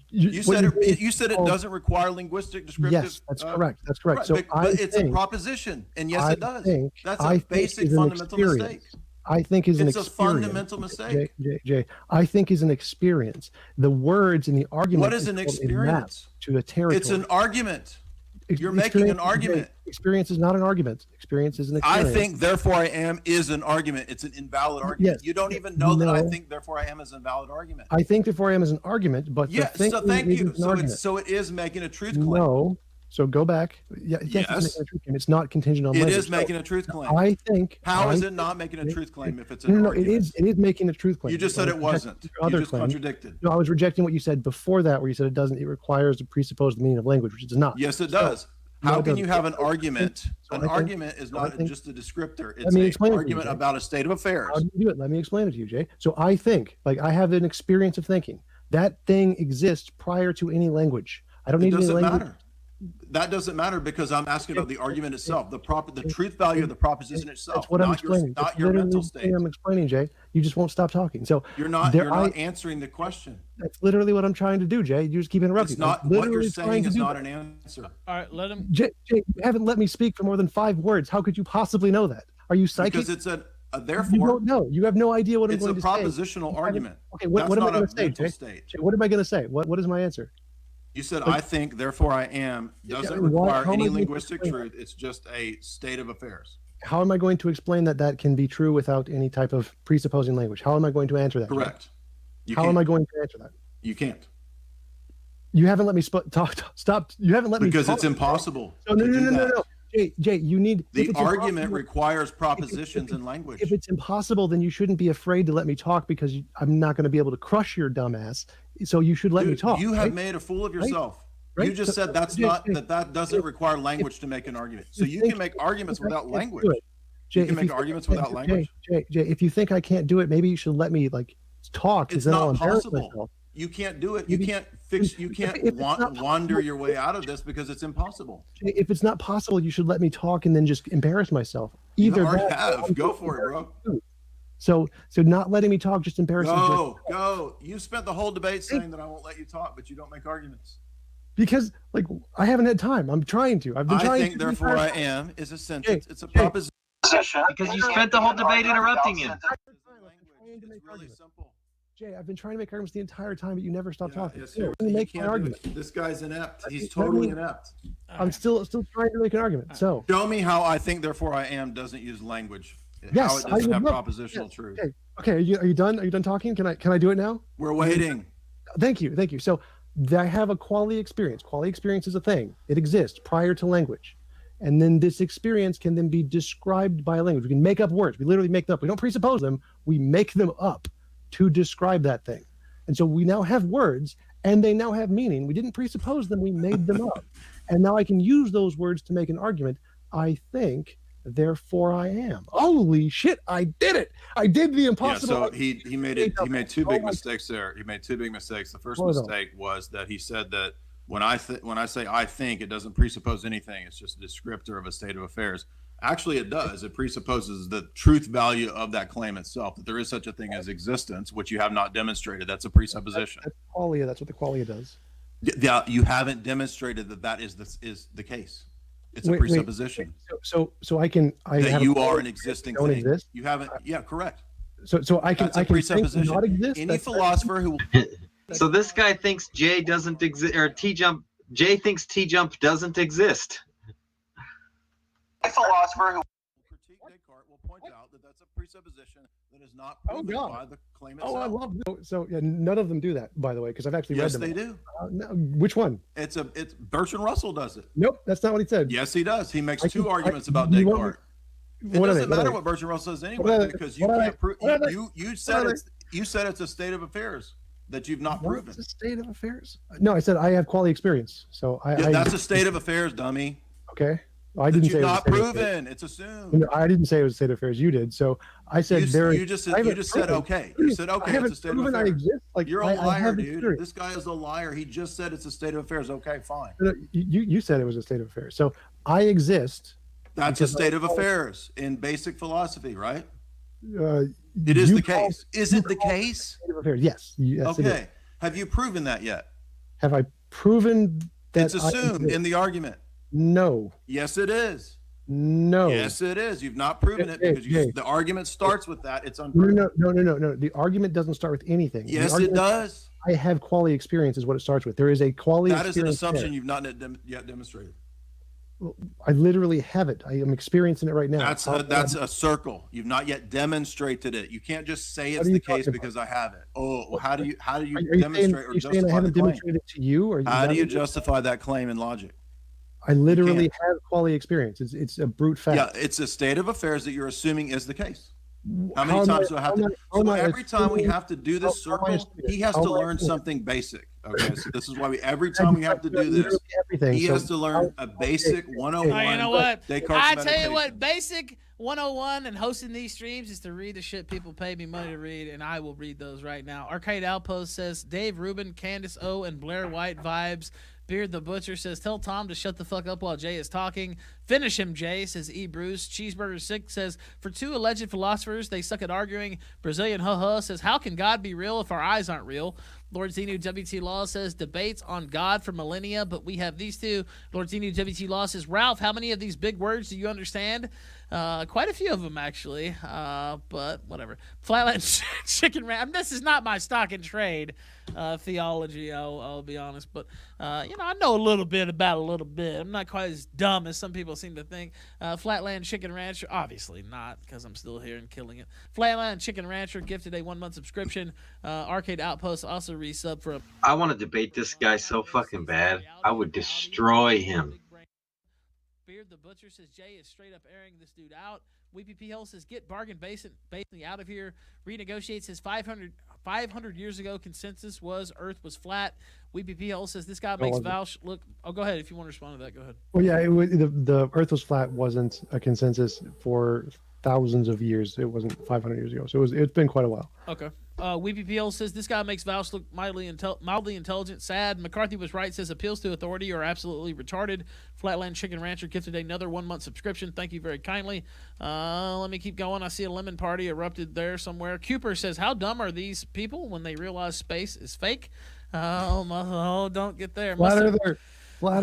Speaker 17: You said it doesn't require linguistic descriptive.
Speaker 19: Yes, that's correct. That's correct.
Speaker 17: Right, but it's a proposition, and yes, it does. That's a basic fundamental mistake.
Speaker 19: I think is an experience.
Speaker 17: It's a fundamental mistake.
Speaker 19: Jay, I think is an experience. The words in the argument.
Speaker 17: What is an experience?
Speaker 19: To a territory.
Speaker 17: It's an argument. You're making an argument.
Speaker 19: Experience is not an argument. Experience is an experience.
Speaker 17: I think, therefore I am is an argument. It's an invalid argument. Yes. You don't even know that I think, therefore I am is an invalid argument.
Speaker 19: I think, therefore I am is an argument, but
Speaker 17: yeah. So thank you. So it is making a truth claim.
Speaker 19: No. So go back. Yes. It's not contingent on language.
Speaker 17: It is making a truth claim.
Speaker 19: I think.
Speaker 17: How is it not making a truth claim if it's an
Speaker 19: argument?
Speaker 17: No,
Speaker 19: it is making a truth claim.
Speaker 17: You just said it wasn't. You just contradicted.
Speaker 19: No, I was rejecting what you said before that, where you said it doesn't. It requires to presuppose the meaning of language, which it does not.
Speaker 17: Yes, it does. How can you have an argument? An argument is not just a descriptor. It's an argument about a state of affairs.
Speaker 19: How do you do it? Let me explain it to you, Jay. So I think, like I have an experience of thinking. That thing exists prior to any language. I don't need any language.
Speaker 17: Matter. That doesn't matter because I'm asking about the argument itself, the truth value of the proposition itself.
Speaker 19: That's what I'm explaining.
Speaker 17: Not your mental state.
Speaker 19: I'm explaining, Jay. You just won't stop talking. So
Speaker 17: you're not answering the question.
Speaker 19: That's literally what I'm trying to do, Jay. You just keep interrupting.
Speaker 17: It's not what you're saying is not an answer.
Speaker 18: All right, let him.
Speaker 19: Jay, you haven't let me speak for more than 5 words. How could you possibly know that? Are you psychic?
Speaker 17: Because it's therefore.
Speaker 19: You don't know. You have no idea what I'm going to say.
Speaker 17: It's a propositional argument.
Speaker 19: Okay, what am I going to say, Jay? What am I going to say? What is my answer?
Speaker 17: You said, I think, therefore I am, doesn't require any linguistic truth. It's just a state of affairs.
Speaker 19: How am I going to explain that that can be true without any type of presupposing language? How am I going to answer that?
Speaker 17: Correct.
Speaker 19: How am I going to answer that?
Speaker 17: You can't.
Speaker 19: You haven't let me stop. You haven't let me
Speaker 17: Because
Speaker 19: talk.
Speaker 17: it's impossible.
Speaker 19: So no. Jay, you need
Speaker 17: the argument requires propositions and language.
Speaker 19: If it's impossible, then you shouldn't be afraid to let me talk because I'm not going to be able to crush your dumb ass. So you should let me talk.
Speaker 17: You have made a fool of yourself.
Speaker 19: Right?
Speaker 17: You just said that doesn't require language to make an argument. So you can make arguments without language. You can make arguments without language.
Speaker 19: Jay, if you think I can't do it, maybe you should let me talk.
Speaker 17: It's not possible. You can't do it. You can't wander your way out of this because it's impossible.
Speaker 19: If it's not possible, you should let me talk and then just embarrass myself.
Speaker 17: Either have. Go for it, bro.
Speaker 19: So not letting me talk, just embarrassing.
Speaker 17: Go. You spent the whole debate saying that I won't let you talk, but you don't make arguments.
Speaker 19: Because I haven't had time. I'm trying to. I've been trying.
Speaker 17: I think, therefore, I am is a sentence. It's a proposition.
Speaker 2: Because you spent the whole debate interrupting him.
Speaker 17: It's really simple.
Speaker 19: Jay, I've been trying to make arguments the entire time, but you never stop talking.
Speaker 17: Yes,
Speaker 19: Let me make an argument.
Speaker 17: This guy's inept. He's totally inept.
Speaker 19: I'm still trying to make an argument. So
Speaker 17: show me how I think, therefore I am doesn't use language.
Speaker 19: Yes,
Speaker 17: how it doesn't have propositional truth.
Speaker 19: Okay. Are you done? Are you done talking? Can I do it now?
Speaker 17: We're waiting.
Speaker 19: Thank you. So I have a quality experience. Quality experience is a thing. It exists prior to language. And then this experience can then be described by language. We can make up words. We literally make them up. We don't presuppose them. We make them up to describe that thing. And so we now have words and they now have meaning. We didn't presuppose them. We made them up. And now I can use those words to make an argument. I think, therefore I am. Holy shit, I did it. I did the impossible.
Speaker 17: Yeah, so he made two big mistakes there. He made two big mistakes. The first mistake was that he said that when I say I think, it doesn't presuppose anything. It's just a descriptor of a state of affairs. Actually, it does. It presupposes the truth value of that claim itself, that there is such a thing as existence, which you have not demonstrated. That's a presupposition.
Speaker 19: That's qualia. That's what the qualia does.
Speaker 17: Yeah, you haven't demonstrated that is the case. It's a presupposition.
Speaker 19: So I can
Speaker 17: that you are an existing
Speaker 19: thing.
Speaker 17: Exist? You haven't. Yeah, correct.
Speaker 19: So I can.
Speaker 17: That's a presupposition. Not exist. Any philosopher who.
Speaker 2: So this guy thinks J doesn't exist, or T-jump. Jay thinks T-jump doesn't exist.
Speaker 13: A philosopher who
Speaker 17: critique Descartes will point out that that's a presupposition that is not proven by the claim itself.
Speaker 19: I love so yeah. None of them do that, by the way, because I've actually read them.
Speaker 17: Yes, they do.
Speaker 19: No, which one?
Speaker 17: It's Bertrand Russell does it.
Speaker 19: Nope, that's not what he said.
Speaker 17: Yes, he does. He makes two arguments about Descartes. It doesn't matter what Bertrand Russell says anyway, because you can't prove. You said it's a state of affairs that you've not proven.
Speaker 19: It's a state of affairs. No, I said I have quality experience. So
Speaker 17: that's a state of affairs, dummy.
Speaker 19: Okay. I didn't say it was
Speaker 17: not proven. It's assumed.
Speaker 19: No, I didn't say it was a state of affairs. You did. So I said
Speaker 17: you just said okay. You said okay. It's a state of affairs. You're a liar, dude. This guy is a liar. He just said it's a state of affairs. Okay, fine.
Speaker 19: You said it was a state of affairs. So I exist.
Speaker 17: That's a state of affairs in basic philosophy, right? It is the case. Is it the case?
Speaker 19: State of affairs. Yes.
Speaker 17: Okay. Have you proven that yet?
Speaker 19: Have I proven that?
Speaker 17: It's assumed in the argument.
Speaker 19: No.
Speaker 17: Yes, it is.
Speaker 19: No.
Speaker 17: Yes, it is. You've not proven it because the argument starts with that. It's unproven.
Speaker 19: No. The argument doesn't start with anything.
Speaker 17: Yes, it does.
Speaker 19: I have quality experience is what it starts with. There is a quality
Speaker 17: experience. That is an assumption you've not yet demonstrated.
Speaker 19: Well, I literally have it. I am experiencing it right now.
Speaker 17: That's a circle. You've not yet demonstrated it. You can't just say it's the case because I have it. Oh, well, how do you demonstrate or justify
Speaker 19: I haven't
Speaker 17: the claim?
Speaker 19: Demonstrated it to you, or
Speaker 17: how do you justify that claim in logic?
Speaker 19: I literally have quality experience. It's a brute fact.
Speaker 17: Yeah, it's a state of affairs that you're assuming is the case. How many times do I have to? So every time we have to do this circle, he has to learn something basic. Okay, so this is why every time we have to do this, he has to learn a basic 101.
Speaker 18: You know what?
Speaker 17: I
Speaker 18: tell you what, basic 101 and hosting these streams is to read the shit people pay me money to read, and I will read those right now. Arcade Outpost says Dave Rubin, Candace O, and Blair White vibes. Beard the Butcher says, tell Tom to shut the fuck up while Jay is talking. Finish him, Jay, says E. Bruce. Cheeseburger 6 says, for two alleged philosophers, they suck at arguing. Brazilian says, how can God be real if our eyes aren't real? Lord Xenu WT Law says debates on God for millennia, but we have these two. Lord Xenu WT Law says, Ralph, how many of these big words do you understand? Quite a few of them, actually, but whatever. Flatland Chicken Ranch. I mean, this is not my stock and trade theology, I'll be honest, but I know a little bit about a little bit. I'm not quite as dumb as some people seem to think. Flatland Chicken Rancher, obviously not, because I'm still here and killing it. Flatland Chicken Rancher gifted a 1-month subscription. Arcade Outpost also resub for a...
Speaker 21: I want to debate this guy so fucking bad. I would destroy him.
Speaker 18: Beard the Butcher says Jay is straight up airing this dude out. WPP Hill says get bargain basically out of here. Renegotiates his 500 years ago consensus was Earth was flat. WPP Hill says this guy makes Vouch look. Oh, go ahead if you want to respond to that. Go ahead.
Speaker 19: Well, yeah, the Earth was flat wasn't a consensus for thousands of years. It wasn't 500 years ago, so it's been quite a while.
Speaker 18: Okay. WPPL says this guy makes Vouch look mildly intelligent. Sad. McCarthy was right. Says appeals to authority are absolutely retarded. Flatland Chicken Rancher gifted another 1-month subscription. Thank you very kindly. Let me keep going. I see a lemon party erupted there somewhere. Cooper says, how dumb are these people when they realize space is fake? Don't get there.
Speaker 19: Flat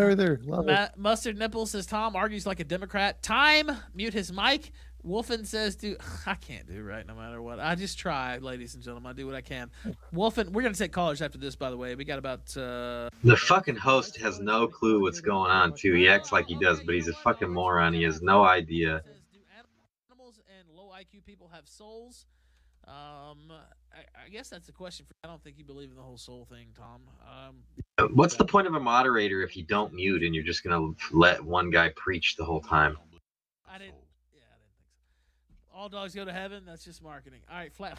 Speaker 19: Earther. Love it.
Speaker 18: Mustard Nipple says Tom argues like a Democrat. Time. Mute his mic. Wolfen says, "Dude, I can't do right no matter what. I just try, ladies and gentlemen. I do what I can." Wolfen, we're gonna take callers after this, by the way. We got about.
Speaker 21: The fucking host has no clue what's going on too. He acts like he does, but he's a fucking moron. He has no idea.
Speaker 18: Do animals and low IQ people have souls? I guess that's a question for. I don't think you believe in the whole soul thing, Tom.
Speaker 21: What's the point of a moderator if you don't mute and you're just gonna let one guy preach the whole time?
Speaker 18: I didn't think so. All dogs go to heaven. That's just marketing. All right, Flat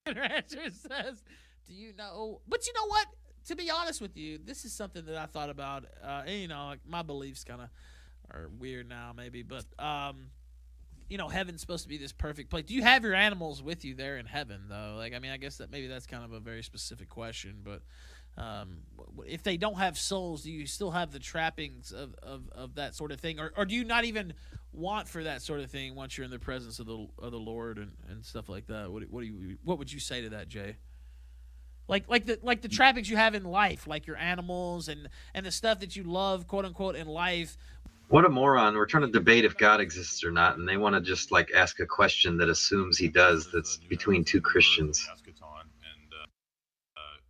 Speaker 18: Rancher says, "Do you know?" But you know what? To be honest with you, this is something that I thought about. And, like my beliefs kind of are weird now, maybe, but heaven's supposed to be this perfect place. Do you have your animals with you there in heaven, though? Like, I mean, I guess that maybe that's kind of a very specific question, but. If they don't have souls, do you still have the trappings of that sort of thing, or do you not even want for that sort of thing once you're in the presence of the Lord and stuff like that? What would you say to that, Jay? Like the trappings you have in life, like your animals and the stuff that you love, quote unquote, in life.
Speaker 21: What a moron. We're trying to debate if God exists or not, and they want to just like ask a question that assumes he does. That's between two Christians.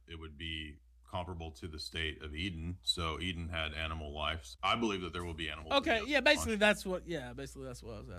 Speaker 17: It would be comparable to the state of Eden. So Eden had animal life. I believe that there will be animals.
Speaker 18: Okay, yeah, basically that's what I was asking.